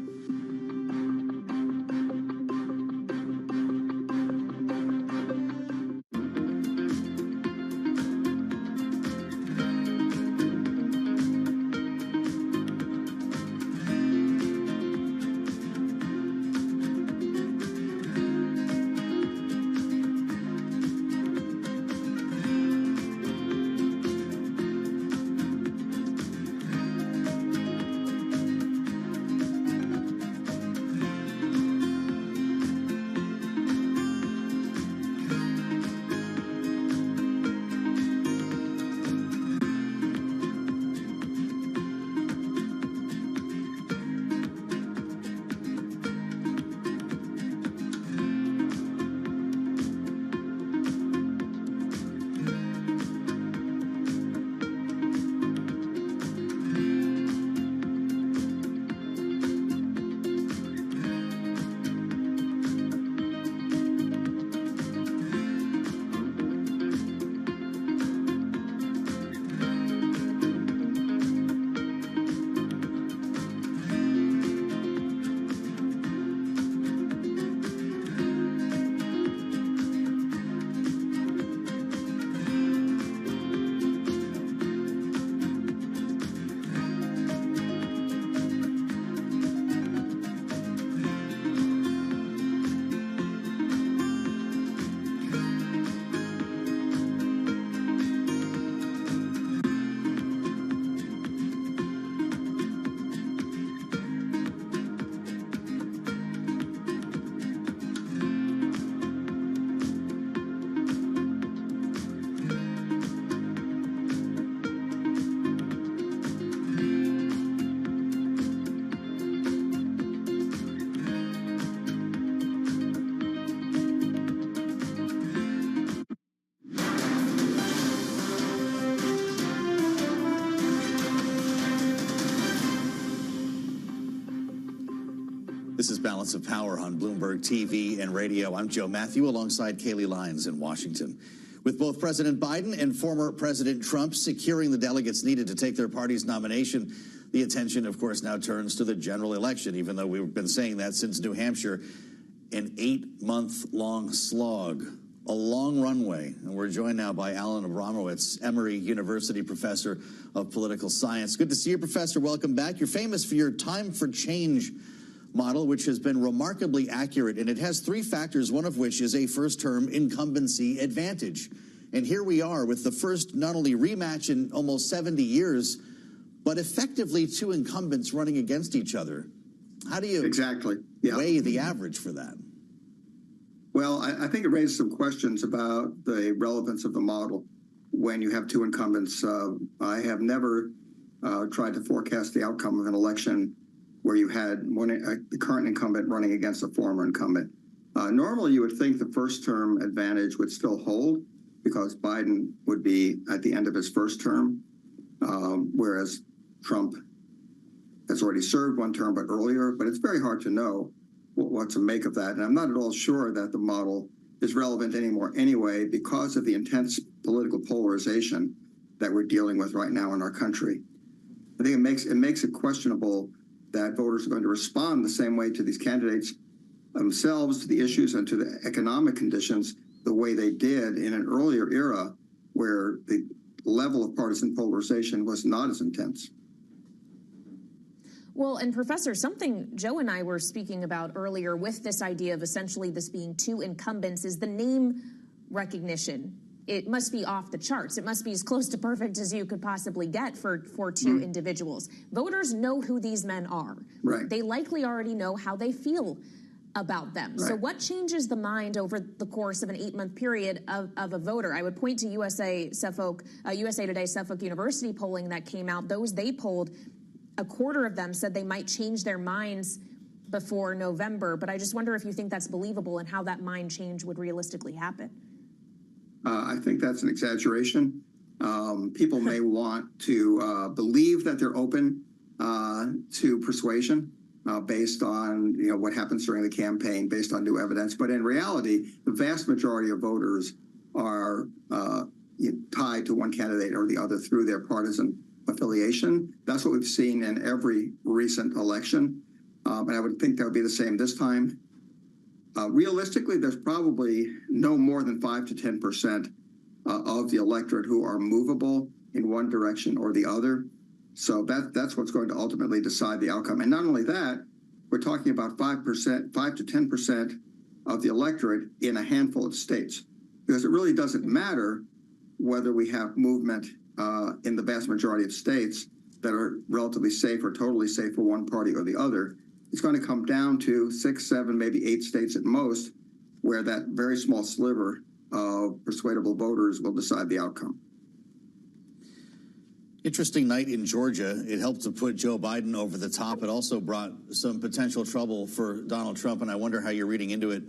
This is Balance of Power on Bloomberg TV and radio. I'm Joe Matthew alongside Kaylee Lyons in Washington. With both President Biden and former President Trump securing the delegates needed to take their party's nomination, the attention, of course, now turns to the general election, even though we've been saying that since New Hampshire. An 8-month-long slog, a long runway. And we're joined now by Alan Abramowitz, Emory University professor of political science. Good to see you, Professor. Welcome back. You're famous for your time for change model, which has been remarkably accurate, and it has 3 factors, one of which is a first-term incumbency advantage. And here we are with the first not only rematch in almost 70 years, but effectively 2 incumbents running against each other. How do you weigh the average for that? Well, I think it raises some questions about the relevance of the model when you have 2 incumbents. I have never tried to forecast the outcome of an election where you had the current incumbent running against a former incumbent. Normally, you would think the first-term advantage would still hold because Biden would be at the end of his first term, whereas Trump has already served 1 term, but earlier. But it's very hard to know what to make of that. And I'm not at all sure that the model is relevant anymore anyway because of the intense political polarization that we're dealing with right now in our country. I think it makes it questionable that voters are going to respond the same way to these candidates themselves, to the issues and to the economic conditions the way they did in an earlier era where the level of partisan polarization was not as intense. Well, and Professor, something Joe and I were speaking about earlier with this idea of essentially this being 2 incumbents is the name recognition. It must be off the charts. It must be as close to perfect as you could possibly get for 2 individuals. Voters know who these men are. Right. They likely already know how they feel about them. Right. So what changes the mind over the course of an 8-month period of a voter? I would point to USA Today Suffolk University polling that came out. Those they polled, a quarter of them said they might change their minds before November. But I just wonder if you think that's believable and how that mind change would realistically happen. I think that's an exaggeration. People may want to believe that they're open to persuasion based on what happens during the campaign, based on new evidence. But in reality, the vast majority of voters are tied to one candidate or the other through their partisan affiliation. That's what we've seen in every recent election. And I would think that would be the same this time. Realistically, there's probably no more than 5 to 10% of the electorate who are movable in one direction or the other. So that's what's going to ultimately decide the outcome. And not only that, we're talking about 5 to 10% of the electorate in a handful of states, because it really doesn't matter whether we have movement in the vast majority of states that are relatively safe or totally safe for one party or the other. It's going to come down to 6, 7, maybe 8 states at most, where that very small sliver of persuadable voters will decide the outcome. Interesting night in Georgia. It helped to put Joe Biden over the top. It also brought some potential trouble for Donald Trump, and I wonder how you're reading into it,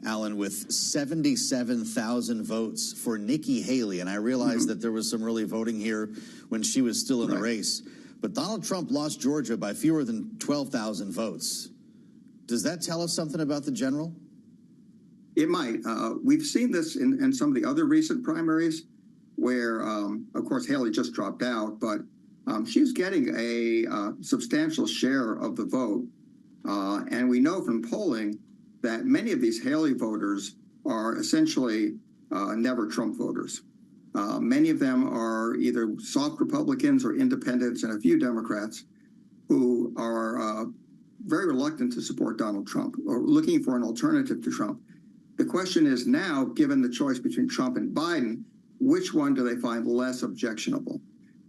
Alan, with 77,000 votes for Nikki Haley. And I realized that there was some early voting here when she was still in the race. But Donald Trump lost Georgia by fewer than 12,000 votes. Does that tell us something about the general? It might. We've seen this in some of the other recent primaries where, of course, Haley just dropped out, but she's getting a substantial share of the vote. And we know from polling that many of these Haley voters are essentially never Trump voters. Many of them are either soft Republicans or independents and a few Democrats who are very reluctant to support Donald Trump or looking for an alternative to Trump. The question is now, given the choice between Trump and Biden, which one do they find less objectionable?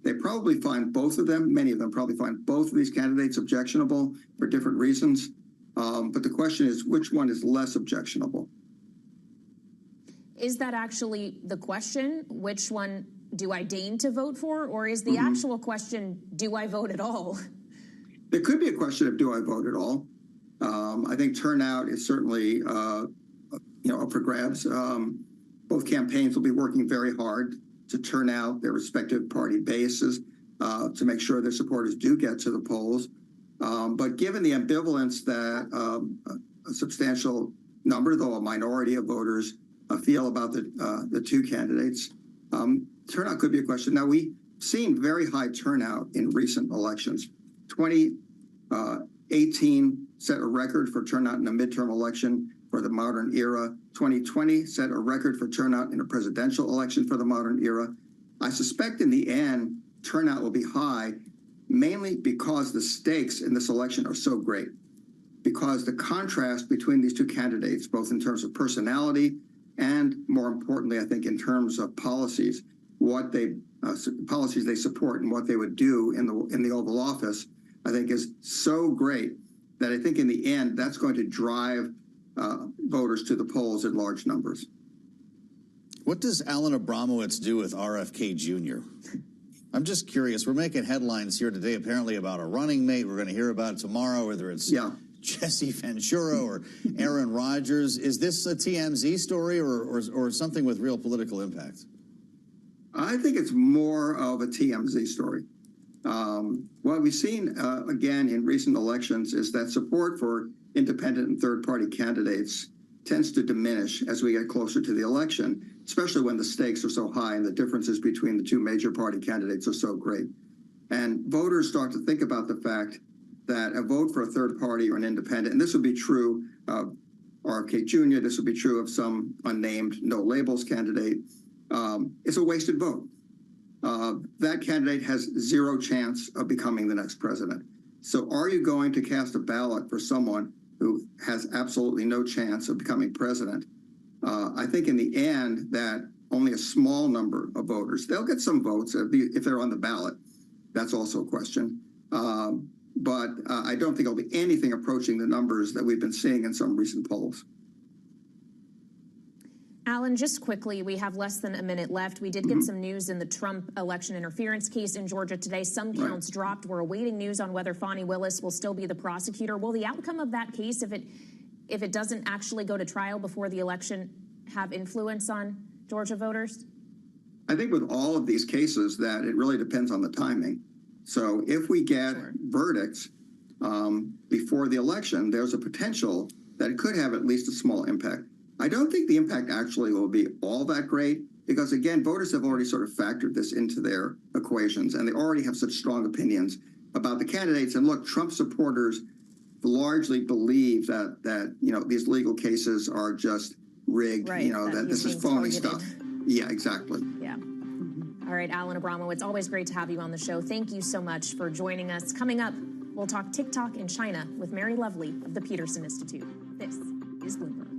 They probably find both of them. Many of them probably find both of these candidates objectionable for different reasons. But the question is, which one is less objectionable? Is that actually the question? Which one do I deign to vote for? Or is the actual question, do I vote at all? There could be a question of, do I vote at all? I think turnout is certainly up for grabs. Both campaigns will be working very hard to turn out their respective party bases to make sure their supporters do get to the polls. But given the ambivalence that a substantial number, though a minority of voters, feel about the two candidates, turnout could be a question. Now, we've seen very high turnout in recent elections. 2018 set a record for turnout in a midterm election for the modern era. 2020 set a record for turnout in a presidential election for the modern era. I suspect in the end, turnout will be high, mainly because the stakes in this election are so great. Because the contrast between these two candidates, both in terms of personality and, more importantly, I think in terms of policies, policies they support and what they would do in the Oval Office, I think is so great that I think in the end that's going to drive voters to the polls in large numbers. What does Alan Abramowitz do with RFK Jr.? I'm just curious. We're making headlines here today apparently about a running mate. We're going to hear about it tomorrow, whether it's Jesse Ventura or Aaron Rodgers. Is this a TMZ story or something with real political impact? I think it's more of a TMZ story. What we've seen, again, in recent elections is that support for independent and third-party candidates tends to diminish as we get closer to the election, especially when the stakes are so high and the differences between the two major party candidates are so great. And voters start to think about the fact that a vote for a third party or an independent, and this would be true of RFK Jr., this would be true of some unnamed no labels candidate, it's a wasted vote. That candidate has zero chance of becoming the next president. So are you going to cast a ballot for someone who has absolutely no chance of becoming president? I think in the end that only a small number of voters, they'll get some votes if they're on the ballot. That's also a question. But I don't think it'll be anything approaching the numbers that we've been seeing in some recent polls. Alan, just quickly, we have less than a minute left. We did get some news in the Trump election interference case in Georgia today. Some counts dropped. We're awaiting news on whether Fani Willis will still be the prosecutor. Will the outcome of that case, if it doesn't actually go to trial before the election, have influence on Georgia voters? I think with all of these cases that it really depends on the timing. So if we get verdicts before the election, there's a potential that it could have at least a small impact. I don't think the impact actually will be all that great because, again, voters have already sort of factored this into their equations, and they already have such strong opinions about the candidates. And look, Trump supporters largely believe that these legal cases are just rigged, that this is phony stuff. Yeah, exactly. Yeah. All right, Alan Abramowitz, always great to have you on the show. Thank you so much for joining us. Coming up, we'll talk TikTok in China with Mary Lovely of the Peterson Institute. This is Bloomberg.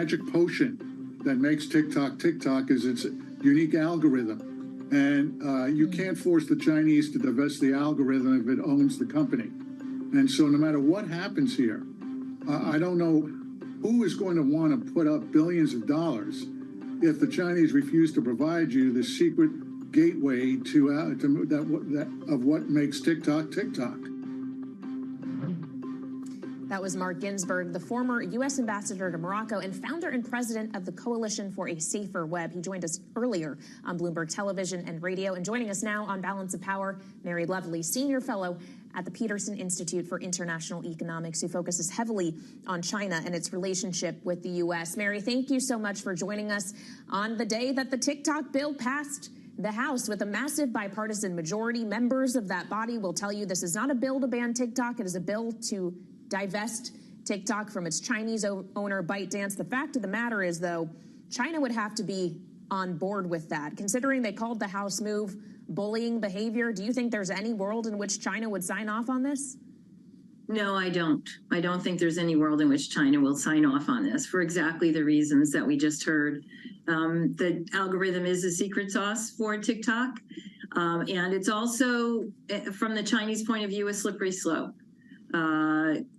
magic potion that makes TikTok TikTok is its unique algorithm. And you can't force the Chinese to divest the algorithm if it owns the company. And so no matter what happens here, I don't know who is going to want to put up billions of dollars if the Chinese refuse to provide you the secret gateway of what makes TikTok TikTok. That was Mark Ginsburg, the former U.S. ambassador to Morocco and founder and president of the Coalition for a Safer Web. He joined us earlier on Bloomberg Television and Radio. And joining us now on Balance of Power, Mary Lovely, senior fellow at the Peterson Institute for International Economics, who focuses heavily on China and its relationship with the U.S. Mary, thank you so much for joining us on the day that the TikTok bill passed the House with a massive bipartisan majority. Members of that body will tell you this is not a bill to ban TikTok. It is a bill to divest TikTok from its Chinese owner, ByteDance. The fact of the matter is, though, China would have to be on board with that. Considering they called the House move bullying behavior, do you think there's any world in which China would sign off on this? No, I don't. I don't think there's any world in which China will sign off on this for exactly the reasons that we just heard. The algorithm is a secret sauce for TikTok. And it's also, from the Chinese point of view, a slippery slope.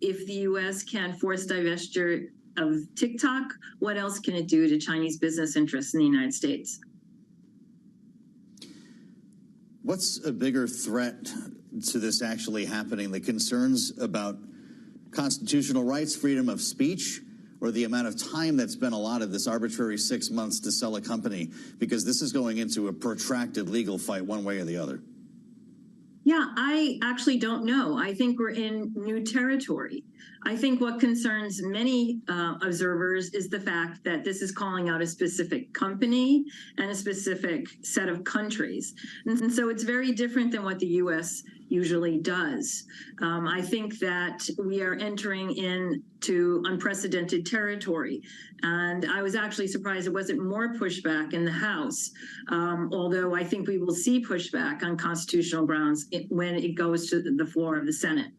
If the U.S. can force divestiture of TikTok, what else can it do to Chinese business interests in the United States? What's a bigger threat to this actually happening? The concerns about constitutional rights, freedom of speech, or the amount of time that's been allotted, this arbitrary 6 months to sell a company? Because this is going into a protracted legal fight one way or the other. Yeah, I actually don't know. I think we're in new territory. I think what concerns many observers is the fact that this is calling out a specific company and a specific set of countries. And so it's very different than what the U.S. usually does. I think that we are entering into unprecedented territory. And I was actually surprised it wasn't more pushback in the House, although I think we will see pushback on constitutional grounds when it goes to the floor of the Senate.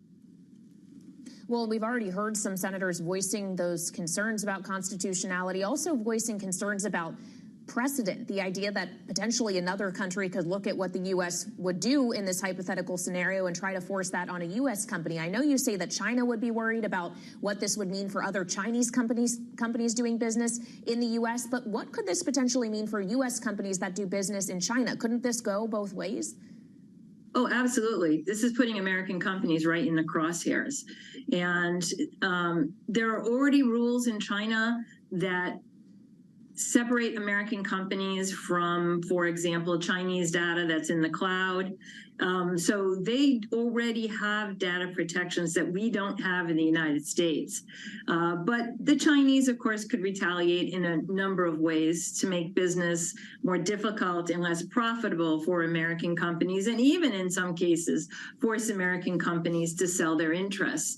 Well, we've already heard some senators voicing those concerns about constitutionality, also voicing concerns about precedent, the idea that potentially another country could look at what the U.S. would do in this hypothetical scenario and try to force that on a U.S. company. I know you say that China would be worried about what this would mean for other Chinese companies doing business in the U.S., but what could this potentially mean for U.S. companies that do business in China? Couldn't this go both ways? Oh, absolutely. This is putting American companies right in the crosshairs. And there are already rules in China that separate American companies from, for example, Chinese data that's in the cloud. So they already have data protections that we don't have in the United States. But the Chinese, of course, could retaliate in a number of ways to make business more difficult and less profitable for American companies, and even in some cases, force American companies to sell their interests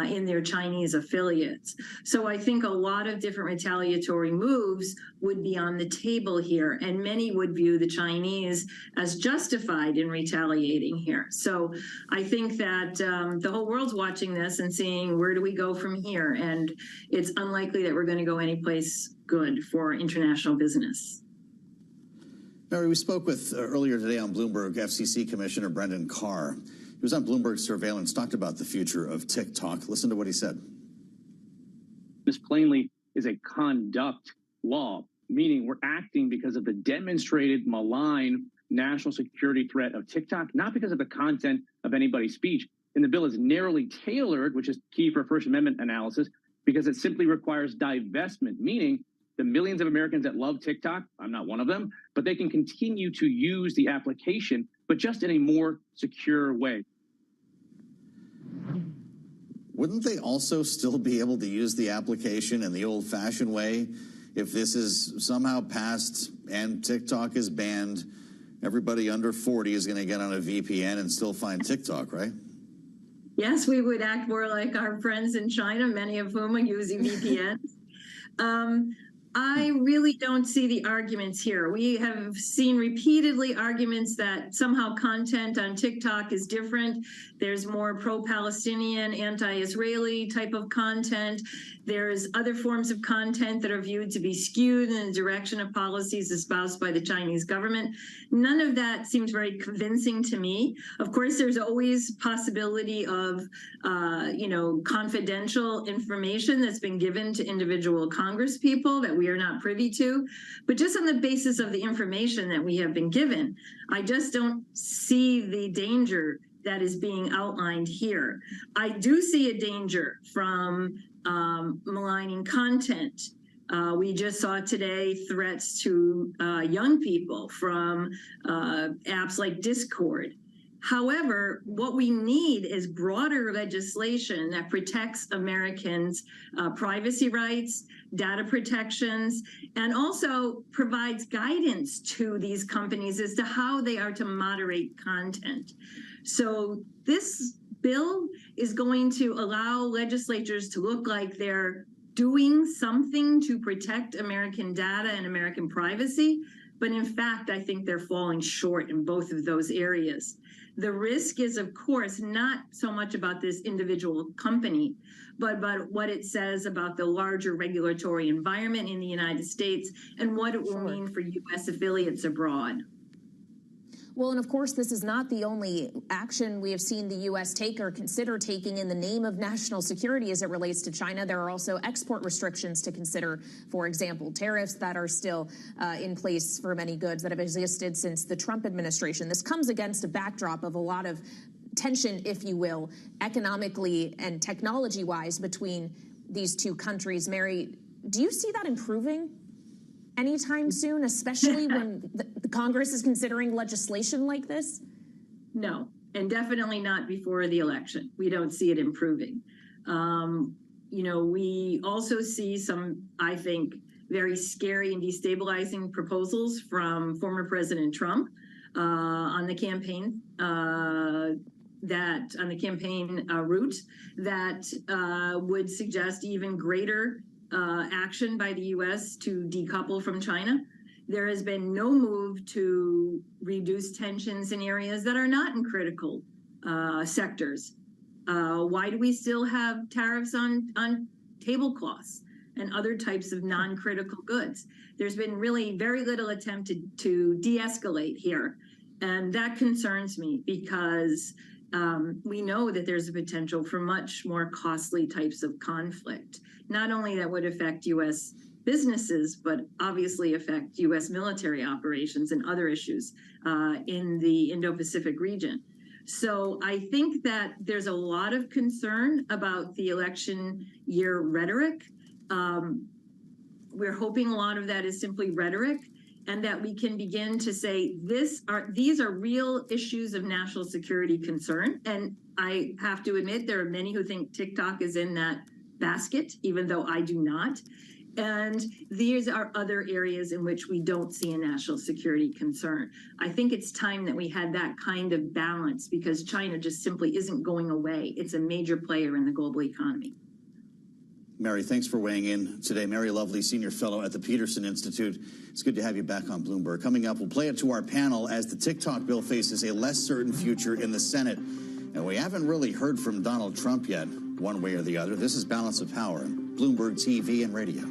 in their Chinese affiliates. So I think a lot of different retaliatory moves would be on the table here, and many would view the Chinese as justified in retaliating here. So I think that the whole world's watching this and seeing where do we go from here, and it's unlikely that we're going to go anyplace good for international business. Mary, we spoke with earlier today on Bloomberg FCC Commissioner Brendan Carr. He was on Bloomberg Surveillance, talked about the future of TikTok. Listen to what he said. This plainly is a conduct law, meaning we're acting because of the demonstrated malign national security threat of TikTok, not because of the content of anybody's speech. And the bill is narrowly tailored, which is key for First Amendment analysis, because it simply requires divestment, meaning the millions of Americans that love TikTok, I'm not one of them, but they can continue to use the application, but just in a more secure way. Wouldn't they also still be able to use the application in the old-fashioned way if this is somehow passed and TikTok is banned? Everybody under 40 is going to get on a VPN and still find TikTok, right? Yes, we would act more like our friends in China, many of whom are using VPNs. I really don't see the arguments here. We have seen repeatedly arguments that somehow content on TikTok is different. There's more pro-Palestinian, anti-Israeli type of content. There's other forms of content that are viewed to be skewed in the direction of policies espoused by the Chinese government. None of that seems very convincing to me. Of course, there's always possibility of, confidential information that's been given to individual Congress people that we are not privy to. But just on the basis of the information that we have been given, I just don't see the danger that is being outlined here. I do see a danger from maligning content. We just saw today threats to young people from apps like Discord. However, what we need is broader legislation that protects Americans' privacy rights, data protections, and also provides guidance to these companies as to how they are to moderate content. So this bill is going to allow legislatures to look like they're doing something to protect American data and American privacy. But in fact, I think they're falling short in both of those areas. The risk is, of course, not so much about this individual company, but about what it says about the larger regulatory environment in the United States and what it will mean for U.S. affiliates abroad. Well, and of course, this is not the only action we have seen the U.S. take or consider taking in the name of national security as it relates to China. There are also export restrictions to consider, for example, tariffs that are still in place for many goods that have existed since the Trump administration. This comes against a backdrop of a lot of tension, if you will, economically and technology-wise between these two countries. Mary, do you see that improving anytime soon, especially when the Congress is considering legislation like this? No, and definitely not before the election. We don't see it improving. We also see some, I think, very scary and destabilizing proposals from former President Trump on the campaign route that would suggest even greater action by the U.S. to decouple from China. There has been no move to reduce tensions in areas that are not in critical sectors. Why do we still have tariffs on tablecloths and other types of non-critical goods? There's been really very little attempt to de-escalate here. And that concerns me because we know that there's a potential for much more costly types of conflict. Not only that would affect U.S. businesses, but obviously affect U.S. military operations and other issues in the Indo-Pacific region. So I think that there's a lot of concern about the election year rhetoric. We're hoping a lot of that is simply rhetoric, and that we can begin to say these are real issues of national security concern. And I have to admit, there are many who think TikTok is in that basket, even though I do not. And these are other areas in which we don't see a national security concern. I think it's time that we had that kind of balance because China just simply isn't going away. It's a major player in the global economy. Mary, thanks for weighing in today. Mary Lovely, Senior Fellow at the Peterson Institute. It's good to have you back on Bloomberg. Coming up, we'll play it to our panel as the TikTok bill faces a less certain future in the Senate. And we haven't really heard from Donald Trump yet, one way or the other. This is Balance of Power, Bloomberg TV and radio.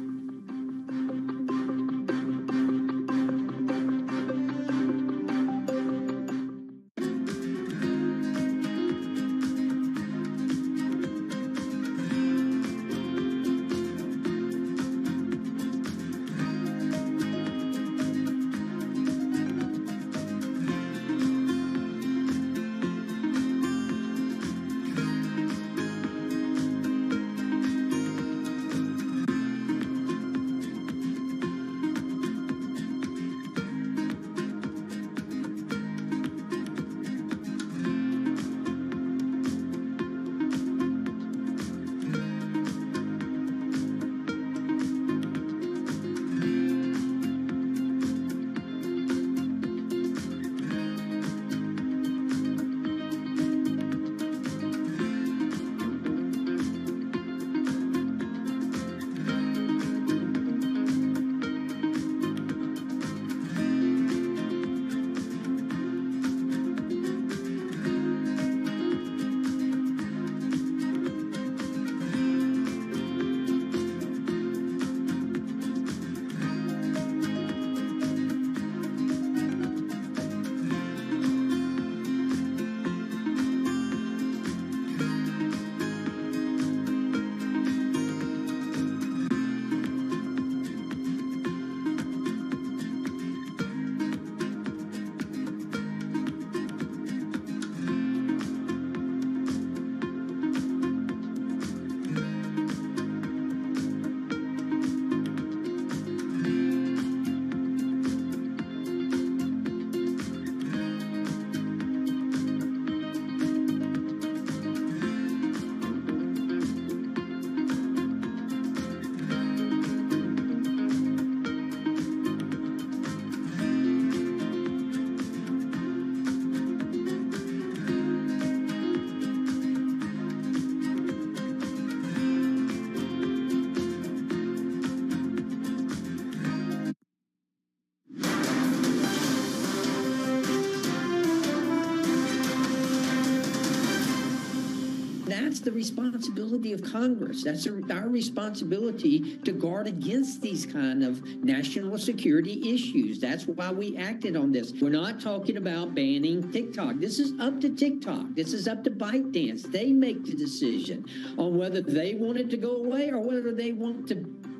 That's the responsibility of Congress. That's our responsibility to guard against these kind of national security issues. That's why we acted on this. We're not talking about banning TikTok. This is up to TikTok. This is up to ByteDance. They make the decision on whether they want it to go away or whether they want to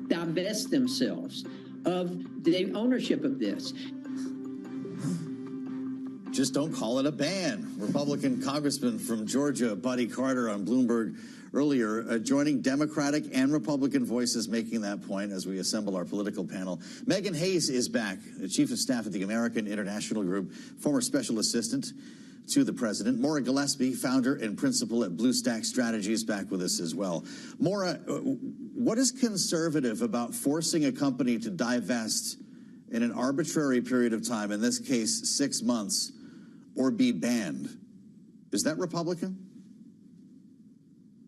divest themselves of the ownership of this. Just don't call it a ban. Republican Congressman from Georgia, Buddy Carter, on Bloomberg earlier, joining Democratic and Republican voices making that point as we assemble our political panel. Megan Hayes is back, the Chief of Staff at the American International Group, former Special Assistant to the President. Maura Gillespie, founder and principal at BlueStack Strategies, back with us as well. Maura, what is conservative about forcing a company to divest in an arbitrary period of time, in this case 6 months, or be banned? Is that Republican?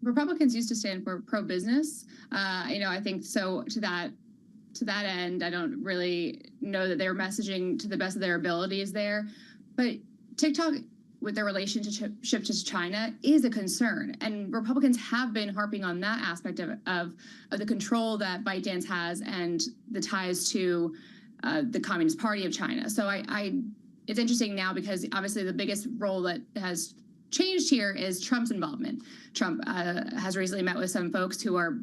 Republicans used to stand for pro-business. I think so. To that end, I don't really know that they're messaging to the best of their abilities there. But TikTok, with their relationship to China, is a concern, and Republicans have been harping on that aspect of the control that ByteDance has and the ties to the Communist Party of China. So it's interesting now because obviously the biggest role that has changed here is Trump's involvement. Trump has recently met with some folks who are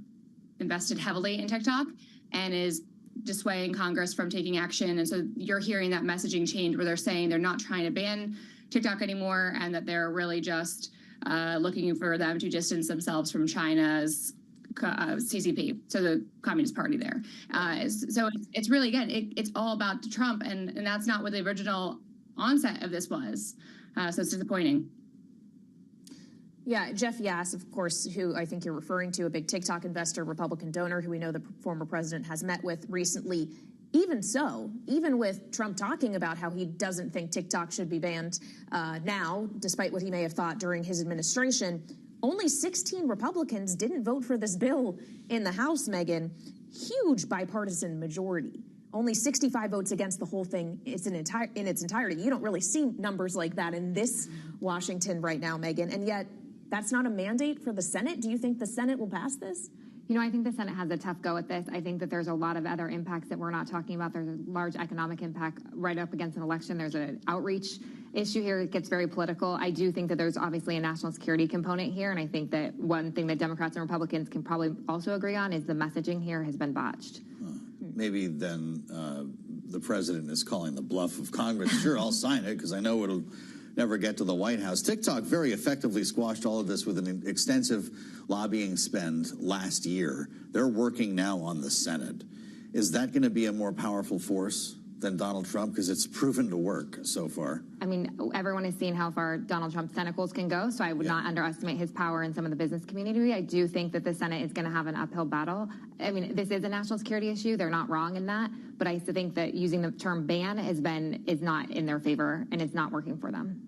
invested heavily in TikTok and is dissuading Congress from taking action. And so you're hearing that messaging change where they're saying they're not trying to ban TikTok anymore and that they're really just looking for them to distance themselves from China's CCP, so the Communist Party there. So it's really, again, it's all about Trump, and that's not what the original onset of this was. So it's disappointing. Yeah, Jeff Yass, of course, who I think you're referring to, a big TikTok investor, Republican donor, who we know the former president has met with recently. Even so, even with Trump talking about how he doesn't think TikTok should be banned now, despite what he may have thought during his administration, only 16 Republicans didn't vote for this bill in the House, Megan. Huge bipartisan majority. Only 65 votes against the whole thing. It's in its entirety. You don't really see numbers like that in this Washington right now, Megan. And yet, that's not a mandate for the Senate. Do you think the Senate will pass this? I think the Senate has a tough go at this. I think that there's a lot of other impacts that we're not talking about. There's a large economic impact right up against an election. There's an outreach issue here. It gets very political. I do think that there's obviously a national security component here, and I think that one thing that Democrats and Republicans can probably also agree on is the messaging here has been botched. Maybe then the president is calling the bluff of Congress. Sure, I'll sign it because I know it'll never get to the White House. TikTok very effectively squashed all of this with an extensive lobbying spend last year. They're working now on the Senate. Is that going to be a more powerful force than Donald Trump? Because it's proven to work so far. I mean, everyone has seen how far Donald Trump's tentacles can go, so I would not underestimate his power in some of the business community. I do think that the Senate is going to have an uphill battle. I mean, this is a national security issue. They're not wrong in that, but I still think that using the term ban is not in their favor, and it's not working for them.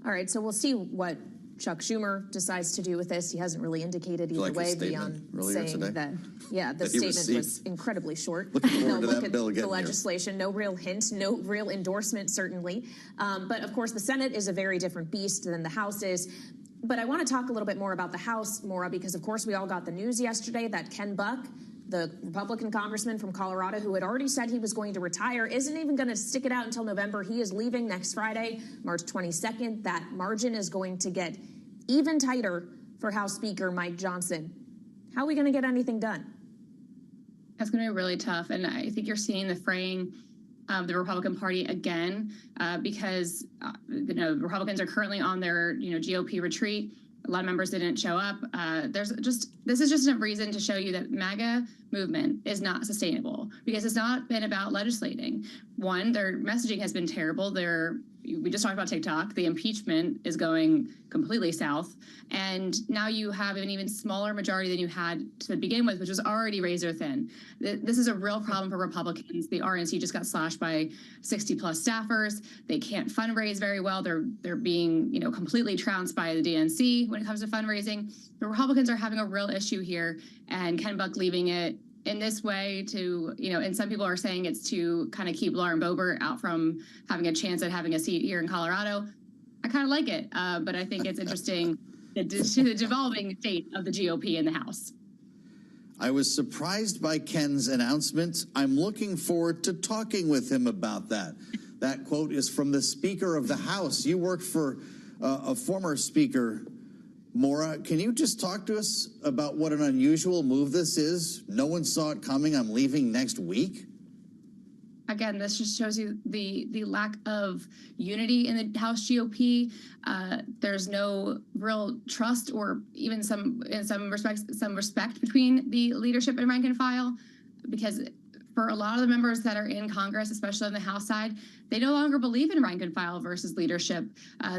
All right, so we'll see what Chuck Schumer decides to do with this. He hasn't really indicated either way beyond saying that, the statement was incredibly short. Looking forward to that bill the again. legislation, no real hint, no real endorsement, certainly. But of course, the Senate is a very different beast than the House is. But I want to talk a little bit more about the House, Maura, because of course we all got the news yesterday that Ken Buck, the Republican congressman from Colorado who had already said he was going to retire, isn't even going to stick it out until November. He is leaving next Friday, March 22nd. That margin is going to get even tighter for House Speaker Mike Johnson. How are we going to get anything done? That's going to be really tough. And I think you're seeing the fraying of the Republican Party again because Republicans are currently on their GOP retreat. A lot of members didn't show up. This is just a reason to show you that MAGA movement is not sustainable because it's not been about legislating. One, their messaging has been terrible. We just talked about TikTok. The impeachment is going completely south. And now you have an even smaller majority than you had to begin with, which was already razor thin. This is a real problem for Republicans. The RNC just got slashed by 60 plus staffers. They can't fundraise very well. They're being, completely trounced by the DNC when it comes to fundraising. The Republicans are having a real issue here, and Ken Buck leaving it in this way to, and some people are saying it's to kind of keep Lauren Boebert out from having a chance at having a seat here in Colorado. I kind of like it, but I think it's interesting to the devolving fate of the GOP in the House. I was surprised by Ken's announcement. I'm looking forward to talking with him about that. That quote is from the Speaker of the House. You worked for a former Speaker, Maura. Can you just talk to us about what an unusual move this is? No one saw it coming. I'm leaving next week. Again, this just shows you the lack of unity in the House GOP. There's no real trust, or even in some respects, some respect between the leadership and rank and file, because for a lot of the members that are in Congress, especially on the House side, they no longer believe in rank and file versus leadership.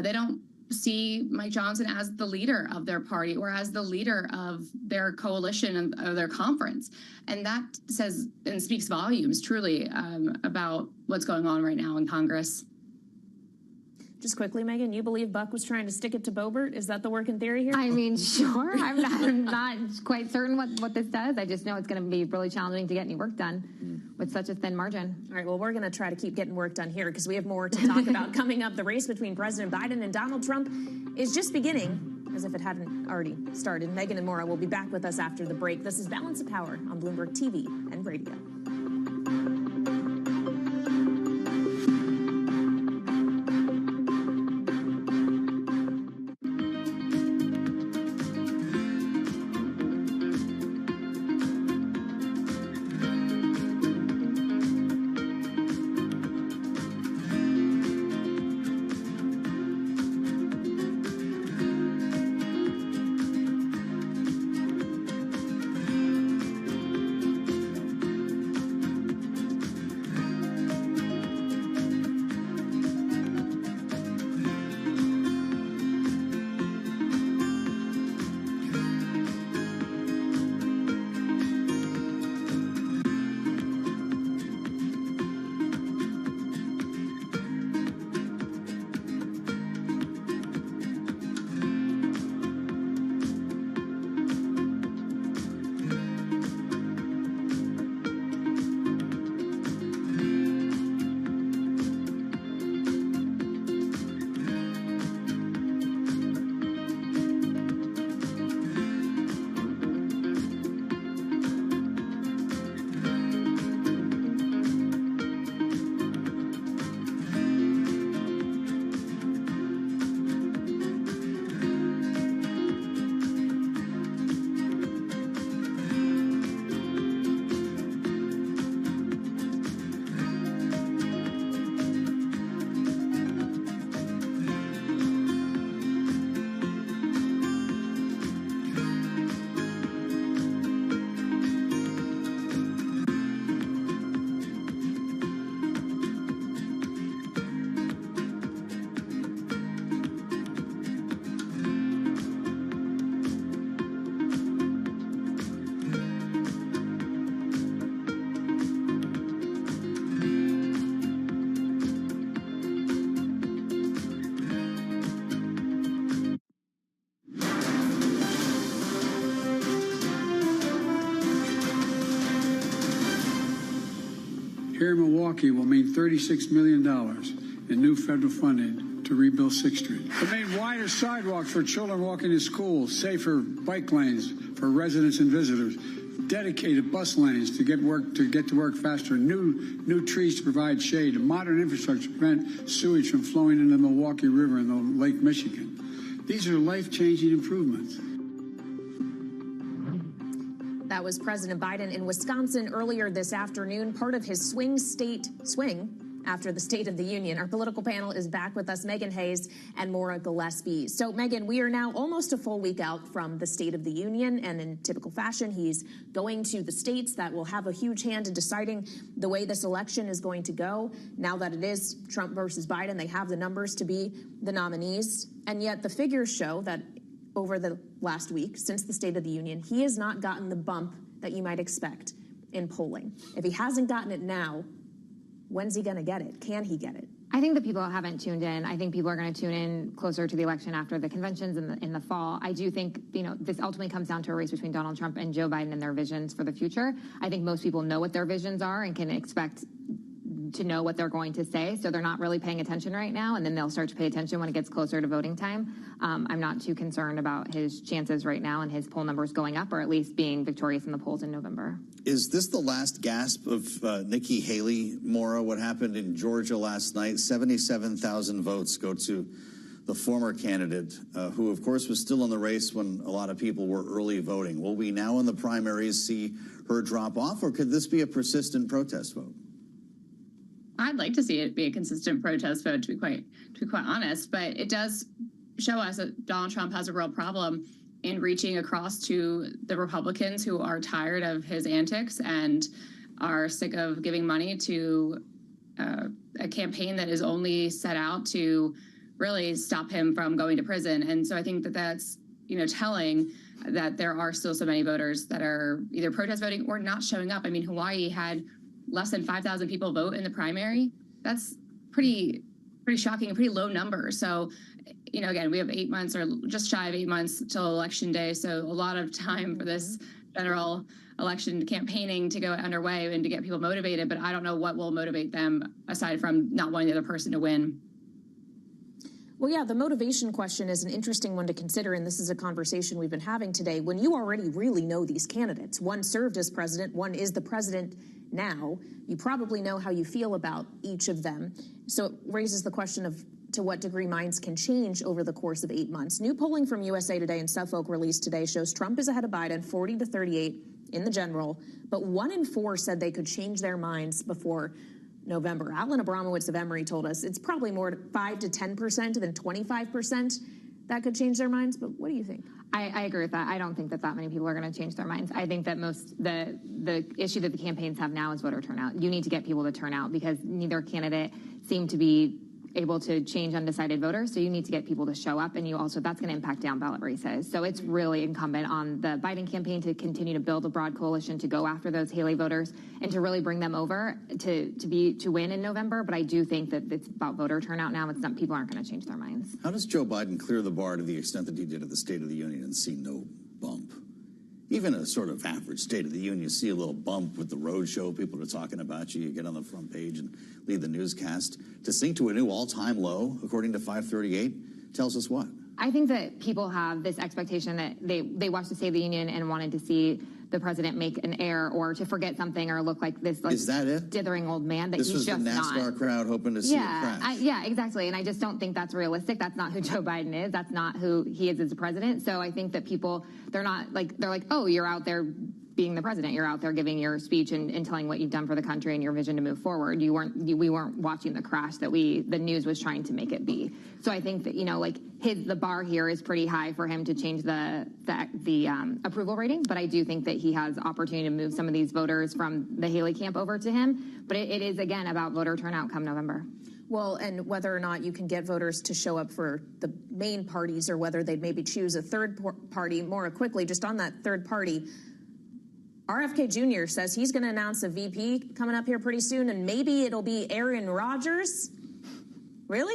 They don't see Mike Johnson as the leader of their party or as the leader of their coalition and of their conference. And that says and speaks volumes, truly, about what's going on right now in Congress. Just quickly, Megan, you believe Buck was trying to stick it to Boebert? Is that the working theory here? I mean, sure. I'm not quite certain what this does. I just know it's going to be really challenging to get any work done with such a thin margin. All right, well, we're going to try to keep getting work done here because we have more to talk about coming up. The race between President Biden and Donald Trump is just beginning, as if it hadn't already started. Megan and Maura will be back with us after the break. This is Balance of Power on Bloomberg TV and radio. Here in Milwaukee will mean $36 million in new federal funding to rebuild 6th Street. It made wider sidewalks for children walking to school, safer bike lanes for residents and visitors, dedicated bus lanes to get to work faster, new trees to provide shade, and modern infrastructure to prevent sewage from flowing into the Milwaukee River and the Lake Michigan. These are life-changing improvements. That was President Biden in Wisconsin earlier this afternoon, part of his swing after the State of the Union. Our political panel is back with us, Megan Hayes and Maura Gillespie. So, Megan, we are now almost a full week out from the State of the Union, and in typical fashion, he's going to the states that will have a huge hand in deciding the way this election is going to go. Now that it is Trump versus Biden, they have the numbers to be the nominees, and yet the figures show that over the last week, since the State of the Union, he has not gotten the bump that you might expect in polling. If he hasn't gotten it now, when's he going to get it? Can he get it? I think that people haven't tuned in. I think people are going to tune in closer to the election after the conventions in the fall. I do think, this ultimately comes down to a race between Donald Trump and Joe Biden and their visions for the future. I think most people know what their visions are and can expect to know what they're going to say. So they're not really paying attention right now, and then they'll start to pay attention when it gets closer to voting time. I'm not too concerned about his chances right now and his poll numbers going up, or at least being victorious in the polls in November. Is this the last gasp of Nikki Haley, Maura? What happened in Georgia last night? 77,000 votes go to the former candidate, who, of course, was still in the race when a lot of people were early voting. Will we now in the primaries see her drop off, or could this be a persistent protest vote? I'd like to see it be a consistent protest vote, to be quite honest, but it does show us that Donald Trump has a real problem in reaching across to the Republicans who are tired of his antics and are sick of giving money to a campaign that is only set out to really stop him from going to prison. And so I think that that's, telling that there are still so many voters that are either protest voting or not showing up. I mean, Hawaii had less than 5,000 people vote in the primary. That's pretty shocking, a pretty low number. So, again, we have 8 months or just shy of 8 months till Election Day. So a lot of time for this general election campaigning to go underway and to get people motivated. But I don't know what will motivate them aside from not wanting the other person to win. Well, yeah, the motivation question is an interesting one to consider, and this is a conversation we've been having today. When you already really know these candidates, one served as president, one is the president now, you probably know how you feel about each of them. So it raises the question of to what degree minds can change over the course of 8 months. New polling from USA Today and Suffolk released today shows Trump is ahead of Biden 40-38 in the general, but 1 in 4 said they could change their minds before November. Alan Abramowitz of Emory told us it's probably more 5 to 10% than 25% that could change their minds. But what do you think? I agree with that. I don't think that many people are going to change their minds. I think that the issue that the campaigns have now is voter turnout. You need to get people to turn out because neither candidate seemed to be able to change undecided voters. So you need to get people to show up, and that's going to impact down ballot races. So it's really incumbent on the Biden campaign to continue to build a broad coalition to go after those Haley voters and to really bring them over to win in November. But I do think that it's about voter turnout now. It's not, people aren't going to change their minds. How does Joe Biden clear the bar to the extent that he did at the State of the Union and see no bump? Even a sort of average State of the Union, you see a little bump with the road show. People are talking about you. You get on the front page and lead the newscast. To sink to a new all-time low, according to 538, tells us what? I think that people have this expectation that they watched the State of the Union and wanted to see the president make an error or to forget something or look like this Is that it? dithering old man that this he's just not. This was the NASCAR crowd hoping to see a crash. Yeah, exactly. And I just don't think that's realistic. That's not who Joe Biden is. That's not who he is as a president. So I think that people, they're like, oh, you're out there being the president. You're out there giving your speech and telling what you've done for the country and your vision to move forward. We weren't watching the crash that the news was trying to make it be. So I think that, the bar here is pretty high for him to change the approval rating. But I do think that he has opportunity to move some of these voters from the Haley camp over to him. But it is, again, about voter turnout come November. Well, and whether or not you can get voters to show up for the main parties or whether they'd maybe choose a third party more quickly, just on that third party, RFK Jr. says he's going to announce a VP coming up here pretty soon, and maybe it'll be Aaron Rodgers. Really?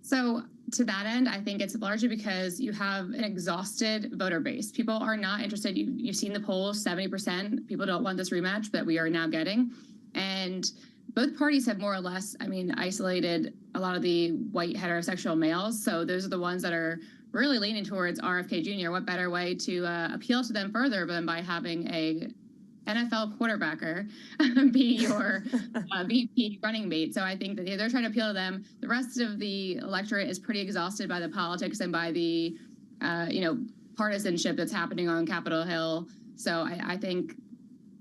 So to that end, I think it's largely because you have an exhausted voter base. People are not interested. You've seen the polls, 70%. People don't want this rematch that we are now getting. And both parties have more or less, isolated a lot of the white heterosexual males. So those are the ones that are really leaning towards RFK Jr. What better way to appeal to them further than by having a NFL quarterbacker be your VP running mate? So I think that they're trying to appeal to them. The rest of the electorate is pretty exhausted by the politics and by the, partisanship that's happening on Capitol Hill. So I think,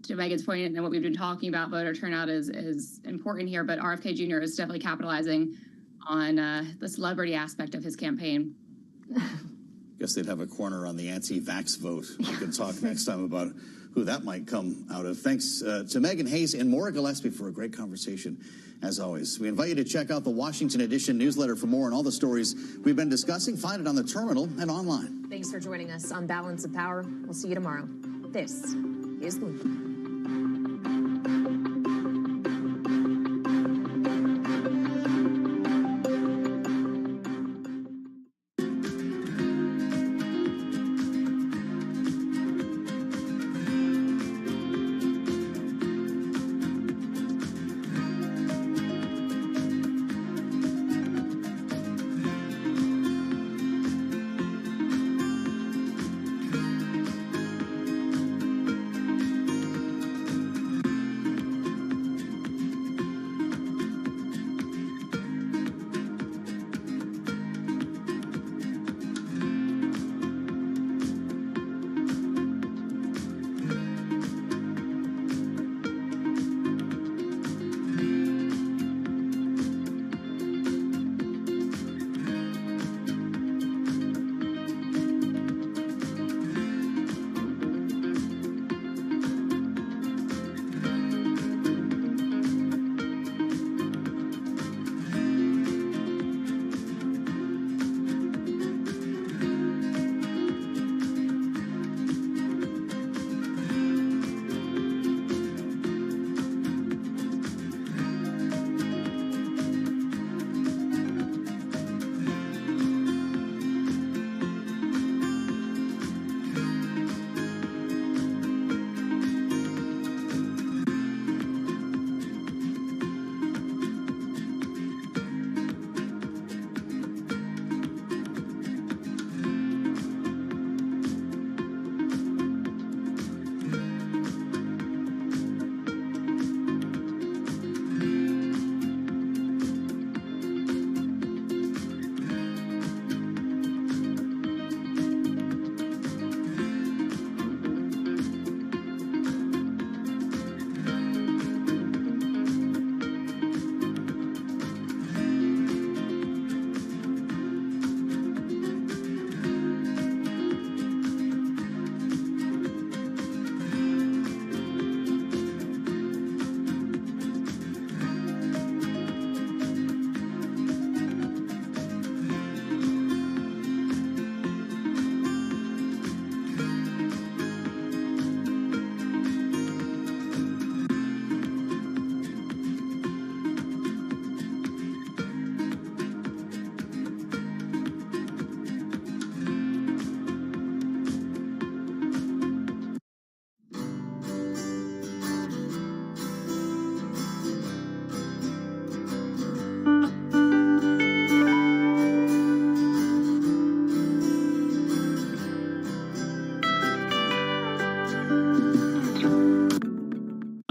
to Megan's point and what we've been talking about, voter turnout is important here. But RFK Jr. is definitely capitalizing on the celebrity aspect of his campaign. Guess they'd have a corner on the anti-vax vote. We can talk next time about who that might come out of. Thanks to Megan Hayes and Maura Gillespie for a great conversation, as always. We invite you to check out the Washington Edition newsletter for more on all the stories we've been discussing. Find it on the terminal and online. Thanks for joining us on Balance of Power. We'll see you tomorrow. This is Bloomberg.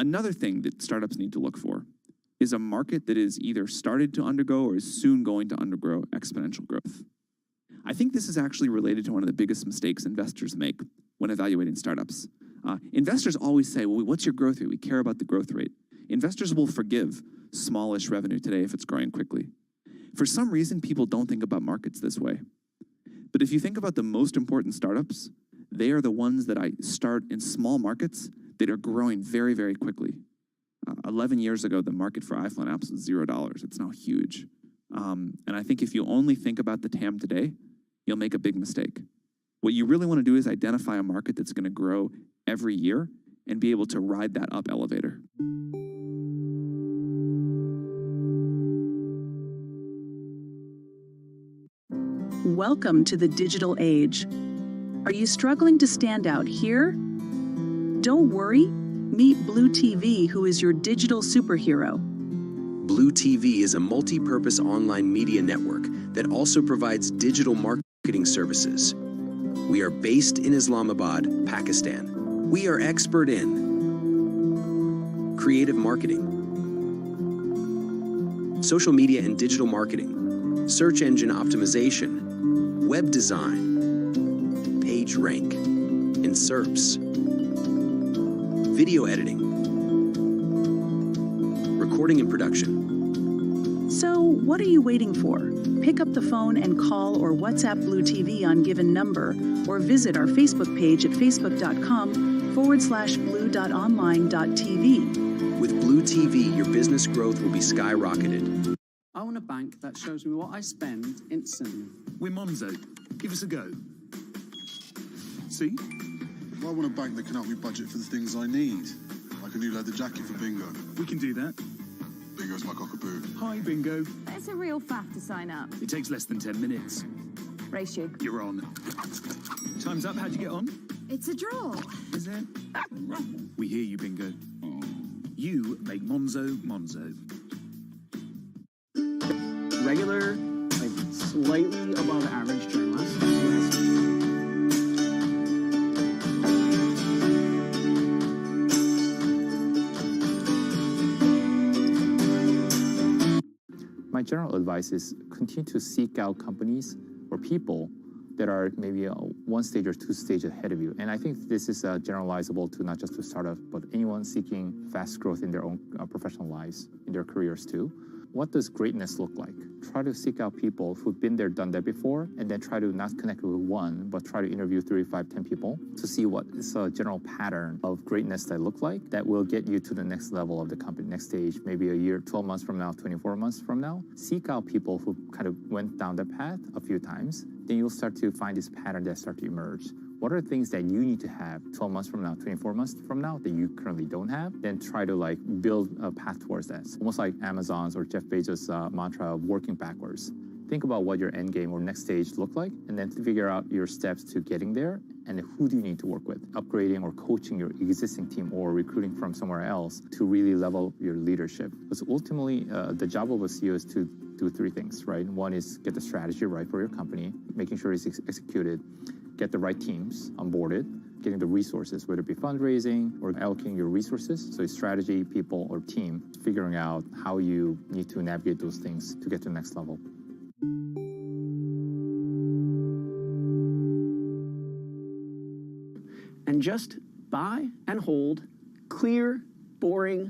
Another thing that startups need to look for is a market that is either started to undergo or is soon going to undergo exponential growth. I think this is actually related to one of the biggest mistakes investors make when evaluating startups. Investors always say, well, what's your growth rate? We care about the growth rate. Investors will forgive smallish revenue today if it's growing quickly. For some reason, people don't think about markets this way. But if you think about the most important startups, they are the ones that start in small markets that are growing very, very quickly. 11 years ago, the market for iPhone apps was $0. It's now huge. And I think if you only think about the TAM today, you'll make a big mistake. What you really want to do is identify a market that's going to grow every year and be able to ride that up elevator. Welcome to the digital age. Are you struggling to stand out here? Don't worry. Meet Blue TV, who is your digital superhero. Blue TV is a multi-purpose online media network that also provides digital marketing services. We are based in Islamabad, Pakistan. We are expert in creative marketing, social media and digital marketing, search engine optimization, web design, page rank, and SERPs, video editing, recording and production. So, what are you waiting for? Pick up the phone and call or WhatsApp Blue TV on given number, or visit our Facebook page at facebook.com/blue.online.tv. With Blue TV, your business growth will be skyrocketed. I want a bank that shows me what I spend instantly. We're Monzo. Give us a go. See? I want a bank that can help me budget for the things I need, like a new leather jacket for Bingo. We can do that. Bingo's my cockapoo. Hi, Bingo. It's a real faff to sign up. It takes less than 10 minutes. Race you. You're on. Time's up. How'd you get on? It's a draw. Is it? We hear you, Bingo. You make Monzo Monzo. Regular, like slightly above average journalist. My general advice is continue to seek out companies or people that are maybe one stage or two stages ahead of you. And I think this is generalizable to not just to startups, but anyone seeking fast growth in their own professional lives, in their careers too. What does greatness look like? Try to seek out people who've been there, done that before, and then try to not connect with one, but try to interview 3, 5, 10 people to see what is a general pattern of greatness that look like that will get you to the next level of the company, next stage, maybe a year, 12 months from now, 24 months from now. Seek out people who kind of went down that path a few times. Then you'll start to find this pattern that start to emerge. What are things that you need to have 12 months from now, 24 months from now that you currently don't have? Then try to build a path towards that. It's almost like Amazon's or Jeff Bezos' mantra of working backwards. Think about what your end game or next stage look like, and then figure out your steps to getting there, and who do you need to work with, upgrading or coaching your existing team or recruiting from somewhere else to really level your leadership. Because ultimately, the job of a CEO is to do 3 things, right? One is get the strategy right for your company, making sure it's executed, get the right teams onboarded, getting the resources, whether it be fundraising or allocating your resources. So strategy, people, or team, figuring out how you need to navigate those things to get to the next level. And just buy and hold clear, boring